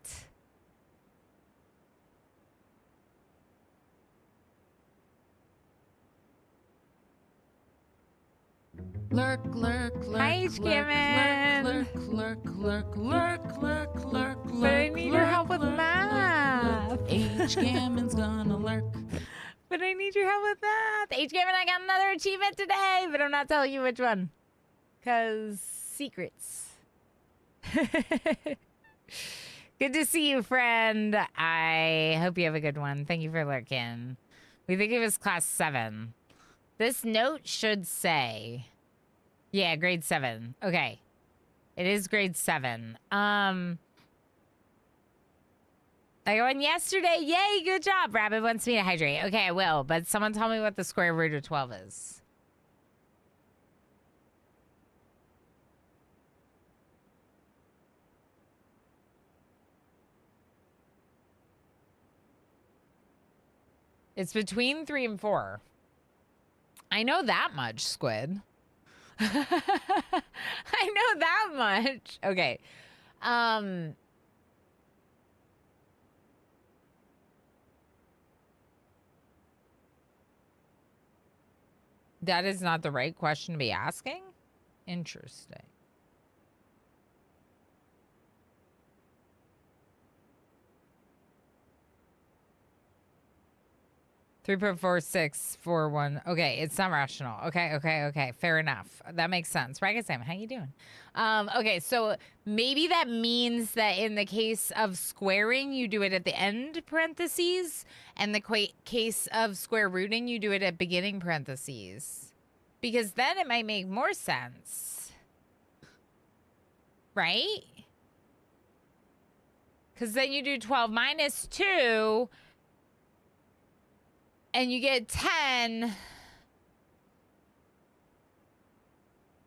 Lurk, lurk, lurk. Hi, Kevin. Lurk, lurk, lurk, lurk, lurk, lurk, lurk. But I need your help with math. H. Gammon's gonna lurk. But I need your help with math. H. Gammon, I got another achievement today, but I'm not telling you which one. Because secrets. Good to see you, friend. I hope you have a good one. Thank you for lurking. We think it was class 7. This note should say... Yeah, grade 7. Okay. It is grade 7. I won yesterday. Yay, good job. Rabbit wants me to hydrate. Okay, I will. But someone tell me what the square root of 12 is. It's between 3 and 4. I know that much, Squid. I know that much. Okay. That is not the right question to be asking? Interesting. 3.4641. Okay, it's not rational. Okay. Fair enough. That makes sense. Ragged Sam, how you doing? Okay, so maybe that means that in the case of squaring, you do it at the end parentheses, and the case of square rooting, you do it at beginning parentheses. Because then it might make more sense. Right? Because then you do 12 minus 2... and you get 10.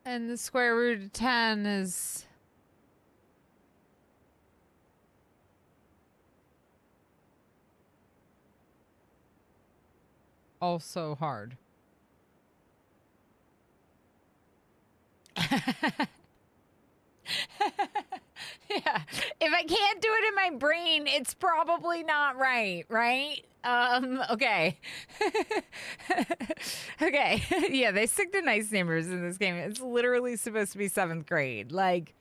And the square root of 10 is... also hard. Yeah, If I can't do it in my brain, it's probably not right, right? Okay. Okay. Yeah, they stick to nice numbers in this game. It's literally supposed to be 7th grade. Like,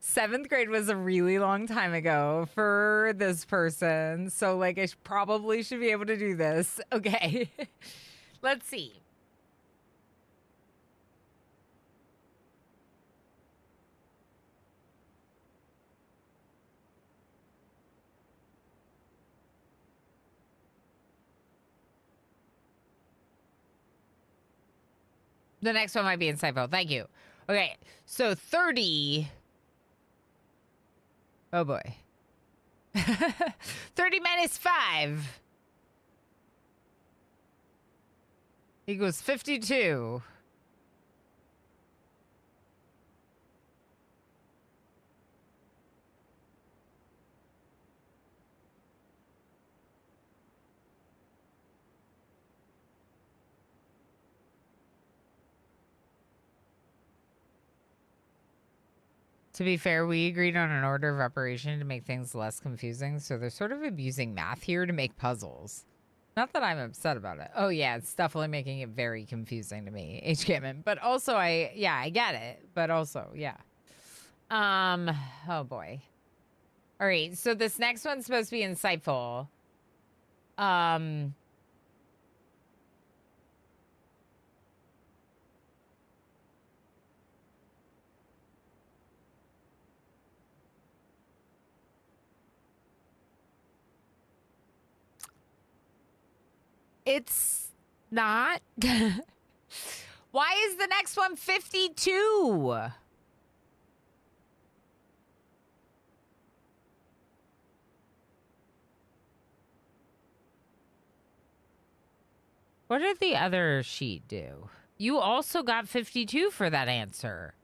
7th grade was a really long time ago for this person. So, like, I probably should be able to do this. Okay. Let's see. The next one might be insightful. Thank you. Okay, so 30. Oh boy. 30 minus 5 equals 52. To be fair, we agreed on an order of operation to make things less confusing, so they're sort of abusing math here to make puzzles. Not that I'm upset about it. Oh yeah, it's definitely making it very confusing to me, H. Gammon. But also I get it. But also, yeah. Oh boy. All right, so this next one's supposed to be insightful. It's not. Why is the next one 52? What did the other sheet do? You also got 52 for that answer.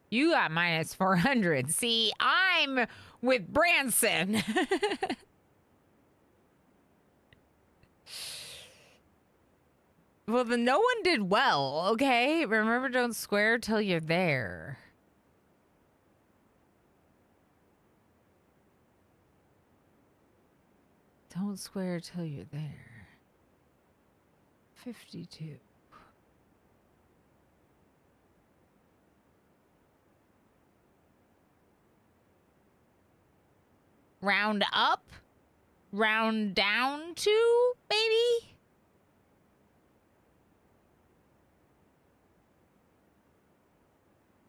You got minus 400. See, I'm with Branson. Well, then no one did well, okay? Remember, don't square till you're there. Don't square till you're there. 52. Round up? Round down to, maybe?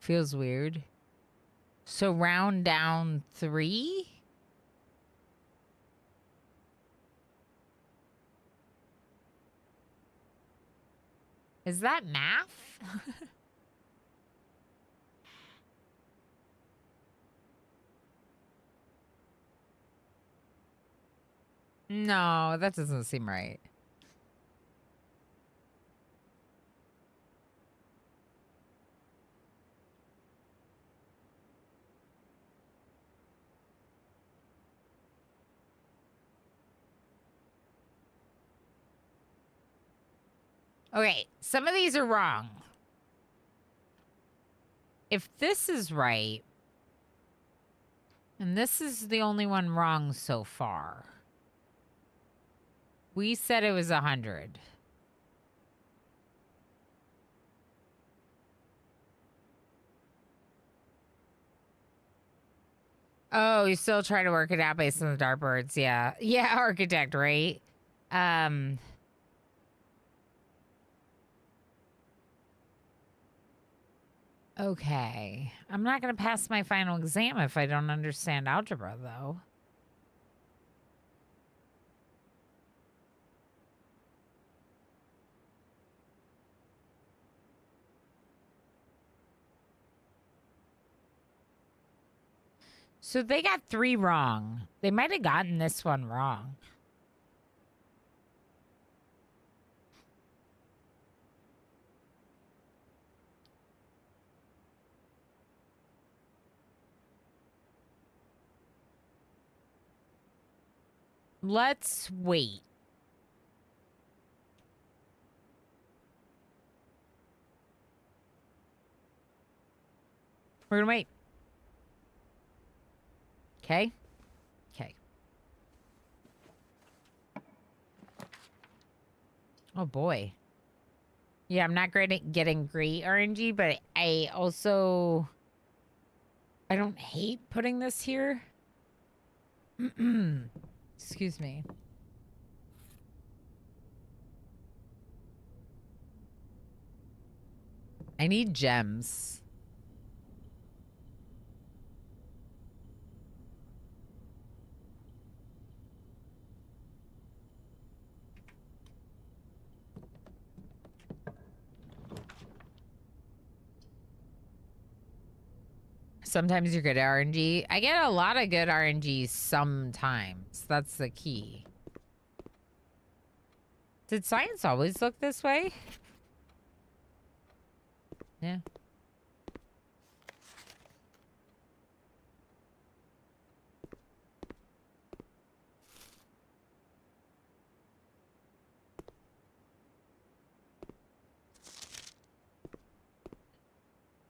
Feels weird. So round down 3? Is that math? No, that doesn't seem right. Okay, some of these are wrong. If this is right, and this is the only one wrong so far. We said it was 100. Oh, you still try to work it out based on the dartboards. Yeah. Yeah, architect, right? Okay. I'm not going to pass my final exam if I don't understand algebra, though. So they got 3 wrong. They might have gotten this one wrong. Let's wait. We're gonna wait. Okay? Okay. Oh boy. Yeah, I'm not great at getting great RNG, but I don't hate putting this here. Excuse me. I need gems. Sometimes you're good at RNG. I get a lot of good RNG sometimes. That's the key. Did science always look this way? Yeah.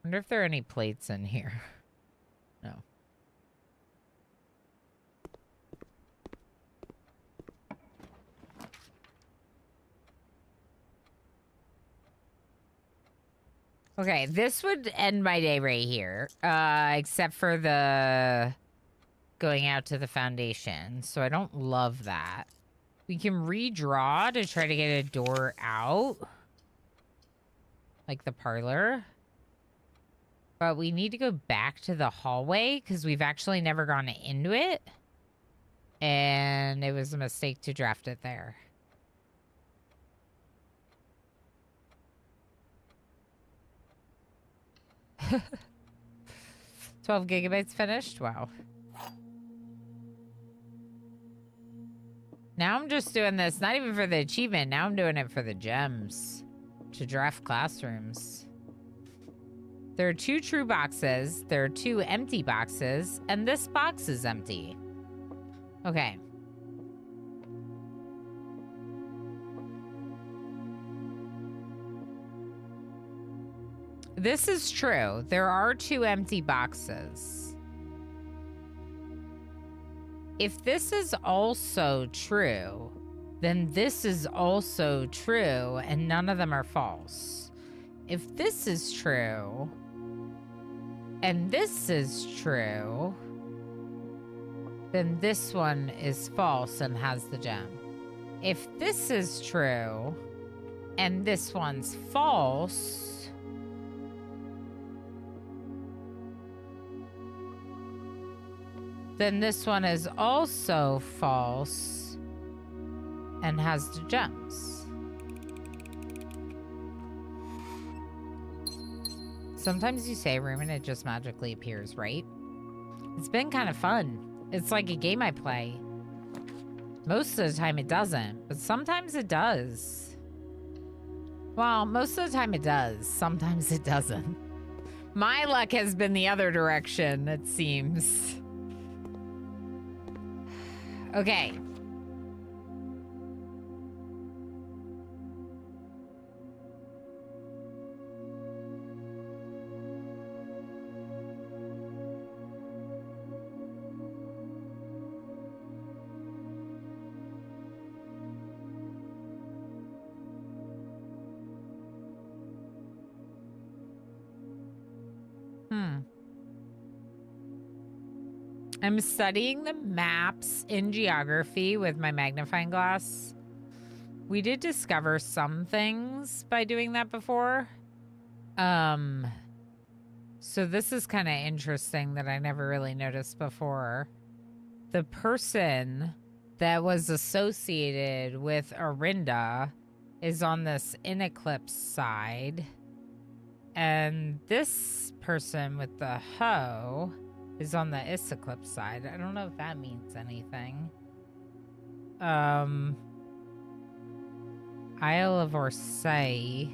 Wonder if there are any plates in here. No. Okay, this would end my day right here. Except for the going out to the foundation. So I don't love that. We can redraw to try to get a door out. Like the parlor. But we need to go back to the hallway because we've actually never gone into it. And it was a mistake to draft it there. $12 gigabytes finished? Wow. Now I'm just doing this, not even for the achievement. Now I'm doing it for the gems. To draft classrooms. There are 2 true boxes. There are 2 empty boxes. And this box is empty. Okay. This is true. There are 2 empty boxes. If this is also true, then this is also true, and none of them are false. If this is true, and this is true, then this one is false and has the gem. If this is true, and this one's false, then this one is also false and has the gems. Sometimes you say a room and it just magically appears, right? It's been kind of fun. It's like a game I play. Most of the time it doesn't, but sometimes it does. Well, most of the time it does. Sometimes it doesn't. My luck has been the other direction, it seems. Okay. I'm studying the maps in geography with my magnifying glass. We did discover some things by doing that before. So this is kind of interesting that I never really noticed before. The person that was associated with Orinda is on this in eclipse side. And this person with the hoe is on the Iseclipse side. I don't know if that means anything. Isle of Orsay.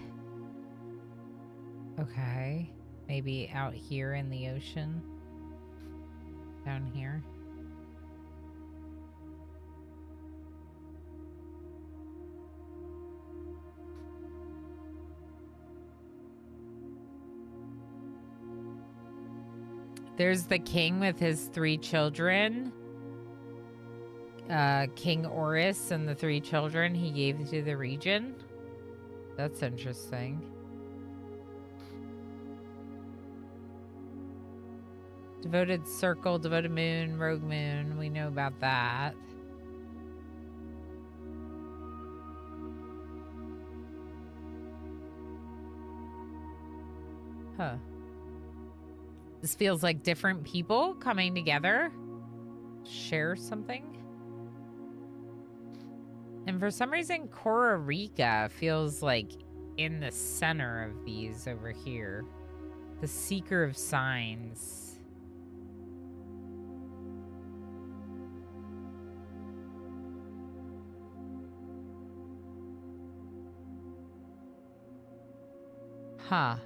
Okay. Maybe out here in the ocean. Down here. There's the king with his 3 children. King Oris and the 3 children he gave to the region. That's interesting. Devoted Circle, Devoted Moon, Rogue Moon. We know about that. Huh. This feels like different people coming together. Share something. And for some reason, Cora Rica feels like in the center of these over here. The Seeker of Signs. Huh.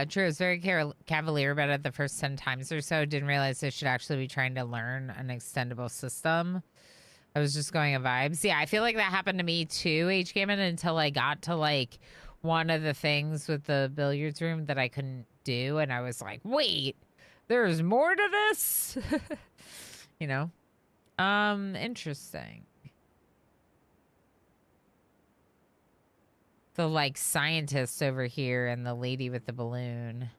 True, I was very cavalier about it the first 10 times or so. Didn't realize I should actually be trying to learn an extendable system. I was just going on vibes. Yeah, I feel like that happened to me too, H-Gammon, until I got to like one of the things with the billiards room that I couldn't do. And I was like, wait, there's more to this? You know? Interesting. The like scientist over here and the lady with the balloon.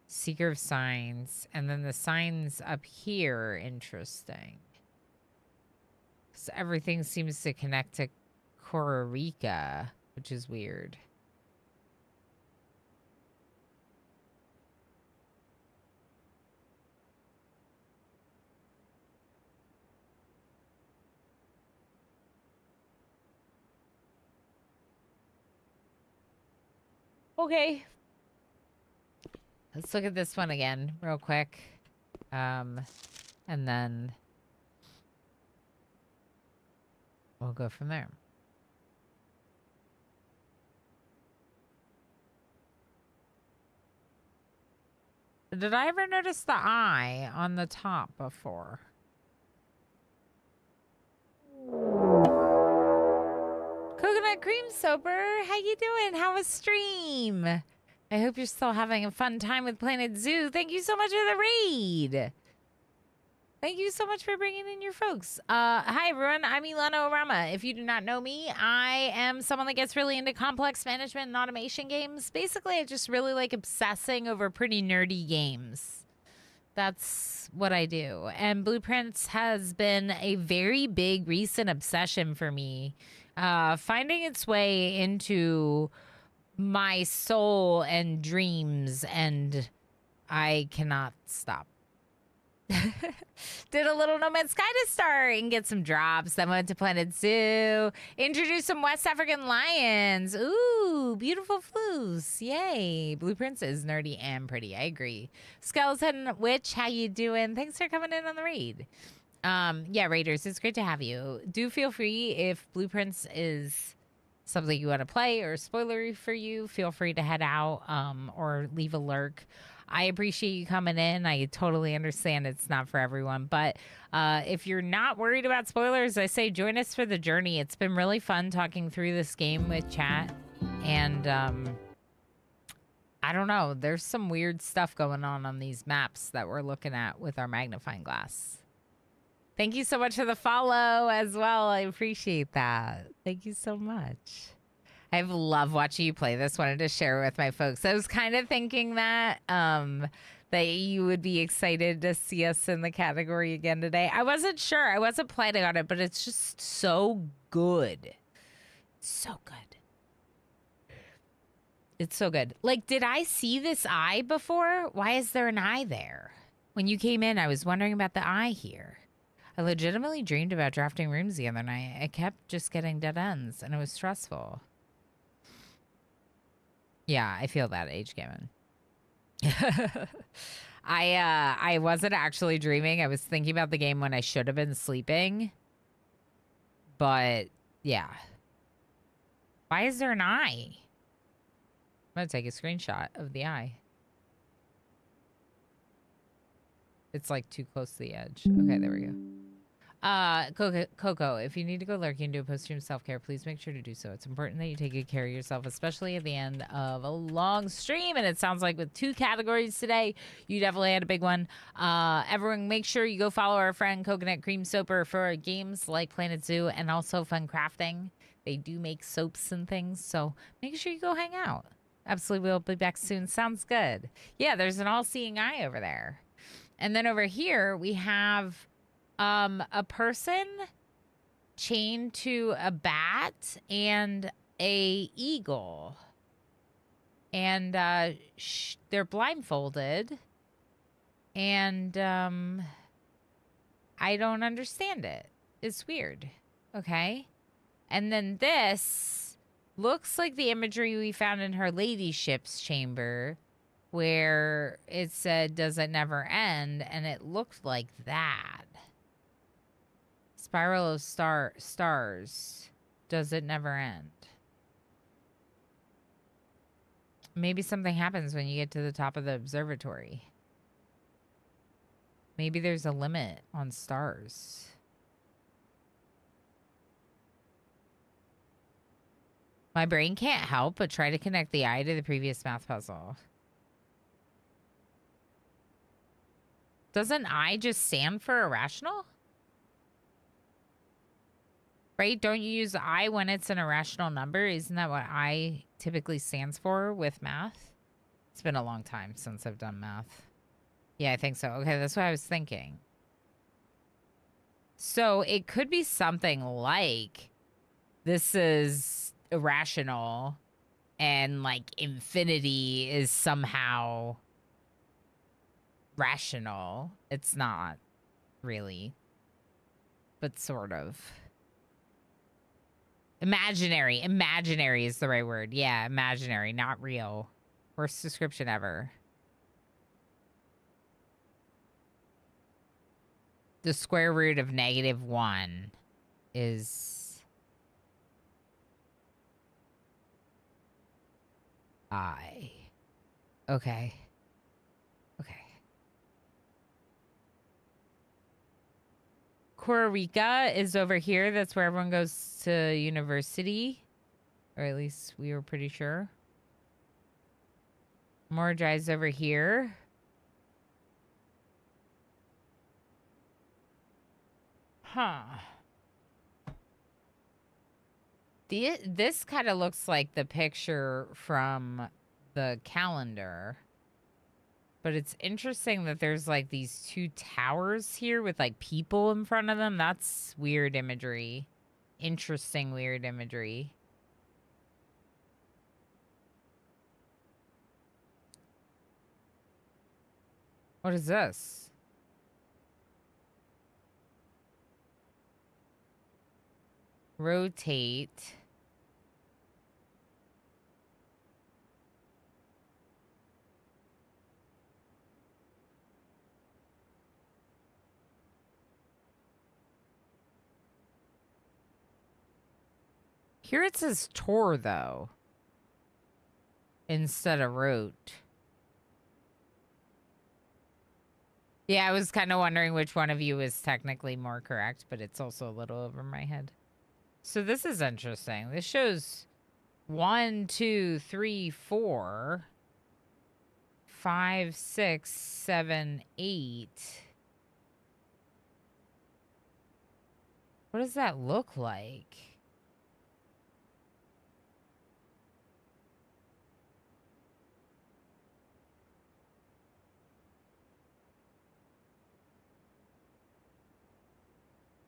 Seeker of Signs. And then the signs up here. Interesting. So everything seems to connect to Cora Rica, which is weird. Okay. Let's look at this one again real quick. And then we'll go from there. Did I ever notice the eye on the top before? Coconut Cream Sober, how you doing? How was stream? I hope you're still having a fun time with Planet Zoo. Thank you so much for the raid. Thank you so much for bringing in your folks. Hi, everyone. I'm Ilana Orama. If you do not know me, I am someone that gets really into complex management and automation games. Basically, I just really like obsessing over pretty nerdy games. That's what I do. And Blueprints has been a very big recent obsession for me. Finding its way into my soul and dreams, and I cannot stop. Did a little Nomad Sky to start and get some drops. Then went to Planet Zoo. Introduced some West African lions. Ooh, beautiful floos. Yay. Blueprints is nerdy and pretty. I agree. Skeleton Witch, how you doing? Thanks for coming in on the raid. Yeah, Raiders, it's great to have you. Do feel free, if Blueprints is something you want to play or spoilery for you, feel free to head out or leave a lurk. I appreciate you coming in. I totally understand it's not for everyone. But if you're not worried about spoilers, I say join us for the journey. It's been really fun talking through this game with chat. And I don't know. There's some weird stuff going on these maps that we're looking at with our magnifying glass. Thank you so much for the follow as well. I appreciate that. Thank you so much. I love watching you play this. Wanted to share with my folks. I was kind of thinking that that you would be excited to see us in the category again today. I wasn't sure. I wasn't planning on it, but it's just so good. So good. It's so good. Like, did I see this eye before? Why is there an eye there? When you came in, I was wondering about the eye here. I legitimately dreamed about drafting rooms the other night. I kept just getting dead ends, and it was stressful. Yeah, I feel that, H-Gammon. I wasn't actually dreaming. I was thinking about the game when I should have been sleeping. But, yeah. Why is there an eye? I'm gonna take a screenshot of the eye. It's like too close to the edge. Okay, there we go. Coco, if you need to go lurking and do a post-stream self-care, please make sure to do so. It's important that you take good care of yourself, especially at the end of a long stream. And it sounds like with 2 categories today, you definitely had a big one. Everyone, make sure you go follow our friend Coconut Cream Soaper for games like Planet Zoo and also fun crafting. They do make soaps and things, so make sure you go hang out. Absolutely, we'll be back soon. Sounds good. Yeah, there's an all-seeing eye over there. And then over here, we have a person chained to a bat and a eagle. And they're blindfolded. And I don't understand it. It's weird. Okay. And then this looks like the imagery we found in her ladyship's chamber, where it said, "Does it never end?" And it looked like that. Spiral of stars. Does it never end? Maybe something happens when you get to the top of the observatory. Maybe there's a limit on stars. My brain can't help but try to connect the eye to the previous math puzzle. Doesn't I just stand for irrational? Right? Don't you use I when it's an irrational number? Isn't that what I typically stands for with math? It's been a long time since I've done math. Yeah, I think so. Okay, that's what I was thinking. So it could be something like this is irrational and like infinity is somehow rational. It's not really, but sort of. Imaginary. Imaginary is the right word. Yeah, imaginary, not real. Worst description ever. The square root of -1 is I. Okay. Okay. Costa Rica is over here. That's where everyone goes to university. Or at least we were pretty sure. Mordrai's over here. Huh. This kind of looks like the picture from the calendar. But it's interesting that there's like these 2 towers here with like people in front of them. That's weird imagery. Interesting weird imagery. What is this? Rotate. Here it says Tor, though, instead of rote. Yeah, I was kind of wondering which one of you is technically more correct, but it's also a little over my head. So this is interesting. This shows 1, 2, 3, 4, 5, 6, 7, 8. What does that look like?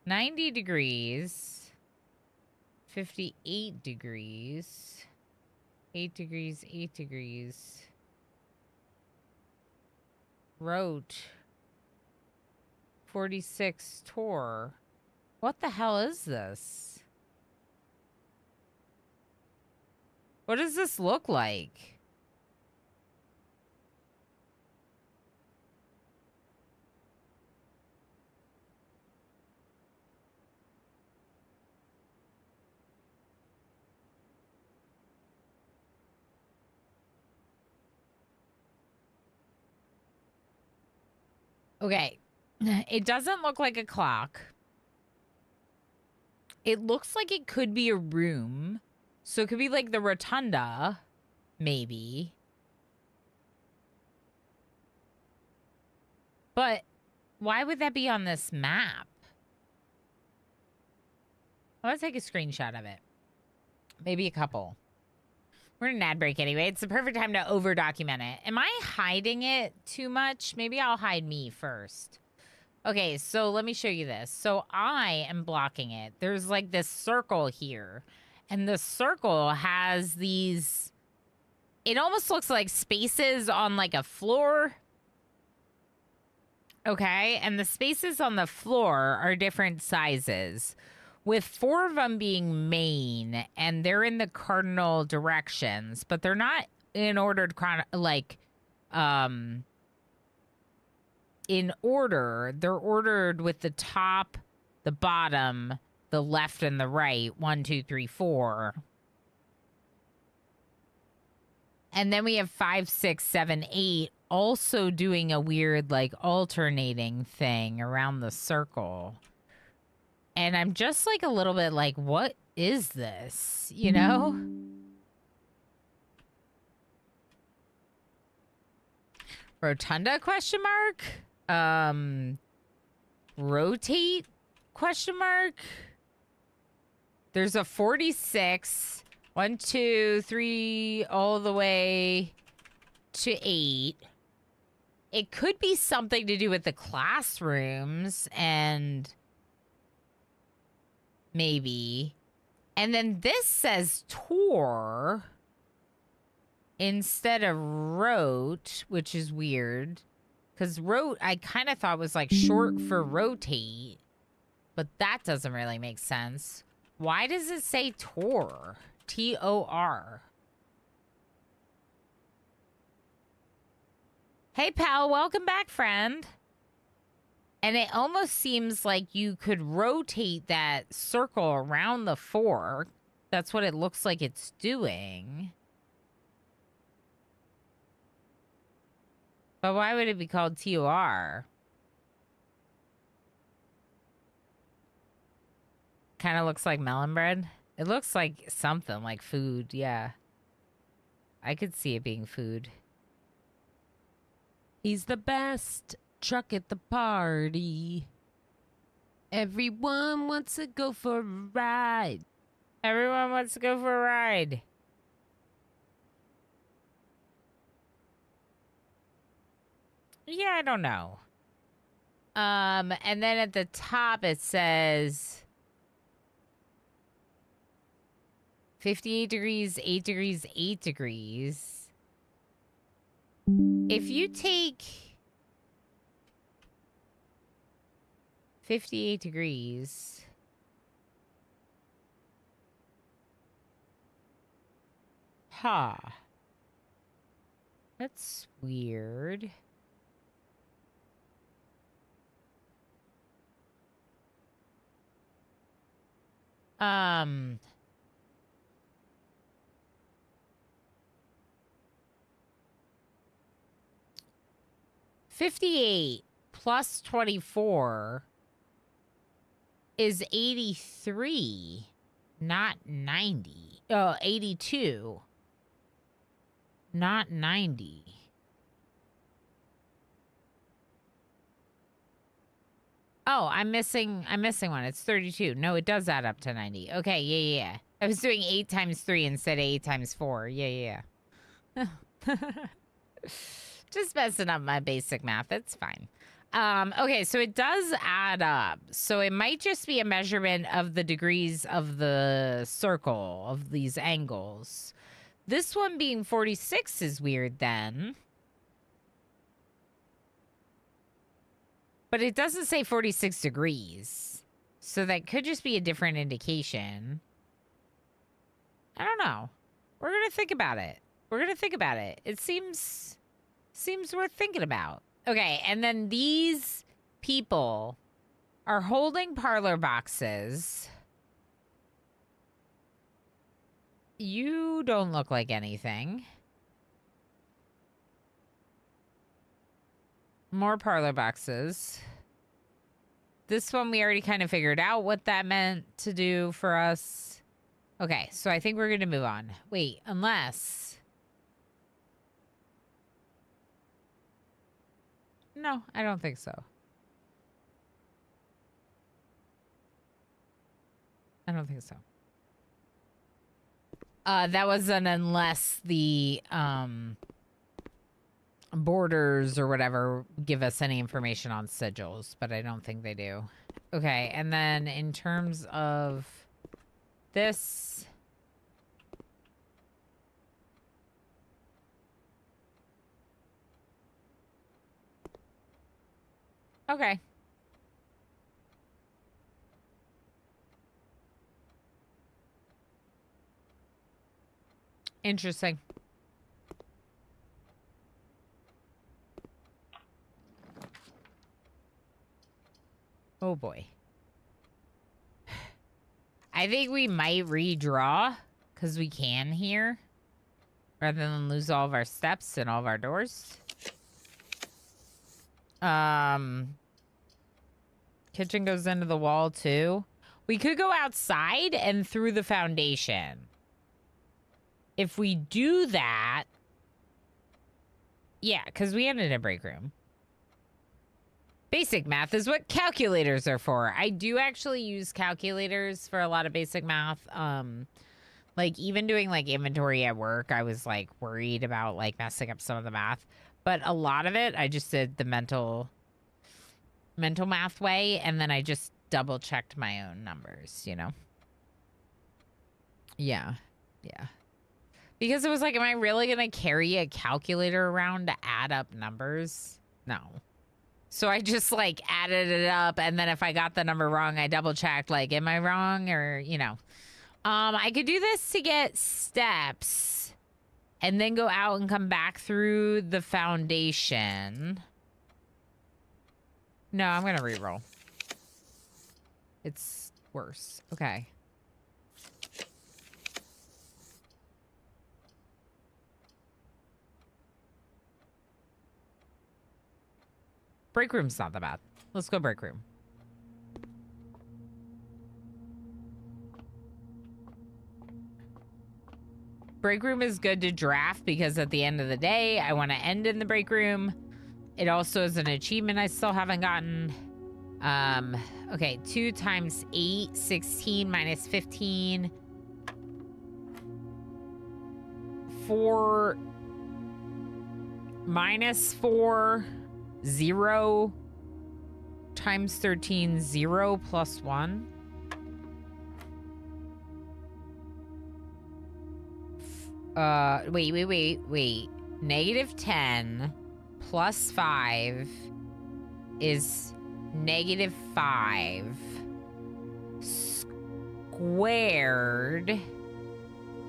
$90 degrees, 58 degrees, 8 degrees, 8 degrees, rote, 46 Tor. What the hell is this? What does this look like? Okay. It doesn't look like a clock. It looks like it could be a room. So it could be like the rotunda, maybe. But why would that be on this map? I want to take a screenshot of it. Maybe a couple. We're in an ad break anyway. It's the perfect time to over-document it. Am I hiding it too much? Maybe I'll hide me first. Okay, so let me show you this. So I am blocking it. There's like this circle here. And the circle has these... It almost looks like spaces on like a floor. Okay, and the spaces on the floor are different sizes, with 4 of them being main, and they're in the cardinal directions, but they're not in ordered in order. They're ordered with the top, the bottom, the left, and the right. 1, 2, 3, 4. And then we have 5, 6, 7, 8 also doing a weird, like, alternating thing around the circle. And I'm just, like, a little bit like, what is this? You know? Rotunda, question mark? Rotate, question mark? There's a 46... 1, 2, 3, all the way to 8. It could be something to do with the classrooms and maybe. And then this says tour instead of wrote, which is weird. Because wrote, I kind of thought was like short for rotate, but that doesn't really make sense. Why does it say tour? T-O-R. Hey, pal. Welcome back, friend. And it almost seems like you could rotate that circle around the 4. That's what it looks like it's doing. But why would it be called T-O-R? Kind of looks like melon bread. It looks like something like food, yeah. I could see it being food. He's the best truck at the party. Everyone wants to go for a ride. Everyone wants to go for a ride. Yeah, I don't know. And then at the top it says 58 degrees, 8 degrees, 8 degrees. If you take 58 degrees, that's weird. Um, 58 plus 24 is 83, not 90. Oh, 82, not 90. Oh, I'm missing one. It's 32. No, it does add up to 90. Okay, yeah. I was doing 8 times 3 instead of 8 times 4. Yeah. Just messing up my basic math. It's fine. Okay, so it does add up. So it might just be a measurement of the degrees of the circle, of these angles. This one being 46 is weird then. But it doesn't say 46 degrees. So that could just be a different indication. I don't know. We're going to think about it. It seems worth thinking about. Okay, and then these people are holding parlor boxes. You don't look like anything. More parlor boxes. This one we already kind of figured out what that meant to do for us. Okay, so I think we're going to move on. Wait, unless... No, I don't think so. I don't think so. That was an unless the borders or whatever give us any information on sigils, but I don't think they do. Okay, and then in terms of this... Okay. Interesting. Oh boy. I think we might redraw because we can here rather than lose all of our steps and all of our doors. Kitchen goes into the wall too. We could go outside and through the foundation. If we do that, yeah, because we ended in a break room. Basic math is what calculators are for. I do actually use calculators for a lot of basic math. Like even doing like inventory at work, I was like worried about like messing up some of the math. But a lot of it, I just did the mental math way, and then I just double checked my own numbers, you know? Yeah. Yeah. Because it was like, am I really going to carry a calculator around to add up numbers? No. So I just like added it up, and then if I got the number wrong, I double checked, like, am I wrong? Or, you know. I could do this to get steps and then go out and come back through the foundation. No, I'm going to reroll. It's worse. Okay. Break room's not that bad. Let's go break room. Break room is good to draft because at the end of the day, I want to end in the break room. It also is an achievement I still haven't gotten. Okay, 2 times 8, 16 minus 15. 4 minus 4. 0 times 13, 0 plus 1. Wait. Negative 10 plus 5 is negative 5 squared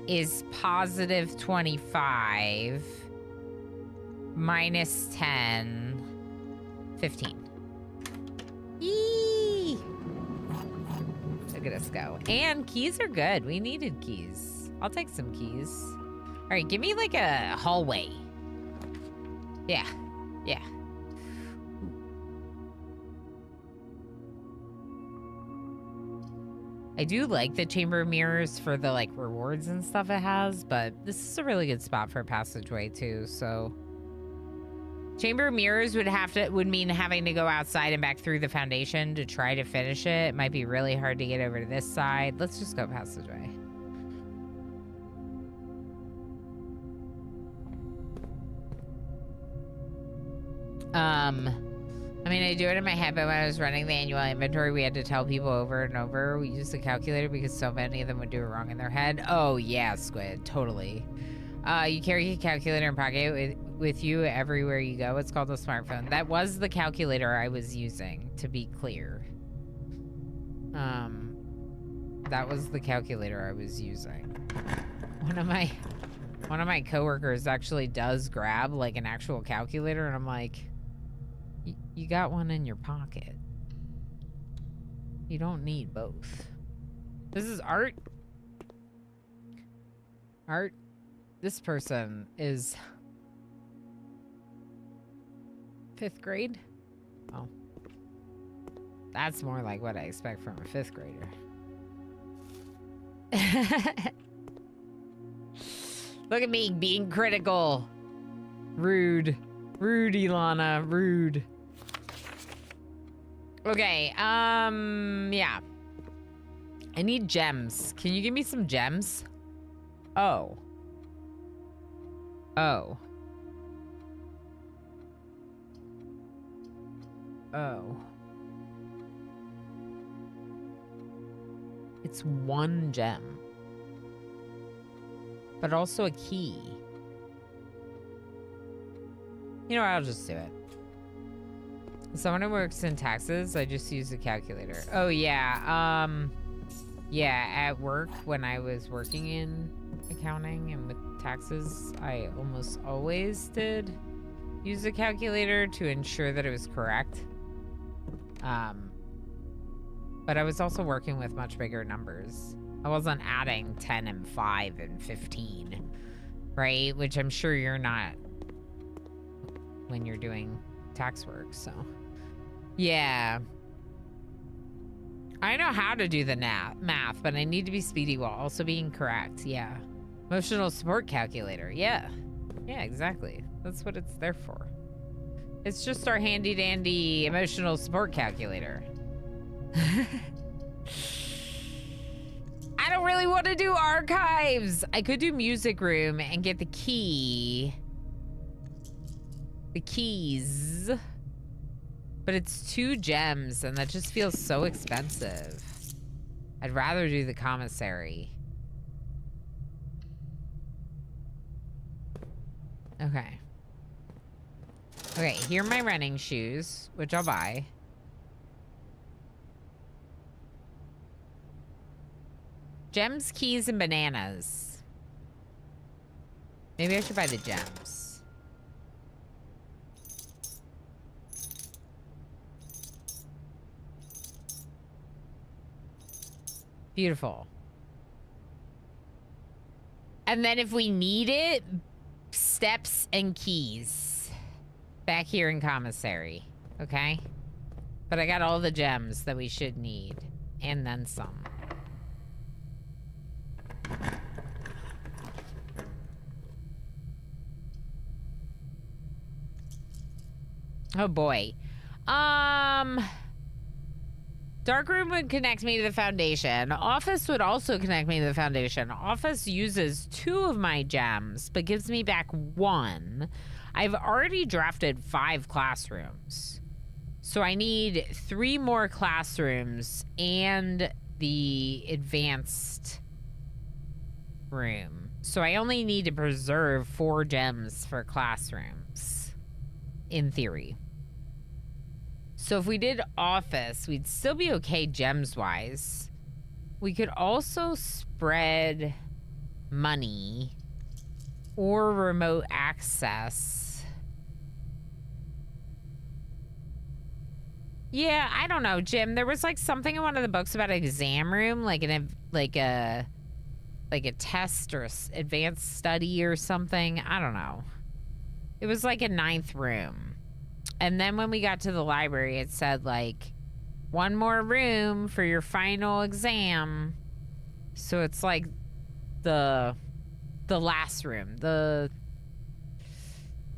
is positive 25 minus 10, 15. Yee! Look at us go. And keys are good. We needed keys. I'll take some keys. All right, give me like a hallway. Yeah. Yeah. I do like the chamber of mirrors for the like rewards and stuff it has, but this is a really good spot for a passageway too, so. Chamber of mirrors would mean having to go outside and back through the foundation to try to finish it. It might be really hard to get over to this side. Let's just go passageway. I mean, I do it in my head, but when I was running the annual inventory, we had to tell people over and over. We used the calculator because so many of them would do it wrong in their head. Oh, yeah, Squid. Totally. You carry a calculator in pocket with you everywhere you go. It's called a smartphone. That was the calculator I was using, to be clear. That was the calculator I was using. One of my coworkers actually does grab like an actual calculator, and I'm like, you got one in your pocket. You don't need both. This is Art. Art. This person is 5th grade. Oh. That's more like what I expect from a 5th grader. Look at me being critical. Rude. Rude, Ilana. Rude. Okay, yeah. I need gems. Can you give me some gems? Oh. Oh. Oh. It's 1 gem. But also a key. You know what? I'll just do it. Someone who works in taxes, I just use a calculator. Oh, yeah. Yeah, at work, when I was working in accounting and with taxes, I almost always did use a calculator to ensure that it was correct. But I was also working with much bigger numbers. I wasn't adding 10 and 5 and 15, right? Which I'm sure you're not when you're doing tax work, so. Yeah. I know how to do the math, but I need to be speedy while also being correct. Yeah. Emotional support calculator. Yeah. Yeah, exactly. That's what it's there for. It's just our handy dandy emotional support calculator. I don't really want to do archives. I could do music room and get the key. The keys. But it's 2 gems and that just feels so expensive. I'd rather do the commissary. Okay. Okay, here are my running shoes, which I'll buy. Gems, keys, and bananas. Maybe I should buy the gems. Beautiful. And then if we need it, steps and keys. Back here in commissary. Okay? But I got all the gems that we should need. And then some. Oh boy. Darkroom would connect me to the foundation. Office would also connect me to the foundation. Office uses 2 of my gems, but gives me back 1. I've already drafted 5 classrooms. So I need 3 more classrooms and the advanced room. So I only need to preserve 4 gems for classrooms, in theory. So if we did office, we'd still be okay gems-wise. We could also spread money or remote access. Yeah, I don't know, Jim. There was like something in one of the books about an exam room, like a test or advanced study or something. I don't know. It was like a 9th room. And then when we got to the library, it said like 1 more room for your final exam. So it's like the last room.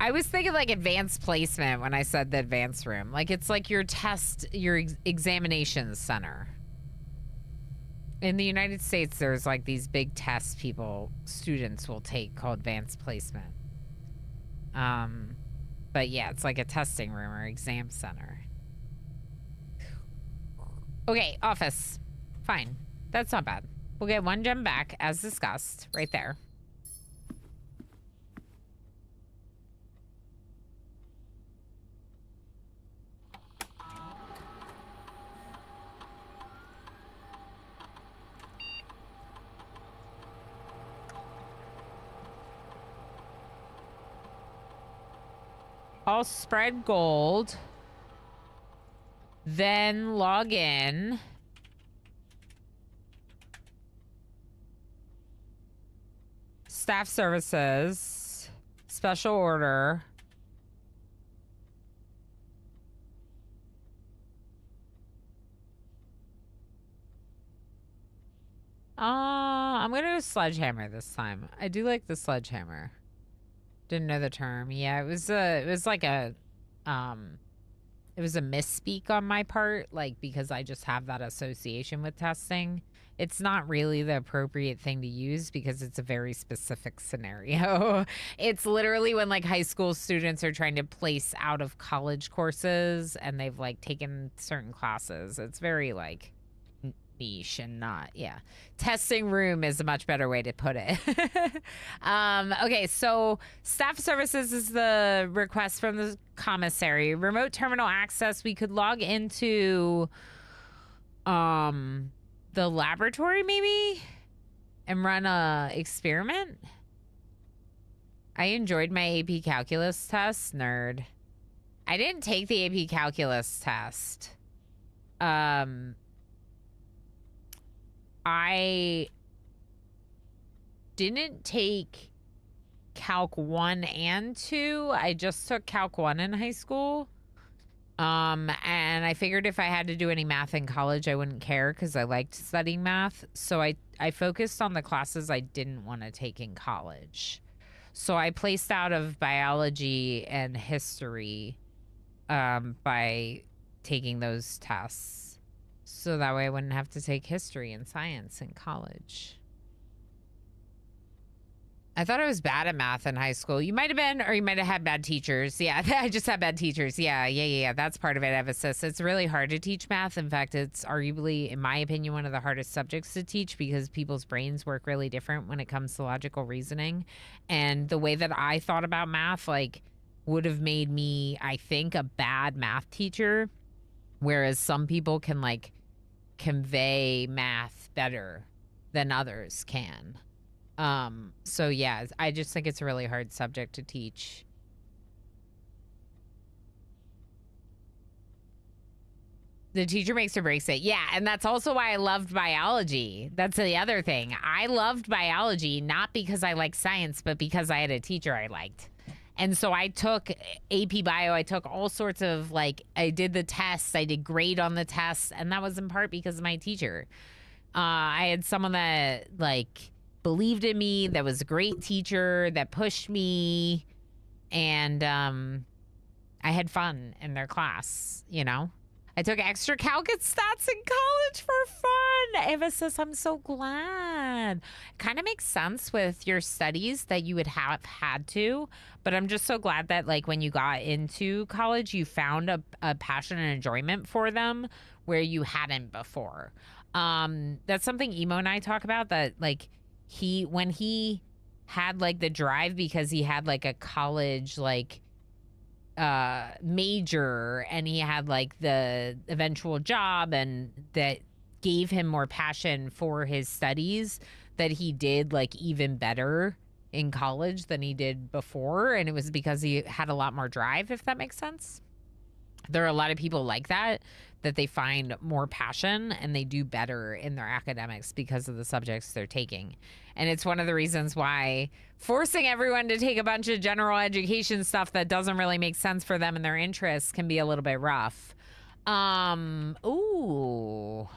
I was thinking like advanced placement when I said the advanced room. Like it's like your examination center. In the United States, there's like these big tests students will take called advanced placement. But yeah, it's like a testing room or exam center. Okay, office. Fine. That's not bad. We'll get 1 gem back, as discussed, right there. I'll spread gold. Then log in. Staff services. Special order. sledgehammer this time. I do like the sledgehammer. Didn't know the term. Yeah, it was like a it was a misspeak on my part, like, because I just have that association with testing. It's not really the appropriate thing to use because it's a very specific scenario. It's literally when like high school students are trying to place out of college courses and they've like taken certain classes. It's very like niche and not, yeah. Testing room is a much better way to put it. Okay, so staff services is the request from the commissary. Remote terminal access, we could log into the laboratory maybe and run a experiment. I enjoyed my AP calculus test. Nerd. I didn't take the AP calculus test. I didn't take Calc 1 and 2. I just took Calc 1 in high school. And I figured if I had to do any math in college, I wouldn't care because I liked studying math. So I focused on the classes I didn't want to take in college. So I placed out of biology and history by taking those tests. So that way I wouldn't have to take history and science in college. I thought I was bad at math in high school. You might have been, or you might have had bad teachers. Yeah, I just had bad teachers. Yeah. That's part of it, Evasis. It's really hard to teach math. In fact, it's arguably, in my opinion, one of the hardest subjects to teach because people's brains work really different when it comes to logical reasoning. And the way that I thought about math, like, would have made me, I think, a bad math teacher. Whereas some people can, like, convey math better than others can. So yeah, I just think it's a really hard subject to teach. The teacher makes or breaks it. Yeah, and that's also why I loved biology. That's the other thing. I loved biology not because I liked science, but because I had a teacher I liked. And so I took AP Bio. I took all sorts of, like, I did the tests. I did great on the tests. And that was in part because of my teacher. I had someone that, like, believed in me, that was a great teacher, that pushed me. And I had fun in their class, you know? I took extra calc and stats in college for fun. Eva says, I'm so glad. It kind of makes sense with your studies that you would have had to, but I'm just so glad that, like, when you got into college, you found a passion and enjoyment for them where you hadn't before. That's something Emo and I talk about, that, like, when he had, like, the drive because he had, like, a college, like, major, and he had, like, the eventual job, and that gave him more passion for his studies, that he did, like, even better in college than he did before. And it was because he had a lot more drive, if that makes sense. There are a lot of people like that they find more passion and they do better in their academics because of the subjects they're taking. And it's one of the reasons why forcing everyone to take a bunch of general education stuff that doesn't really make sense for them and their interests can be a little bit rough. Ooh.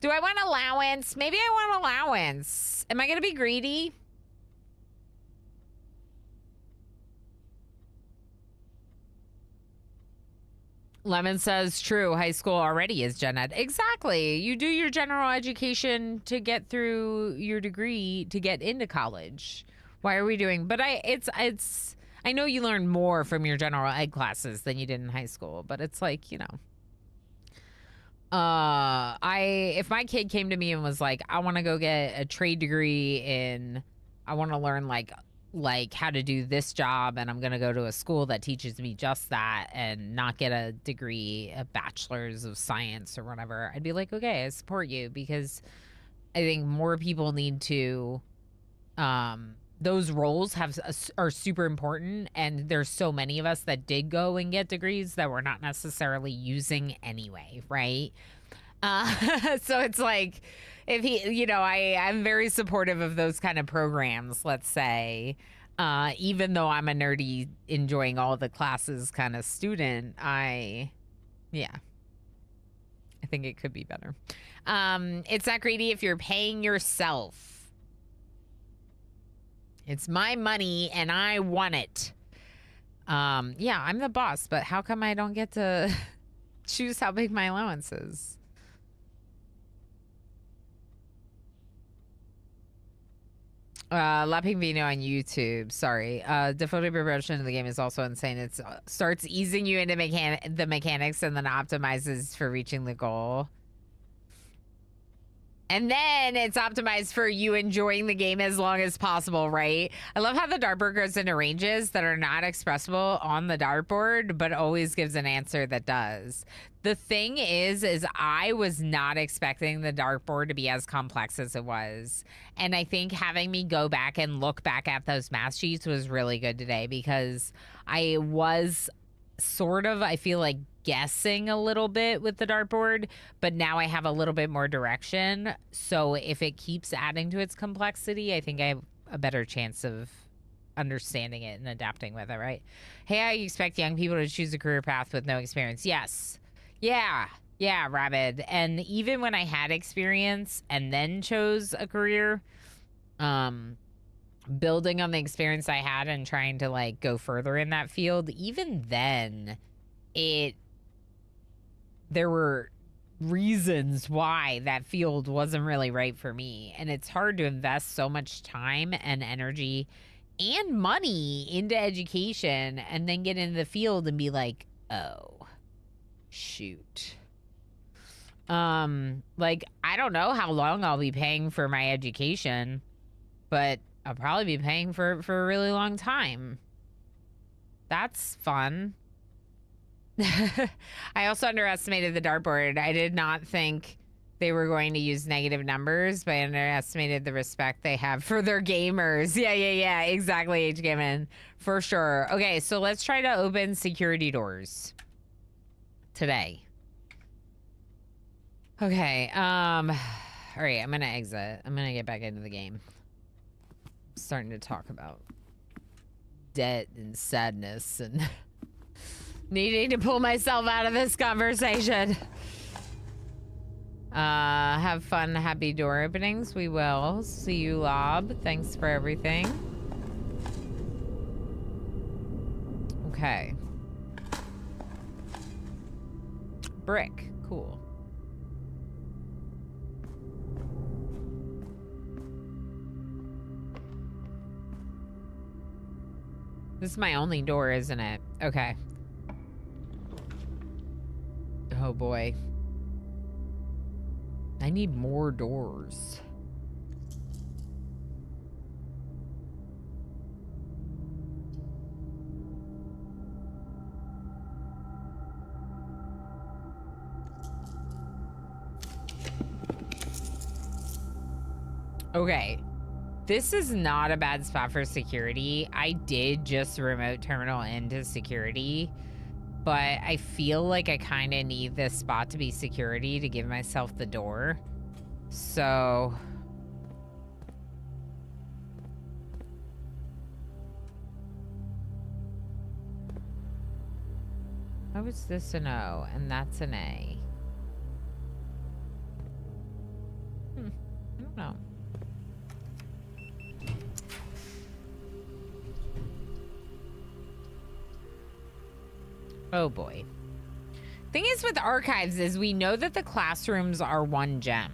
Do I want allowance? Maybe I want allowance. Am I going to be greedy? Lemon says, true, high school already is gen ed. Exactly. You do your general education to get through your degree to get into college. Why are we doing? But I know you learn more from your general ed classes than you did in high school, but it's like, you know. If my kid came to me and was like, I want to go get a trade degree in, I want to learn like how to do this job, and I'm going to go to a school that teaches me just that and not get a degree, a bachelor's of science or whatever, I'd be like, okay, I support you, because I think more people need to, those roles are super important, and there's so many of us that did go and get degrees that we're not necessarily using anyway, right? So it's like, if he, you know, I'm very supportive of those kind of programs, let's say. Even though I'm a nerdy, enjoying all the classes kind of student, I think it could be better. It's not greedy if you're paying yourself. It's my money and I want it. Yeah, I'm the boss, but how come I don't get to choose how big my allowance is? Lapping Vino on YouTube. Sorry. Difficulty progression of the game is also insane. It starts easing you into the mechanics and then optimizes for reaching the goal. And then it's optimized for you enjoying the game as long as possible, right? I love how the dartboard goes into ranges that are not expressible on the dartboard, but always gives an answer that does. The thing is I was not expecting the dartboard to be as complex as it was. And I think having me go back and look back at those math sheets was really good today, because I was sort of, I feel like, guessing a little bit with the dartboard, but now I have a little bit more direction. So if it keeps adding to its complexity, I think I have a better chance of understanding it and adapting with it, right? Hey, I expect young people to choose a career path with no experience. Yes. Yeah, Rabid. And even when I had experience and then chose a career, building on the experience I had and trying to like go further in that field, even then there were reasons why that field wasn't really right for me. And it's hard to invest so much time and energy and money into education and then get into the field and be like, oh, shoot. Like, I don't know how long I'll be paying for my education, but I'll probably be paying for a really long time. That's fun. I also underestimated the dartboard. I did not think they were going to use negative numbers, but I underestimated the respect they have for their gamers. Yeah, exactly, H-Gammon. For sure. Okay, so let's try to open security doors today. Okay, all right, I'm gonna exit. I'm gonna get back into the game. I'm starting to talk about debt and sadness and needing to pull myself out of this conversation. Have fun, happy door openings. We will. See you, Lob. Thanks for everything. Okay. Brick. Cool. This is my only door, isn't it? Okay. Oh boy. I need more doors. Okay. This is not a bad spot for security. I did just remote terminal into security, but I feel like I kind of need this spot to be security to give myself the door. So... how is this an O and that's an A? I don't know. Oh boy. Thing is with archives is we know that the classrooms are 1 gem.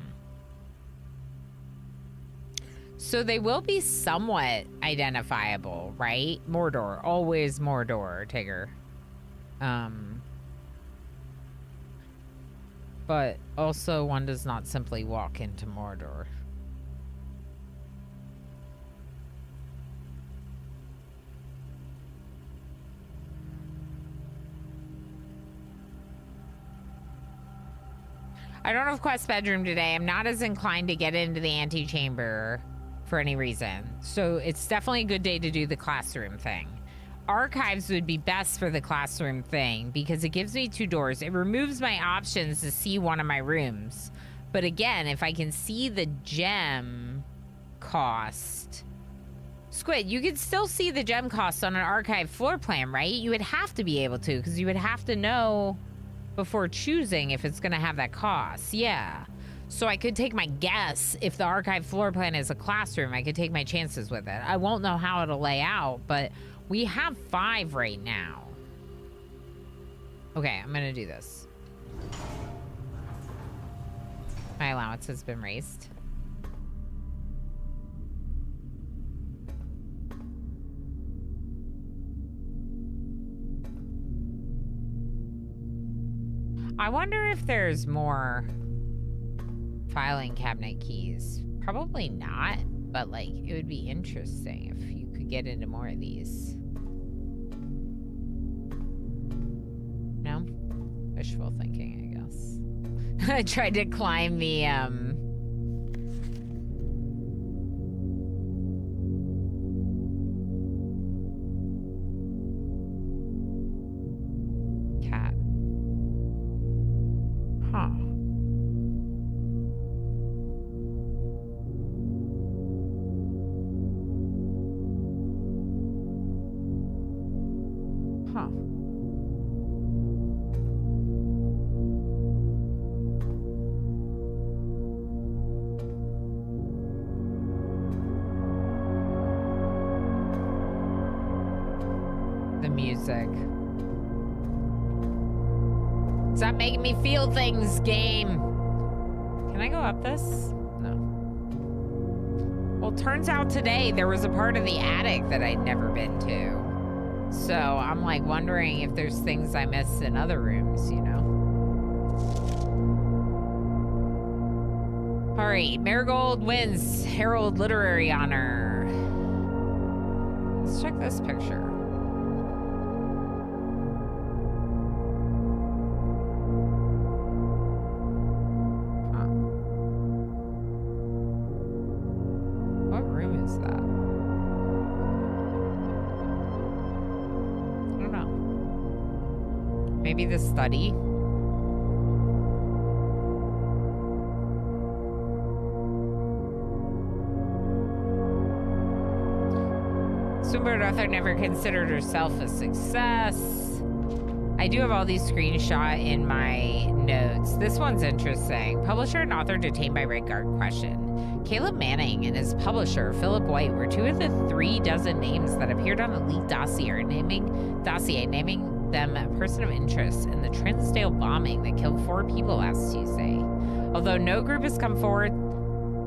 So they will be somewhat identifiable, right? Mordor, always Mordor, Tigger. But also one does not simply walk into Mordor. I don't have Quest Bedroom today. I'm not as inclined to get into the antechamber for any reason. So it's definitely a good day to do the classroom thing. archives would be best for the classroom thing because it gives me 2 doors. It removes my options to see one of my rooms. But again, if I can see the gem cost... Squid, you could still see the gem cost on an archive floor plan, right? You would have to be able to, because you would have to know before choosing if it's going to have that cost. Yeah. So I could take my guess. If the archive floor plan is a classroom, I could take my chances with it. I won't know how it'll lay out, but we have 5 right now. Okay, I'm going to do this. My allowance has been raised. I wonder if there's more filing cabinet keys. Probably not, but like it would be interesting if you could get into more of these. No? Wishful thinking, I guess. I tried to climb the cat. Huh. Huh. The music. Stop making me feel things, game. Can I go up this? No. Well, turns out today there was a part of the attic that I'd never been to. So I'm like wondering if there's things I missed in other rooms, you know? All right, Marigold wins Herald Literary Honor. Let's check this picture. Maybe the study. Swinburne author never considered herself a success. I do have all these screenshots in my notes. This one's interesting. Publisher and author detained by Red Guard question. Caleb Manning and his publisher, Philip White, were 2 of the 3 dozen names that appeared on the leaked dossier, naming them a person of interest in the Trinsdale bombing that killed 4 people last Tuesday. Although no group has come forward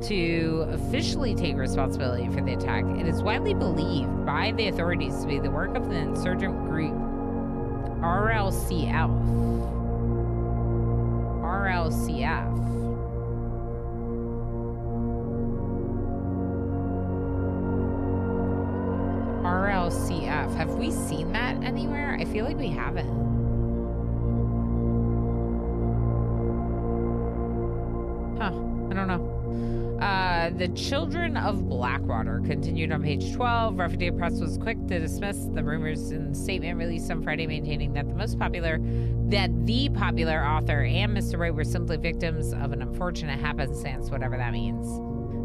to officially take responsibility for the attack, it is widely believed by the authorities to be the work of the insurgent group RLCF. RLCF. Have we seen that anywhere? I feel like we haven't. Huh. I don't know. The Children of Blackwater continued on page 12. Refugee Press was quick to dismiss the rumors in the statement released on Friday, maintaining that the popular author and Mr. White were simply victims of an unfortunate happenstance, whatever that means.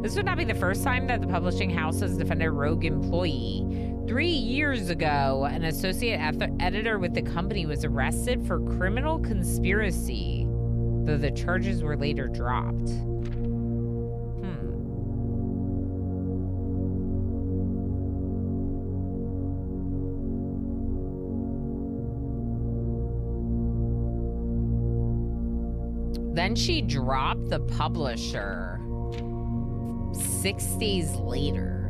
This would not be the first time that the publishing house has defended a rogue employee. 3 years ago, an associate editor with the company was arrested for criminal conspiracy, though the charges were later dropped. Then she dropped the publisher 6 days later.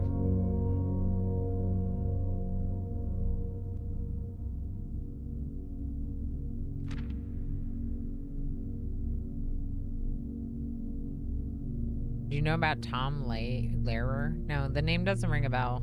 Do you know about Tom Lehrer? No, the name doesn't ring a bell.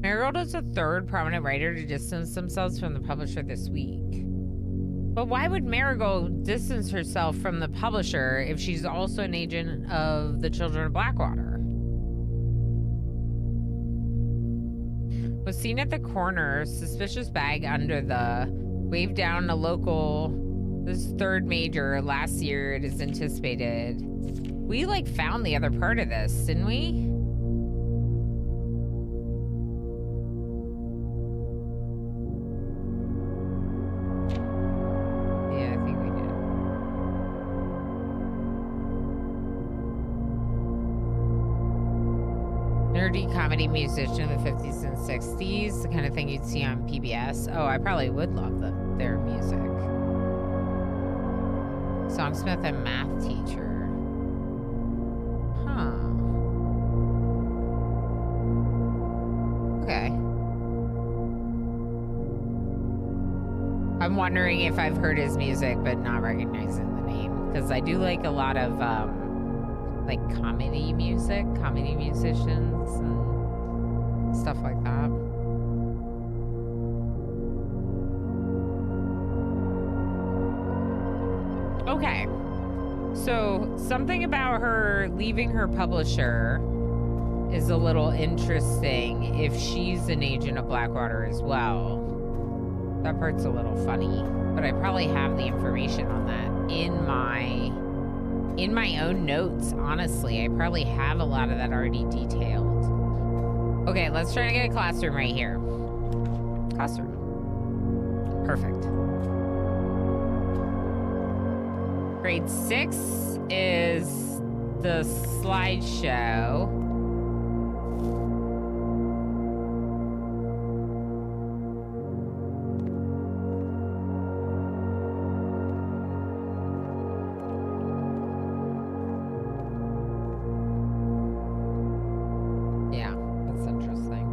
Marigold is the third prominent writer to distance themselves from the publisher this week. But why would Marigold distance herself from the publisher if she's also an agent of the Children of Blackwater? Was seen at the corner, suspicious bag under the, waved down a local, this third major last year it is anticipated. We like found the other part of this, didn't we? Yeah, I think we did. Nerdy comedy musician in the 50s and 60s, the kind of thing you'd see on PBS. Oh, I probably would love their music. Songsmith and math teacher. Huh. Okay. I'm wondering if I've heard his music but not recognizing the name. Because I do like a lot of like comedy music, comedy musicians and stuff like that. Okay. So something about her leaving her publisher is a little interesting if she's an agent of Blackwater as well. That part's a little funny, but I probably have the information on that in my own notes, honestly. I probably have a lot of that already detailed. Okay, let's try to get a classroom right here. Classroom. Perfect. Grade 6 is the slideshow. Yeah, that's interesting.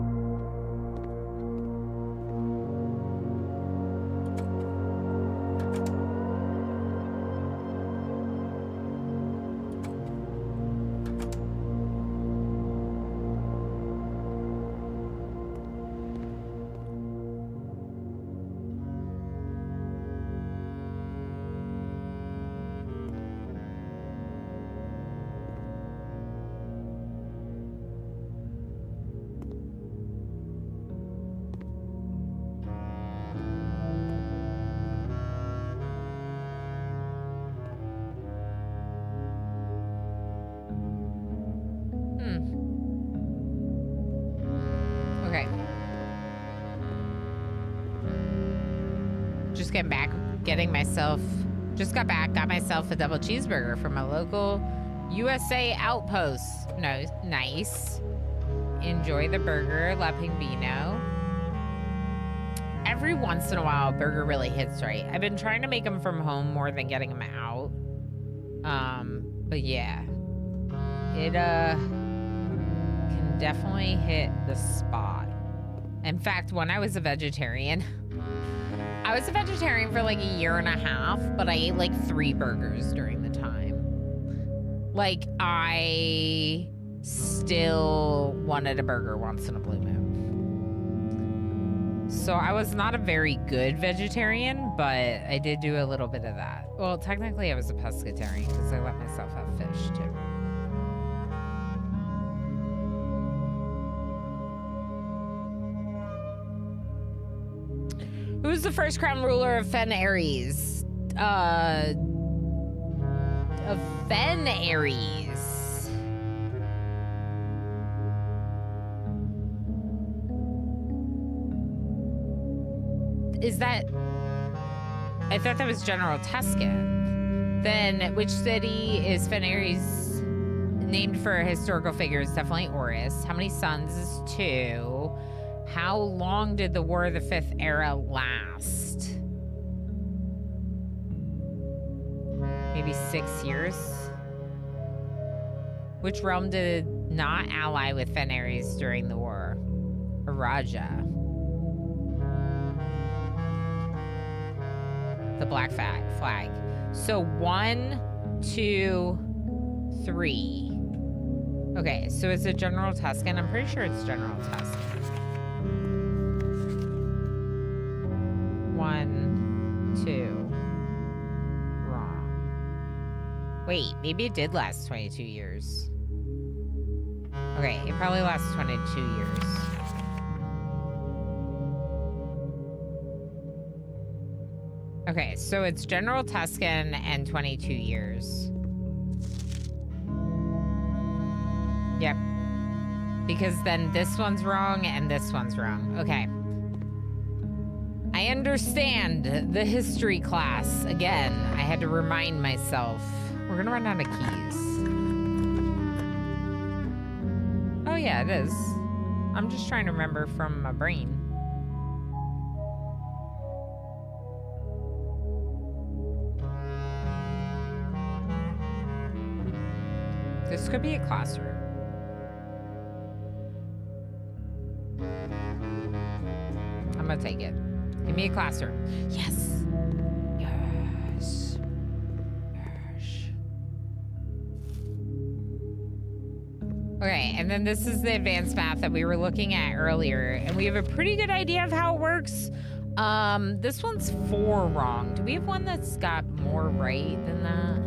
Okay. Just got myself a double cheeseburger from a local USA Outpost. No, nice. Enjoy the burger, La Pingvino. Every once in a while, a burger really hits right. I've been trying to make them from home more than getting them out. But yeah. It, can definitely hit the spot. In fact, when I was a vegetarian for like a year and a half, but I ate like 3 burgers during the time. Like, I still wanted a burger once in a blue moon. So I was not a very good vegetarian, but I did do a little bit of that. Well, technically I was a pescatarian because I let myself have fish too. Who's the first crown ruler of Fen Ares? Of Fen Ares. Is that... I thought that was General Tuscan. Then, which city is Fen Ares named for a historical figure? It's definitely Oris. How many sons is 2? How long did the War of the Fifth Era last? Maybe 6 years? Which realm did not ally with Fen Ares during the war? Araja. The black flag. So 1, 2, 3. Okay, so is it General Tuscan? I'm pretty sure it's General Tuscan. Wait, maybe it did last 22 years. Okay, it probably lasts 22 years. Okay, so it's General Tuscan and 22 years. Yep. Because then this one's wrong and this one's wrong. Okay. I understand the history class. Again, I had to remind myself. We're gonna run out of keys. Oh yeah, it is. I'm just trying to remember from my brain. This could be a classroom. I'm gonna take it. Give me a classroom. Yes. Yes. Yes. Okay, and then this is the advanced math that we were looking at earlier, and we have a pretty good idea of how it works. This one's 4 wrong. Do we have one that's got more right than that?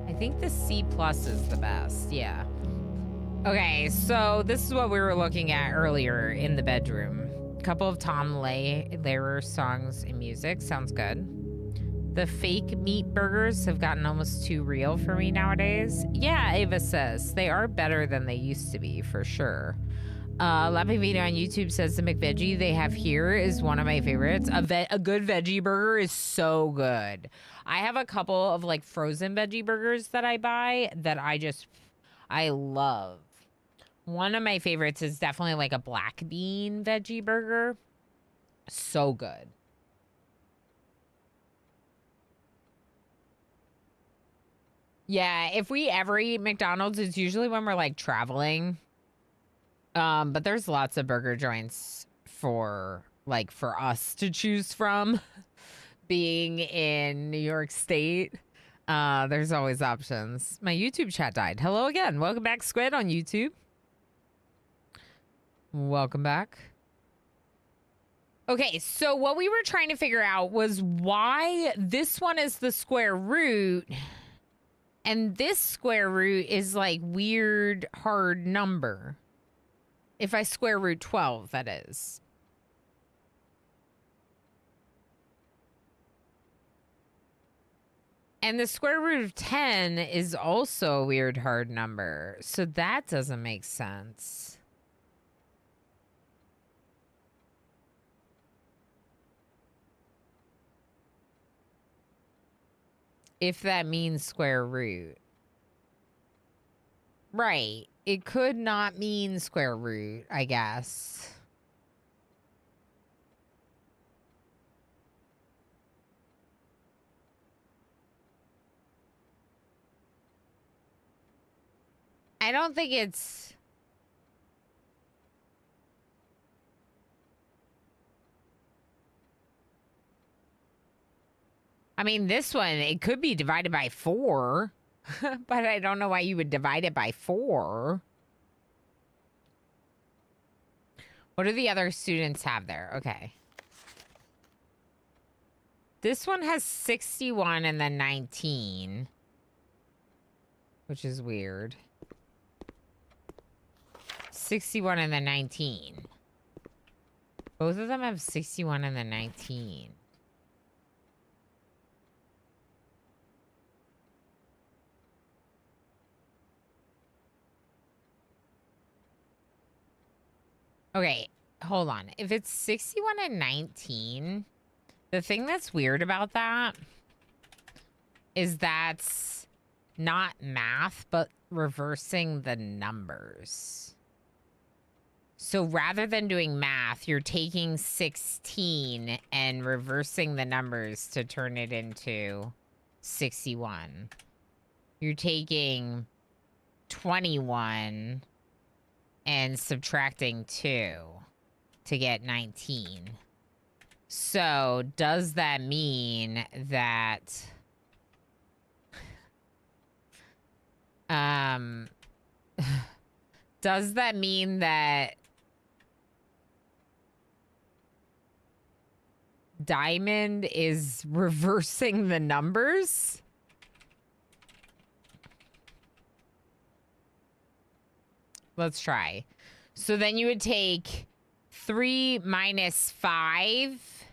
I think the C plus is the best, yeah. Okay, so this is what we were looking at earlier in the bedroom. A couple of Tom Lehrer songs and music, sounds good. The fake meat burgers have gotten almost too real for me nowadays. Yeah, Ava says, they are better than they used to be, for sure. Lappy Vita on YouTube says the McVeggie they have here is one of my favorites. A good veggie burger is so good. I have a couple of like frozen veggie burgers that I buy that I love. One of my favorites is definitely like a black bean veggie burger. So good. Yeah, if we ever eat McDonald's, it's usually when we're like traveling. But there's lots of burger joints for us to choose from. Being in New York State, there's always options. My YouTube chat died. Hello again. Welcome back, Squid, on YouTube. Welcome back. Okay, so what we were trying to figure out was why this one is the square root and this square root is like weird hard number. If I square root 12, that is. And the square root of 10 is also a weird hard number. So that doesn't make sense. If that means square root. Right. It could not mean square root, I guess. I don't think it's... I mean, this one, it could be divided by 4. But I don't know why you would divide it by 4. What do the other students have there? Okay. This one has 61 and then 19. Which is weird. 61 and then 19. Both of them have 61 and then 19. Okay, hold on. If it's 61 and 19, the thing that's weird about that is that's not math, but reversing the numbers. So rather than doing math, you're taking 16 and reversing the numbers to turn it into 61. You're taking 21 and subtracting 2 to get 19. So does that mean that does that mean that diamond is reversing the numbers. Let's try. So then you would take 3 minus 5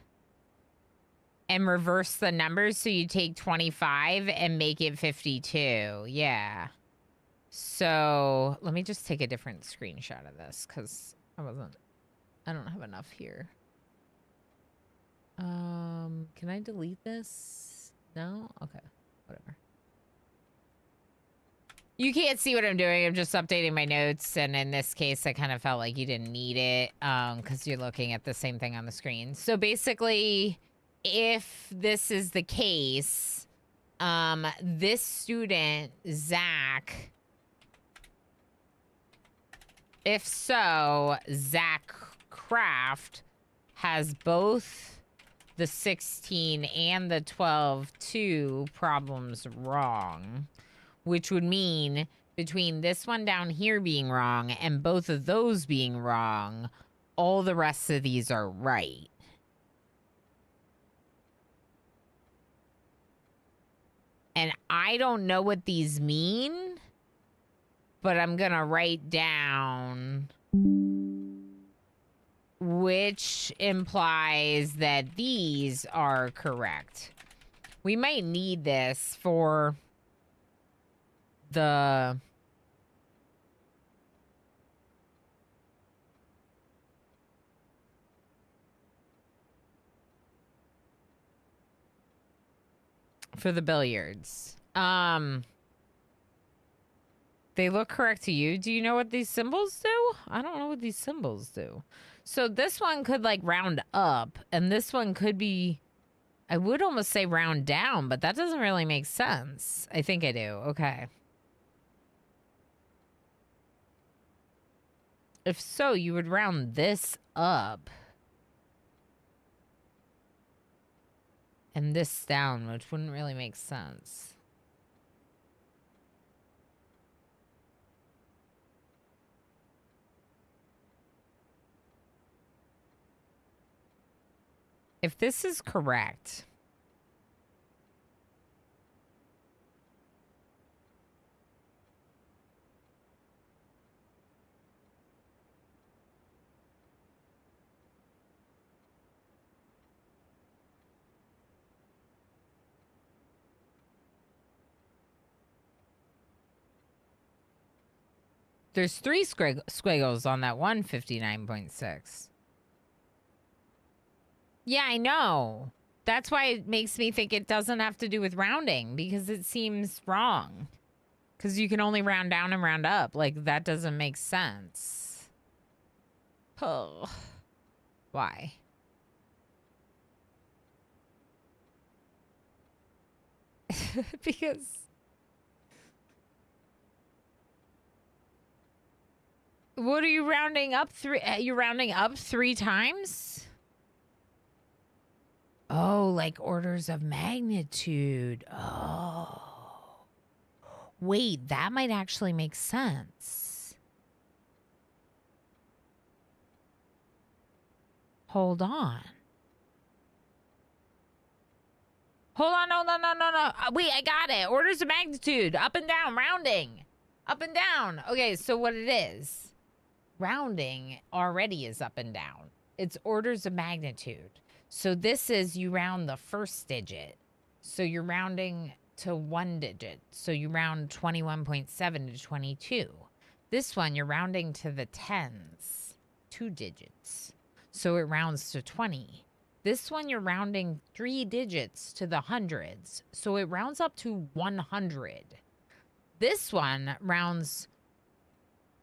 and reverse the numbers. So you take 25 and make it 52. Yeah. So let me just take a different screenshot of this because I don't have enough here. Can I delete this? No? Okay. Whatever. You can't see what I'm doing. I'm just updating my notes. And in this case, I kind of felt like you didn't need it because you're looking at the same thing on the screen. So basically, if this is the case, this student, Zach, if so, Zach Kraft has both the 16 and the 12-2 problems wrong, which would mean between this one down here being wrong and both of those being wrong, all the rest of these are right. And I don't know what these mean, but I'm going to write down which implies that these are correct. We might need this for the billiards. They look correct to you. Do you know what these symbols do? I don't know what these symbols do. So this one could like round up and this one could be, I would almost say round down, but that doesn't really make sense. I think I do. Okay. If so, you would round this up and this down, which wouldn't really make sense. If this is correct, there's 3 squiggles on that 159.6. Yeah, I know. That's why it makes me think it doesn't have to do with rounding, because it seems wrong. Because you can only round down and round up. Like, that doesn't make sense. Oh. Why? Because... What are you rounding up? You're rounding up 3 times? Oh, like orders of magnitude. Oh. Wait, that might actually make sense. Hold on. Hold on, no. Wait, I got it. Orders of magnitude. Up and down, rounding. Up and down. Okay, so what it is, rounding already is up and down. It's orders of magnitude. So this is you round the first digit. So you're rounding to 1 digit. So you round 21.7 to 22. This one, you're rounding to the tens, 2 digits. So it rounds to 20. This one, you're rounding 3 digits to the hundreds. So it rounds up to 100. This one rounds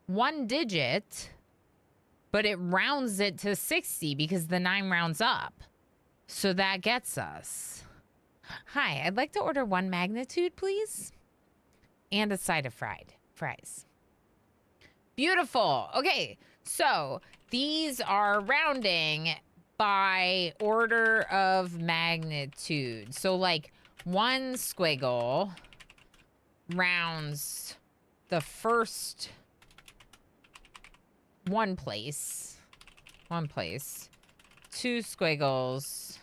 1 digit, but it rounds it to 60 because the 9 rounds up. So that gets us. Hi, I'd like to order 1 magnitude, please. And a side of fries. Beautiful. Okay, so these are rounding by order of magnitude. So like 1 squiggle rounds the first one place. 2 squiggles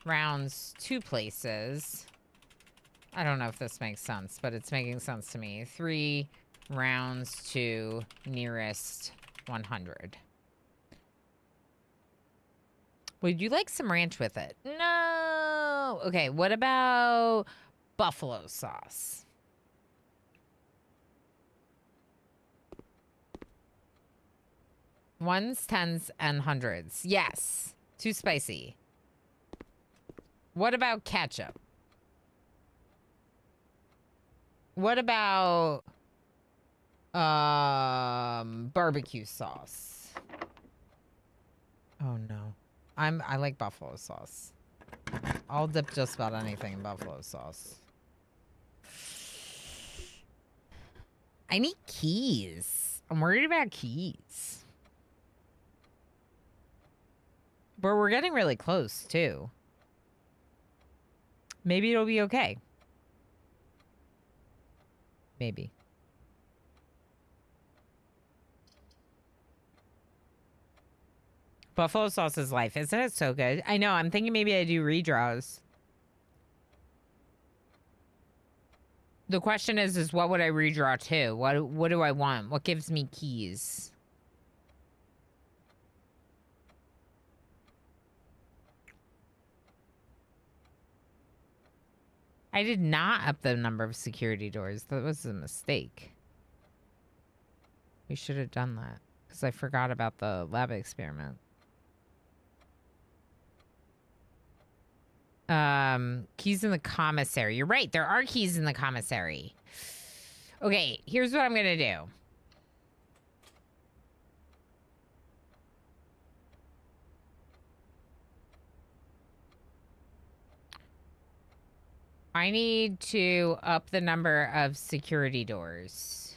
rounds 2 places. I don't know if this makes sense, but it's making sense to me. 3 rounds to nearest 100. Would you like some ranch with it? No. Okay, what about buffalo sauce? Ones, tens, and hundreds. Yes. Too spicy. What about ketchup? What about barbecue sauce? Oh no. I like buffalo sauce. I'll dip just about anything in buffalo sauce. I need keys. I'm worried about keys. But we're getting really close too. Maybe it'll be okay. Maybe. Buffalo sauce is life. Isn't it so good? I know. I'm thinking maybe I do redraws. The question is what would I redraw to? What do I want? What gives me keys? I did not up the number of security doors. That was a mistake. We should have done that because I forgot about the lab experiment. Keys in the commissary. You're right. There are keys in the commissary. Okay, here's what I'm going to do. I need to up the number of security doors.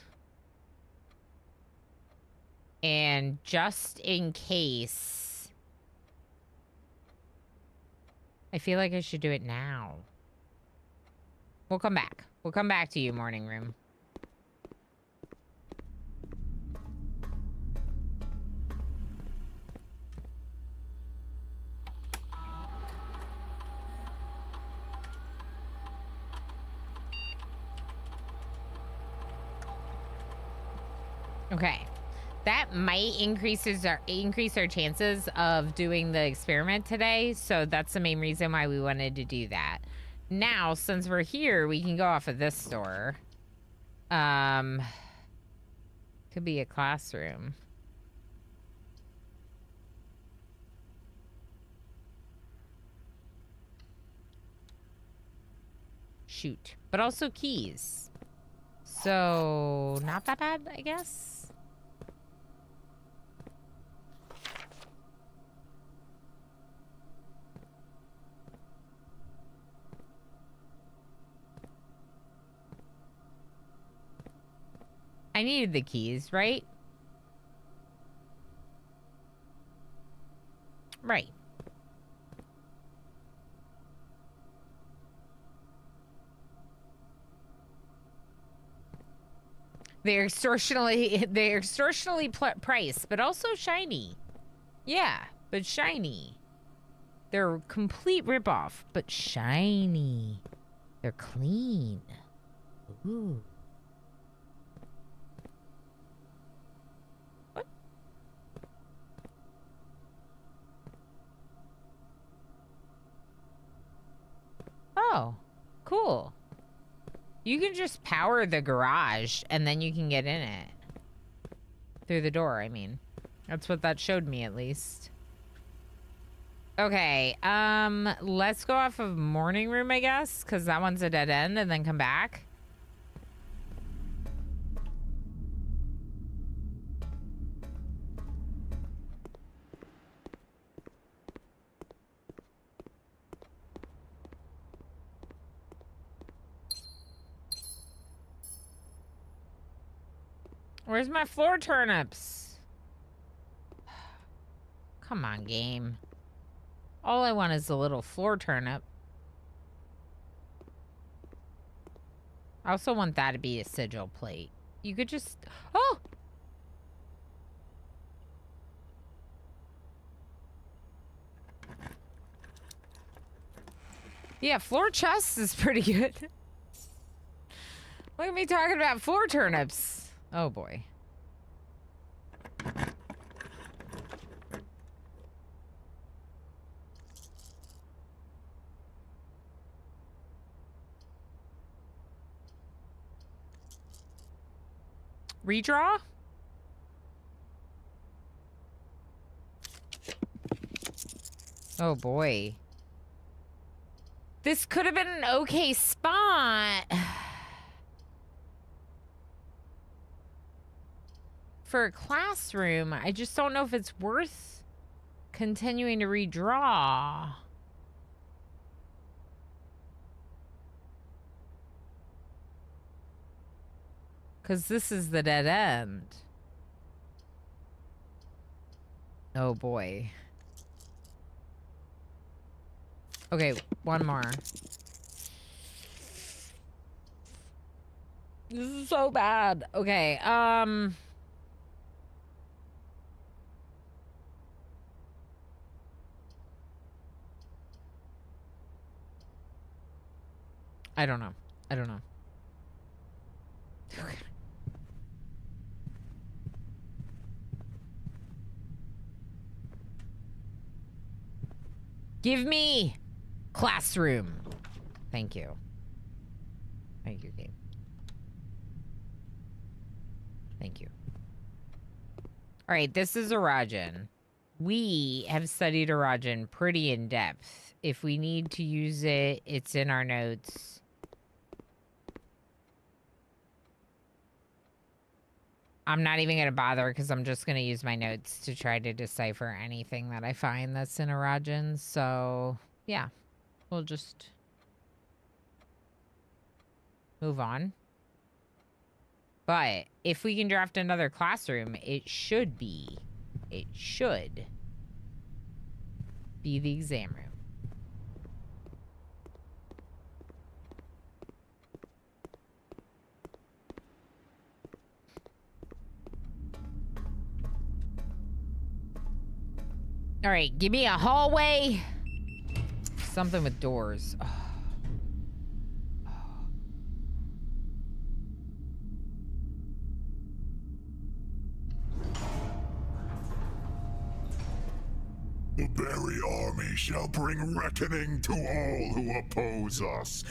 And just in case, I feel like I should do it now. We'll come back. We'll come back to you, morning room. Okay. That might increase our chances of doing the experiment today. So that's the main reason why we wanted to do that. Now, since we're here, we can go off of this store. Could be a classroom. Shoot. But also keys. So, not that bad, I guess. I needed the keys, right? Right. They're extortionally priced, but also shiny. Yeah, but shiny. They're a complete ripoff, but shiny. They're clean. Ooh. What? Oh, cool. You can just power the garage and then you can get in it. Through the door, I mean. That's what that showed me, at least. Okay, let's go off of morning room, I guess, because that one's a dead end, and then come back. Where's my floor turnips? Come on, game. All I want is a little floor turnip. I also want that to be a sigil plate. You could just... Oh! Yeah, floor chests is pretty good. Look at me talking about floor turnips. Oh boy. Redraw? Oh boy. This could have been an okay spot for a classroom. I just don't know if it's worth continuing to redraw. Because this is the dead end. Oh boy. Okay, one more. This is so bad. Okay, I don't know. I don't know. Okay. Give me classroom. Thank you. Thank you, game. Thank you. All right, this is Arajan. We have studied Arajan pretty in depth. If we need to use it, it's in our notes. I'm not even going to bother because I'm just going to use my notes to try to decipher anything that I find that's in Arajan. So, yeah, we'll just move on. But if we can draft another classroom, it should be the exam room. All right, give me a hallway. Something with doors. Oh. The Berry Army shall bring reckoning to all who oppose us.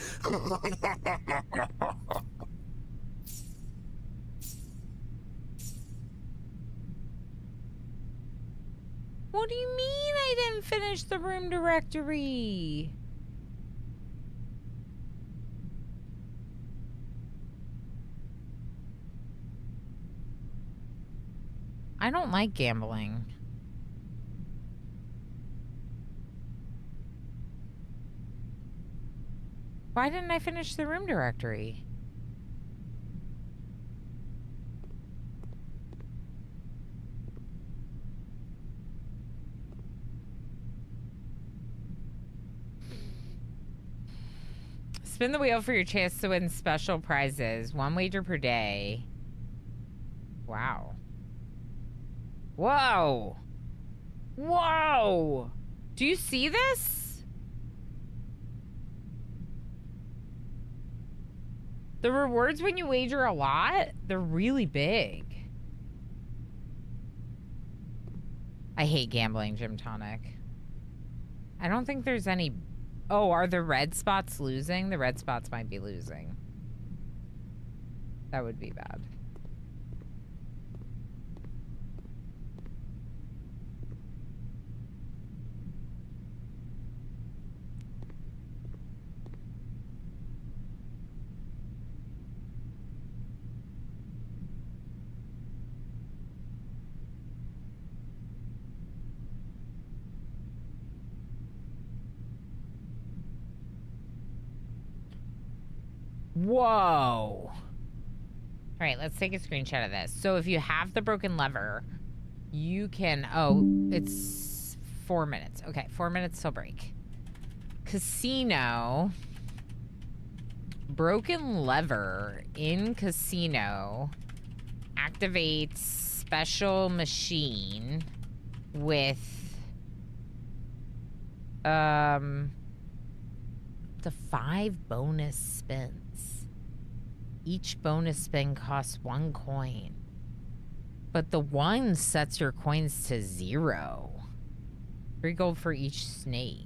What do you mean I didn't finish the room directory? I don't like gambling. Why didn't I finish the room directory? Spin the wheel for your chance to win special prizes. 1 wager per day. Wow. Whoa! Whoa! Do you see this? The rewards when you wager a lot, they're really big. I hate gambling, Gym Tonic. I don't think there's any... Oh, are the red spots losing? The red spots might be losing. That would be bad. Whoa. All right, let's take a screenshot of this. So if you have the broken lever, you can... Oh, it's 4 minutes. Okay, 4 minutes till break. Casino. Broken lever in casino activates special machine with... up to 5 bonus spins. Each bonus spin costs 1 coin. But the 1 sets your coins to 0. 3 gold for each snake.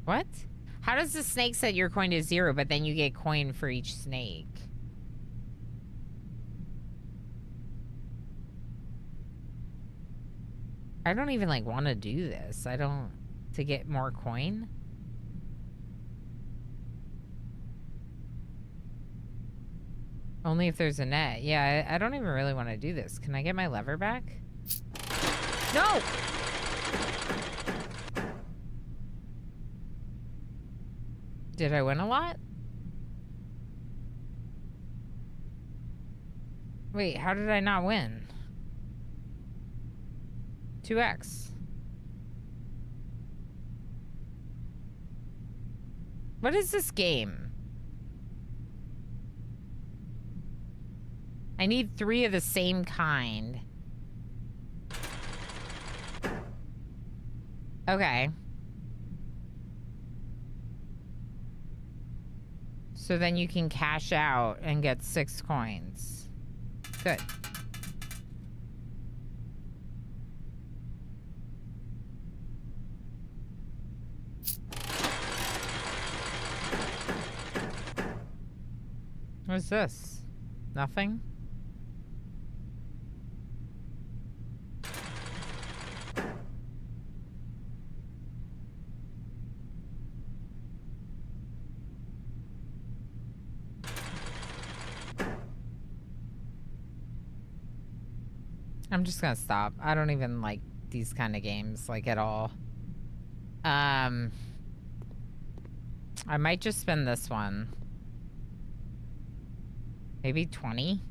What? How does the snake set your coin to 0, but then you get coin for each snake? I don't even like want to do this. I don't to get more coin. Only if there's a net. Yeah, I don't even really want to do this. Can I get my lever back? No! Did I win a lot? Wait, how did I not win? 2x. What is this game? I need 3 of the same kind. Okay. So then you can cash out and get 6 coins. Good. What's this? Nothing? I'm just gonna stop. I don't even like these kind of games, like, at all. I might just spend this one. Maybe 20?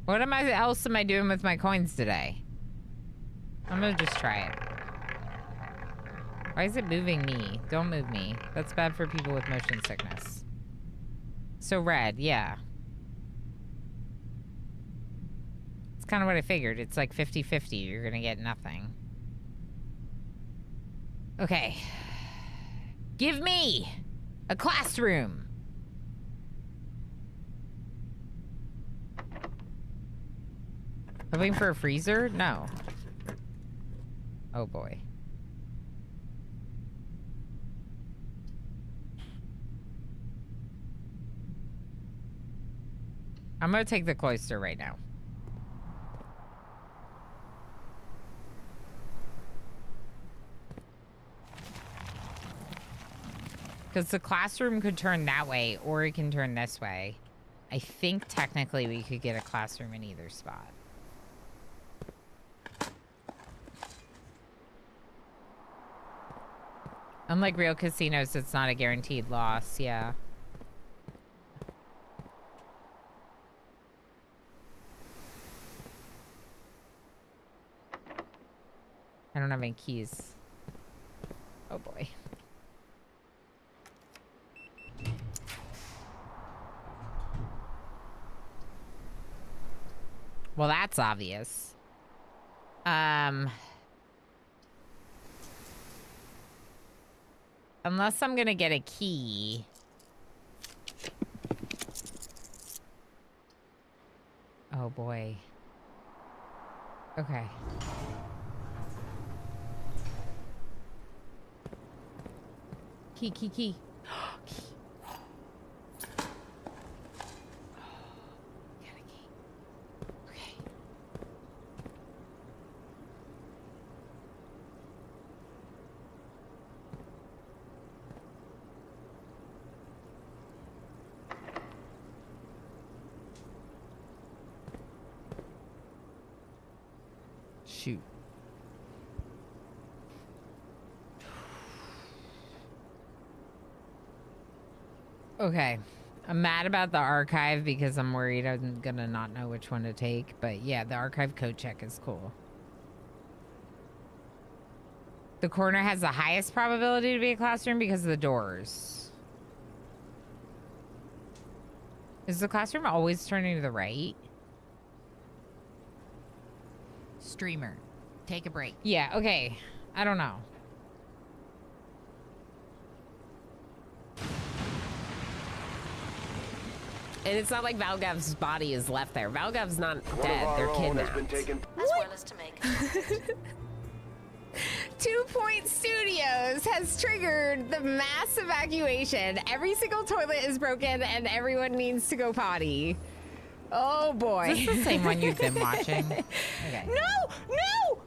What else am I doing with my coins today? I'm gonna just try it. Why is it moving me? Don't move me. That's bad for people with motion sickness. So red, yeah. It's kind of what I figured. It's like 50-50. You're gonna get nothing. Okay. Give me a classroom. Hoping for a freezer? No. Oh boy. I'm gonna take the cloister right now. Because the classroom could turn that way, or it can turn this way. I think technically we could get a classroom in either spot. Unlike real casinos, it's not a guaranteed loss, yeah. I don't have any keys. Oh boy. Well, that's obvious. Unless I'm gonna get a key. Oh boy. Okay. Key. Key. Got a key. Okay. Shoot. Okay. I'm mad about the archive because I'm worried I'm gonna not know which one to take. But yeah, the archive code check is cool. The corner has the highest probability to be a classroom because of the doors. Is the classroom always turning to the right? Streamer, take a break. Yeah, okay. I don't know. And it's not like Valgav's body is left there. Valgav's not One dead. of our They're own has kidnapped. been taken. As well as to make. 2 Point Studios has triggered the mass evacuation. Every single toilet is broken and everyone needs to go potty. Oh boy. Is this the same one you've been watching? Okay. No! No!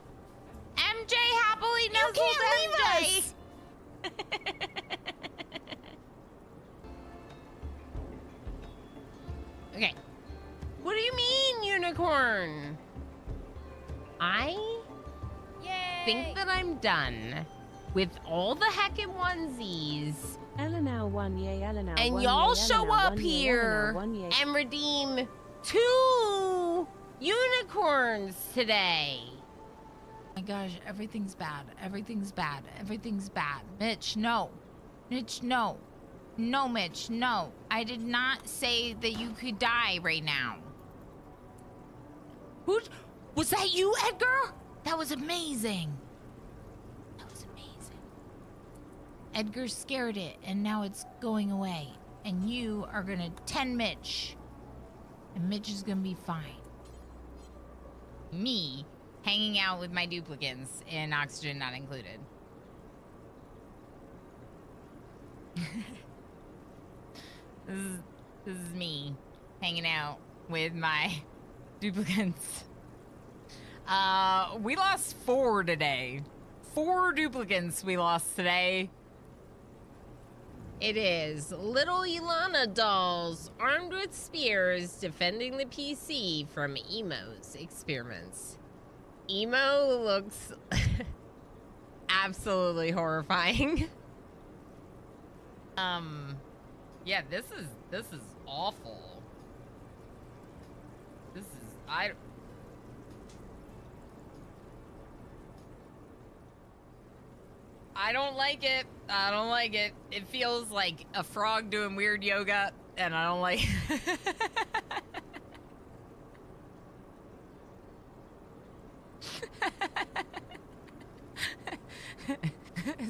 MJ happily knows You can't leave us! Okay. What do you mean, unicorn? I think that I'm done with all the heckin' onesies. Eleanor 1 yay, Eleanor. And y'all show up here and redeem 2 unicorns today. My gosh, everything's bad. Everything's bad. Everything's bad. Mitch, no. Mitch, no. No, Mitch, no. I did not say that you could die right now. Was that you, Edgar? That was amazing. That was amazing. Edgar scared it, and now it's going away. And you are gonna 10 Mitch. And Mitch is gonna be fine. Me hanging out with my duplicants in Oxygen Not Included. This is me hanging out with my duplicants. We lost 4 today. 4 duplicants we lost today. It is little Ilana dolls armed with spears defending the PC from Emo's experiments. Emo looks absolutely horrifying. Yeah, this is awful. This is I don't like it. I don't like it. It feels like a frog doing weird yoga, and I don't like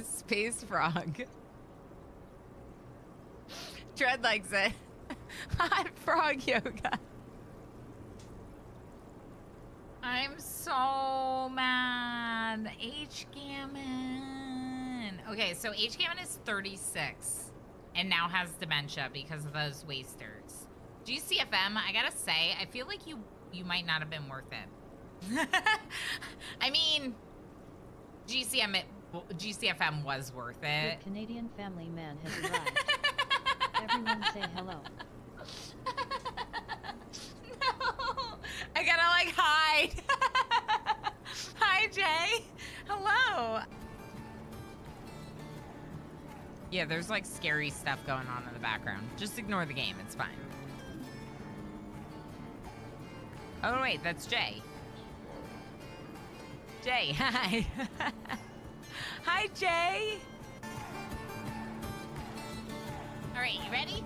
Space frog. Tread likes it. Hot frog yoga. I'm so mad. H. Gammon. Okay, so H. Gammon is 36 and now has dementia because of those wasters. GCFM, I gotta say, I feel like you might not have been worth it. I mean, GCFM was worth it. The Canadian family man has arrived. Everyone say hello. No, I gotta like hide. Hi, Jay. Hello. Yeah, there's like scary stuff going on in the background. Just ignore the game. It's fine. Oh, wait, that's Jay. Jay, hi. Hi, Jay. All right, you ready?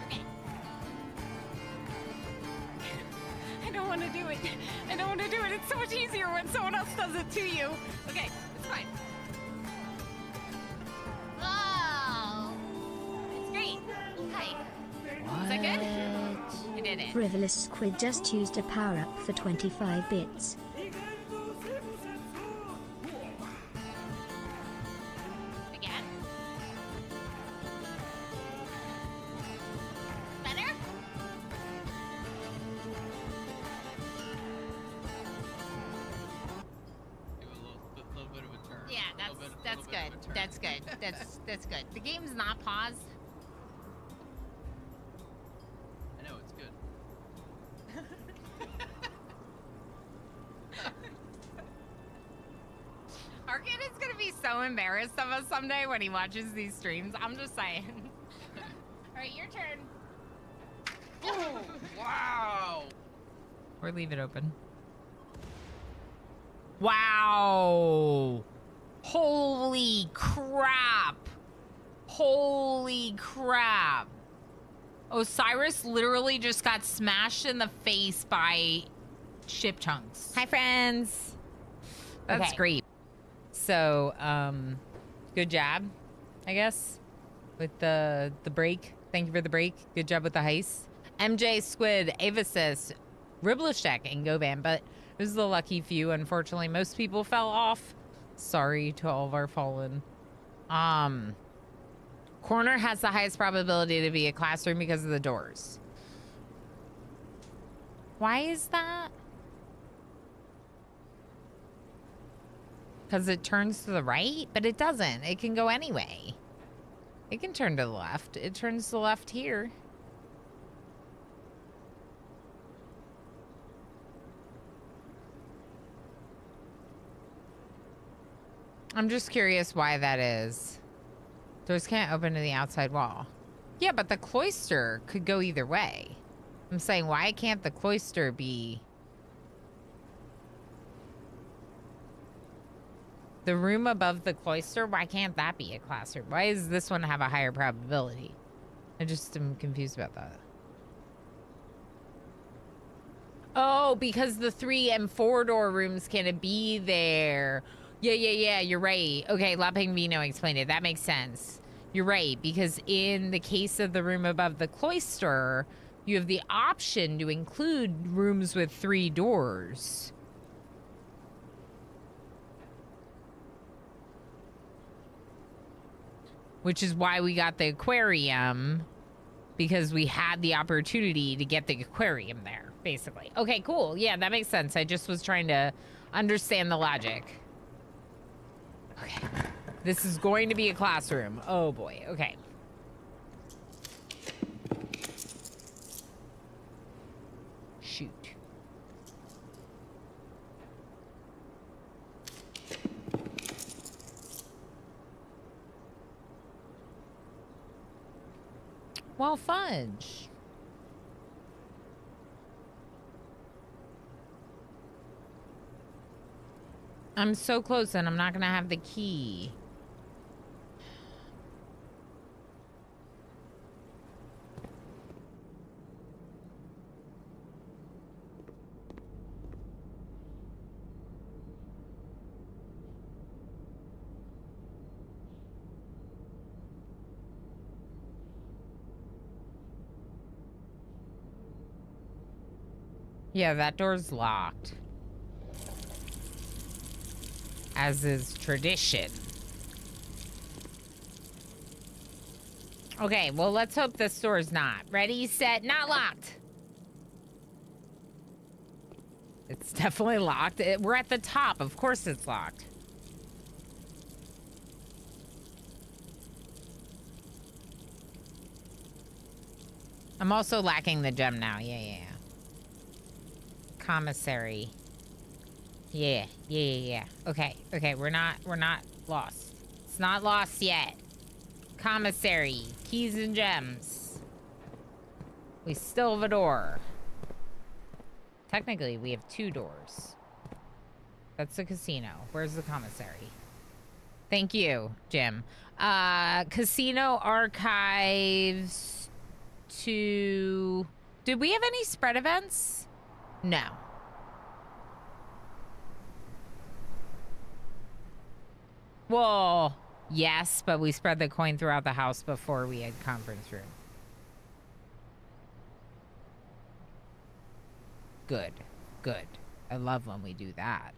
Okay. I don't want to do it. I don't want to do it. It's so much easier when someone else does it to you. Okay, it's fine. Oh, it's great. Hi. Is that good? I did it. Frivolous Squid just used a power-up for 25 bits. Again? Better? Yeah, that's good. That's good. That's good. The game's not paused. I know, it's good. Arcade is gonna be so embarrassed of us someday when he watches these streams. I'm just saying. All right, your turn. Oh, wow. Or leave it open. Wow. Holy crap. Holy crap. Osiris literally just got smashed in the face by ship chunks. Hi, friends. That's Okay. great. So, good job, I guess, with the break. Thank you for the break. Good job with the heist. MJ, Squid, Avasis, Riblishek, and Govan, but it was the lucky few. Unfortunately, most people fell off. Sorry to all of our fallen. Corner has the highest probability to be a classroom because of the doors. Why is that? Because it turns to the right? But it doesn't. It can go anyway. It can turn to the left. It turns to the left here. I'm just curious why that is. Doors can't open to the outside wall. Yeah, but the cloister could go either way. I'm saying, why can't the cloister be... The room above the cloister, why can't that be a classroom? Why does this one have a higher probability? I just am confused about that. Oh, because the 3 and 4 door rooms can't be there. Yeah, you're right. Okay, La Pingvino explained it. That makes sense. You're right, because in the case of the room above the cloister, you have the option to include rooms with 3 doors. Which is why we got the aquarium, because we had the opportunity to get the aquarium there, basically. Okay, cool. Yeah, that makes sense. I just was trying to understand the logic. Okay. This is going to be a classroom. Oh, boy. Okay. Shoot. Well, fudge. I'm so close and I'm not gonna have the key. Yeah, that door's locked. As is tradition. Okay, well, let's hope this door's not. Ready, set, not locked. It's definitely locked. We're at the top. Of course it's locked. I'm also lacking the gem now. Yeah. Commissary. Yeah. Okay, we're not lost. It's not lost yet. Commissary. Keys and gems. We still have a door. Technically, we have 2 doors. That's the casino. Where's the commissary? Thank you, Jim. Casino archives to... Did we have any spread events? No. Well, yes, but we spread the coin throughout the house before we had conference room. Good. I love when we do that.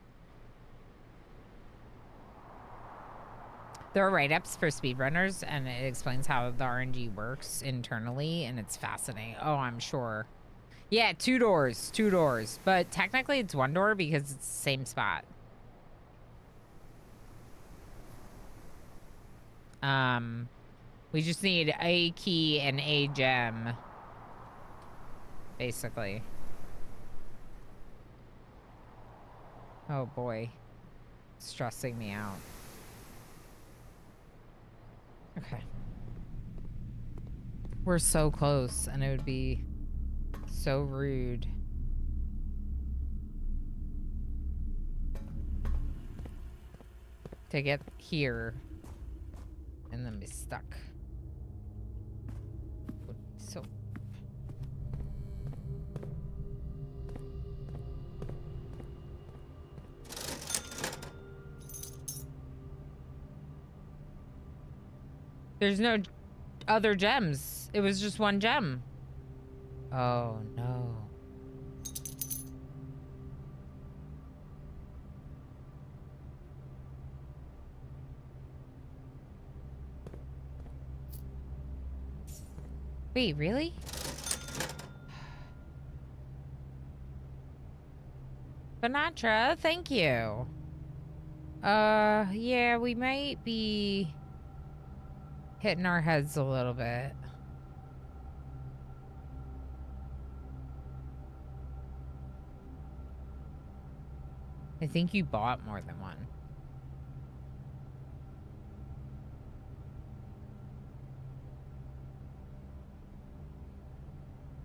There are write-ups for speedrunners, and it explains how the RNG works internally, and it's fascinating. Oh, I'm sure. Yeah, 2 doors. But technically it's 1 door because it's the same spot. We just need a key and a gem. Basically. Oh boy. It's stressing me out. Okay. We're so close, and it would be so rude. to get here and then be stuck. So there's no other gems. It was just one gem. Oh no. Wait, really? Banatra, thank you. Yeah, we might be hitting our heads a little bit. I think you bought more than one.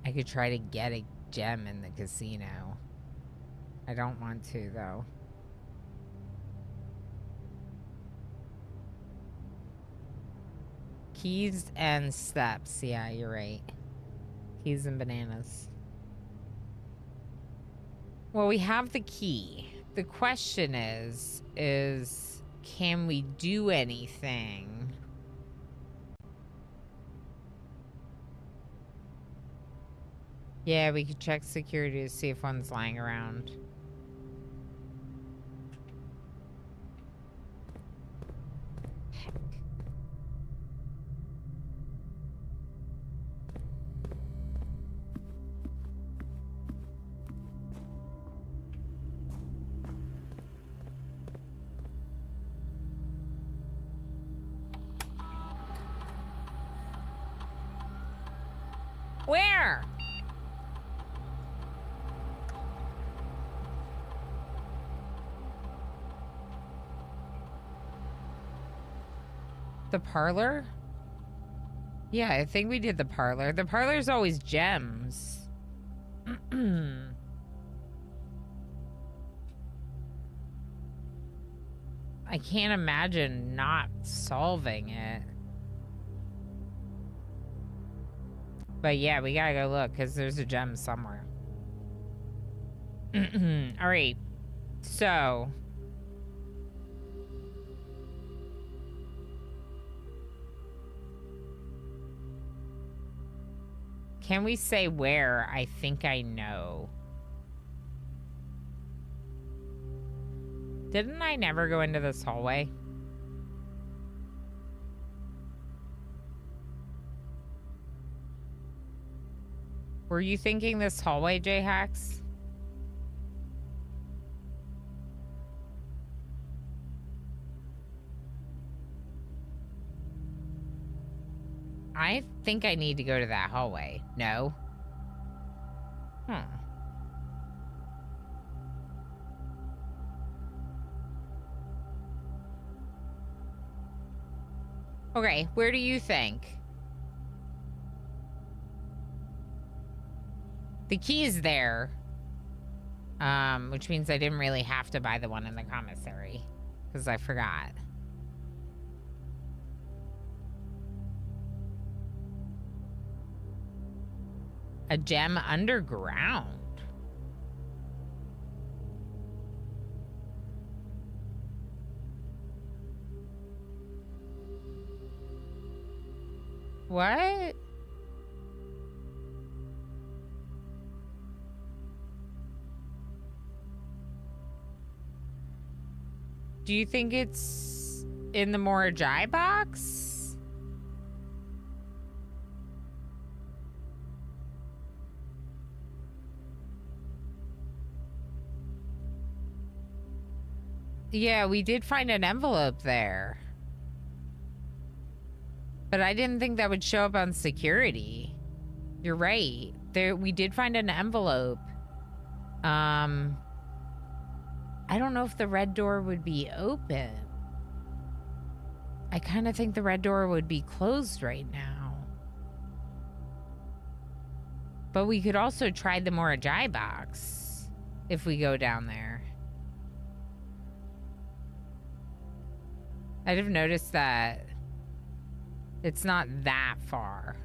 I could try to get a gem in the casino. I don't want to, though. Keys and steps. Yeah, you're right. Keys and bananas. Well, we have the key. The question is can we do anything? Yeah, we could check security to see if one's lying around. Heck. Where? The parlor? Yeah, I think we did the parlor. The parlor's always gems. I can't imagine not solving it. But yeah, we gotta go look because there's a gem somewhere. All right. So. Can we say where? I think I know. Didn't I never go into this hallway? Were you thinking this hallway, J-Hacks? I think I need to go to that hallway. No? Okay, where do you think? The key is there. Which means I didn't really have to buy the one in the commissary. Because I forgot. A gem underground. What? Do you think it's in the Morajai box? Yeah, we did find an envelope there. But I didn't think that would show up on security. You're right. We did find an envelope. I don't know if the red door would be open. I kind of think the red door would be closed right now. But we could also try the Morajai box if we go down there. I'd have noticed that it's not that far.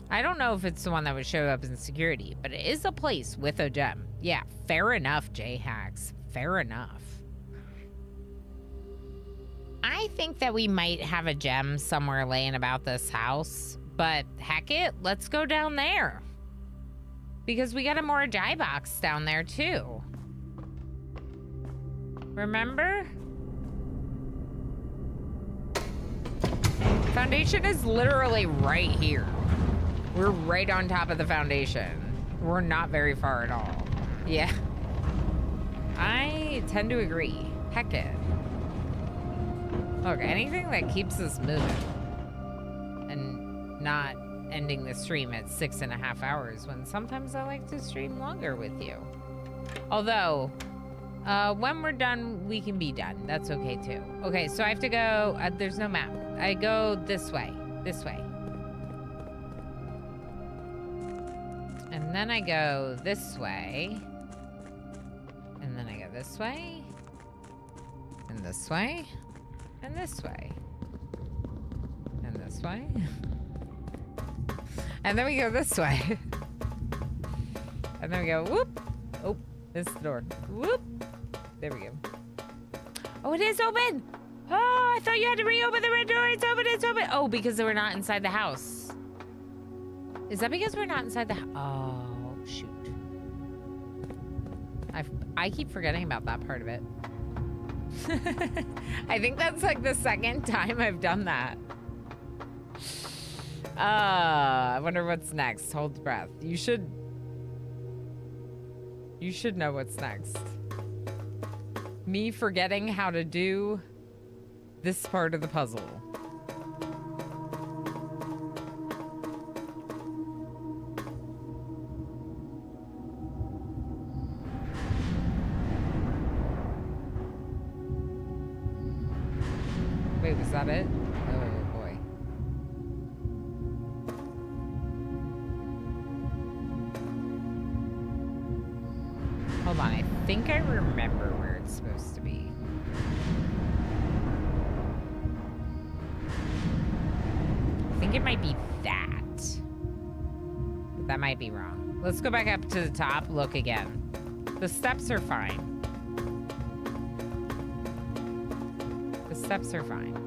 I don't know if it's the one that would show up in security, but it is a place with a gem. Yeah, fair enough, J-Hacks. Fair enough. I think that we might have a gem somewhere laying about this house, but heck it, let's go down there. Because we got a Morajai box down there too. Remember? Foundation is literally right here. We're right on top of the foundation. We're not very far at all. Yeah. I tend to agree. Heck it. Look, anything that keeps us moving and not ending the stream at 6.5 hours, when sometimes I like to stream longer with you. Although, when we're done, we can be done. That's okay too. Okay, so I have to go, there's no map. I go this way, and then I go this way, and then I go this way, and this way, and this way, and this way, and then we go this way, and then we go whoop. Oh, this is the door. Whoop. There we go. Oh, it is open. Oh, I thought you had to reopen the red door. It's open. It's open. Oh, because we're not inside the house. Is that because we're not inside the house? Oh, shoot. I keep forgetting about that part of it. I think that's like the second time I've done that. I wonder what's next. Hold your breath. You should know what's next. Me forgetting how to do this part of the puzzle. Wait, was that it? Oh boy. Hold on, I think I remember where it's supposed to be. I think it might be that. But that might be wrong. Let's go back up to the top, look again. The steps are fine. The steps are fine.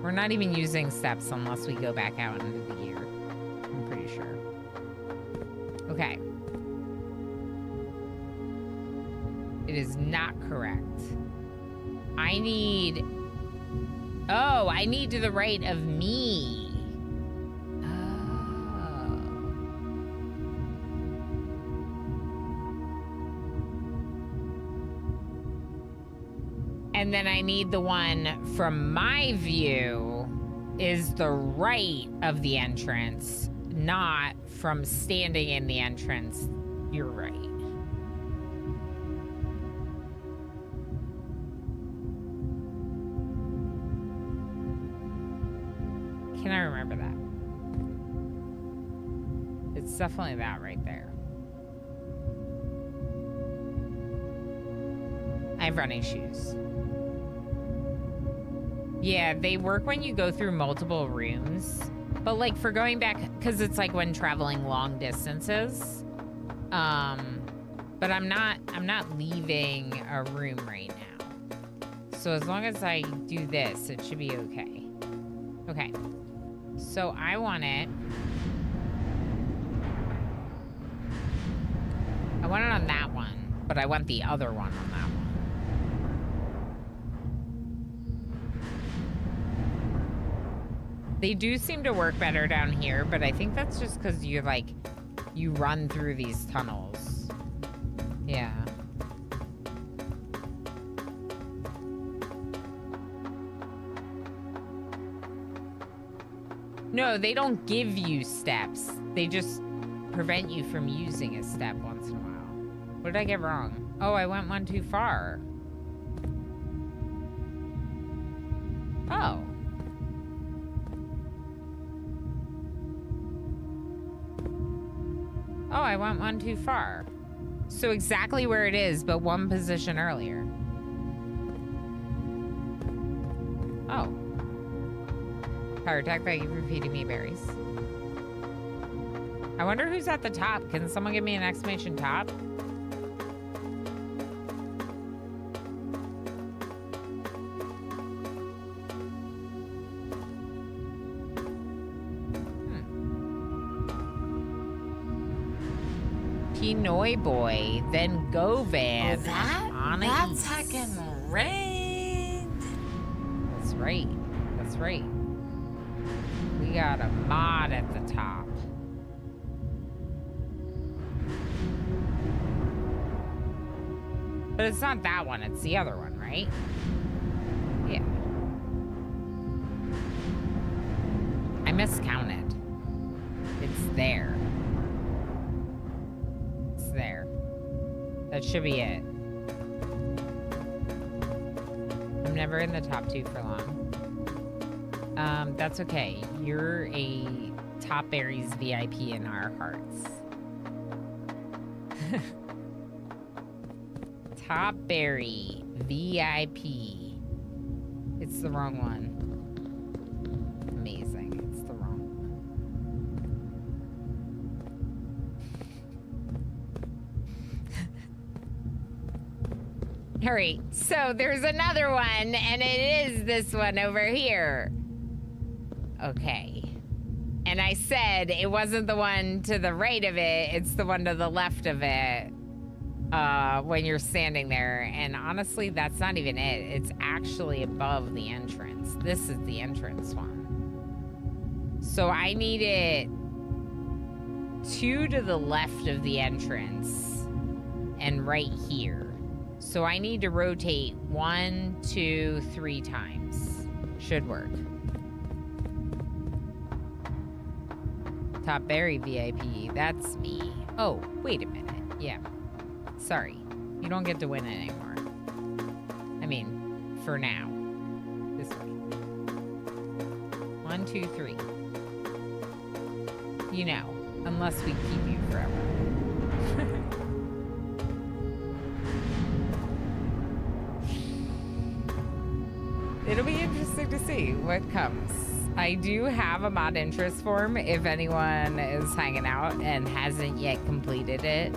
We're not even using steps unless we go back out into the year. I'm pretty sure. Okay. It is not correct. I need... Oh, I need to the right of me. Oh. And then I need the one from my view is the right of the entrance, not from standing in the entrance. You're right. Can I remember that? It's definitely that right there. I have running shoes. Yeah, they work when you go through multiple rooms. But like for going back, because it's like when traveling long distances. But I'm not leaving a room right now. So as long as I do this, it should be okay. Okay. So I want it. I want it on that one, but I want the other one on that one. They do seem to work better down here, but I think that's just because you run through these tunnels. Yeah. No, they don't give you steps. They just prevent you from using a step once in a while. What did I get wrong? Oh, I went one too far. Oh. Oh, I went one too far. So exactly where it is, but one position earlier. Oh. Power attack, thank you for feeding me berries. I wonder who's at the top. Can someone give me an exclamation top? Pinoy boy, then Govan. That's heckin' raid. That's right. That's right. We got a mod at the top. But it's not that one, it's the other one, right? Yeah. I miscounted. It's there. It's there. That should be it. I'm never in the top 2 for long. That's okay. You're a Top Berries VIP in our hearts. Top Berry VIP. It's the wrong one. Amazing. It's the wrong one. All right. So there's another one, and it is this one over here. Okay. And I said it wasn't the one to the right of it. It's the one to the left of it. When you're standing there, and honestly, that's not even it. It's actually above the entrance. This is the entrance one. So I need it 2 to the left of the entrance and right here. So I need to rotate 1, 2, 3 times. Should work. Top Berry VIP, that's me. Oh, wait a minute. Yeah. Sorry, you don't get to win it anymore. I mean, for now. This way. 1, 2, 3. You know, unless we keep you forever. It'll be interesting to see what comes. I do have a mod interest form if anyone is hanging out and hasn't yet completed it.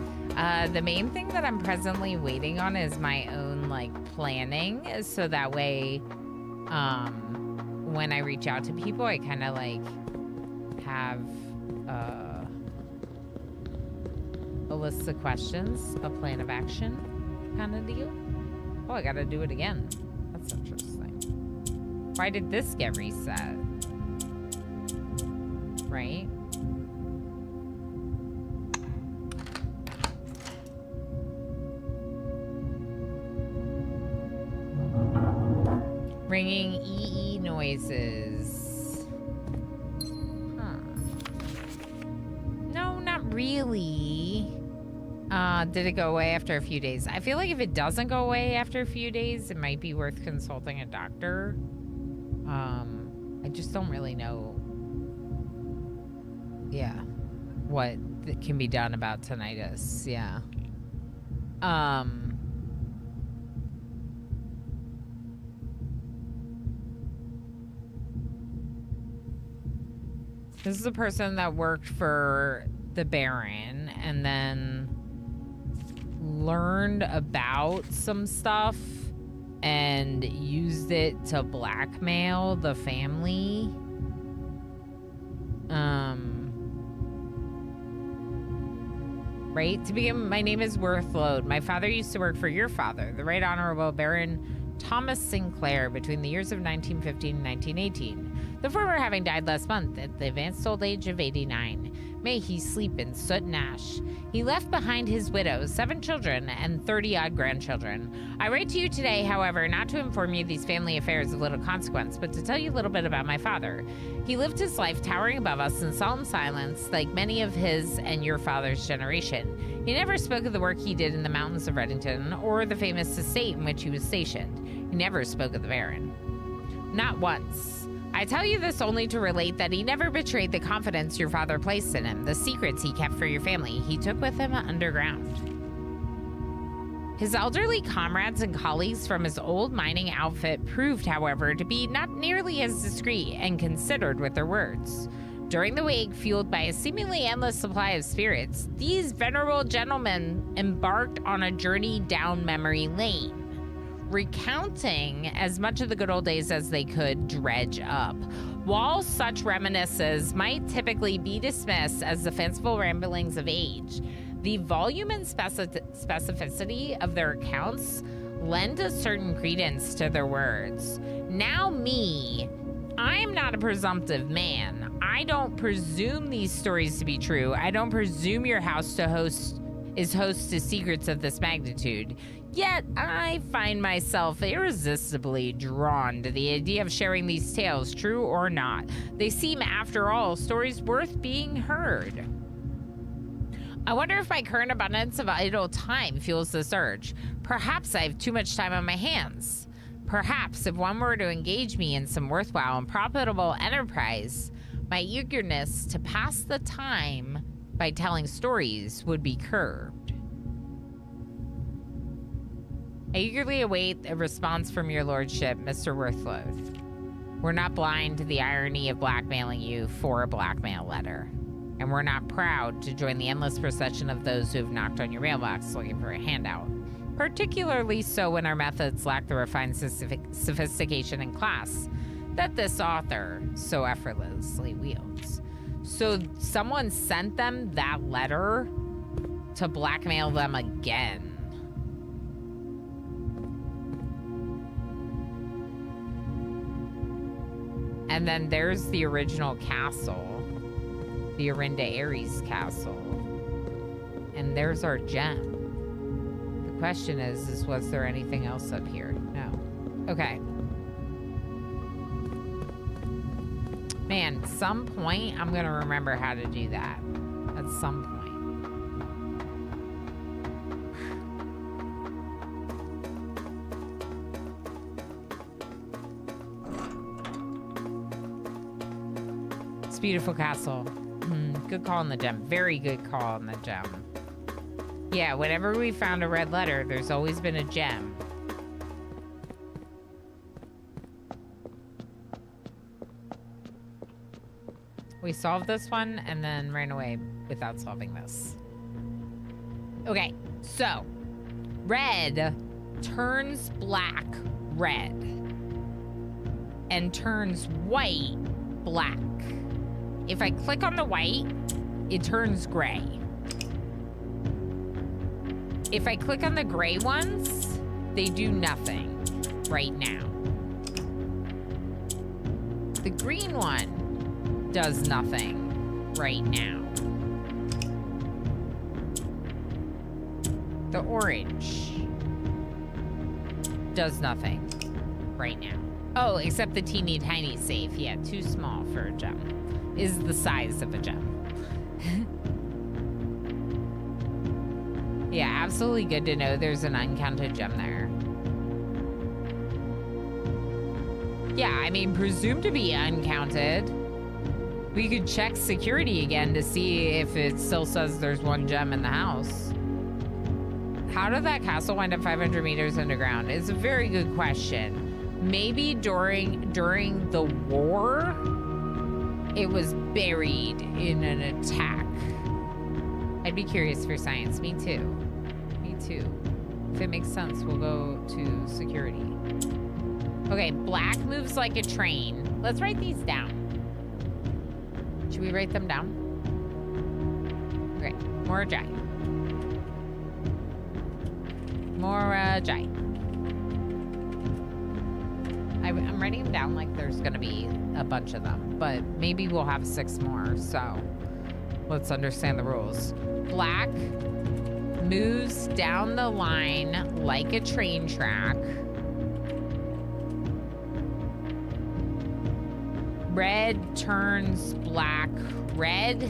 The main thing that I'm presently waiting on is my own, like, planning. So that way, when I reach out to people, I kind of, like, have a list of questions, a plan of action kind of deal. Oh, I gotta do it again. That's interesting. Why did this get reset? Right? Ringing EE noises. Huh. No, not really. Did it go away after a few days? I feel like if it doesn't go away after a few days, it might be worth consulting a doctor. I just don't really know. Yeah. What can be done about tinnitus. Yeah. This is a person that worked for the Baron and then learned about some stuff and used it to blackmail the family. Right? To begin, my name is Worthload. My father used to work for your father, the Right Honorable Baron Thomas Sinclair, between the years of 1915 and 1918. The former having died last month at the advanced old age of 89. May he sleep in soot and ash. He left behind his widow, 7 children, and 30-odd grandchildren. I write to you today, however, not to inform you of these family affairs of little consequence, but to tell you a little bit about my father. He lived his life towering above us in solemn silence, like many of his and your father's generation. He never spoke of the work he did in the mountains of Reddington, or the famous estate in which he was stationed. He never spoke of the Baron. Not once. I tell you this only to relate that he never betrayed the confidence your father placed in him, the secrets he kept for your family, he took with him underground. His elderly comrades and colleagues from his old mining outfit proved, however, to be not nearly as discreet and considered with their words. During the wake, fueled by a seemingly endless supply of spirits, these venerable gentlemen embarked on a journey down memory lane, recounting as much of the good old days as they could dredge up. While such reminiscences might typically be dismissed as the fanciful ramblings of age, the volume and specificity of their accounts lend a certain credence to their words. Now me, I am not a presumptive man. I don't presume these stories to be true. I don't presume your house is host to secrets of this magnitude. Yet I find myself irresistibly drawn to the idea of sharing these tales, true or not. They seem, after all, stories worth being heard. I wonder if my current abundance of idle time fuels this urge. Perhaps I have too much time on my hands. Perhaps if one were to engage me in some worthwhile and profitable enterprise, my eagerness to pass the time by telling stories would be curbed. I eagerly await a response from your lordship, Mr. Worthloath. We're not blind to the irony of blackmailing you for a blackmail letter. And we're not proud to join the endless procession of those who have knocked on your mailbox looking for a handout. Particularly so when our methods lack the refined sophistication and class that this author so effortlessly wields. So someone sent them that letter to blackmail them again. And then there's the original castle, the Arinda Ares castle. And there's our gem. The question is was there anything else up here? No. Okay. Man, at some point, I'm gonna remember how to do that. At some point. It's a beautiful castle. Good call on the gem. Very good call on the gem. Yeah, whenever we found a red letter, there's always been a gem. We solved this one and then ran away without solving this. Okay, so red turns black red and turns white black. If I click on the white, it turns gray. If I click on the gray ones, they do nothing right now. The green one does nothing right now. The orange does nothing right now. Oh, except the teeny tiny safe. Yeah, too small for a gem. Is the size of a gem. Yeah, absolutely good to know there's an uncounted gem there. Yeah, I mean, presumed to be uncounted. We could check security again to see if it still says there's one gem in the house. How did that castle wind up 500 meters underground? It's a very good question. Maybe during the war, it was buried in an attack. I'd be curious for science. Me too. Me too. If it makes sense, we'll go to security. Okay, black moves like a train. Let's write these down. Should we write them down? Okay, Morajai. Morajai. I'm writing them down like there's gonna be a bunch of them, but maybe we'll have 6 more, so let's understand the rules. Black moves down the line like a train track. Red turns black red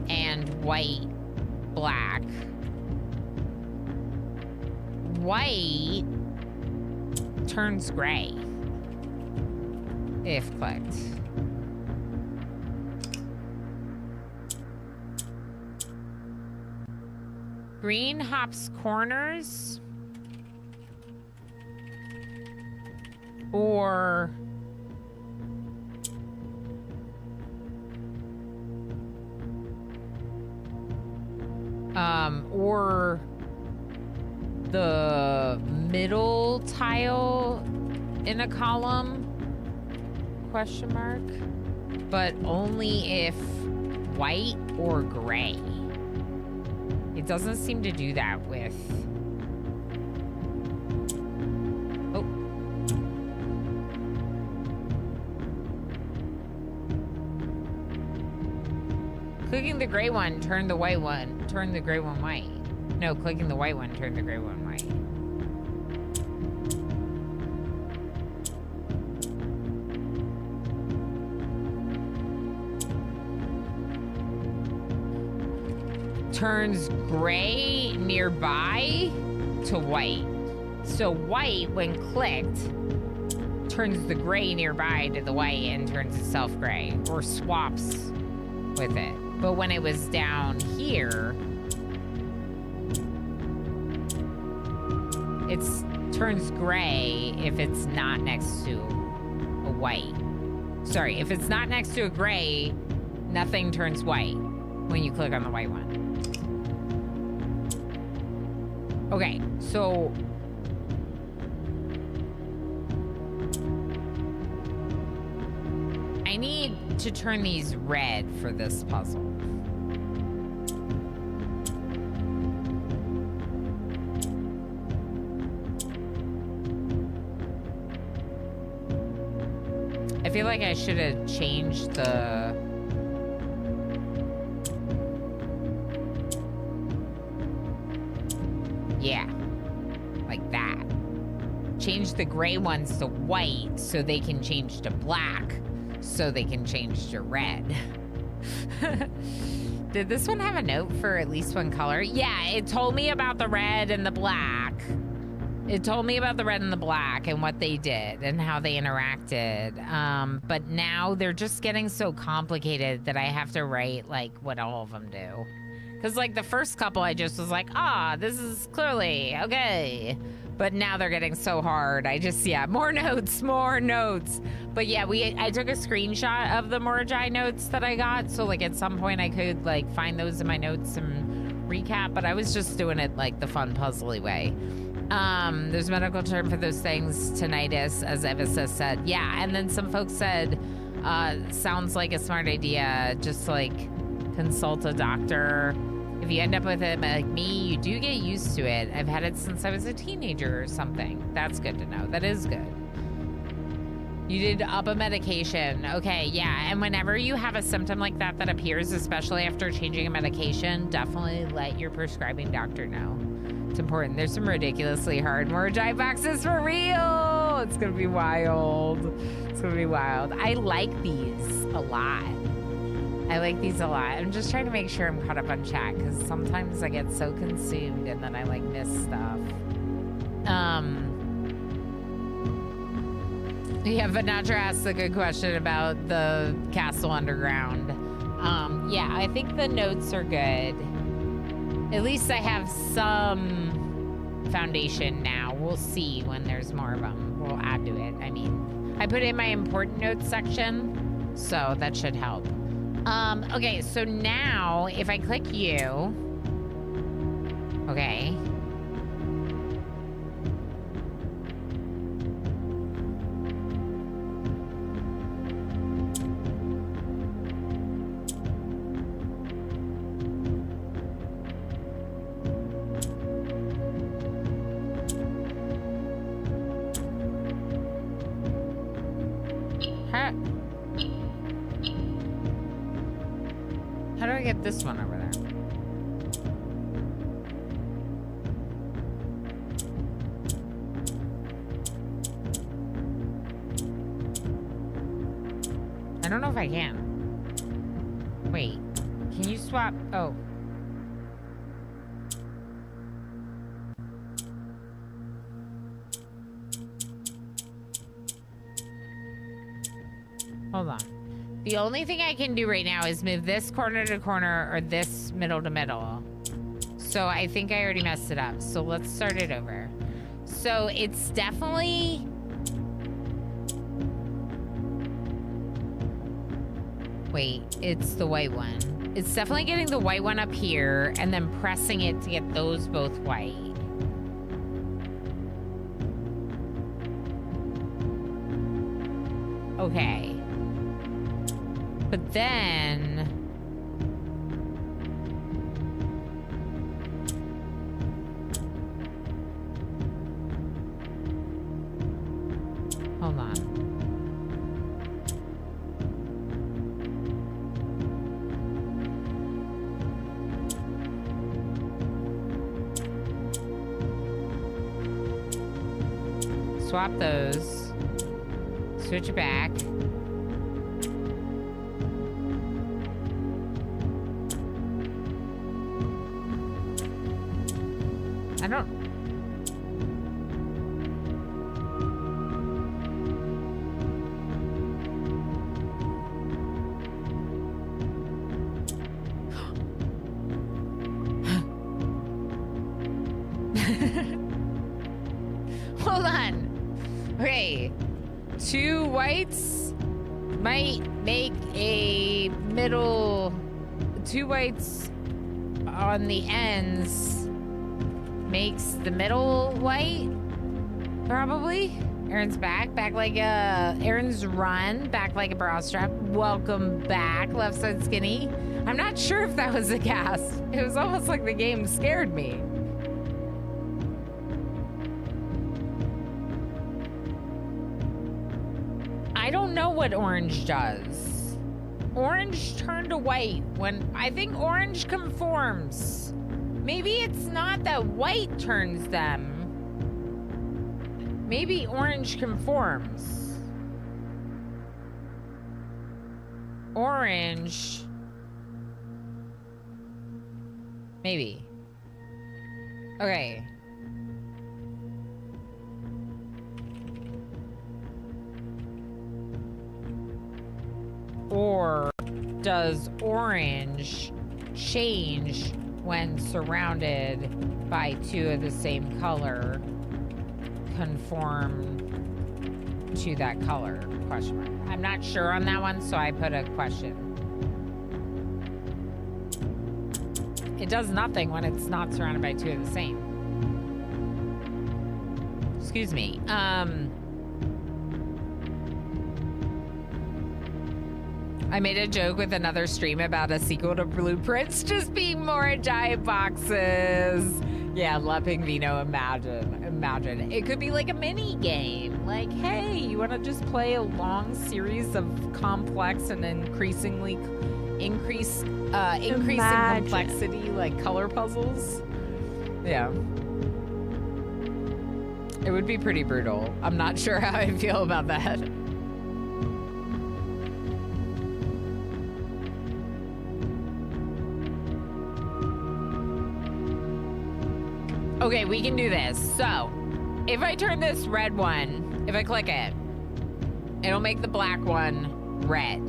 and white black. White turns gray if clicked. Green hops corners Or the middle tile in a column, question mark, but only if white or gray. It doesn't seem to do that with... Oh. Clicking the gray one, turn the white one, turn the gray one white. No, clicking the white one, turn the gray one white. Turns gray nearby to white. So white, when clicked, turns the gray nearby to the white and turns itself gray, or swaps with it. But when it was down here, it turns gray if it's not next to a white. Sorry, if it's not next to a gray, nothing turns white when you click on the white one. Okay, so I need to turn these red for this puzzle. I feel like I should have changed the... Yeah, like that. Change the gray ones to white so they can change to black, so they can change to red. Did this one have a note for at least one color? Yeah, it told me about the red and the black. It told me about the red and the black and what they did and how they interacted. But now they're just getting so complicated that I have to write like what all of them do. Because like the first couple I just was like, this is clearly okay. But now they're getting so hard. I just, yeah, more notes. But yeah, I took a screenshot of the Morajai notes that I got. So like at some point I could like find those in my notes and recap. But I was just doing it like the fun puzzly way. There's a medical term for those things, tinnitus, as Evisa said. Yeah, and then some folks said, sounds like a smart idea, just like consult a doctor. If you end up with it like me, you do get used to it. I've had it since I was a teenager or something. That's good to know. That is good. You did up a medication. Okay, yeah. And whenever you have a symptom like that that appears, especially after changing a medication, definitely let your prescribing doctor know. It's important. There's some ridiculously hard Morajai boxes for real. It's gonna be wild. It's gonna be wild. I like these a lot. I'm just trying to make sure I'm caught up on chat because sometimes I get so consumed and then I like miss stuff. Yeah, Vanatra asked a good question about the castle underground. Yeah, I think the notes are good. At least I have some foundation now. We'll see when there's more of them. We'll add to it. I mean, I put it in my important notes section, so that should help. Okay, so now if I click you, okay. How do I get this one over there? I don't know if I can. Wait, can you swap? Oh. Hold on. The only thing I can do right now is move this corner to corner or this middle to middle. So I think I already messed it up. So let's start it over. So it's definitely Wait, it's the white one. It's definitely getting the white one up here and then pressing it to get those both white. Okay. But then... Hold on. Swap those. Switch it back. I don't... Hold on. Okay. 2 whites might make a middle... 2 whites on the ends makes the middle white, probably. Aaron's back like a... Aaron's run, back like a bra strap. Welcome back, left side skinny. I'm not sure if that was a gas. It was almost like the game scared me. I don't know what orange does. Orange turned to white when... I think orange conforms. Maybe it's not that white turns them. Maybe orange conforms. Orange... Maybe. Okay. Or does orange change when surrounded by 2 of the same color, conform to that color? Question mark. I'm not sure on that one, so I put a question. It does nothing when it's not surrounded by 2 of the same. Excuse me. I made a joke with another stream about a sequel to Blueprints just being more giant boxes. Yeah, La Pingvino, imagine. It could be like a mini game. Like, hey, you want to just play a long series of complex and increasing complexity, like color puzzles? Yeah. It would be pretty brutal. I'm not sure how I feel about that. Okay, we can do this. So, if I turn this red one, if I click it, it'll make the black one red.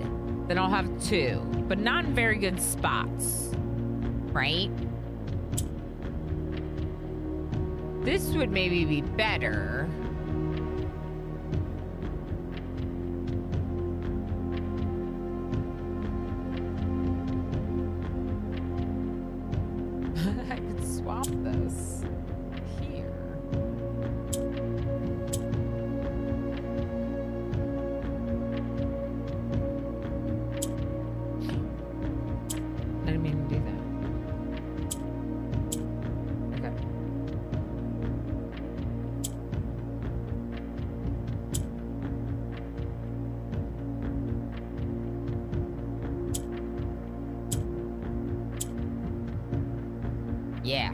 Then I'll have 2, but not in very good spots, right? This would maybe be better. I could swap this here. I didn't mean to do that. Okay. Yeah.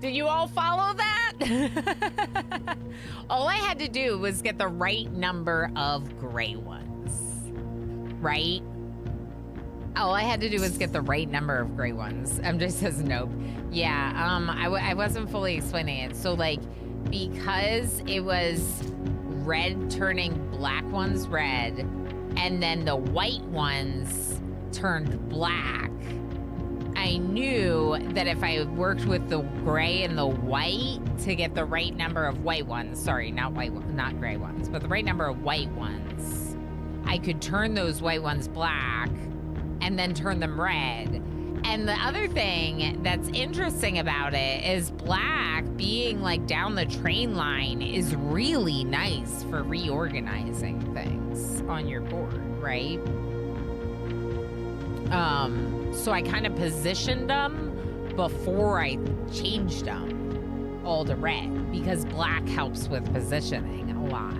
Did you all follow that? All I had to do was get the right number of gray ones, right? All I had to do was get the right number of gray ones. MJ says nope. Yeah, I wasn't fully explaining it. So like, because it was red turning black ones red, and then the white ones turned black, I I knew that if I worked with the gray and the white to get the right number of white ones, sorry, not gray ones, but the right number of white ones, I could turn those white ones black and then turn them red. And the other thing that's interesting about it is black being like down the train line is really nice for reorganizing things on your board, right? So I kind of positioned them before I changed them all to red because black helps with positioning a lot.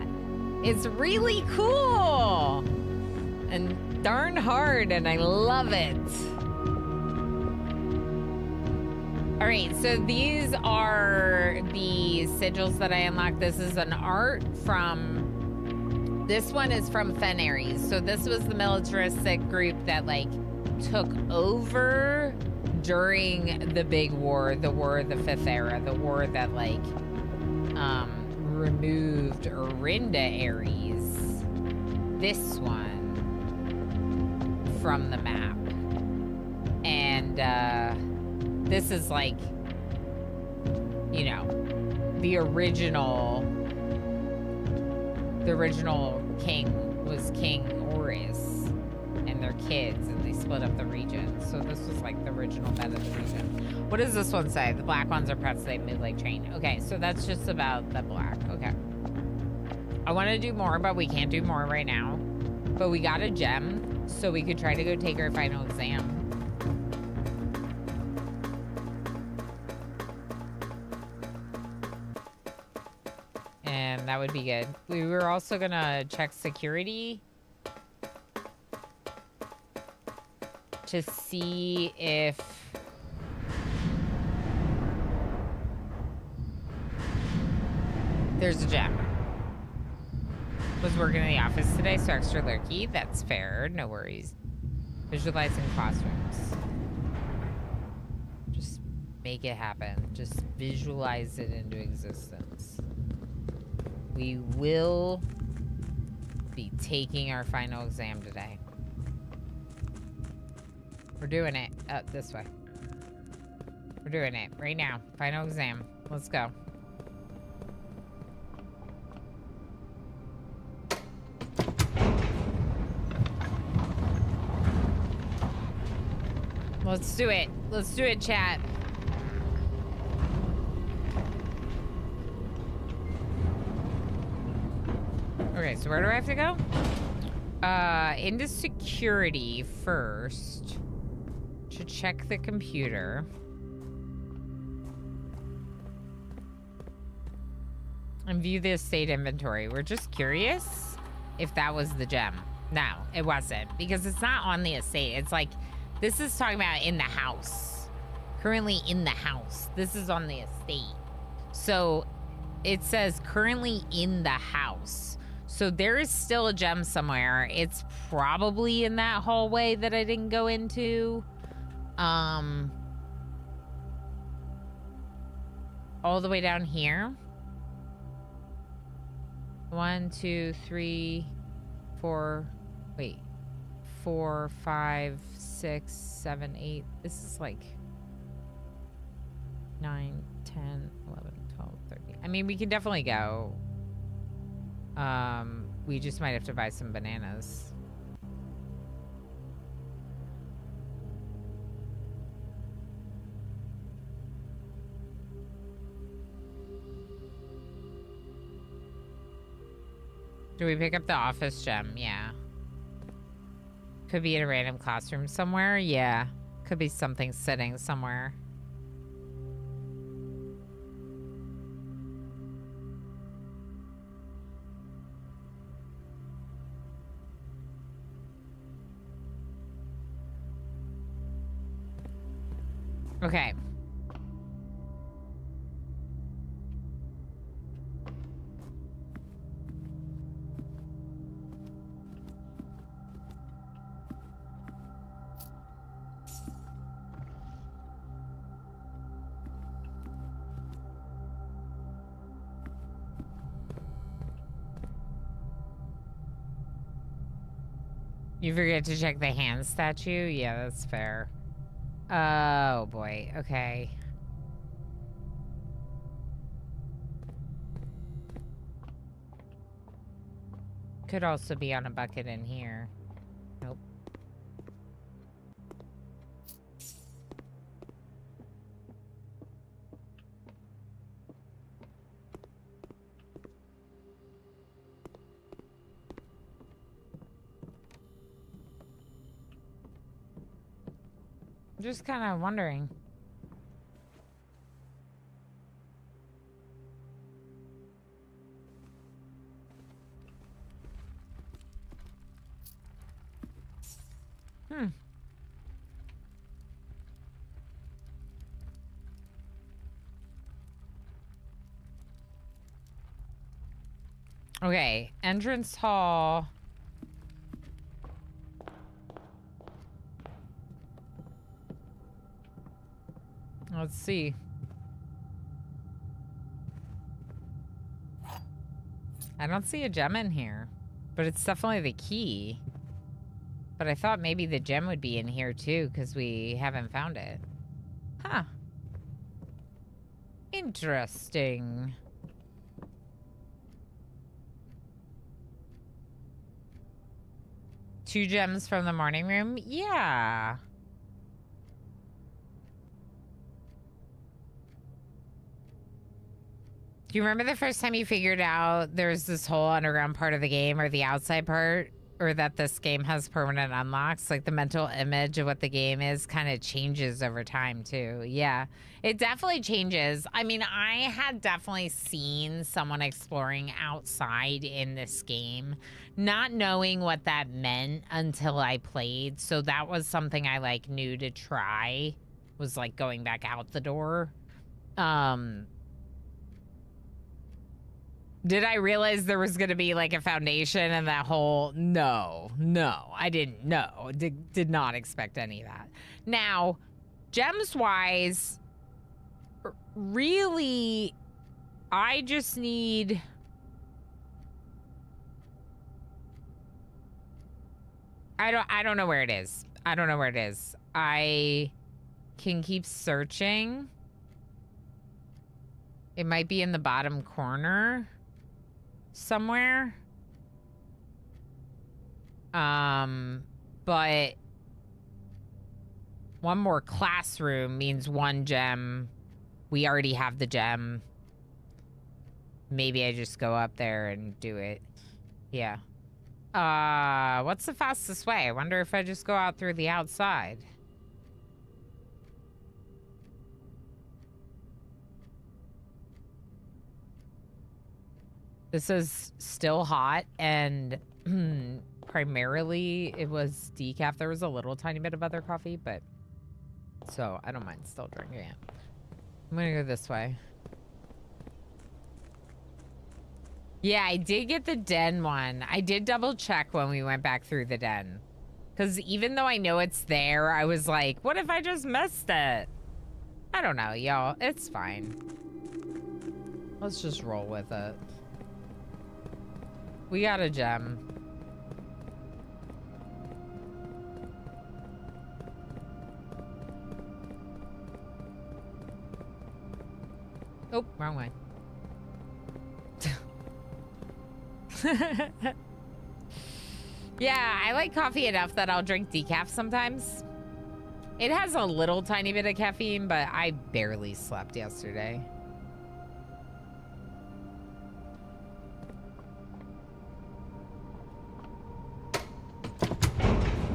It's really cool and darn hard, and I love it. All right, so these are the sigils that I unlocked. This is an art from, this one is from Fenaries. So this was the militaristic group that like took over during the big war, the War of the Fifth Era, the war that like removed Orinda Ares. This one from the map. And this is like, you know, the original king was King Oris and their kids, and they split up the region. So this was like the original bed of the region. What does this one say? The black ones are pets, they move like train. Okay, so that's just about the black. Okay. I want to do more, but we can't do more right now. But we got a gem, so we could try to go take our final exam. And that would be good. We were also gonna check security to see if there's a gem. Was working in the office today, so extra lurky. That's fair, no worries. Visualizing classrooms. Just make it happen. Just visualize it into existence. We will be taking our final exam today. We're doing it. This way. We're doing it right now. Final exam. Let's go. Let's do it. Let's do it, chat. Okay, so where do I have to go? Into security first. To check the computer. And view the estate inventory. We're just curious if that was the gem. No, it wasn't. Because it's not on the estate. It's like, this is talking about in the house. Currently in the house. This is on the estate. So it says currently in the house. So there is still a gem somewhere. It's probably in that hallway that I didn't go into. All the way down here. 1, 2, 3, 4. Wait. 4, 5, 6, 7, 8. This is like 9, 10, 11, 12, 13. I mean, we can definitely go. We just might have to buy some bananas. Do we pick up the office gem? Yeah. Could be in a random classroom somewhere. Yeah. Could be something sitting somewhere. Okay. You forget to check the hand statue? Yeah, that's fair. Oh boy. Okay. Could also be on a bucket in here. Nope. I'm just kind of wondering. Okay, entrance hall. Let's see. I don't see a gem in here, but it's definitely the key. But I thought maybe the gem would be in here too, because we haven't found it. Huh. Interesting. Two gems from the morning room? Yeah. Do you remember the first time you figured out there's this whole underground part of the game, or the outside part, or that this game has permanent unlocks? Like the mental image of what the game is kind of changes over time too. Yeah, it definitely changes. I mean, I had definitely seen someone exploring outside in this game, not knowing what that meant until I played. So that was something I like knew to try, was like going back out the door. Did I realize there was going to be like a foundation and that whole... No, I didn't know. Did not expect any of that. Now, gems-wise, really, I just need... I don't know where it is. I don't know where it is. I can keep searching. It might be in the bottom corner somewhere. But one more classroom means one gem. We already have the gem. Maybe I just go up there and do it. Yeah. What's the fastest way? I wonder if I just go out through the outside. This is still hot, and primarily it was decaf. There was a little tiny bit of other coffee, but so I don't mind still drinking it. I'm gonna go this way. Yeah, I did get the den one. I did double check when we went back through the den. Because even though I know it's there, I was like, what if I just missed it? I don't know, y'all. It's fine. Let's just roll with it. We got a gem. Oh, wrong way. Yeah, I like coffee enough that I'll drink decaf sometimes. It has a little tiny bit of caffeine, but I barely slept yesterday.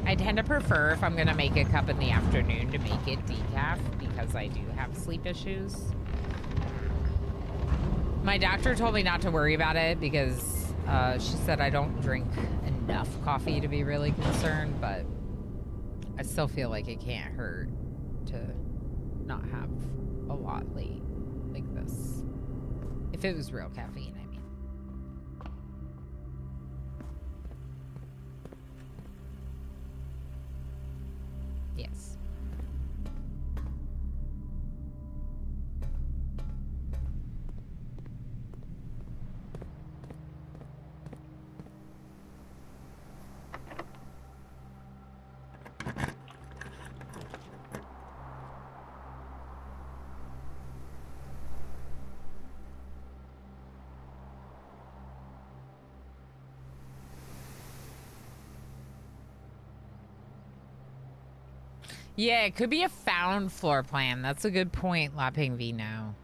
I tend to prefer, if I'm gonna make a cup in the afternoon, to make it decaf because I do have sleep issues. My doctor told me not to worry about it because she said I don't drink enough coffee to be really concerned, but I still feel like it can't hurt to not have a lot late like this. If it was real caffeine, I mean. Yes. Yeah, it could be a found floor plan. That's a good point, Laping Vino.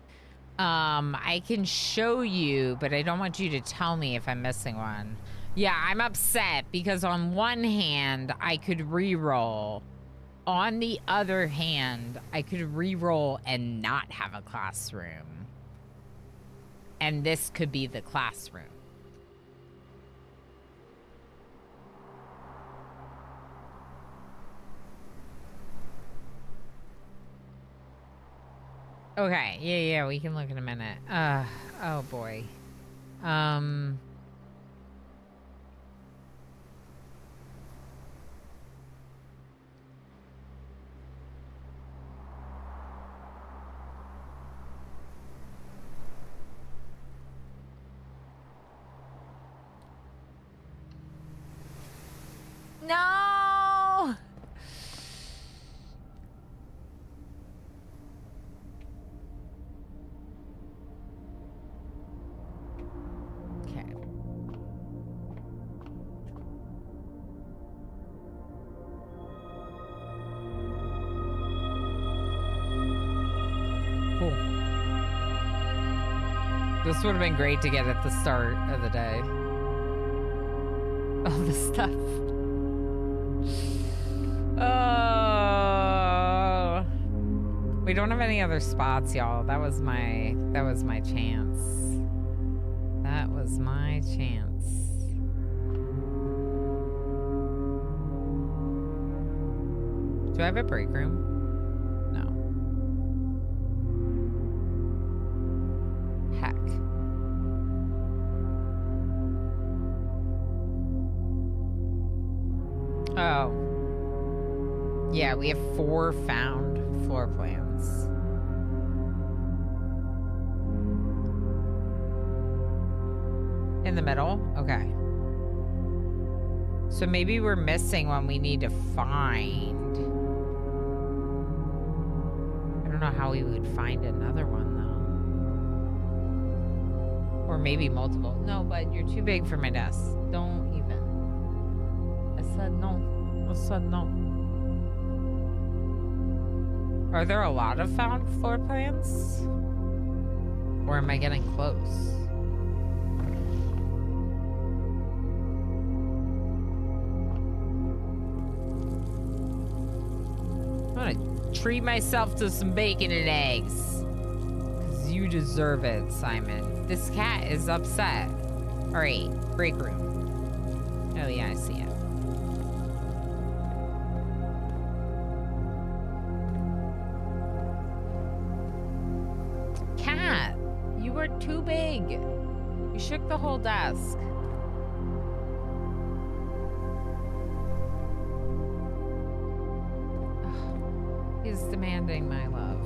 I can show you, but I don't want you to tell me if I'm missing one. Yeah, I'm upset because on one hand, I could re-roll. On the other hand, I could re-roll and not have a classroom. And this could be the classroom. Okay, yeah, we can look in a minute. Oh boy. No! Okay. Cool. This would have been great to get at the start of the day. All this stuff. Oh, we don't have any other spots, y'all. That was my chance. That was my chance. Do I have a break room? No. Heck. Oh. Yeah, we have 4 found floor plans. In the middle? Okay. So maybe we're missing one we need to find. I don't know how we would find another one, though. Or maybe multiple. No, but you're too big for my desk. Don't even. I said no. I said no. Are there a lot of found floor plans? Or am I getting close? I'm gonna treat myself to some bacon and eggs. 'Cause you deserve it, Simon. This cat is upset. Alright, break room. Oh yeah, I see it. Cat, you are too big. You shook the whole desk. Ugh, he's demanding my love.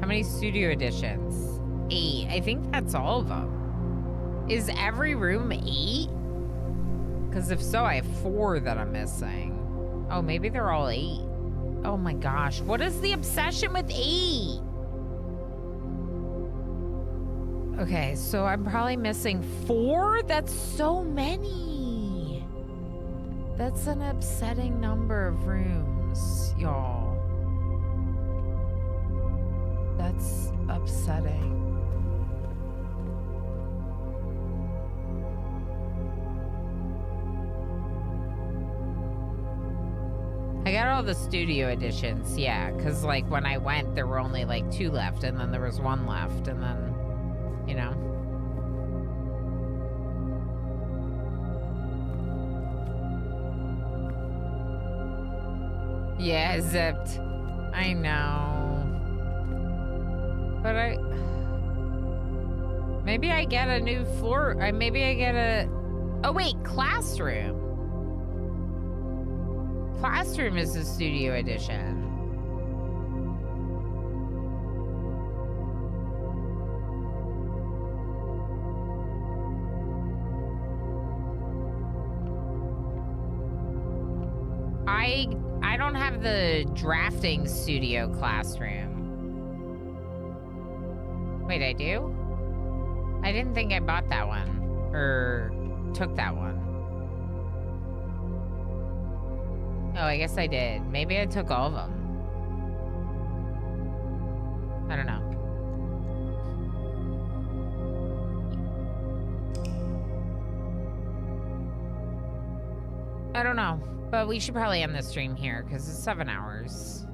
How many studio editions? 8. I think that's all of them. Is every room 8? Because if so, I have 4 that I'm missing. Oh, maybe they're all 8. Oh my gosh. What is the obsession with 8? Okay, so I'm probably missing 4? That's so many. That's an upsetting number of rooms, y'all. That's upsetting. I got all the studio editions, yeah, because like when I went, there were only like 2 left, and then there was 1 left, and then, you know. Yeah, zipped. I know. But maybe I get a new floor. Maybe I get a... Oh, wait, classroom. Classroom is the studio edition. I don't have the drafting studio classroom. Wait, I do? I didn't think I bought that one. Or took that one. Oh, I guess I did. Maybe I took all of them. I don't know. I don't know. But we should probably end the stream here because it's 7 hours.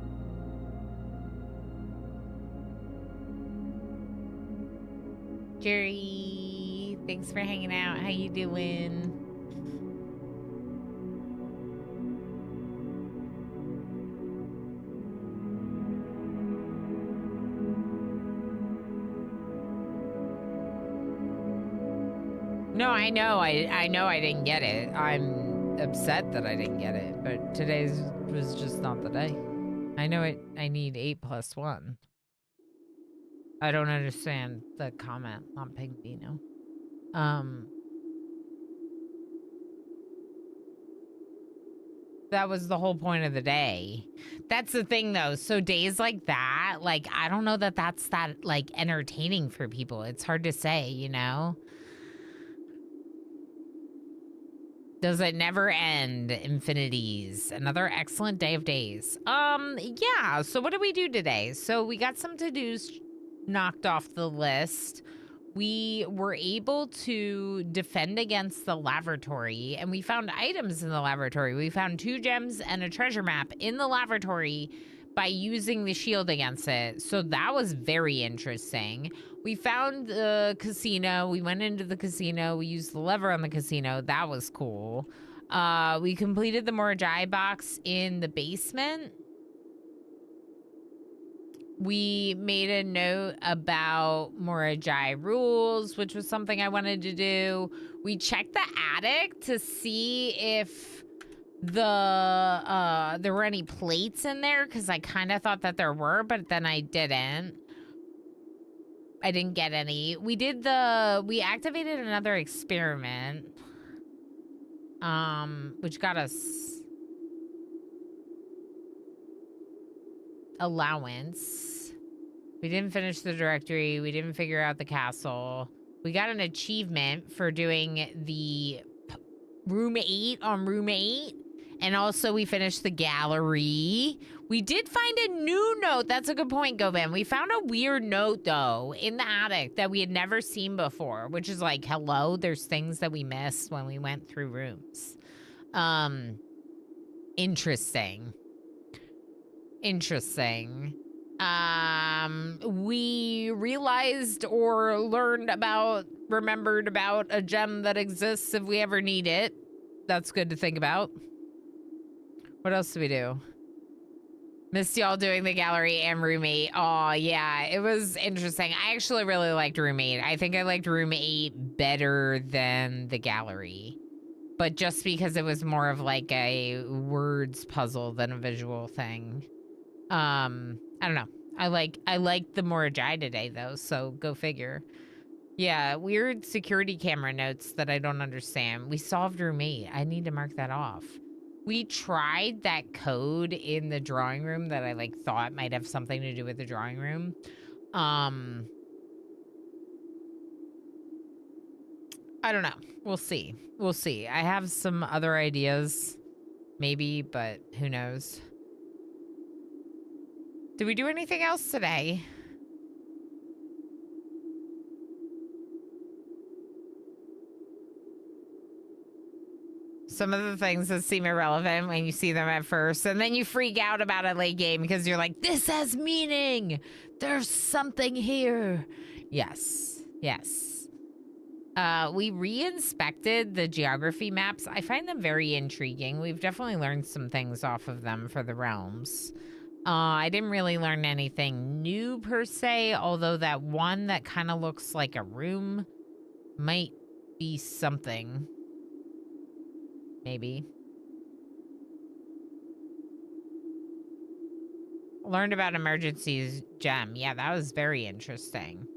Jerry, thanks for hanging out. How you doing? No, I know. I know I didn't get it. I'm upset that I didn't get it, but today's was just not the day. I know it. I need 8 + 1. I don't understand the comment on Pingvino. That was the whole point of the day. That's the thing, though. So days like that, like, I don't know that that's that, like, entertaining for people. It's hard to say, you know? Does it never end? Infinities. Another excellent day of days. Yeah. So what did we do today? So we got some to-dos knocked off the list. We were able to defend against the lavatory, and we found items in the lavatory. We found 2 gems and a treasure map in the lavatory by using the shield against it. So that was very interesting. We found the casino. We went into the casino. We used the lever on the casino. That was cool. We completed the Morajai box in the basement. We made a note about Morajai rules, which was something I wanted to do. We checked the attic to see if there were any plates in there, because I kind of thought that there were, but then I didn't. I didn't get any. We activated another experiment, which got us allowance. We didn't finish the directory. We didn't figure out the castle. We got an achievement for doing the room 8 on room 8. And also we finished the gallery. We did find a new note. That's a good point, Govan. We found a weird note, though, in the attic that we had never seen before, which is like, hello, there's things that we missed when we went through rooms. Interesting. Interesting. We realized or remembered about a gem that exists if we ever need it. That's good to think about. What else did we do? Missed y'all doing the gallery and room 8. Oh, yeah, it was interesting. I actually really liked room 8. I think I liked room 8 better than the gallery. But just because it was more of like a words puzzle than a visual thing. I don't know. I like the Morajai today, though, so go figure. Yeah, weird security camera notes that I don't understand. We solved room 8. I need to mark that off. We tried that code in the drawing room that I like thought might have something to do with the drawing room. I don't know. We'll see. We'll see. I have some other ideas, maybe, but who knows? Did we do anything else today? Some of the things that seem irrelevant when you see them at first, and then you freak out about a late game because you're like, this has meaning. There's something here. Yes. Yes. We re-inspected the geography maps. I find them very intriguing. We've definitely learned some things off of them for the realms. I didn't really learn anything new per se, although that one that kind of looks like a room might be something. Maybe. Learned about emergencies gem. Yeah, that was very interesting.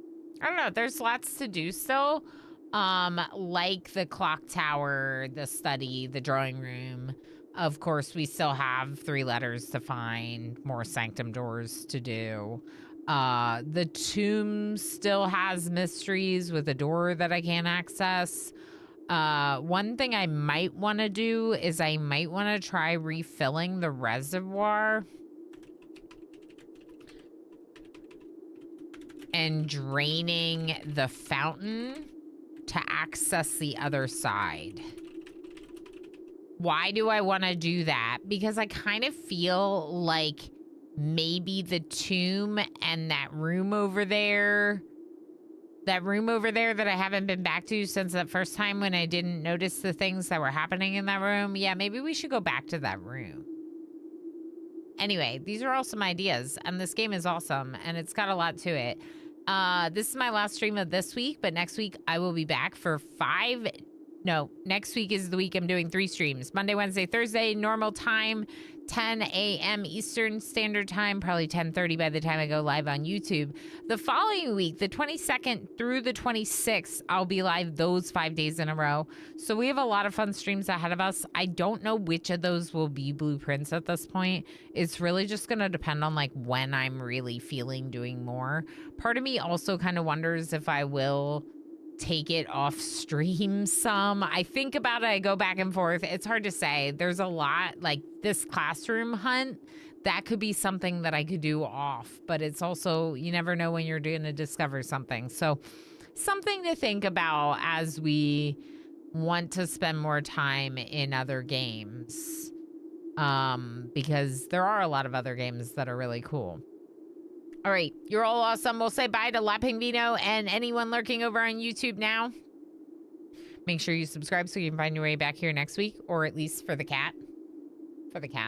I don't know. There's lots to do still. Like the clock tower, the study, the drawing room. Of course, we still have 3 letters to find, more sanctum doors to do. The tomb still has mysteries with a door that I can't access. One thing I might want to do is I might want to try refilling the reservoir and draining the fountain to access the other side. Why do I want to do that? Because I kind of feel like maybe the tomb and that room over there that I haven't been back to since that first time when I didn't notice the things that were happening in that room. Yeah, maybe we should go back to that room. Anyway, these are all some ideas, and this game is awesome, and it's got a lot to it. This is my last stream of this week, but next week I will be back for next week is the week I'm doing 3 streams. Monday, Wednesday, Thursday, normal time, 10 a.m. Eastern Standard Time, probably 10:30 by the time I go live on YouTube. The following week, the 22nd through the 26th, I'll be live those 5 days in a row. So we have a lot of fun streams ahead of us. I don't know which of those will be blueprints at this point. It's really just going to depend on like when I'm really feeling doing more. Part of me also kind of wonders if I will take it off stream some. I think about it, I go back and forth. It's hard to say. There's a lot, like this classroom hunt, that could be something that I could do off, but it's also, you never know when you're going to discover something. So something to think about as we want to spend more time in other games. Because there are a lot of other games that are really cool. All right, you're all awesome. We'll say bye to La Pingvino and anyone lurking over on YouTube now. Make sure you subscribe so you can find your way back here next week, or at least for the cat. For the cat.